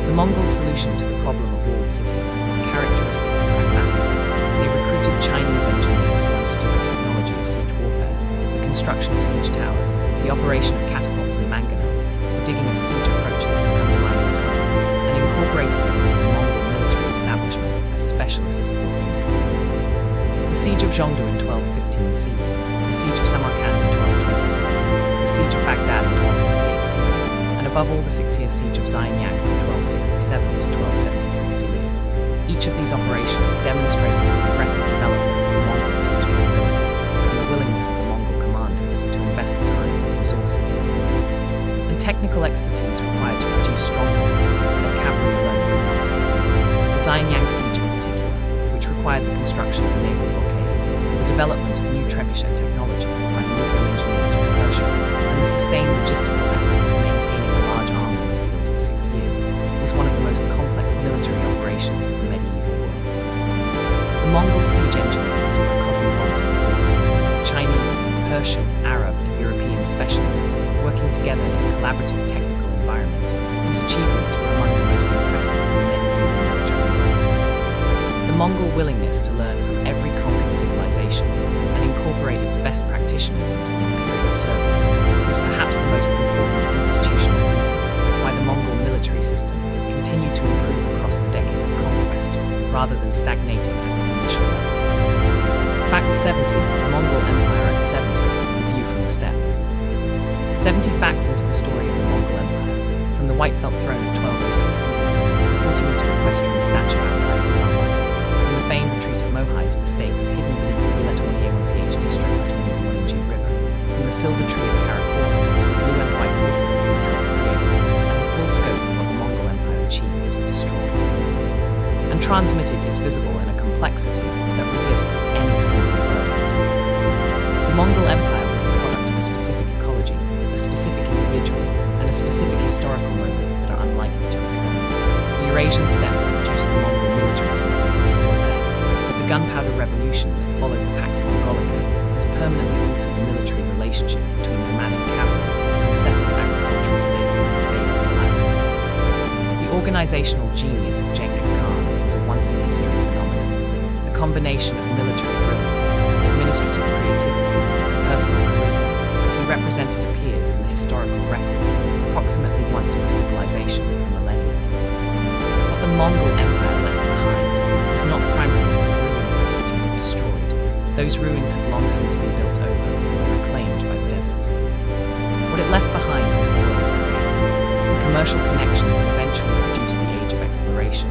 The Mongol solution to the problem of walled cities was characteristically pragmatic. They recruited Chinese engineers who understood the technology of siege warfare, the construction of siege towers, the operation of catapults and mangonels, the digging of siege approaches and undermining tunnels, and incorporated them into the Mongol military establishment as specialist support units. The siege of Zhongdu in 1215 CE, the siege of Samarkand in 1220 CE, the siege of Baghdad in 1258 CE, and above all the 6-year siege of Xianyang from 1267 to 1273 CE. Each of these operations demonstrated the progressive development of the Mongol siege capabilities and the willingness of the Mongol commanders to invest the time and resources and technical expertise required to reduce strongholds that cavalry alone could not take. The Xianyang siege in particular, which required the construction of a naval blockade, the development of new trebuchet technology by Muslim engineers from Persia, and the sustained logistical effort of maintaining a large army in the field for 6 years, was one of the most complex military operations of the medieval world. The Mongol siege engineers were a cosmopolitan force, Chinese, Persian, Arab, and European specialists working together in a collaborative technical environment, whose achievements were among the most impressive in the medieval military world. Mongol willingness to learn from every conquered civilization and incorporate its best practitioners into the imperial service was perhaps the most important institutional reason why the Mongol military system continued to improve across the decades of conquest, rather than stagnating at its initial level. Fact 70, the Mongol Empire at 70, a view from the steppe. 70 facts into the story of the Mongol Empire, from the white felt throne of 1206 CE to the 40-meter equestrian statue outside of Baghdad, from the famed retreat of Mohi to the stakes hidden beneath the Biletawani-A1CH district between the Onon River, from the silver tree of Karakor to the blue and white porcelain it helped create, and the full scope of what the Mongol Empire achieved, destroyed, and transmitted is visible in a complexity that resists any single verdict. The Mongol Empire was the product of a specific ecology, a specific individual, and a specific historical moment that are unlikely to recur. The Eurasian steppe that produced the Mongol military system is still there, but the gunpowder revolution that followed the Pax Mongolica has permanently altered the military relationship between nomadic cavalry and settled agricultural states in favor of the latter. The organizational genius of Genghis Khan was a once-in-history phenomenon. The combination of military brilliance, administrative creativity, and personal charisma that he represented appears in the historical record approximately once per civilization of the millennium. What the Mongol Empire left behind was not primarily the ruins of the cities it destroyed. Those ruins have long since been built over or reclaimed by the desert. What it left behind was the world it created, the commercial connections that eventually produced the age of exploration,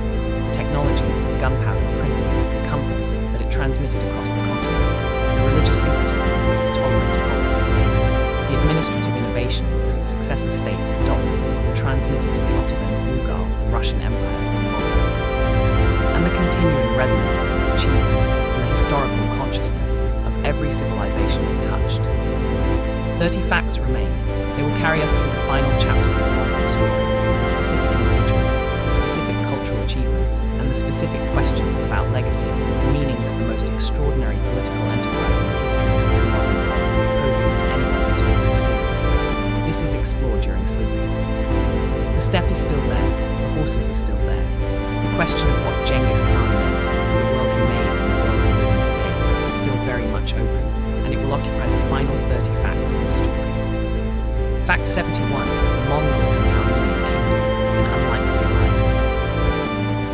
the technologies, gunpowder, printing, the compass that it transmitted across the continent, the religious syncretisms that its tolerance policy enabled, the administrative innovations that its successor states adopted and transmitted to the Ottoman, Mughal, and Russian empires that followed, and the continuing resonance of its achievement in the historical consciousness of every civilization it touched. 30 facts remain. They will carry us through the final chapters of the Mongol story, the specific individuals, the specific cultural achievements, and the specific questions about legacy, meaning that the most extraordinary political enterprise in the history of the modern world poses to anyone who takes it seriously. This is explored during sleeping. The steppe is still there, the horses are still there. The question of what Genghis Khan meant for the world he made and the world we live in today is still very much open, and it will occupy the final 30 facts of the story. Fact 71, the Mongol and the Armenian Kingdom, an unlikely alliance.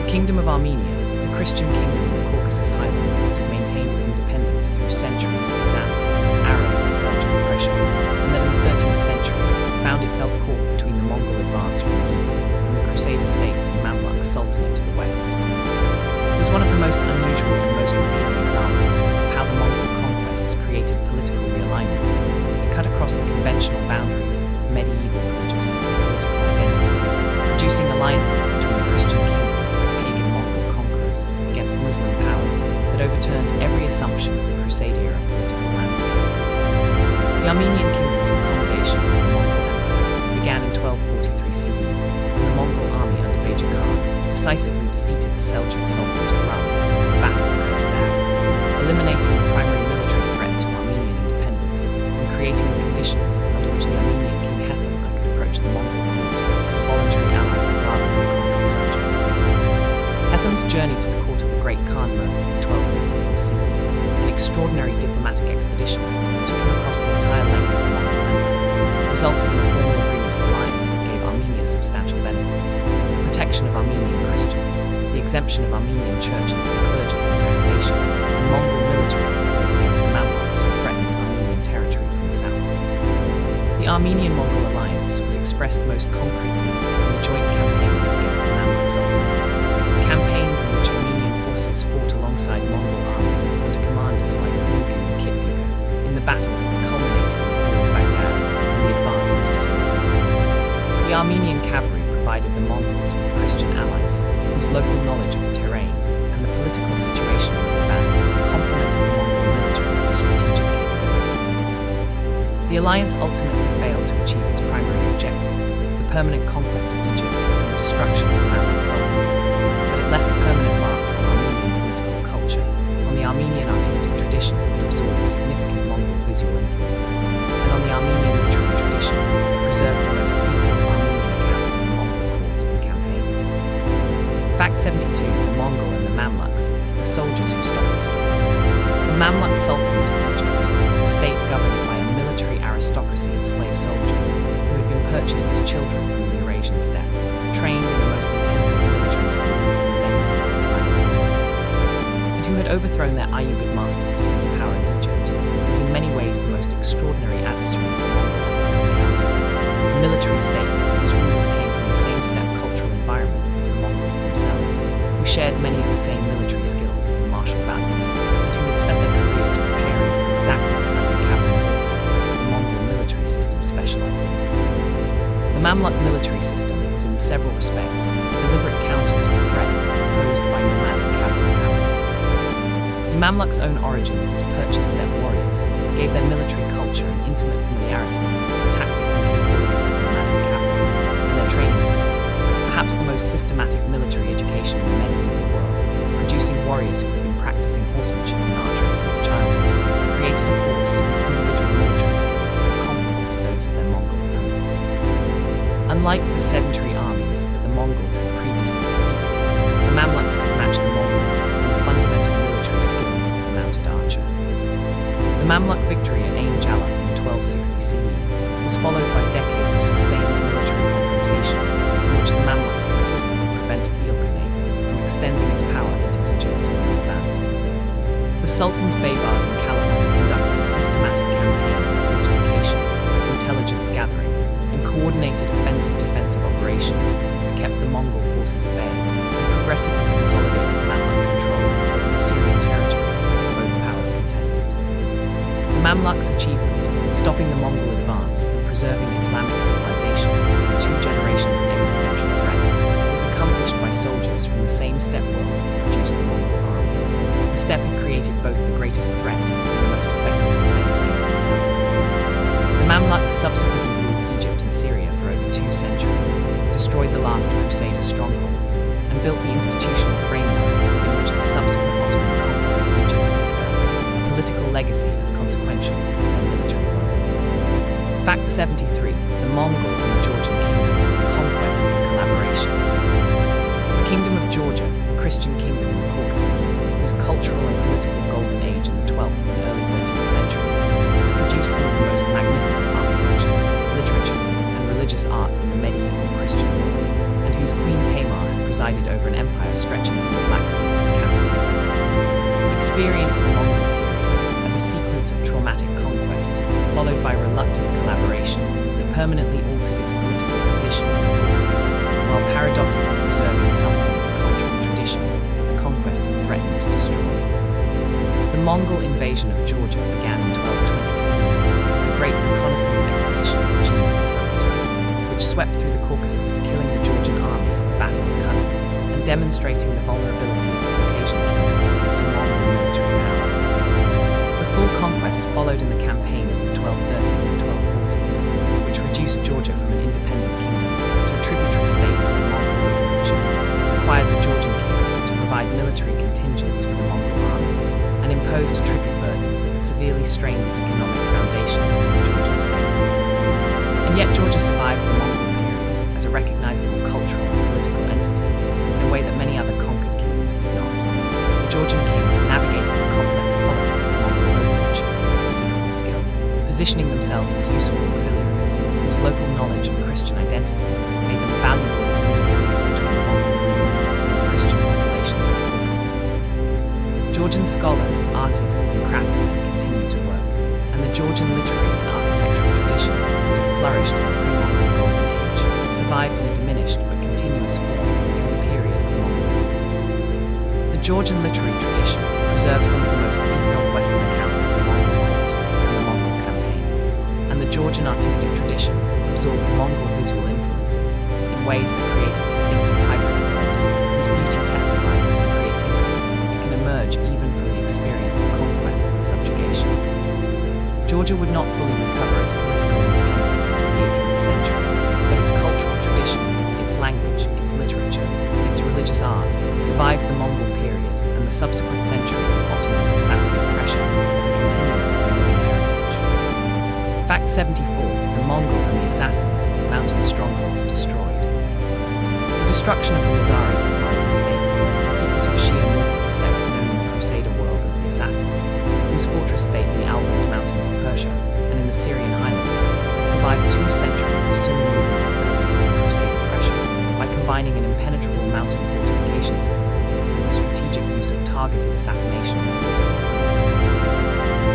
The Kingdom of Armenia, the Christian kingdom in the Caucasus Highlands that had maintained its independence through centuries of Byzantine, Arab, and Seljuk oppression, and that in the 13th century found itself caught between the Mongol advance from the east and the Crusader states and Mamluk Sultanate to the west. It was one of the most unusual and most revealing examples of how the Mongol conquests created political realignments that cut across the conventional boundaries of medieval religious and political identity, producing alliances between Christian kingdoms and pagan Mongol conquerors against Muslim powers that overturned every assumption of the Crusade-era political landscape. The Armenian kingdom's accommodation with the Mongol Empire began in 1243 CE, when the Mongol army under Baghdad Khan decisively defeated the Seljuk Sultanate of Rum in the Battle of Kurdistan, eliminating the primary military threat to Armenian independence and creating the conditions under which the Armenian king Hethem could approach the Mongol court as a voluntary ally rather than a conquered subject. Hethem's journey to the court of the Great Khanmo in 1254 CE, an extraordinary diplomatic expedition that took him across the entire length of the Mongol Empire, resulted in a formal agreement of alliance that gave Armenia substantial benefits, the protection of Armenian Christians, the exemption of Armenian churches and clergy from taxation, and Mongol military support against the Mamluks who threatened Armenian territory from the south. The Armenian-Mongol alliance was expressed most concretely in the joint campaigns against the Mamluk Sultanate, campaigns in which Armenian forces fought alongside Mongol armies under commanders like Ulugu and Kitbuka in the battles that culminated in the fall of Baghdad and the advance into Syria. The Armenian cavalry provided the Mongols with Christian allies whose local knowledge of the terrain and the political situation in the Levant complemented the Mongol military's strategic capabilities. The alliance ultimately failed to achieve its primary objective, the permanent conquest of Egypt and the destruction of the Mamluk Sultanate, but it left permanent marks on Armenian political culture, on the Armenian artistic tradition that absorbed significant Mongol visual influences, and on the Armenian literary tradition that preserved the most detailed Armenian accounts of the Mongol court and campaigns. Fact 72, the Mongol and the Mamluks, the the soldiers who stopped the storm. The Mamluk Sultanate of Egypt, a state governed by a military aristocracy of slave soldiers who had been purchased as children from the Eurasian steppe, trained in the most intensive military schools in the medieval Islamic world, and who had overthrown their Ayyubid masters to seize power in Egypt, was in many ways the most extraordinary adversary the Mongol Empire encountered. A military state whose rulers came from the same steppe cultural environment as the Mongols themselves, who shared many of the same military skills and martial values, and who had spent their careers preparing for exactly the kind of cavalry warfare the Mongol military system specialized in. The Mamluk military system was in several respects a deliberate counter to the threats posed by nomadic cavalry powers. The Mamluks' own origins as purchased steppe warriors gave their military culture an intimate familiarity with the tactics and capabilities of nomadic cavalry and their training system, perhaps the most systematic military education in the medieval world, producing warriors who had been practicing horsemanship and archery since childhood, created a force whose individual military skills were comparable to those of their Mongol opponents. Unlike the sedentary armies that the Mongols had previously defeated, the Mamluks could match the Mongols in the fundamental military skills of the mounted archer. The Mamluk victory at Ain Jalal in 1260 CE was followed by decades of sustained military confrontation, in which the Mamluks consistently prevented the Ilkhanate from extending its power into Egypt and the Levant. The Sultan's Baybars in Calabar conducted a systematic campaign of fortification, intelligence gathering, and coordinated offensive-defensive operations that kept the Mongol forces at bay and progressively consolidated Mamluk control over the Syrian territories both powers contested. The Mamluks' achievement, stopping the Mongol advance and preserving Islamic civilization from 2 generations of existential threat, was accomplished by soldiers from the same steppe world that produced the Mongol army. The steppe had created both the greatest threat and the most effective defense against itself. The Mamluks subsequently ruled Egypt and Syria for over 2 centuries, destroyed the last Crusader strongholds, and built the institutional framework within which the subsequent Ottoman conquest of Egypt would occur, a political legacy as consequential as their military one. Fact 73. The Mongol and the Georgian Kingdom, Conquest and Collaboration. The Kingdom of Georgia, the Christian kingdom in the Caucasus, whose cultural and political golden age in the 12th and early 13th centuries produced some of the most magnificent architecture, literature, and religious art in the medieval Christian world, and whose Queen Tamar had presided over an empire stretching from the Black Sea to the Caspian, experienced the Mongol period as a sequence of traumatic conquest, followed by reluctant collaboration that permanently altered its political position in the Caucasus, while paradoxically preserving something of the cultural tradition that the conquest had threatened to destroy. The Mongol invasion of Georgia began in 1220 CE with the great reconnaissance expedition of Genghis which swept through the Caucasus, killing the Georgian army at the Battle of Cunning, and demonstrating the vulnerability of the Caucasian kingdoms to Mongol military power. The full conquest followed in the campaigns of the 1230s and 1240s, which reduced Georgia from an independent kingdom to a tributary state under Mongol overlordship, required the Georgian kings to provide military contingents for the Mongol armies, and imposed a tribute burden that severely strained the economic foundations of the Georgian state. And yet Georgia survived the Mongol period as a recognizable cultural and political entity in a way that many other conquered kingdoms did not. The Georgian kings navigated the complex politics of Mongol overlordship with considerable skill, positioning themselves as useful auxiliaries whose local knowledge and Christian identity made them valuable intermediaries between the Mongol rulers and the Christian populations of the Caucasus. Georgian scholars, artists, and craftsmen continued to work, and the Georgian literary and architectural traditions that had flourished in the pre-Mongol Golden Age survived in a diminished but continuous form through the period of Mongol rule. The Georgian literary tradition preserves some of the most detailed Western accounts of the Mongol court and the Mongol campaigns, and the Georgian artistic tradition absorbed Mongol visual influences in ways that created distinctive hybrid forms whose beauty testifies to the creativity that can emerge even from the experience of conquest and subjugation. Georgia would not fully recover its political independence until the 18th century, but its cultural tradition, its language, its literature, its religious art survived the Mongol period and the subsequent centuries of Ottoman and Safavid oppression as a continuous and living heritage. Fact 74. The Mongol and the Assassins, mountain strongholds destroyed. The destruction of the Nizari Ismaili state, a secretive Shia Muslim sect known in the assassins, whose fortress state in the Alborz mountains of Persia and in the Syrian highlands had survived 2 centuries of Sunni Muslim hostility and Crusader pressure by combining an impenetrable mountain fortification system with the strategic use of targeted assassination of political opponents.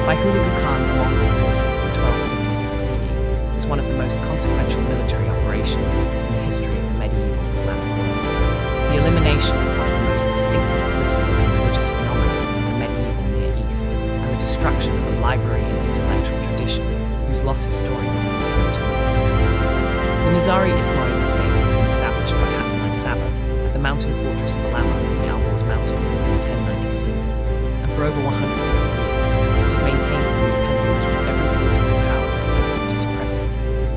By Hulagu Khan's Mongol forces in 1256 CE was one of the most consequential military operations in the history of the medieval Islamic world. The elimination of one of the most distinctive political and religious phenomena of the medieval Near East, and the destruction of a library and intellectual tradition whose loss historians continue to mourn. The Nizari Ismaili state had been established by Hassan I Saba at the mountain fortress of Alama in the Alborz Mountains in 1090 CE, and for over 150 years it had maintained its independence from every political power that attempted to suppress it,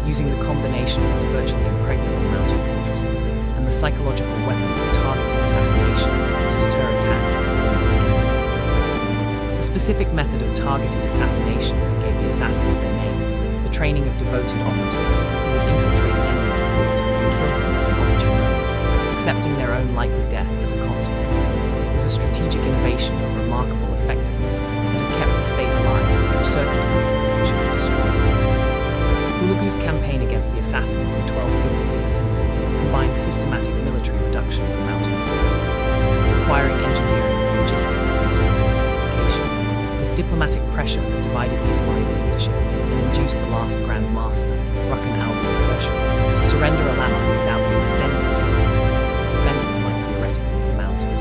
using the combination of its virtually impregnable mountain fortresses and the psychological weapon of targeted assassination to deter attacks and eliminate enemies. The specific method of targeted assassination that gave the assassins their name, the training of devoted operatives who would infiltrate an enemy's court and kill them at an opportune moment, accepting their own likely death as a consequence, was a strategic innovation of remarkable effectiveness that had kept the state alive through circumstances that should have destroyed it. Hulagu's campaign against the assassins in 1256 CE combined systematic military reduction of the mountain fortresses, requiring engineering and logistics of considerable sophistication, with diplomatic pressure that divided the Ismaili leadership and induced the last Grand Master, Rukn al-Din Persia, to surrender Alama without the extended resistance its defenders might theoretically have mounted.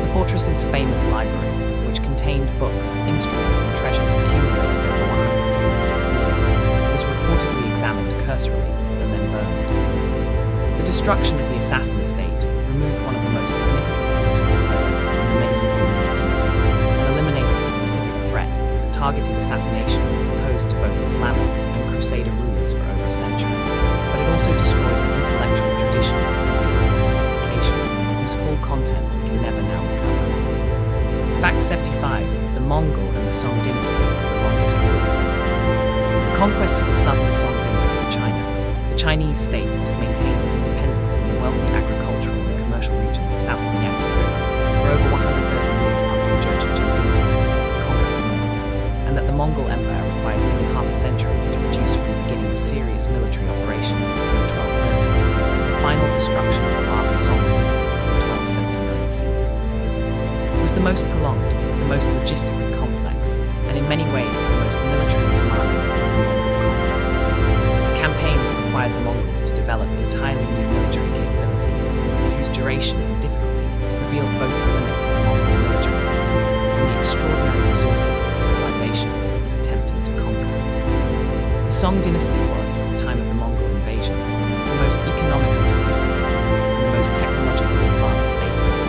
The fortress's famous library, which contained books, instruments, and treasures accumulated over 166 years, was reportedly examined cursorily and then burned. The destruction of the assassin state removed one of the most significant political players in the medieval Near East and eliminated the specific threat that targeted assassination posed to both Islamic and Crusader rulers for over a century, but it also destroyed an intellectual tradition of considerable sophistication whose full content we can never now recover. Fact 75. The Mongol and the Song dynasty, the longest war. The conquest of the southern Song dynasty of China, the Chinese state had maintained its independence in the wealthy agricultural and commercial regions south of the Yangtze River for over 130 years after the Jurchen dynasty conquered the north, and that the Mongol Empire required nearly half a century to reduce from the beginning of serious military operations in the 1230s to the final destruction of the last Song resistance in 1279 CE. It was the most prolonged, the most logistically complex, and in many ways the most militarily demanding of all the Mongol conquests. A campaign that required the Mongols to develop entirely new military capabilities, and whose duration and difficulty revealed both the limits of the Mongol military system and the extraordinary resources of the civilization it was attempting to conquer. The Song dynasty was, at the time of the Mongol invasions, the most economically sophisticated and the most technologically advanced state in the world.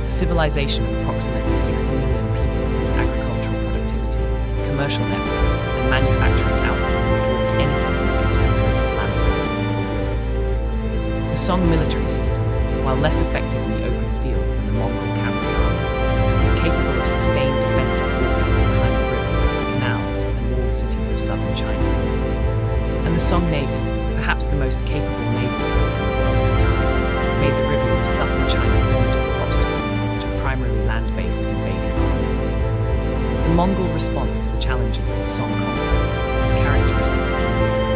A civilization of approximately 60 million people whose agricultural productivity, commercial networks, and manufacturing output dwarfed anything in the contemporary Islamic world or Europe. The Song military system, while less effective in the open field than the Mongol cavalry armies, was capable of sustained defensive warfare behind the rivers, canals, and walled cities of southern China. And the Song navy, perhaps the most capable naval force in the world at the time, made the rivers of southern China formidable obstacles to a primarily land-based invading army. The Mongol response to the challenges of the Song conquest was characteristically innovative.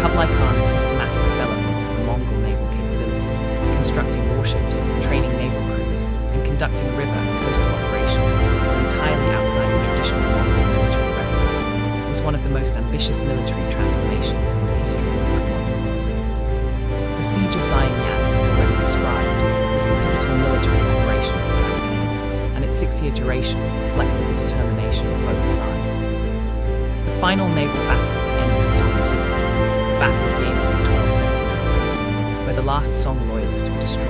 Kublai Khan's systematic development of the Mongol naval capability, constructing warships, training naval crews, and conducting river and coastal operations were entirely outside the traditional Mongol military repertoire, was one of the most ambitious military transformations in the history of the pre-modern world. The siege of Xianyang, already described, was the pivotal military operation of the campaign, and its 6-year duration reflected the determination of both sides. The final naval battle that ended Song resistance, the Battle of Yemen in 1279 CE, where the last Song loyalists were destroyed,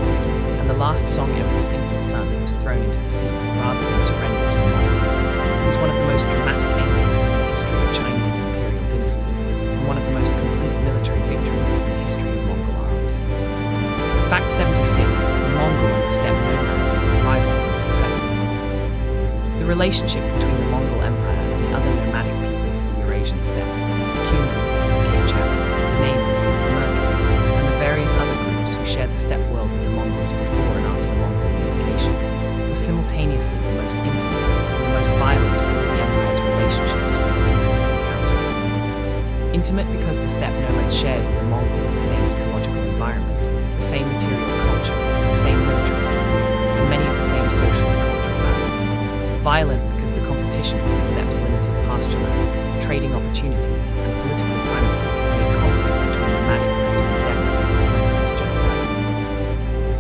and the last Song emperor's infant son was thrown into the sea rather than surrender to the Mongols, was one of the most dramatic endings in the history of Chinese imperial dynasties, and one of the most complete military victories in the history of Mongol arms. Fact 76. The Mongol and the steppe nomads, rivals and successors. The relationship between the Mongol Empire and the other nomadic peoples of the Eurasian steppe, the Cumans, the Kipchaks, the Naimans, the Merkits, and the various other groups who shared the steppe world with the Mongols before and after the Mongol unification, was simultaneously the most intimate and the most violent of all the empire's relationships with the peoples it encountered. Intimate because the steppe nomads shared with the Mongols the same ecological environment, the same material culture, the same military system, and many of the same social and cultural values. Violent because the competition for the steppe's limited pasture lands, trading opportunities, and political primacy made conflict between nomadic groups endemic and sometimes genocidal.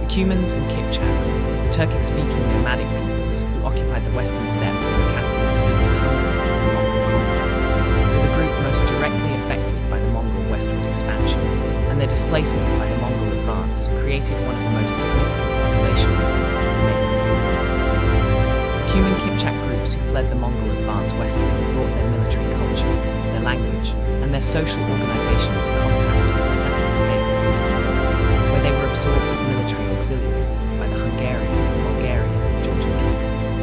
The Cumans and Kipchaks, the Turkic-speaking nomadic peoples who occupied the western steppe from the Caspian Sea to Hungary before the Mongol conquest, were the group most directly affected by the Mongol westward expansion, and their displacement by the Mongol advance created one of the most significant population movements of the medieval world. The Cuman Kipchak groups who fled the Mongol advance westward brought their military culture, their language, and their social organization into contact with the settled states of Eastern Europe, where they were absorbed as military auxiliaries by the Hungarian, Bulgarian, and Georgian kingdoms.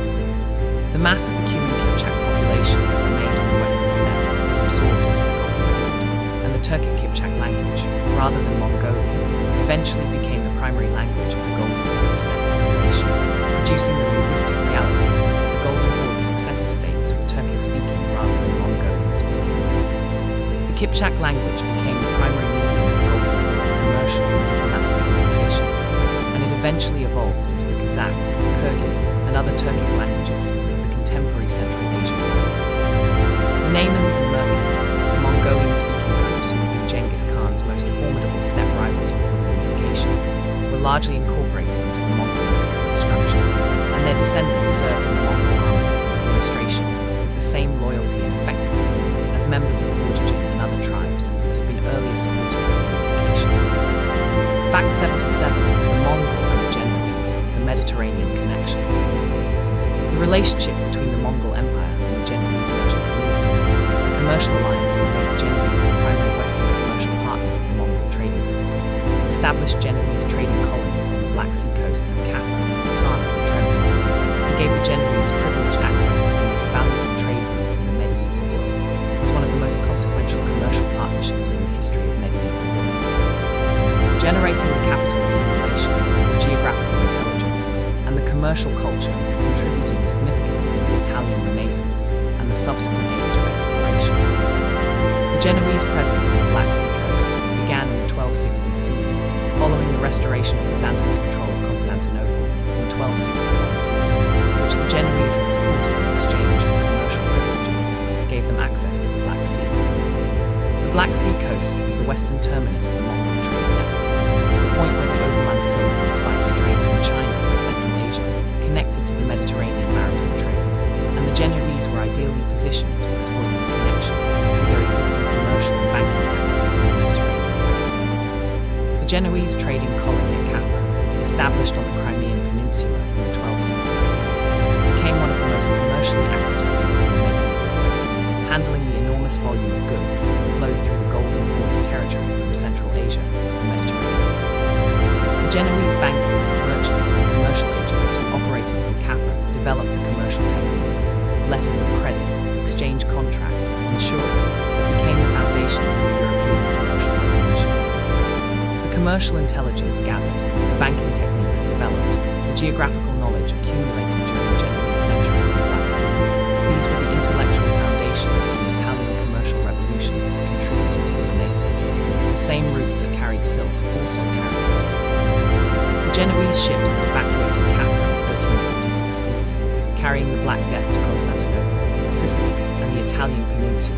The mass of the Cuman Kipchak population that remained on the western steppe was absorbed into the Golden Horde, and the Turkic Kipchak language, rather than Mongolian, eventually became the primary language of the Golden Horde steppe population, producing the linguistic reality that the Golden Horde's successor states were Turkic-speaking rather than Mongolian-speaking. The Kipchak language became the primary medium of the Golden Horde's commercial and diplomatic communications, and it eventually evolved into the Kazakh, Kyrgyz, and other Turkic languages of the contemporary Central Asian world. The Naimans and Merkins, the Mongolian-speaking groups who had been Genghis Khan's most formidable steppe rivals before the unification, were largely incorporated into the Mongol imperial structure, and their descendants served in the Mongol armies and administration with the same loyalty and effectiveness as members of the Orjigin and other tribes that had been earlier supporters of the unification. Fact 77, the Mongol and the Genoese, the Mediterranean connection. The relationship between the Mongol Empire and the Genoese merchant community, the commercial alliance that made the Genoese the primary Western commercial partners of the Mongol trading system, established Genoese trading colonies on the Black Sea coast in Kaffa, Tana, and Trebizond, and gave the Genoese privileged access to the most valuable trade routes in the medieval world. It was one of the most consequential commercial partnerships in the history of medieval Europe. Generating the capital accumulation, the geographical intelligence, and the commercial culture contributed significantly to the Italian Renaissance and the subsequent age of exploration. The Genoese presence on the Black Sea coast began in the 1260s CE, following the restoration of Byzantine control of Constantinople in 1261 CE, which the Genoese had supported in exchange for commercial privileges that gave them access to the Black Sea. The Black Sea coast was the western terminus of the Mongol trade network, the point where the overland silk and spice trade from China and Central Asia connected to the Mediterranean maritime trade, and the Genoese were ideally positioned to exploit this connection through their existing commercial and banking networks in the Mediterranean world. The Genoese trading colony at Kaffa, established on the Crimean Peninsula in the 1260s CE, became one of the most commercially active cities in the medieval world, handling the enormous volume of goods that flowed through the Golden Horde's territory from Central Asia to the Mediterranean. The Genoese bankers, merchants, and commercial agents who operated from Kaffa developed the commercial techniques, letters of credit, exchange contracts, insurance that became the foundations of the European commercial revolution. The commercial intelligence gathered, the banking techniques developed, the geographical knowledge accumulated during the Genoese century in the Black Sea. These were the intellectual foundations of the Italian commercial revolution that contributed to the Renaissance. The same routes that carried silk also carried gold. The Genoese ships that evacuated Kaffa in 1346 CE, carrying the Black Death to Constantinople, Sicily, and the Italian peninsula,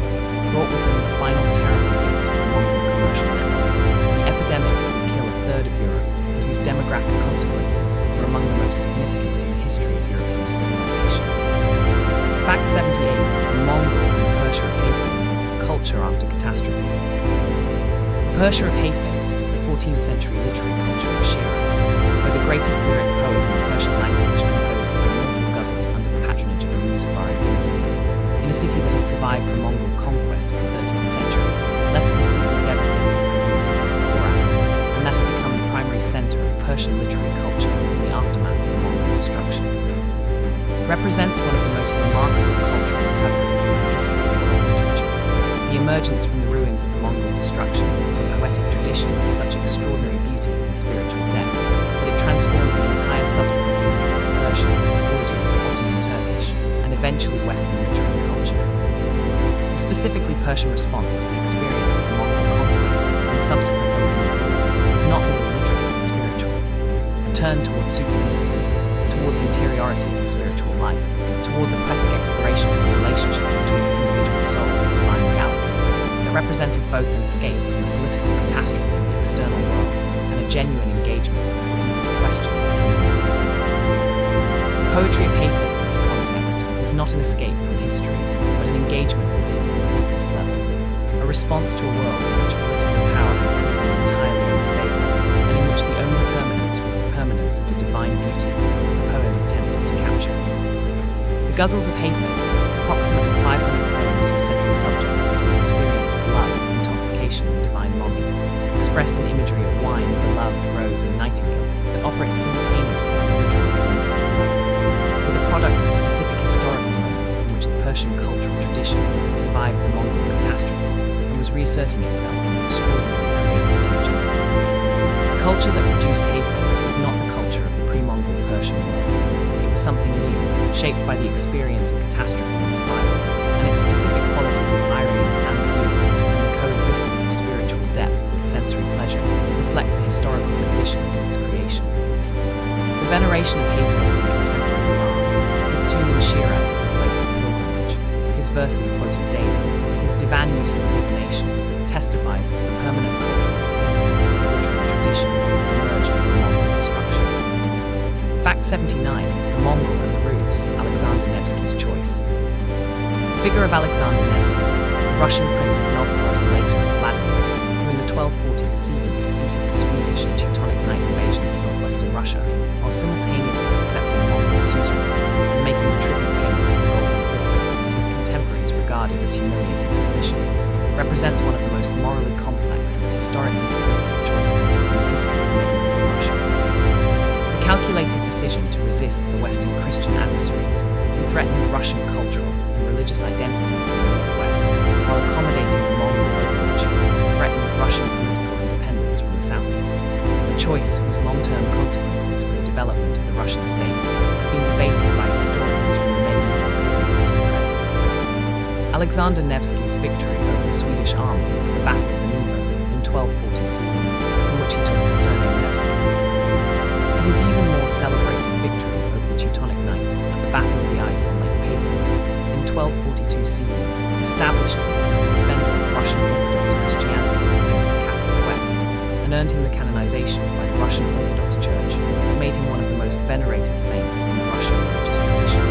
brought with them the final terrible gift of the Mongol commercial network, the epidemic that would kill a third of Europe, and whose demographic consequences were among the most significant in the history of European civilization. Fact 78, the Mongol and the Persia of Hafez, culture after catastrophe. The Persia of Hafez, the 14th century literary culture of Shiraz, where the greatest lyric poet in the Persian language composed his immortal ghazals under the patronage of the Muzaffari dynasty, in a city that had survived the Mongol conquest of the 13th century, less completely devastated than the cities of Khorasan, and that had become the primary center of Persian literary culture in the aftermath of the Mongol destruction. Represents one of the most remarkable cultural recoveries in the history of world literature. The emergence from the ruins of the Mongol destruction of a poetic tradition of such extraordinary beauty and spiritual depth that it transformed the entire subsequent history of Persian, Urdu, Ottoman Turkish, and eventually Western literary culture. The specifically Persian response to the experience of the Mongol conquest and the subsequent opening of Europe was not merely literary but spiritual. A turn toward Sufi mysticism, toward the interiority of the spiritual life, toward the poetic exploration of the relationship between the individual soul and divine reality, that represented both an escape from the political catastrophe of the external world and a genuine engagement with the deepest questions of human existence. The poetry of Hafiz in this context was not an escape from history, but an engagement with it at the deepest level, a response to a world in which political power had proven entirely unstable, and in which the only permanence was the permanence of the divine beauty the poem attempted to capture. The ghazals of Hafiz, approximately 500 poems whose central subject is the experience of love, intoxication, and divine longing, expressed in imagery of wine, beloved, rose, and nightingale that operate simultaneously on the literal and mystical level, were the product of a specific historical moment in which the Persian cultural tradition had survived the Mongol catastrophe and was reasserting itself in an extraordinary creative energy. The culture that produced Hafiz was not the culture of the pre-Mongol Persian world. It was something new, shaped by the experience of catastrophe and survival, and its specific qualities of irony and ambiguity and the coexistence of spiritual depth with sensory pleasure reflect the historical conditions of its creation. The veneration of Hafiz in contemporary Iran, his tomb in Shiraz as a place of pilgrimage, his verses quoted daily, his divan used for divination, testifies to the permanent cultural significance of the literary tradition that emerged from the Mongol destruction. Fact 79, the Mongol and the Ruse, Alexander Nevsky's choice. The figure of Alexander Nevsky, the Russian Prince of Novgorod and later of Vladimir, who in the 1240s sieged and defeated the Swedish and Teutonic Knight invasions of northwestern Russia, while simultaneously accepting Mongol suzerainty and making the tribute payments to the Golden Horde that his contemporaries regarded as humiliating submission, represents one of the most morally complex and historically significant choices in the history of medieval Russia. The calculated decision to resist the Western Christian adversaries who threatened Russian cultural and religious identity from the northwest, while accommodating the Mongol overlordship who threatened Russian political independence from the southeast, a choice whose long-term consequences for the development of the Russian state have been debated by historians from the medieval period to the present. Alexander Nevsky's victory over the Swedish army at the Battle of the River in 1240 CE, from which he took the surname Nevsky, and his even more celebrated victory over the Teutonic Knights at the Battle of the Ice on Lake Pelops in 1242 CE established him as the defender of Russian Orthodox Christianity against the Catholic West, and earned him the canonization by the Russian Orthodox Church that made him one of the most venerated saints in the Russian religious tradition.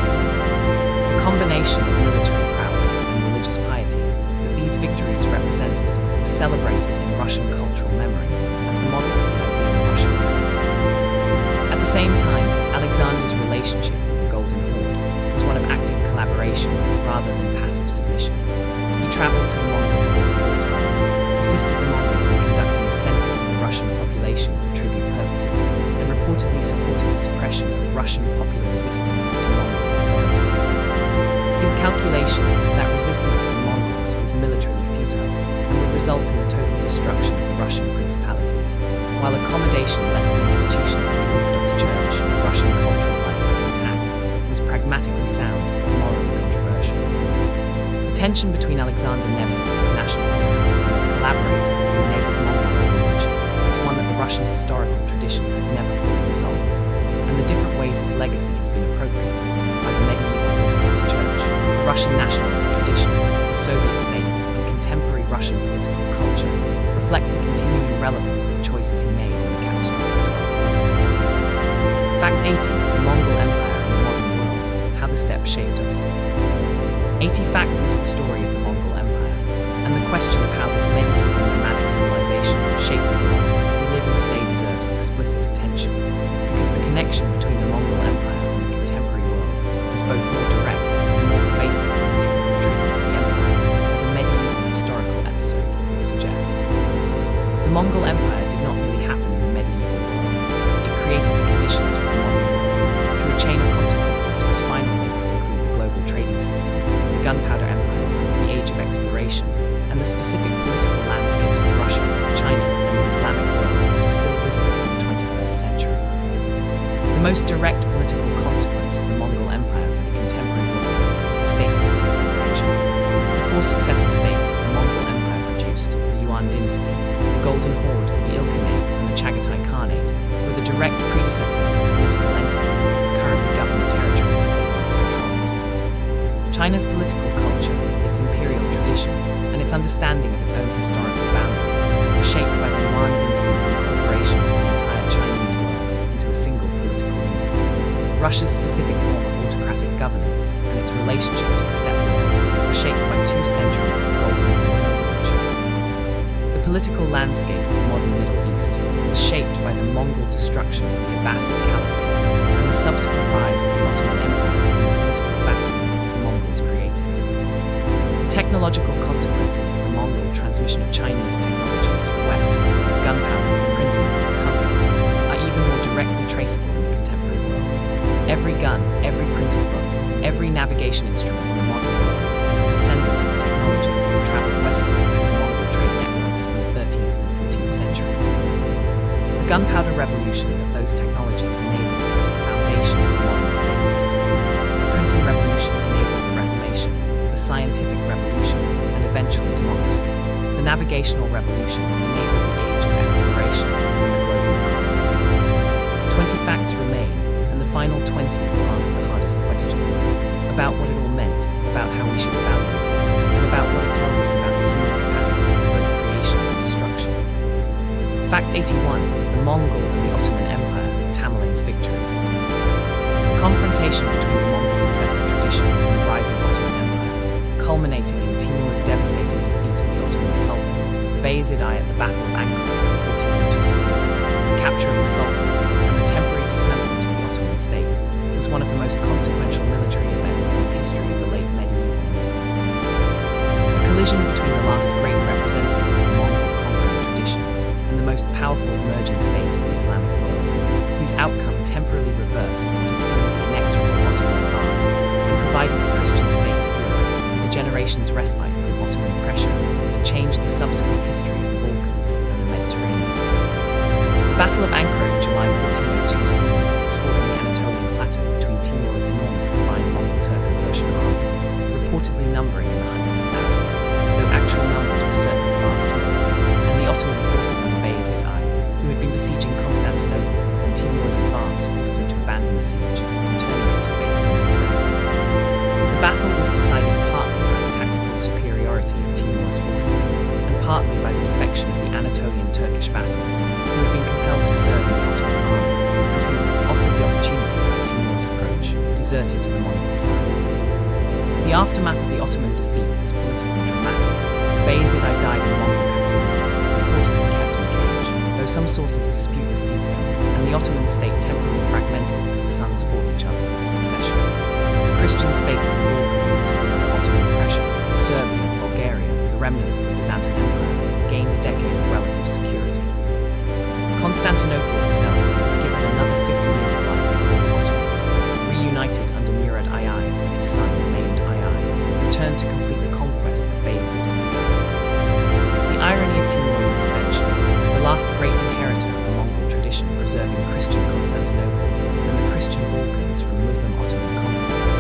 The combination of military prowess and religious piety that these victories represented was celebrated in Russian cultural memory as the model of the ideal Russian prince. At the same time, Alexander's relationship with the Golden Horde was one of active collaboration rather than passive submission. He traveled to the Mongol Horde 4 times, assisted the Mongols in conducting a census of the Russian population for tribute purposes, and reportedly supported the suppression of Russian popular resistance to Mongol authority. His calculation that resistance to the Mongols was militarily futile and would result in the total destruction of the Russian principalities, while accommodation left the institutions of the Orthodox Church and Russian cultural life intact, was pragmatically sound but morally controversial. The tension between Alexander Nevsky as national hero and as collaborator who enabled Mongol overlordship is one that the Russian historical tradition has never fully resolved, and the different ways his legacy has been appropriated by the medieval Orthodox Church, the Russian nationalist tradition, the Soviet state, and contemporary Russian political culture reflect the continuing relevance of the choices he made in the catastrophic 1240s. Fact 80, the Mongol Empire and the modern world, how the steppe shaped us. 80 facts into the story of the Mongol Empire, and the question of how this medieval nomadic civilization shaped the world we live in today deserves explicit attention, because the connection between the Mongol Empire and the contemporary world is both more direct and more pervasive than the typical treatment of the empire as a medieval historical episode would suggest. The Mongol Empire did not really happen in the medieval world. It created the conditions for the modern world through a chain of consequences whose final links include the global trading system, the gunpowder empires, the age of exploration, and the specific political landscapes of Russia, China, and the Islamic world that are still visible in the 21st century. The most direct political consequence of the Mongol Empire for the contemporary world four successor states that the Mongol Empire produced, the Yuan dynasty, the Golden Horde, the Ilkhanate, and the Chagatai Khanate, were the direct predecessors of the political entities that currently govern the territories they once controlled. China's political culture, its imperial tradition, and its understanding of its own historical boundaries were shaped by the Yuan dynasty's incorporation of the entire Chinese world into a single political unit. Russia's specific form of autocratic governance and its relationship to the steppe world were shaped by 2 centuries of Golden Horde overlordship. The political landscape of the modern Middle East was shaped by the Mongol destruction of the Abbasid Caliphate and the subsequent rise of the Ottoman Empire in the political vacuum the Mongols created. The technological consequences of the Mongol transmission of Chinese technologies to the West, gunpowder, printing, compass, are even more directly traceable in the contemporary world. Every gun, every printed book, every navigation instrument in the modern world is the descendant of the technologies that traveled westward through the Mongol trade networks in the 13th and 14th centuries. The gunpowder revolution that those technologies enabled was the foundation of the modern state system. The printing revolution enabled the Reformation, the scientific revolution, and eventually democracy. The navigational revolution enabled the age of exploration and the global economy. 20 facts remain, and the final 20 will ask the hardest questions about what it all meant, about how we should evaluate it, and about what it tells us about the human capacity for both creation and destruction. Fact 81. The Mongol and the Ottoman Empire, Tamerlane's victory. The confrontation between the Mongol successor tradition and the rising Ottoman Empire, culminating in Timur's devastating defeat of the Ottoman Sultan, Bayezid I at the Battle of Ankara in 1402 CE, the capture of the Sultan, and the temporary dismemberment of the Ottoman state, was one of the most consequential military events in the history of the late medieval Middle East. A collision between the last great representative of the Mongol conquering tradition and the most powerful emerging state of the Islamic world, whose outcome temporarily reversed what had seemed the inexorable Ottoman advance and provided the Christian states of Europe with a generation's respite from Ottoman pressure that changed the subsequent history of the Balkans and the Mediterranean. The Battle of Ankara in July 1402 CE was fought on the Anatolian plateau between Timur's enormous combined Mongol, Turk and Persian army, reportedly numbering in the hundreds of thousands, though actual numbers were certainly far smaller, and the Ottoman forces under Bayezid I, who had been besieging Constantinople when Timur's advance forced him to abandon the siege and turn east to face the new threat. The battle was decided partly by the tactical superiority of Timur's forces, and partly by the defection of the Anatolian Turkish vassals, who had been compelled to serve in the Ottoman army, and who, offered the opportunity by Timur's approach, deserted to the Mongol side. The aftermath of the Ottoman defeat was politically dramatic. Bayezid I died in Mongol captivity, reportedly kept in a cage, though some sources dispute this detail, and the Ottoman state temporarily fragmented as his sons fought each other for the succession. The Christian states of the Balkans that had been under Ottoman pressure, Serbia, Bulgaria, the remnants of the Byzantine Empire, gained a decade of relative security. Constantinople itself was given another 50 years of life before the Ottomans, reunited under Murad II and his son, named II, returned to complete the conquest that Bayezid had begun. The irony of Timur's intervention, the last great inheritor of the Mongol tradition preserving Christian Constantinople and the Christian Balkans from Muslim Ottoman conquest,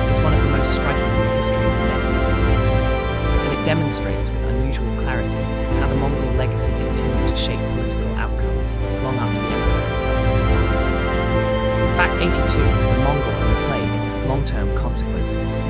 is one of the most striking in the history of the medieval Middle East, and it demonstrates with unusual clarity how the Mongol legacy continued to shape political outcomes long after the empire itself had dissolved. Fact 82. The Mongol and the Plague, long-term consequences.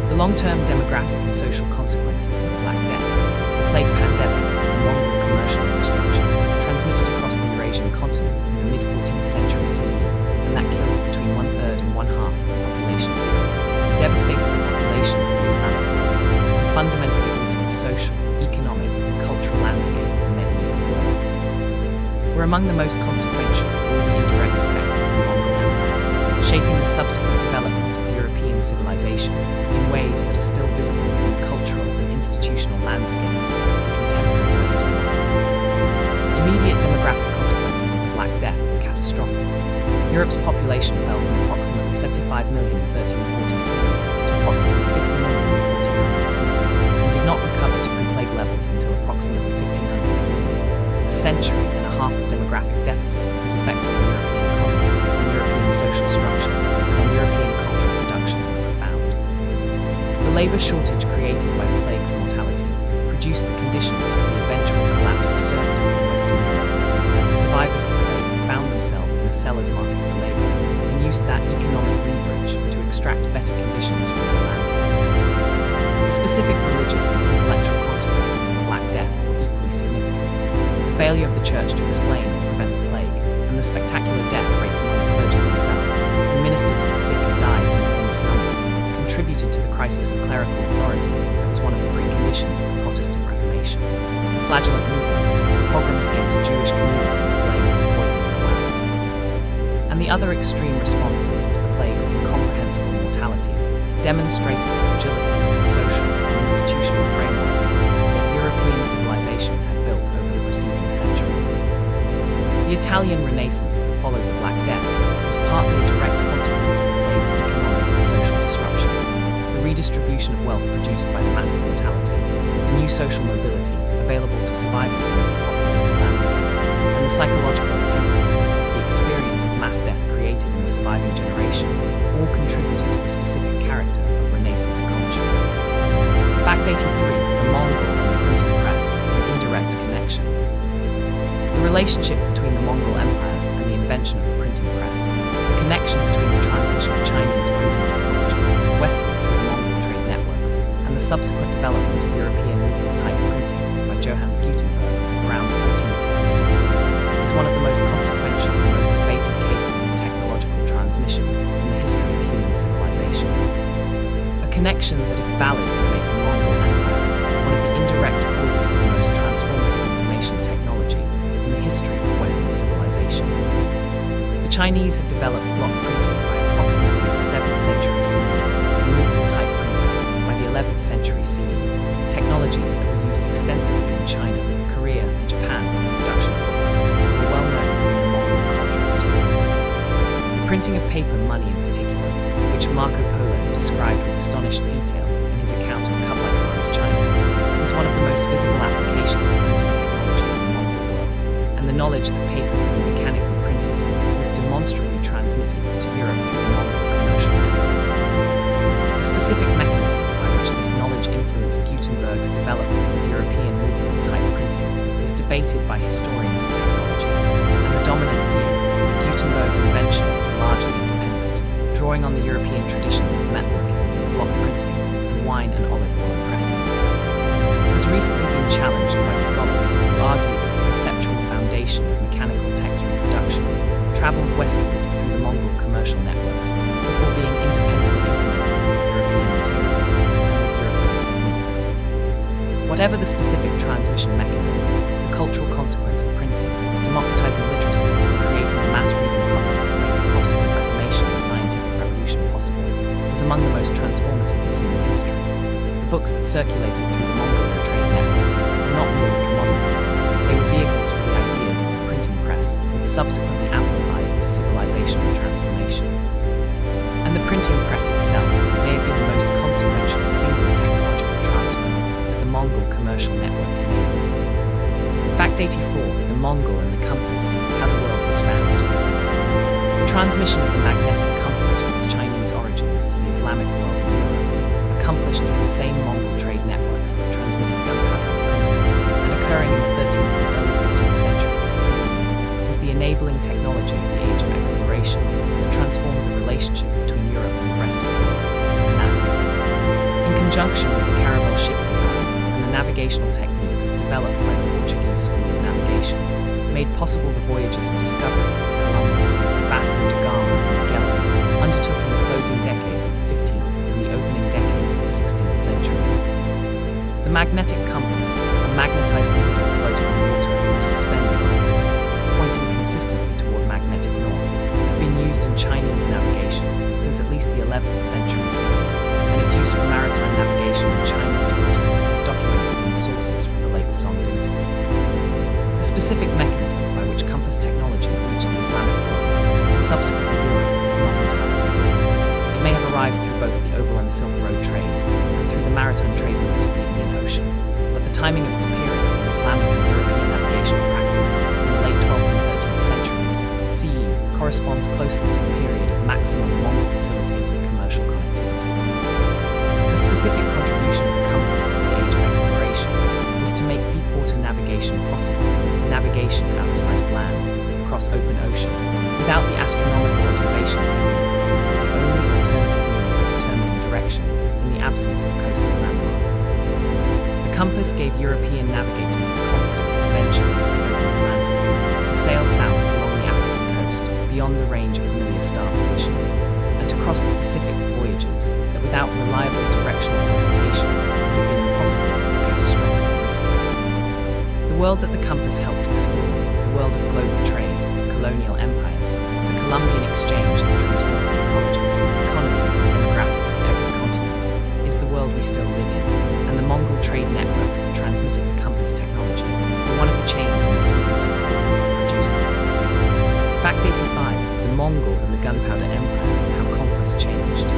The long-term demographic and social consequences of the Black Death, the plague pandemic, and Mongol commercial infrastructure transmitted across the Eurasian continent in the mid-14th century CE, and that killed between 1/3 and 1/2 of the population of Europe, devastated the populations of the Islamic world, and fundamentally altered the social, economic, and cultural landscape of the medieval world. Were among the most consequential of all the indirect effects of the Mongol Empire, shaping the subsequent development of European civilization in ways that are still visible in the cultural and institutional landscape of the contemporary Western world. Immediate demographic consequences of the Black Death were catastrophic. Europe's population fell from approximately 75 million in 1340 CE to approximately 50 million in 1400 CE, and did not recover to pre-plague levels until approximately 1500 CE. A century and a half of demographic deficit whose effects on the European economy, on European social structure, and on European cultural production were profound. The labor shortage created by the plague's mortality produced the conditions for the eventual collapse of serfdom in Western Europe, as the survivors of the plague found themselves in a seller's market for labor and used that economic leverage to extract better conditions from their landlords. The specific religious and intellectual consequences of the Black Death were equally significant. The failure of the Church to explain or prevent the plague, and the spectacular death rates among the clergy themselves, who ministered to the sick and died in enormous numbers, contributed to the crisis of clerical authority that was one of the preconditions of the Protestant Reformation. The flagellant movements, pogroms against Jewish communities blamed for poisoning the wells, and the other extreme responses to the plague's incomprehensible mortality demonstrated the fragility of the social and institutional frameworks that European civilization had built over the preceding centuries. The Italian Renaissance that followed the Black Death was partly a direct consequence of the plague's economic and social disruption, the redistribution of wealth produced by the massive mortality, the new social mobility available to survivors in the depopulated landscape, and the psychological intensity the experience of mass death created in the surviving generation all contributed to the specific character of Renaissance culture. Fact 83. The Mongol and the printing press, an indirect connection. The relationship between the Mongol Empire and the invention of the printing press, the connection between the transmission of Chinese printing technology westward through the Mongol trade networks, and the subsequent development of European movable type printing by Johannes Gutenberg around 1450 CE, is one of the most consequential and most debated cases of technological transmission in the history of human civilization. A connection that, if valid, would make the Mongol Empire one of the indirect causes of the most transformative information technology in the history of Western civilization. The Chinese had developed block printing by approximately the 7th century CE, and movable type printing by the 11th century CE, technologies that were used extensively in China, Korea, and Japan for the production of books, were well known within the Mongol cultural sphere. The printing of paper money in particular, which Marco Polo described with astonished detail in his account of Kublai Khan's China, was one of the most visible applications of printing technology in the Mongol world, and the knowledge that paper could be mechanically printed was demonstrably transmitted to Europe through the Mongol commercial networks. The specific mechanism by which this knowledge influenced Gutenberg's development of European movable type printing is debated by historians of technology, and the dominant view that Gutenberg's invention was largely independent, drawing on the European traditions of metalworking, block printing, and wine and olive oil pressing. Has recently been challenged by scholars who argue that the conceptual foundation of mechanical text reproduction traveled westward through the Mongol commercial networks before being independently implemented with European materials and with European techniques. Whatever the specific transmission mechanism, the cultural consequence of printing, democratizing literacy, and creating a mass reading public that made the Protestant Reformation and scientific revolution possible, was among the most transformative in human history. The books that circulated through the Mongol trade networks were not merely commodities, they were vehicles for the ideas that the printing press would subsequently amplify into civilizational transformation. And the printing press itself may have been the most consequential single technological transfer that the Mongol commercial network enabled. Fact 84. The Mongol and the compass, how the world was found. The transmission of the magnetic compass from its Chinese origins to the Islamic world in Europe, accomplished through the same Mongol trade networks that transmitted gunpowder and printing, and occurring in the 13th and early 14th centuries CE, was the enabling technology of the age of exploration that transformed the relationship between Europe and the rest of the world, and that, in conjunction with the caravel ship design and the navigational techniques developed by the Portuguese School of Navigation, made possible the voyages of discovery that Columbus, Vasco da Gama, and Magellan undertook in the closing decades of the 15th and the opening decades of the 16th centuries. The magnetic compass, a magnetized needle floating on water or suspended on it, pointing consistently toward magnetic north, had been used in Chinese navigation since at least the 11th century CE, and its use for maritime navigation in Chinese waters is documented in sources from the late Song dynasty. The specific mechanism by which compass technology reached the Islamic world and subsequently Europe is not entirely clear. It may have arrived through both the overland Silk Road trade and through the maritime trade routes of the Indian Ocean, but the timing of its appearance in Islamic and European navigation practice in the late 12th and 13th centuries CE corresponds closely to the period of maximum Mongol-facilitated commercial connectivity. The specific contribution of the compass to the age of exploration was to make deep water navigation possible, navigation out of sight of land, across open ocean, without the astronomical observation techniques, the only alternative means of determining direction in the absence of coastal landmarks. The compass gave European navigators the confidence to venture into the open Atlantic, to sail south along the African coast, beyond the range of familiar star positions, and to cross the Pacific voyages that without reliable directional orientation would have been impossible or catastrophically risky. The world that the compass helped explore, the world of global trade, of colonial empires, of the Columbian exchange that transformed the ecologies, economies, and demographics of every continent, is the world we still live in, and the Mongol trade networks that transmitted the compass technology were one of the chains in the sequence of causes that produced it. Fact 85. The Mongol and the gunpowder empire, how conquest changed.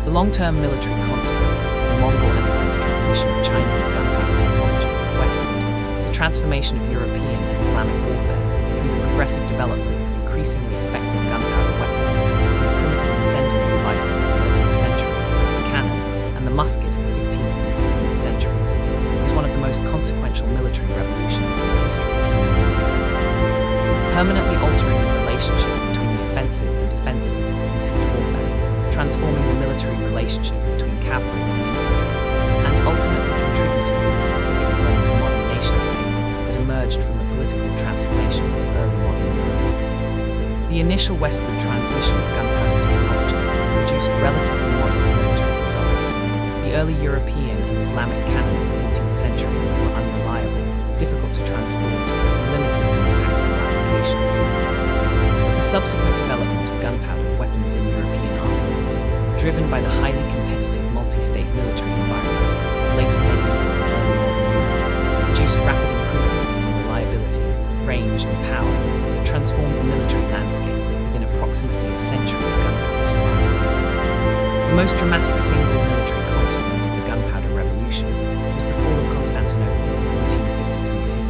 The long-term military consequence of the Mongol empire's transmission of Chinese gunpowder technology westward, the transformation of European and Islamic warfare through the progressive development of increasingly effective gunpowder weapons, from the primitive incendiary devices of the 13th century to the cannon and the musket of the 15th and 16th centuries, was one of the most consequential military revolutions in the history of human warfare, permanently altering the relationship between the offensive and defensive in siege warfare, transforming the military relationship between cavalry and infantry, and ultimately contributing to the specific form of the modern nation-state that emerged from the political transformation of early modern Europe. The initial westward transmission of gunpowder technology produced relatively modest military results. The early European and Islamic cannon of the 14th century were unreliable, difficult to transport, and limited in their tactical applications. But the subsequent development of gunpowder weapons in European arsenals, driven by the highly competitive multi-state military environment of later medieval and early modern Europe, produced rapid improvements in reliability, range, and power that transformed the military landscape within approximately a century of gunpowder's arrival. The most dramatic single military consequence of the gunpowder revolution was the fall of Constantinople in 1453 CE,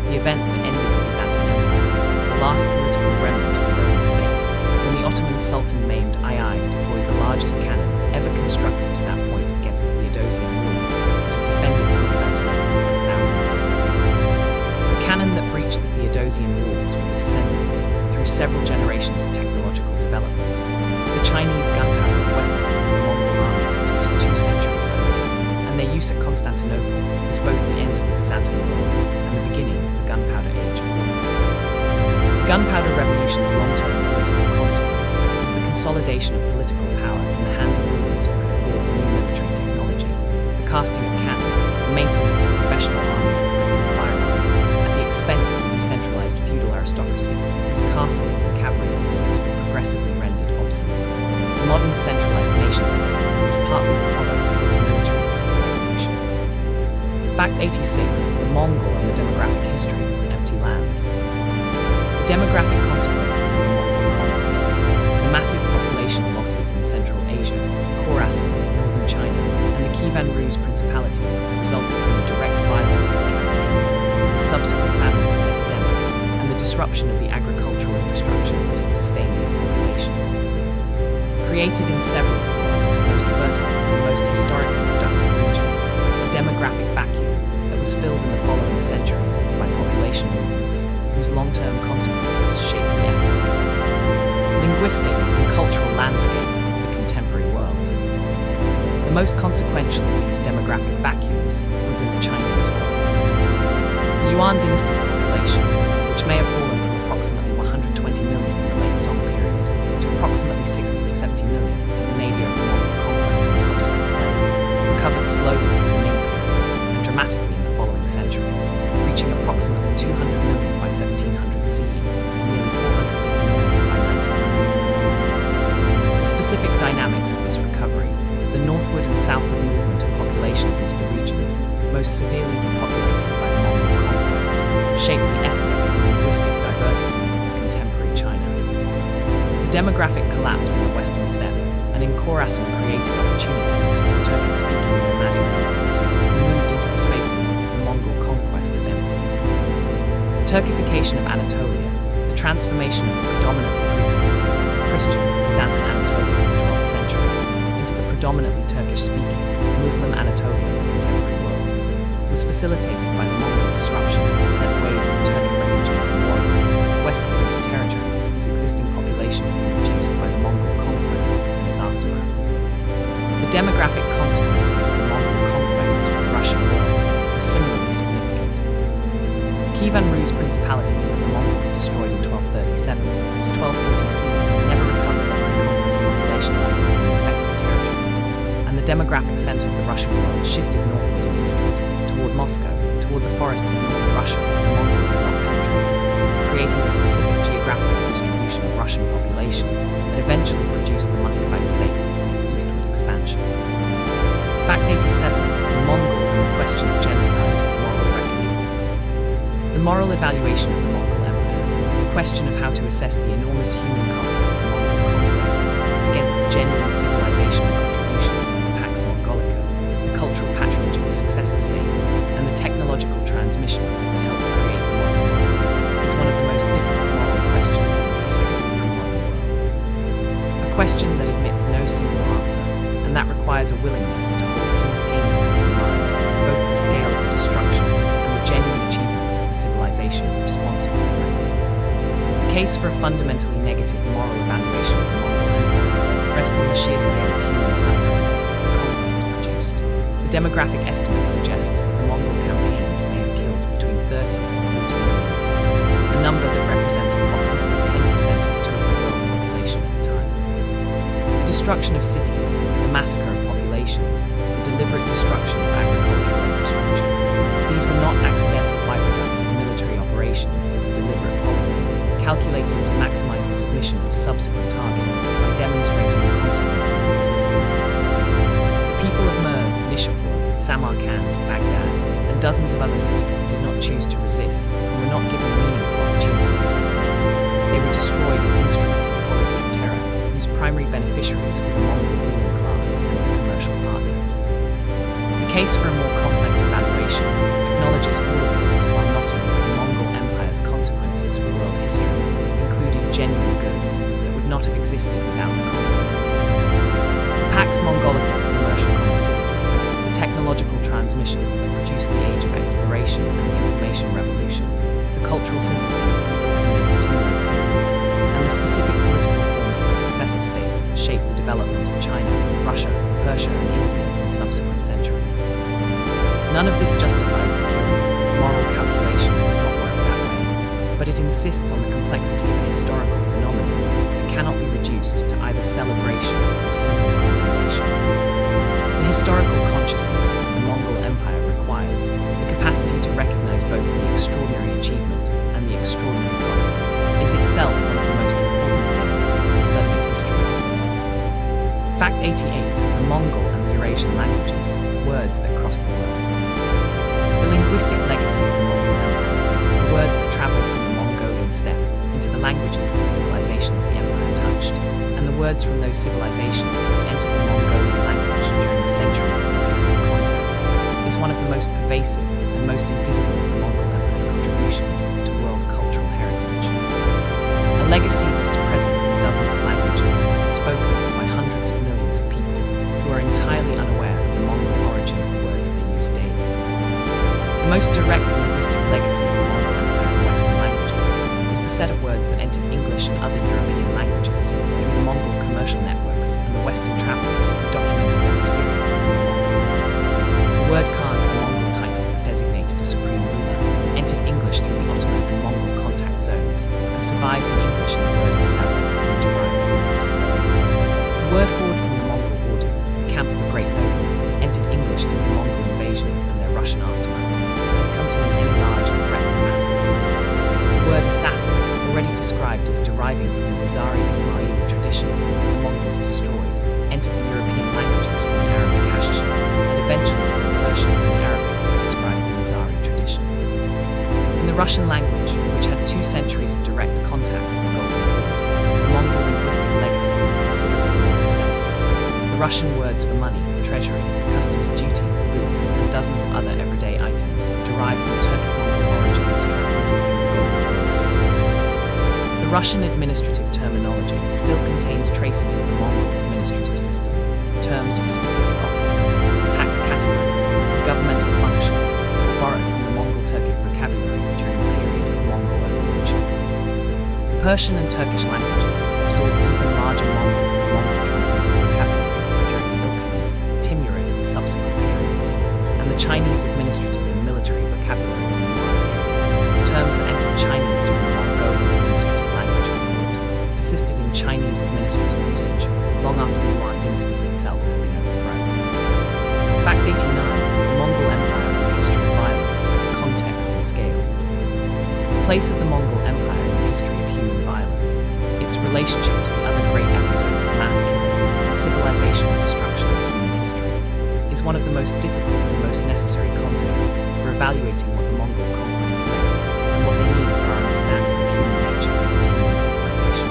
the event that ended the Byzantine Empire, the last political remnant of the Roman state, when the Ottoman Sultan Mehmed II deployed the largest cannon ever constructed to that point against the Theodosian walls that had defended Constantinople for 1,000 years. The cannon that breached the Theodosian walls were the descendants, through several generations of technological development, of the Chinese gunpowder weapons that the Mongol armies had used 2 centuries earlier, and their use at Constantinople was both the end of the Byzantine world and the beginning of the gunpowder age of warfare. The gunpowder revolution's long-term political consequence was the consolidation of political power in the hands of rulers who could afford the new military technology, the casting of cannon, the maintenance of professional armies equipped with firearms, at the expense of the decentralized feudal aristocracy, whose castles and cavalry forces were progressively rendered obsolete. The modern centralized nation-state was partly the product of this military physical revolution. Fact 86. The Mongol and the demographic history of empty lands. The demographic consequences of the Mongol conquests, the massive population losses in Central Asia, Khorasan, northern China, and the Kievan Rus principalities that resulted from the direct violence of the campaigns, the subsequent famines and epidemics, and the disruption of the agricultural infrastructure that had sustained these populations. Created in several of the world's most fertile and most historically productive regions, a demographic vacuum that was filled in the following centuries by population movements whose long-term consequences shaped the ethnic, linguistic, and cultural landscape of the contemporary world. The most consequential of these demographic vacuums was in the Chinese world. The Yuan dynasty's population, which may have fallen from approximately 120 million in the late Song period to approximately 60 to 70 million in the nadir of the Mongol conquest and subsequent plague, recovered slowly through the Ming period and dramatically in the following centuries, reaching approximately 200 million by 1700 CE and nearly 450 million by 1900 CE. The specific dynamics of this recovery, the northward and southward movement of populations into the regions most severely depopulated by the Mongol conquest, shaped the ethnic and linguistic diversity of contemporary China. The demographic collapse in the western steppe and in Khorasan created opportunities for the Turkic-speaking nomadic peoples who moved into the spaces the Mongol conquest had emptied. The Turkification of Anatolia, the transformation of the predominantly Greek-speaking, Christian, Byzantine Anatolia of the 12th century into the predominantly Turkish-speaking, Muslim Anatolia of the contemporary world, was facilitated by the Mongol disruption that sent waves of Turkic refugees and warriors westward into territories whose existing population had been reduced by the Mongol conquest and its aftermath. The demographic consequences of the Mongol conquests for the Russian world were similarly significant. Kievan Rus principalities that the Mongols destroyed in 1237 to 1240 CE never recovered their pre-conquest population levels in the affected territories, and the demographic center of the Russian world shifted northward and eastward, toward Moscow, toward the forests of northern Russia the Mongols had not penetrated, creating the specific geographical distribution of Russian population that eventually produced the Muscovite state and its eastward expansion. Fact 87. The Mongol and the question of genocide, moral reckoning. The moral evaluation of the Mongol Empire, the question of how to assess the enormous human costs of the Mongol conquests against the genuine civilizational contributions of the Pax Mongolica, the cultural patronage of the successor states, and the technological transmissions that helped create the modern world, is one of the most difficult moral questions in the history of the pre-modern world. A question that admits no single answer, and that requires a willingness to hold simultaneously in mind both the scale of the destruction and the genuine achievements of the civilization responsible for it. The case for a fundamentally negative moral evaluation of the Mongol Empire rests on the sheer scale of human suffering the conquests produced. The demographic estimates suggest that the Mongol campaigns may have killed between 30 and 40 million, a number that represents approximately 10% of the total world population at the time. The destruction of cities, the massacre of populations, the deliberate destruction of agricultural infrastructure. These were not accidental byproducts of military operations, but deliberate policy, calculated to maximize the submission of subsequent targets by demonstrating the consequences of resistance. The people of Merv, Nishapur, Samarkand, Baghdad, and dozens of other cities did not choose to resist and were not given meaningful opportunities to submit. They were destroyed as instruments of a policy of terror, whose primary beneficiaries were the Mongol ruling class and its commercial partners. The case for a more complex evaluation acknowledges all of this while noting the Mongol Empire's consequences for world history, including genuine goods that would not have existed without the conquests. The Pax Mongolica's commercial connectivity, the technological transmissions that produced the age of exploration and the information revolution, the cultural syntheses of continuing periods, and the specific political forms of the successor states that shaped the development of China, Russia, Persia, and India in subsequent centuries. None of this justifies the killing. Moral calculation does not work that way, but it insists on the complexity of a historical phenomenon that cannot be reduced to either celebration or simple condemnation. The historical consciousness that the Mongol Empire requires, the capacity to recognize both the extraordinary achievement and the extraordinary cost, is itself one of the most important things the study of history offers. Fact 88. The Mongol and the Eurasian languages, words that cross the world. The linguistic legacy of the Mongol Empire, the words that traveled from the Mongolian steppe into the languages of the civilizations the empire touched, and the words from those civilizations that entered the Mongolian language during the centuries of imperial contact, is one of the most pervasive and most invisible of the Mongol Empire's contributions to world cultural heritage. A legacy that is present in dozens of languages, spoken by hundreds of millions of people who are entirely unaware of the Mongol origin of the words they use daily. The most direct linguistic legacy of the Mongol Empire in Western languages is the set of words that entered English and other European languages through the Mongol commercial networks and the Western travelers who documented their experiences in the Mongol world. The word Khan, a Mongol title that designated a supreme ruler, entered English through the Ottoman and Mongol contact zones and survives in English in the word itself in derived forms. The word horde from the Mongol order, the camp of a great noble, entered English through the Mongol invasions and their Russian aftermath, and has come to mean any large and threatening massacre. The word assassin, already described as deriving from the Nizari Ismaili tradition that the Mongols destroyed, entered the European languages from the Arabic Hashashin, and eventually from the Persian and the Arabic that described the Nizari tradition. In the Russian language, which had 2 centuries of direct contact with the Golden Horde, the Mongol linguistic legacy is considerably more extensive. The Russian words for money, treasury, customs duty, boots, and dozens of other everyday items derive from Turkic Mongol origins transmitted through the Golden Horde. The Russian administrative terminology still contains traces of the Mongol administrative system. terms for specific offices, tax categories, and governmental functions were borrowed from the Mongol-Turkic vocabulary during the period of Mongol overlordship. The Persian and Turkish languages absorbed even larger Mongol and Mongol-transmitted vocabulary during the Ilkhanate, Timurid, and subsequent periods, and the Chinese administrative and military vocabulary of the Yuan period. Terms that entered Chinese from the Mongolian administrative language cohort persisted in Chinese administrative usage long after the Yuan dynasty itself had been overthrown. Fact 89. The Mongol Empire and the History of Violence, Context and Scale. The place of the Mongol Empire in the history of human violence, its relationship to the other great episodes of mass killing and civilizational destruction in human history, is one of the most difficult and most necessary contexts for evaluating what the Mongol conquests meant and what they mean for our understanding of human nature and human civilization.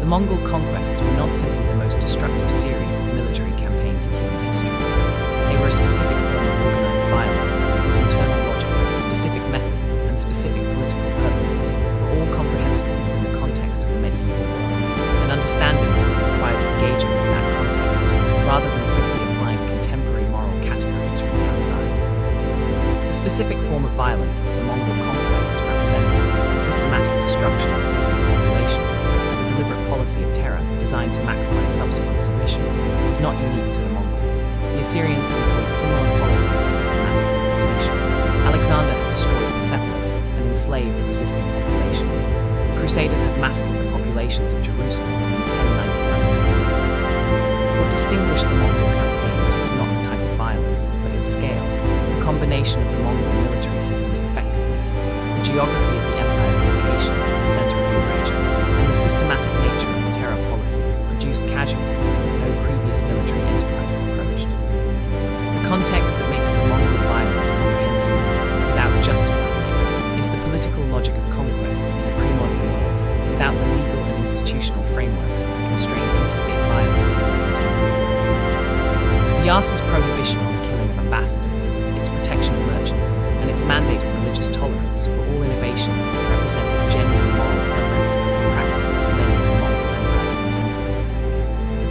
The Mongol conquests were not simply the most destructive series of military campaigns in human history. They were a specific form of organized violence whose internal logic, specific methods, and specific political purposes were all comprehensible within the context of the medieval world, and understanding them requires engaging with that context rather than simply applying contemporary moral categories from the outside. The specific form of violence that the Mongol conquests represented, the systematic destruction of resisting populations, as a deliberate policy of terror designed to maximize subsequent submission, was not unique to the Mongols. The Assyrians had employed similar policies of systematic deportation. Alexander had destroyed Persepolis and enslaved the resisting populations. The Crusaders had massacred the populations of Jerusalem in 1099 CE. What distinguished the Mongol campaigns was not the type of violence, but its scale, the combination of the Mongol military system's effectiveness, the geography of the empire's location at the center of Eurasia, and the systematic nature of the terror policy produced casualties that no previous military enterprise had approached. The context that makes the Mongol violence comprehensible, without justifying it, is the political logic of conquest in a pre-modern world, without the legal and institutional frameworks that constrain interstate violence in the contemporary world. The Yasa's prohibition on the killing of ambassadors, its protection of merchants, and its mandate of religious tolerance were all innovations that represented genuine moral progress over the practices of many of the Mongol Empire's contemporaries.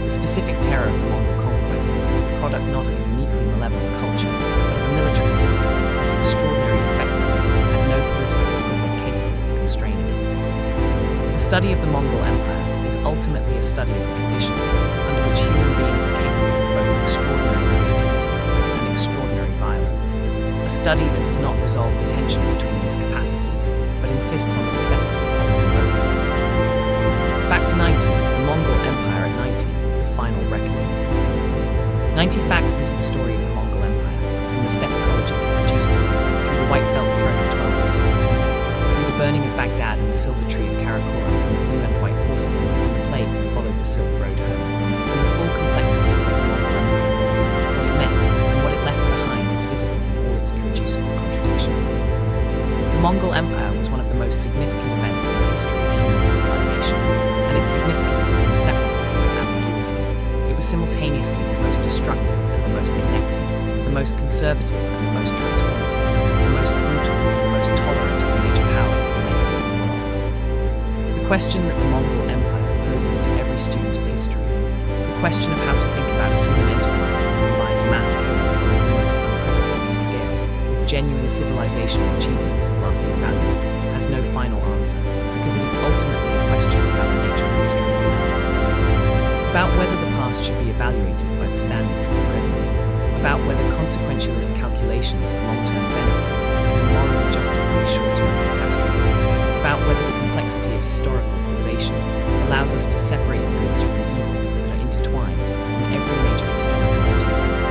The specific terror of the Mongol conquests was the product not of a uniquely malevolent culture, but of a military system whose extraordinary effectiveness had no political equivalent capable of constraining it. The study of the Mongol Empire is ultimately a study of the conditions under which human beings are capable of both extraordinary creativity and extraordinary violence. A study that does not resolve the tension between these capacities, but insists on the necessity of holding both of them. Fact 90. The Mongol Empire at 90. The Final Reckoning. 90 facts into the story of the Mongol Empire, from the steppe ecology that produced it, through the white felt throne of 1206 CE, through the burning of Baghdad and the silver tree of Karakorum and the blue and white porcelain and the plague that followed the Silk Road home, and the full complexity of what the Mongol Empire was, what it meant, and what it left behind is visible in all its irreducible contradiction. The Mongol Empire was one of the most significant events in the history of human civilization, and its significance is inseparable from its ambiguity. It was simultaneously the most destructive and the most connecting, the most conservative and the most transformative, the most brutal and the most tolerant of the major powers of the medieval world. The question that the Mongol Empire poses to every student of history, the question of how to think about a human enterprise that combined mass killing on the most unprecedented scale with genuine civilizational achievements of lasting value, has no final answer, because it is ultimately a question about the nature of history itself. About whether the past should be evaluated by the standards of the present, about whether consequentialist calculations of long-term benefit can morally justify short-term catastrophe, about whether the complexity of historical causation allows us to separate the goods from the evils that are intertwined in every major historical enterprise.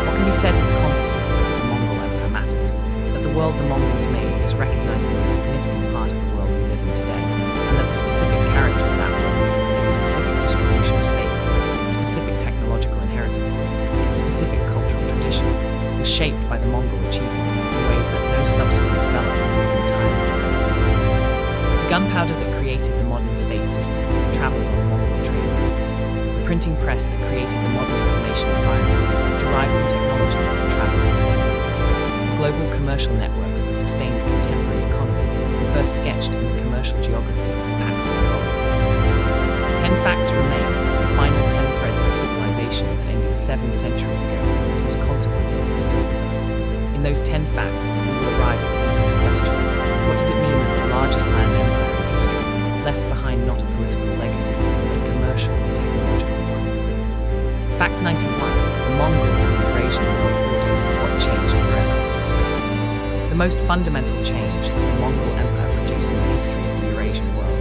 What can be said with confidence is that the Mongol Empire mattered, that the world the Mongols made is recognizably a significant part of the world we live in today, and that the specific character of that world, its specific distribution of states, its specific technological inheritances, its specific cultural traditions, was shaped by the Mongol achievement in ways that no subsequent development has entirely erased. The gunpowder that created the modern state system traveled on Mongol trade routes. The printing press that created the modern information environment derived from technologies that traveled the same routes. The global commercial networks that sustain the contemporary economy were first sketched in the commercial geography of the Pax Mongolica. 10 facts remain, the final 10 threads of civilization civilization that ended 7 centuries ago and whose consequences are still with us. In those 10 facts, we will arrive at the deepest question. What does it mean that the largest land empire in history left behind not a political legacy, but a commercial and technological one? Fact 91. The Mongol and the Eurasian world order. What changed forever? The most fundamental change that the Mongol Empire produced in the history of the Eurasian world,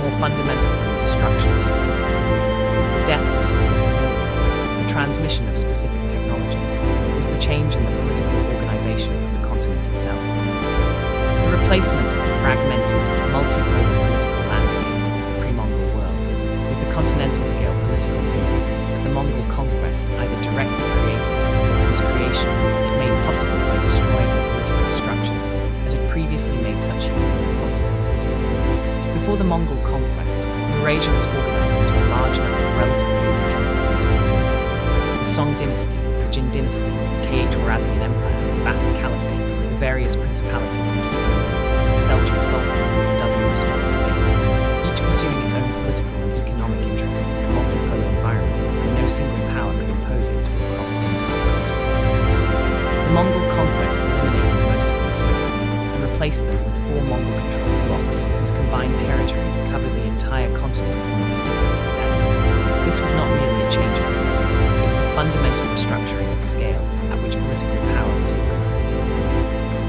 more fundamental than the destruction of specific cities, the deaths of specific millions, the transmission of specific technologies, was the change in the political organization of the continent itself. The replacement of the fragmented, multipolar political landscape of the pre-Mongol world with the continental-scale political units that the Mongol conquest either directly created or whose creation it made possible by destroying the political structures that had previously made such units impossible. Before the Mongol conquest, Eurasia was organized into a large number of relatively independent political units. The Song dynasty, the Jin dynasty, Khwarezmian Empire, the Abbasid Caliphate, the various principalities of Kievan Rus, the Seljuk Sultanate, and dozens of smaller states, each pursuing its own political and economic interests in a multipolar environment where no single power could impose its will across the entire continent. The Mongol conquest eliminated most of these units and replaced them with 4 Mongol-controlled blocks whose combined territory covered the entire continent from the Pacific to the Danube. This was not merely a change of rulers, it was a fundamental restructuring of the scale at which political power was organized.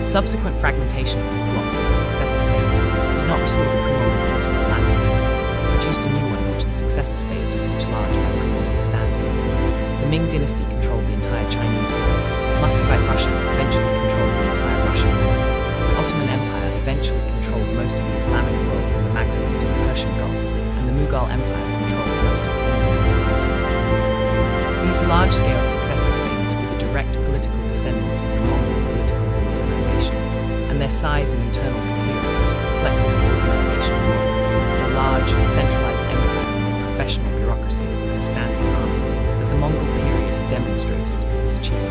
Subsequent fragmentation of these blocks into successor states did not restore the pre-Mongol political landscape, but produced a new one in which the successor states were each large by pre-Mongol standards. The Ming dynasty controlled the entire Chinese world, Muscovite Russia eventually controlled the entire Russian world, the Ottoman Empire eventually controlled most of the Islamic world from the Maghreb to the Persian Gulf, and the Mughal Empire controlled most of the Indian subcontinent. These large-scale successor states were the direct political descendants of the Mongol political reorganization, and their size and internal coherence reflected the organizational model, the large, centralized empire with a professional bureaucracy and a standing army that the Mongol period had demonstrated was achievable.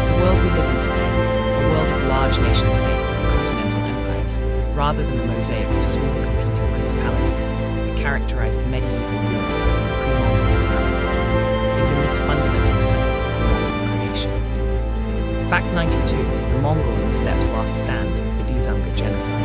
The world we live in today, a world of large nation-states and continental empires, rather than the mosaic of small competing principalities that characterized medieval Europe and the pre-Mongol Islamic world, is in this fundamental sense a Mongol creation. Fact 92. The Mongol and the steppes' last stand, the Dzunga genocide.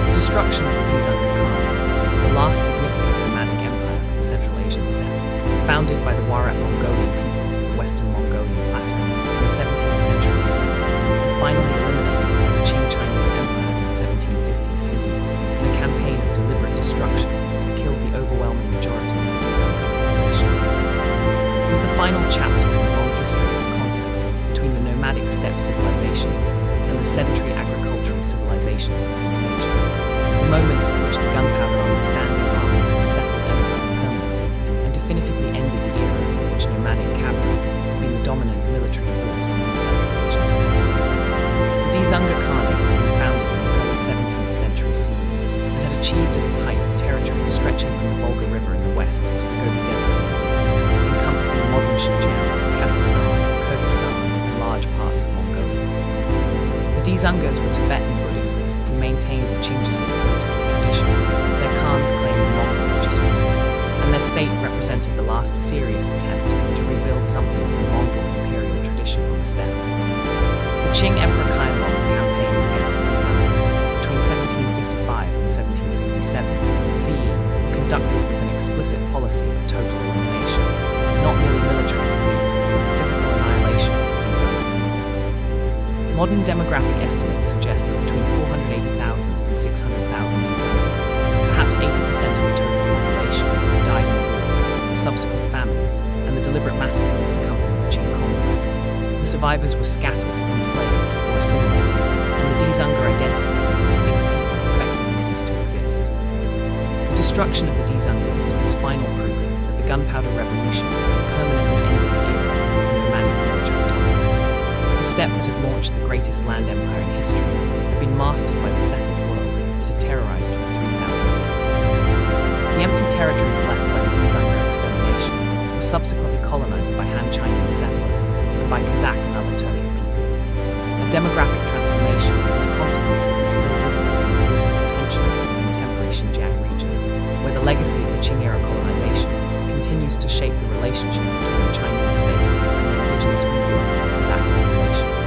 The destruction of the Dzunga Khanate, the last significant nomadic empire of the Central Asian steppe, founded by the Warat Mongolian peoples of the Western Mongolian plateau in the 17th century CE, and finally eliminated by the Qing Chinese Empire in the 1750s CE, in a campaign of deliberate destruction that killed the overwhelming majority of the Dzunga population. It was the final chapter in the long history of the conflict between the nomadic steppe civilizations and the sedentary agricultural civilizations of East Asia, the moment at which the gunpowder on the standing armies of a settled empire permanently and definitively ended the era in which nomadic cavalry had been the dominant military force in the Central Asian steppe. The Dzunga Khanate had been founded in the early 17th century CE and had achieved at its height territories stretching from the Volga River in the west to the Gobi Desert in the east, encompassing modern Xinjiang, Kazakhstan, Kyrgyzstan, and large parts of Mongolia. The Dzungas were Tibetan Buddhists who maintained the Chingisid political tradition. Their Khans claimed Mongol legitimacy, and their state represented the last serious attempt to rebuild something of the Mongol imperial tradition on the steppe. The Qing Emperor Qianlong's campaigns against the Dzungas between 1755 and 1757 CE were conducted with an explicit policy of total elimination, not merely military defeat, but the physical annihilation of the Dzunga. Modern demographic estimates suggest that between 480,000 and 600,000 Dzungas, perhaps 80% of the total population, died in the wars, the subsequent famines, and the deliberate massacres that accompanied the Qing conquest. The survivors were scattered, enslaved, or assimilated, and the Dzunga identity as a distinct people effectively ceased to exist. The destruction of the Dzungas was final proof that the gunpowder revolution had permanently ended the era of nomadic military dominance. The steppe that had launched the greatest land empire in history had been mastered by the settled world that had terrorized for 3,000 years. The empty territories left by the Dzunga extermination were subsequently colonized by Han Chinese settlers and by Kazakh and other Turkic peoples. A demographic transformation whose consequences are still visible in the political tensions of the contemporary Xinjiang region, where the legacy of the Qing era colonization continues to shape the relationship between the Chinese state and the indigenous Uyghur and Kazakh populations.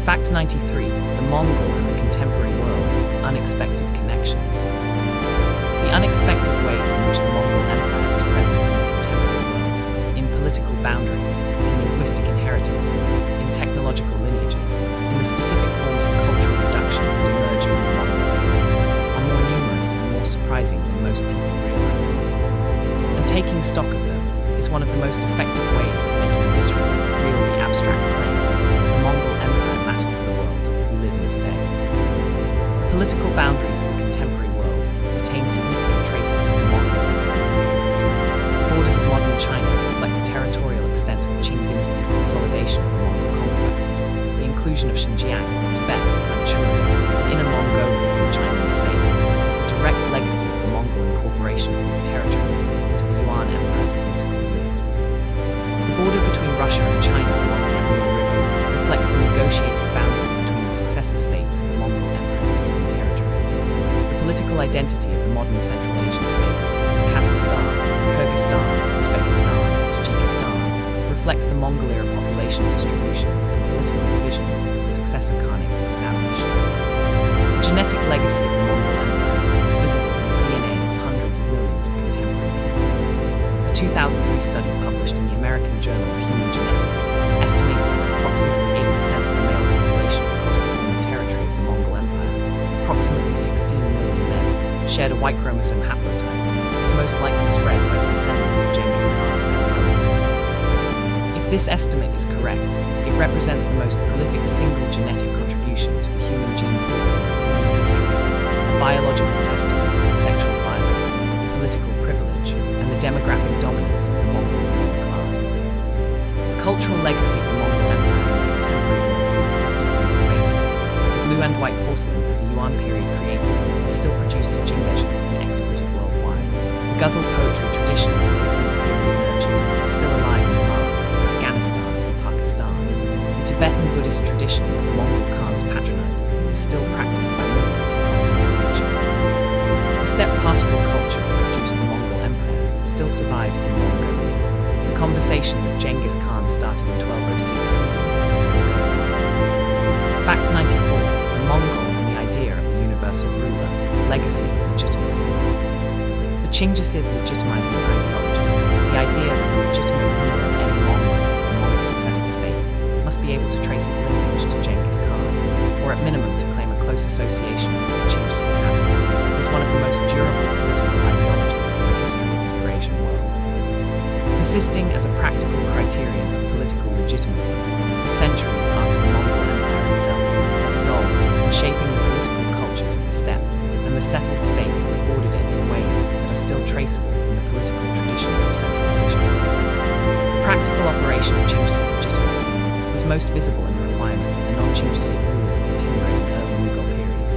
Fact 93. The Mongol and the contemporary world. Unexpected connections. The unexpected ways in which the Mongol Empire is present in the contemporary world, in political boundaries, in linguistic inheritances, in technological lineages, in the specific forms of cultural production that emerged from the Mongol period, are more numerous and more surprising than most people realize. And taking stock of them is one of the most effective ways of making visceral, really abstract claim that the Mongol Empire mattered for the world we live in today. The political boundaries of the contemporary world retain significant traces of the Mongol Empire. The borders of modern China reflect the territorial extent of the Qing dynasty's consolidation of the Mongol conquests, the inclusion of Xinjiang, Tibet, Manchuria, and Inner Mongolia in the Chinese state is the direct legacy of the Mongol incorporation of these territories into the Yuan Empire's political unit. The border between Russia and China along the Danube River reflects the negotiated boundary between the successor states of the Mongol Empire's eastern territories. The political identity of the modern Central Asian states, Kazakhstan, Kyrgyzstan, Uzbekistan, Tajikistan, reflects the Mongol-era population distributions and political divisions that the successor khanates established. The genetic legacy of the Mongol Empire is visible in the DNA of hundreds of millions of contemporary people. A 2003 study published in the American Journal of Human Genetics estimated that approximately 8% of the male population across the former territory of the Mongol Empire, approximately 16 million men, shared a Y chromosome haplotype that was most likely spread by the descendants of Genghis Khan's male relatives. If this estimate is correct, it represents the most prolific single genetic contribution to the human gene pool in recorded history, a biological testament to the sexual violence, political privilege, and the demographic dominance of the Mongol ruling class. The cultural legacy of the Mongol Empire in the contemporary world is equally pervasive. The blue and white porcelain that the Yuan period created is still produced in Jingdezhen and exported worldwide. The ghazal poetry tradition that the Onon period nurtured is still alive in Iran, Afghanistan, and Pakistan. The Tibetan Buddhist tradition that the Mongol Khans patronized is still practiced by millions across Central Asia. The steppe pastoral culture that produced the Mongol Empire still survives in Mongolia. The conversation that Genghis Khan started in 1206 CE is still going on. Fact 94. The Mongol and the idea of the universal ruler, legacy of legitimacy. The Chinggisid legitimizing ideology, the idea that the legitimate ruler of any Mongol or Mongol successor state must be able to trace his lineage to Genghis Khan, or at minimum to claim a close association with the Chinggisid house, was one of the most durable political ideologies in the history of the Eurasian world. Persisting as a practical criterion of political legitimacy for centuries after the Mongol Empire itself had dissolved, shaping the political cultures of the steppe and the settled states that bordered it in ways that are still traceable in the political traditions of Central Asia. The practical operation of Chinggisid legitimacy was most visible in the requirement that the non-Chinggisid rulers continued in early Mughal periods.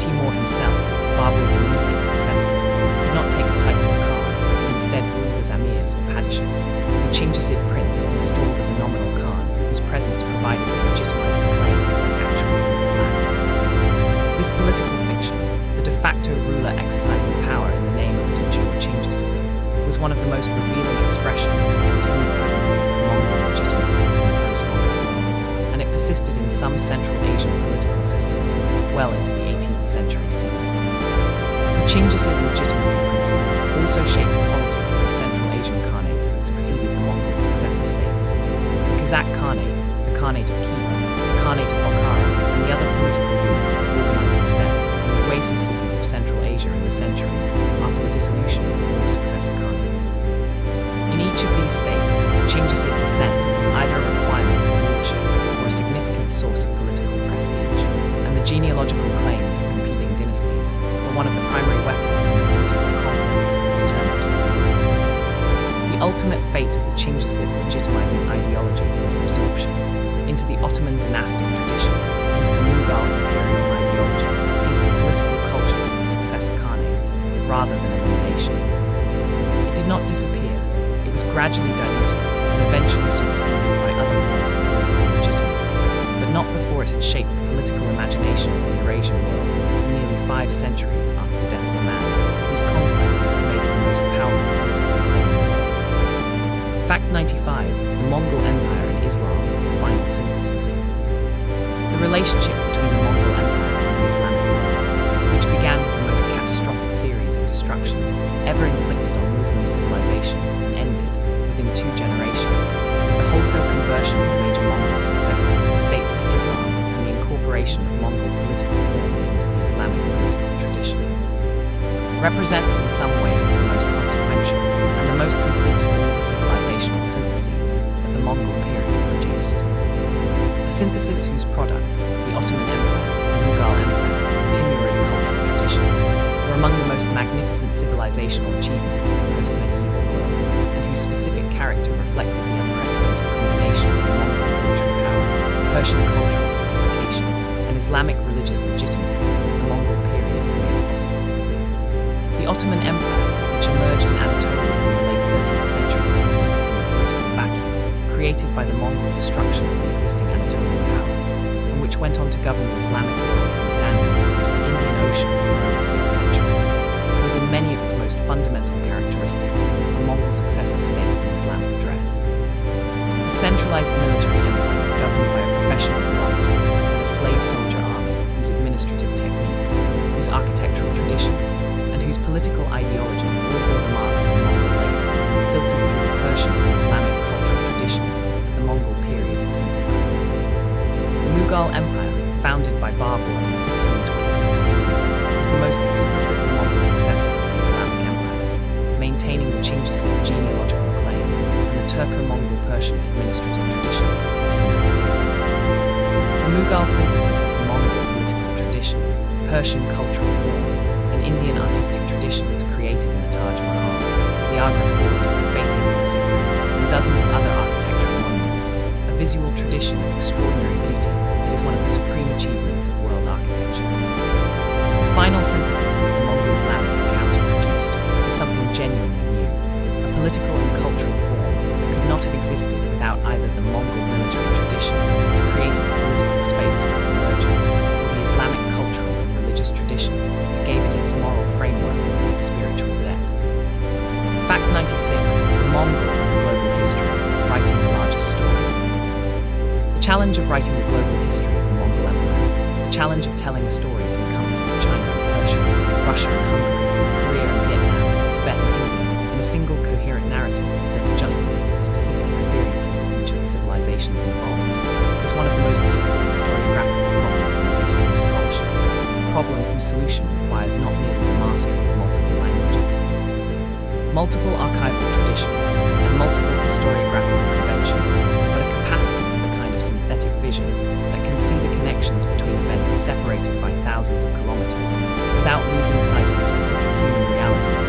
Timur himself, Babur's immediate successors, could not take the title of Khan and instead ruled as amirs or padishahs, with the Chinggisid prince installed as a nominal Khan whose presence provided a legitimizing claim to the actual land. This political fiction, the de facto ruler exercising power in the name of a de jure Chinggisid, was one of the most revealing expressions of the continued potency of Mongol legitimacy in the post-Mongol world, and it persisted in some Central Asian political systems well into the 18th century CE. The Chinggisid legitimacy principle also shaped the politics of the Central Asian Khanates that succeeded the Mongol successor states. The Kazakh Khanate, the Khanate of Khiva, the Khanate of Bokhara, and the other political units that organized the steppe and the oasis cities of Central Asia in the centuries after the dissolution of the four successor Khanates. In each of these states, Chinggisid descent was either a requirement for rulership or a significant source of political prestige, and the genealogical claims of competing dynasties were one of the primary weapons in the political conflicts that determined who ruled. The ultimate fate of the Chinggisid legitimizing ideology was absorption into the Ottoman dynastic tradition, into the Mughal imperial ideology, into the political cultures of the successor Khanates, rather than elimination. It did not disappear, it was gradually diluted and eventually superseded by other forms of political legitimacy, but not before it had shaped the political imagination of the Eurasian world for nearly 5 centuries after the death of a man, whose conquests had made it the most powerful political claim in the Fact 95. The Mongol Empire and Islam, the final synthesis. The relationship between the Mongol Empire and the Islamic world, which began with the most catastrophic series of destructions ever inflicted on Muslim civilization and ended within 2 generations with the wholesale conversion of the major Mongol successor states to Islam and the incorporation of Mongol political forms into the Islamic political tradition. Represents in some ways the most consequential and the most complete of all the civilizational syntheses that the Mongol period produced. A synthesis whose products, the Ottoman Empire, the Mughal Empire, and the Timurid cultural tradition, were among the most magnificent civilizational achievements of the post-medieval world, and whose specific character reflected the unprecedented combination of the Mongol military power, Persian cultural sophistication, and Islamic religious legitimacy that the Mongol period made possible. The Ottoman Empire, which emerged in Anatolia in the late 13th century, seemed from a political vacuum created by the Mongol destruction of the existing Anatolian powers, and which went on to govern the Islamic world from the Danube River to the Indian Ocean for over 6 centuries, was in many of its most fundamental characteristics a Mongol successor state in Islamic dress. A centralized military empire governed by a professional bureaucracy and a slave soldier army whose administrative techniques, whose architectural traditions, and whose political ideology all bore the marks of the Mongol legacy, filtered through the Persian and Islamic cultural traditions that the Mongol period had synthesized. The Mughal Empire, founded by Babur in 1526 CE, was the most explicitly Mongol successor of the Islamic empires, maintaining the Genghis genealogical claim and the Turco-Mongol Persian administrative traditions of the Timurid. The Mughal synthesis of the Mongol political tradition, Persian cultural forms, and Indian artistic traditions created in the Taj Mahal, the Agra Fort, the Fateh Mosque, and dozens of other architectural monuments, a visual tradition of extraordinary beauty that is one of the supreme achievements of world architecture. The final synthesis that the Mongol Islamic encounter produced was something genuinely new, a political and cultural form that could not have existed without either the Mongol military tradition that created the political space for its emergence, or the Islamic cultural and religious tradition that gave it its moral framework and its spiritual depth. Fact 96. The Mongol and the global history, writing the largest story. The challenge of writing the global history of the Mongol Empire, the challenge of telling a story that encompasses China and Persia, Russia and Hungary, Korea and Vietnam, Tibet and India, in a single coherent narrative that does justice to the specific experiences of each of the civilizations involved, is one of the most difficult historiographical problems in the history of scholarship, a problem whose solution requires not merely the mastery of multiple languages, multiple archival traditions, and multiple historiographical conventions, but a capacity for the kind of synthetic vision that can see the connections between events separated by thousands of kilometers without losing sight of the specific human reality of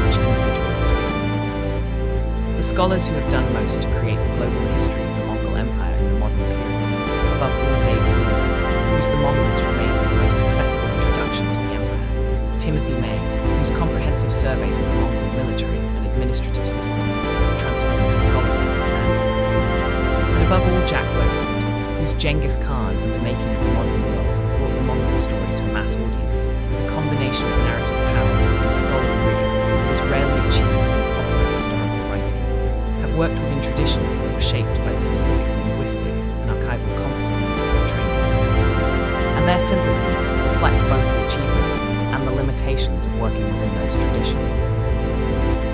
each individual experience. The scholars who have done most to create the global history of the Mongol Empire in the modern period, above all David Moore, whose The Mongols remains the most accessible introduction to the empire, Timothy May, whose comprehensive surveys of the Mongol military and administrative systems have transformed scholarly understanding, and above all Jack Weatherford, whose Genghis Khan and the Making of the Modern World brought the Mongol story to a mass audience with a combination of narrative power and scholarly rigor that is rarely achieved in popular historical writing, have worked within traditions that were shaped by the specific linguistic and archival competencies of their training, and their syntheses reflect both the achievements and the limitations of working within those traditions.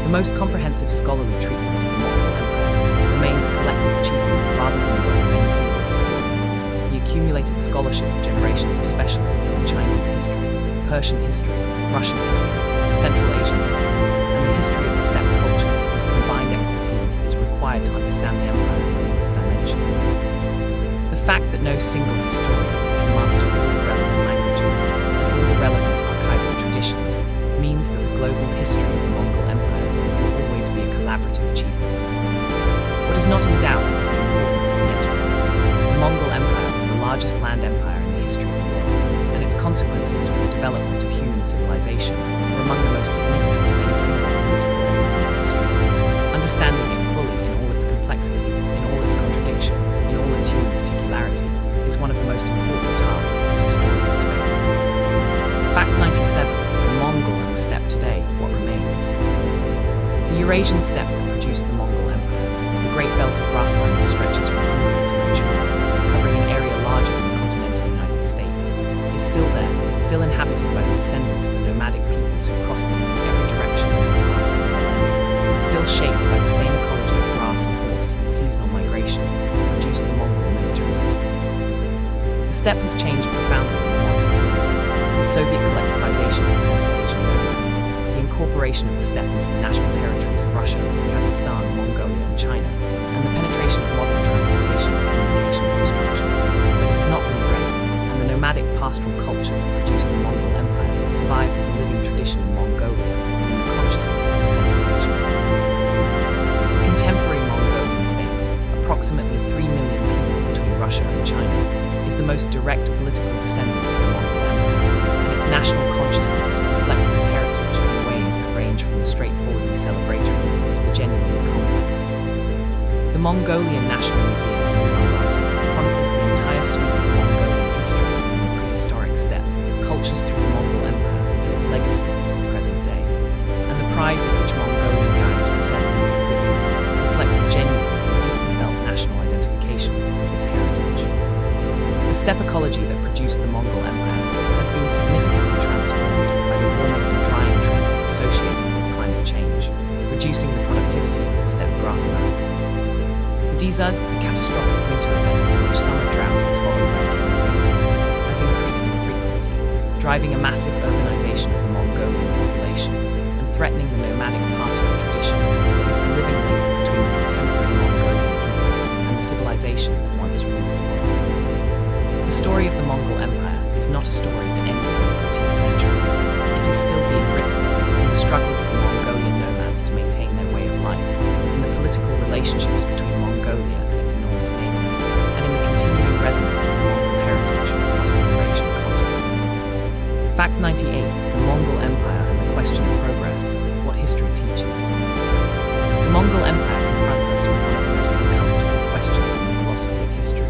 The most comprehensive scholarly treatment of the Mongol Empire remains a collective achievement rather than the work of any single historian. The accumulated scholarship of generations of specialists in Chinese history, Persian history, Russian history, Central Asian history, and the history of the steppe cultures whose combined expertise is required to understand the empire in all its dimensions. The fact that no single historian can master all the relevant languages and all the relevant archival traditions means that the global history of the Mongol Empire will always be a collaborative achievement. What is not in doubt is the importance of the enterprise. The Mongol Empire was the largest land empire in the history of the world, and its consequences for the development of human civilization were among the most significant of any single political entity in history. Understanding it fully in all its complexity, in all its contradiction, in all its human particularity, is one of the most important tasks that historians face. Fact 97. The Mongol and the steppe today, what remains? The Eurasian steppe that produced the Mongol Empire, the great belt of grassland that stretches from Hungary to Manchuria, covering an area larger than the continental United States, is still there, still inhabited by the descendants of the nomadic peoples who crossed it in every direction over the past 3 millennia, still shaped by the same ecology of grass and horse and seasonal migration that produced the Mongol military system. The steppe has changed profoundly in the modern period. The Soviet collectivization of the Central Asian nomads, the incorporation of the steppe into the national territories of Russia, Kazakhstan, Mongolia, and China, and the penetration of modern transportation and communication infrastructure. But it has not been erased, and the nomadic pastoral culture that produced the Mongol Empire survives as a living tradition in Mongolia and in the consciousness of the Central Asian peoples. The contemporary Mongolian state, approximately 3 million people between Russia and China, is the most direct political descendant of the Mongol Empire, and its national consciousness reflects this heritage in ways that range from the straightforwardly celebratory to the genuinely complex. The Mongolian National Museum in Ulaanbaatar chronicles the entire sweep of Mongolian history from the prehistoric steppe, cultures through the Mongol Empire, and its legacy to the present day. And the pride with which Mongolian guides present these exhibits reflects a genuine and deeply felt national identification with this heritage. The steppe ecology that produced the Mongol Empire has been significantly transformed by the warming and drying trends associated with climate change, reducing the productivity of the steppe grasslands. The Dzud, the catastrophic winter event in which summer drought is followed by a killing winter, has increased in frequency, driving a massive urbanization of the Mongolian population and threatening the nomadic pastoral tradition that is the living link between the contemporary Mongolian people and the civilization that once ruled the world. The story of the Mongol Empire is not a story that ended in the 14th century. It is still being written in the struggles of the Mongolian nomads to maintain their way of life, in the political relationships between Mongolia and its enormous neighbors, and in the continuing resonance of the Mongol heritage across the Eurasian continent. Fact 98: the Mongol Empire and the question of progress, what history teaches. The Mongol Empire confronts us with one of the most uncomfortable questions in the philosophy of history.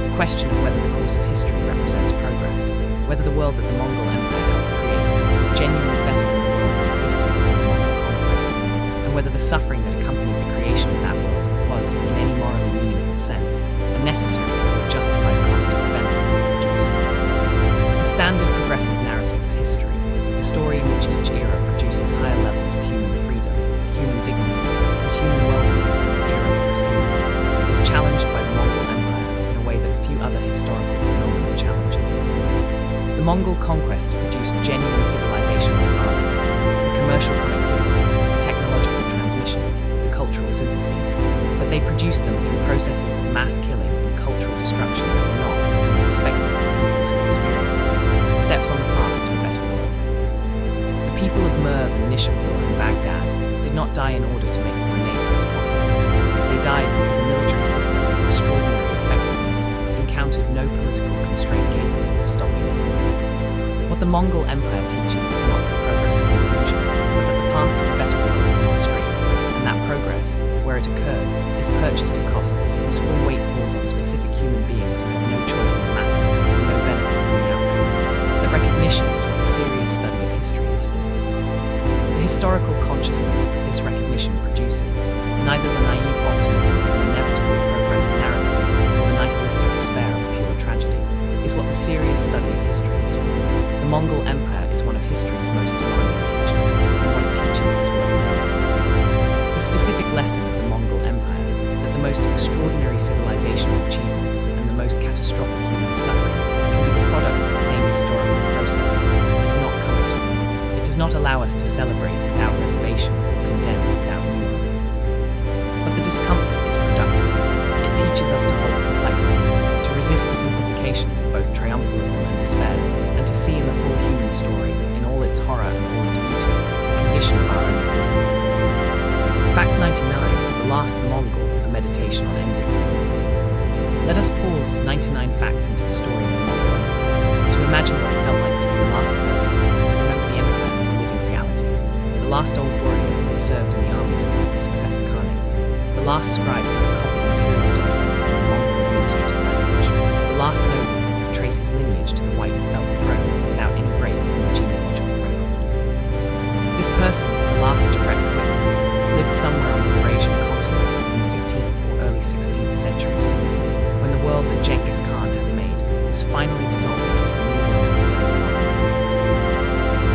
The question of whether the course of history represents progress, whether the world that the Mongol Empire helped create is genuinely better than the world that existed before the Mongol conquests, and whether the suffering that accompanied the creation of that world was, in any morally meaningful sense, a necessary or justified cost of the benefits it produced. The standard progressive narrative of history, the story in which each era produces higher levels of human freedom, human dignity, and human well-being than the era that preceded it, is challenged by the Mongol Empire in a way that few other historical phenomena challenge it. The Mongol conquests produced genuine civilizational advances, the commercial connectivity, the technological transmissions, the cultural syntheses, but they produced them through processes of mass killing and cultural destruction that were not, from the perspective of the peoples who experienced them, steps on the path to a better world. The people of Merv and Nishapur and Baghdad did not die in order to make the Renaissance possible. They died because a military system of extraordinary effectiveness encountered no political constraint capable of stopping it. What the Mongol Empire teaches is not that progress is an illusion, but that the path to the better world is not straight, and that progress, where it occurs, is purchased at costs whose full weight falls on specific human beings who have no choice in the matter and no benefit from the outcome. The recognition is what the serious study of history is for. The historical consciousness that this recognition produces, neither the naive optimism of an inevitable progress narrative nor the nihilistic despair of pure tragedy, is what the serious study of history is for. The Mongol Empire is one of history's most demanding teachers, and what it teaches is worth knowing. The specific lesson of the Mongol Empire, that the most extraordinary civilizational achievements and the most catastrophic human suffering can be the products of the same historical process, is not comfortable. It does not allow us to celebrate without reservation or condemn without nuance. But the discomfort is productive. It teaches us to hold complexity, to resist the simplifications of both triumphalism and despair, and to see in the full human story, in all its horror and all its beauty, the condition of our own existence. Fact 99, the last Mongol, a meditation on endings. Let us pause 99 facts into the story of the Mongol Empire, to imagine what it felt like to be the last person who could remember the empire as a living reality, the last old warrior who had served in the armies of one of the successor khanates, the last scribe who had copied imperial documents in the Mongol administrative language, the last noble who could trace his lineage to the white felt throne without any break in the genealogical record. This person, the last direct witness, lived somewhere on the Eurasian continent in the 15th or early 16th century scene, when the world that Genghis Khan had made was finally dissolving into the new world of the modern world.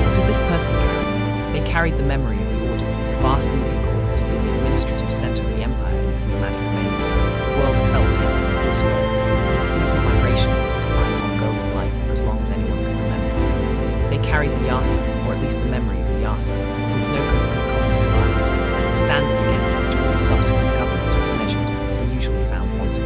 What did this person carry? They carried the memory of the order, the vast moving court that had been the administrative center of the empire in its nomadic phase, the world of felt tents and horse herds, and the seasonal migrations that had defined Mongolian life for as long as anyone could remember. They carried the Yasa, or at least the memory of the Yasa, since no complete copy survived, as the standard against which all subsequent governments was measured and usually found wanting.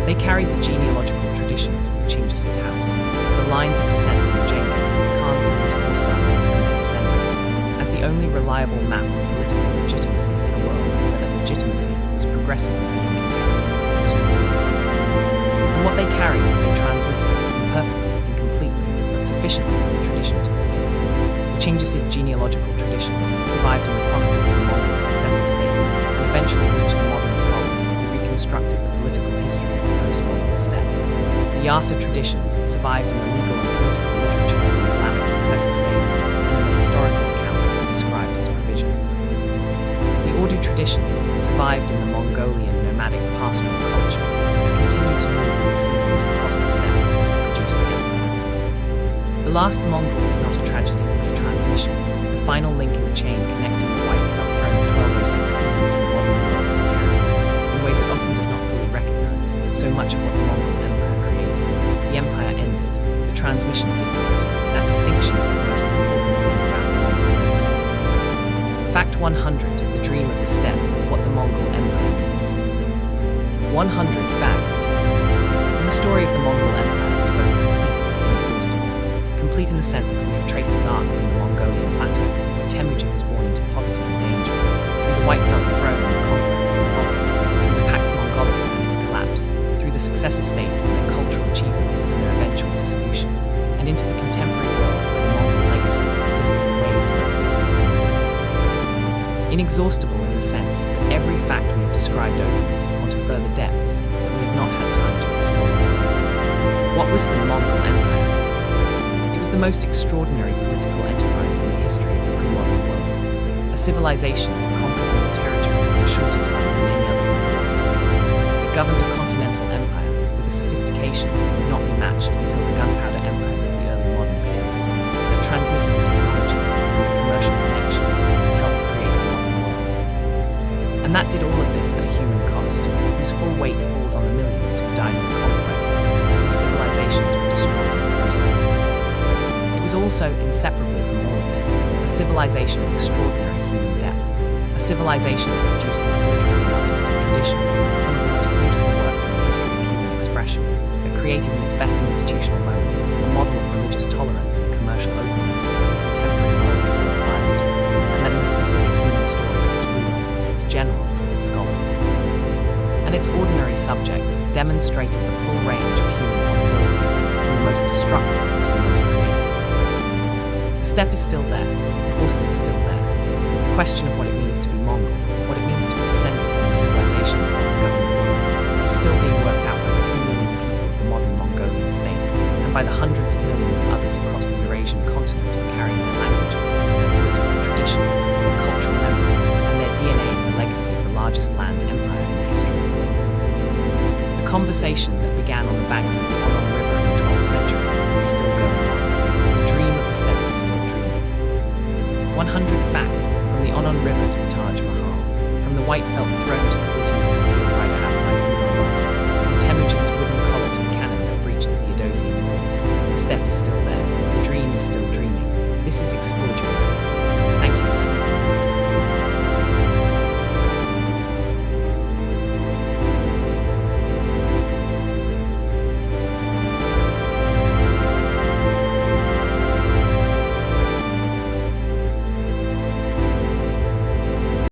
They carried the genealogical traditions of the Genghis house, the lines of descent from Genghis, Khan through his four sons and their descendants, as the only reliable map of political legitimacy in a world where that legitimacy was progressively being contested and superseded. And what they carried, they transmitted, imperfectly, incompletely, but sufficiently for the tradition to persist. The Genghis genealogical traditions survived in the chronicles of the Mongol successor states and eventually reached the modern scholars who reconstructed the political history of the post-Mongol steppe. The Yasa traditions survived in the legal and political literature of the Islamic successor states and in the historical accounts that described its provisions. The Urdu traditions survived in the Mongolian nomadic pastoral culture and continued to move with the seasons across the steppe and produce the empire. The last Mongol is not a tragedy, but a transmission, the final link in the chain connecting the white felt throne of 1206 CE to the modern world it inherited, in ways it often does not fully recognize. So much of what the Mongol Empire created, the empire ended, the transmission did not. That distinction is the most important thing about the Mongol legacy. Fact 100, the dream of the steppe, what the Mongol Empire means. 100 facts. The story of the Mongol Empire is both complete and inexhaustible. Complete in the sense that we have traced its arc from the Mongolian plateau, where Temujin was born into poverty and danger, through the white felt throne and the conquests that followed, through the Pax Mongolica and its collapse, through the successor states and their cultural achievements and their eventual dissolution, and into the contemporary world where the Mongol legacy persists in ways both visible and invisible. Inexhaustible in the sense that every fact we have described opens onto further depths that we have not had time to explore. What was the Mongol Empire? It was the most extraordinary political enterprise in the history of the pre-modern world. A civilization that conquered more territory in a shorter time than any other before or since. It governed a continental empire with a sophistication that would not be matched until the gunpowder empires of the early modern period, that transmitted the technologies and the commercial connections that helped create the modern world. And that did all of this at a human cost, whose full weight falls on the millions who died in the conquest, and whose civilizations were destroyed in the process. It was also, inseparably from all of this, a civilization of extraordinary human depth, a civilization that produced in its literary and artistic traditions some of the most beautiful works in the history of human expression, that created in its best institutional moments a model of religious tolerance and commercial openness that the contemporary world still aspires to, and that in the specific human stories of its rulers, its generals, and its scholars, and its ordinary subjects demonstrated the full range of human possibility, from the most destructive to the most creative. The steppe is still there, the horses are still there. The question of what it means to be Mongol, what it means to be descended from the civilization that once governed the world, is still being worked out by the 3 million people of the modern Mongolian state, and by the hundreds of millions of others across the Eurasian continent who carry their languages, their political traditions, their cultural memories, and their DNA in the legacy of the largest land empire in the history of the world. The conversation that began on the banks of the Onon River in the 12th century is still going on. The dream of the steppe is still dreaming. 100 facts, from the Onon River to the Taj Mahal, from the white felt throne to the 40-meter steel rider outside Ulaanbaatar, from Temujin's wooden collar to the cannon that breached the Theodosian walls. The steppe is still there. The dream is still dreaming. This is Explore Jerusalem. Thank you for sleeping.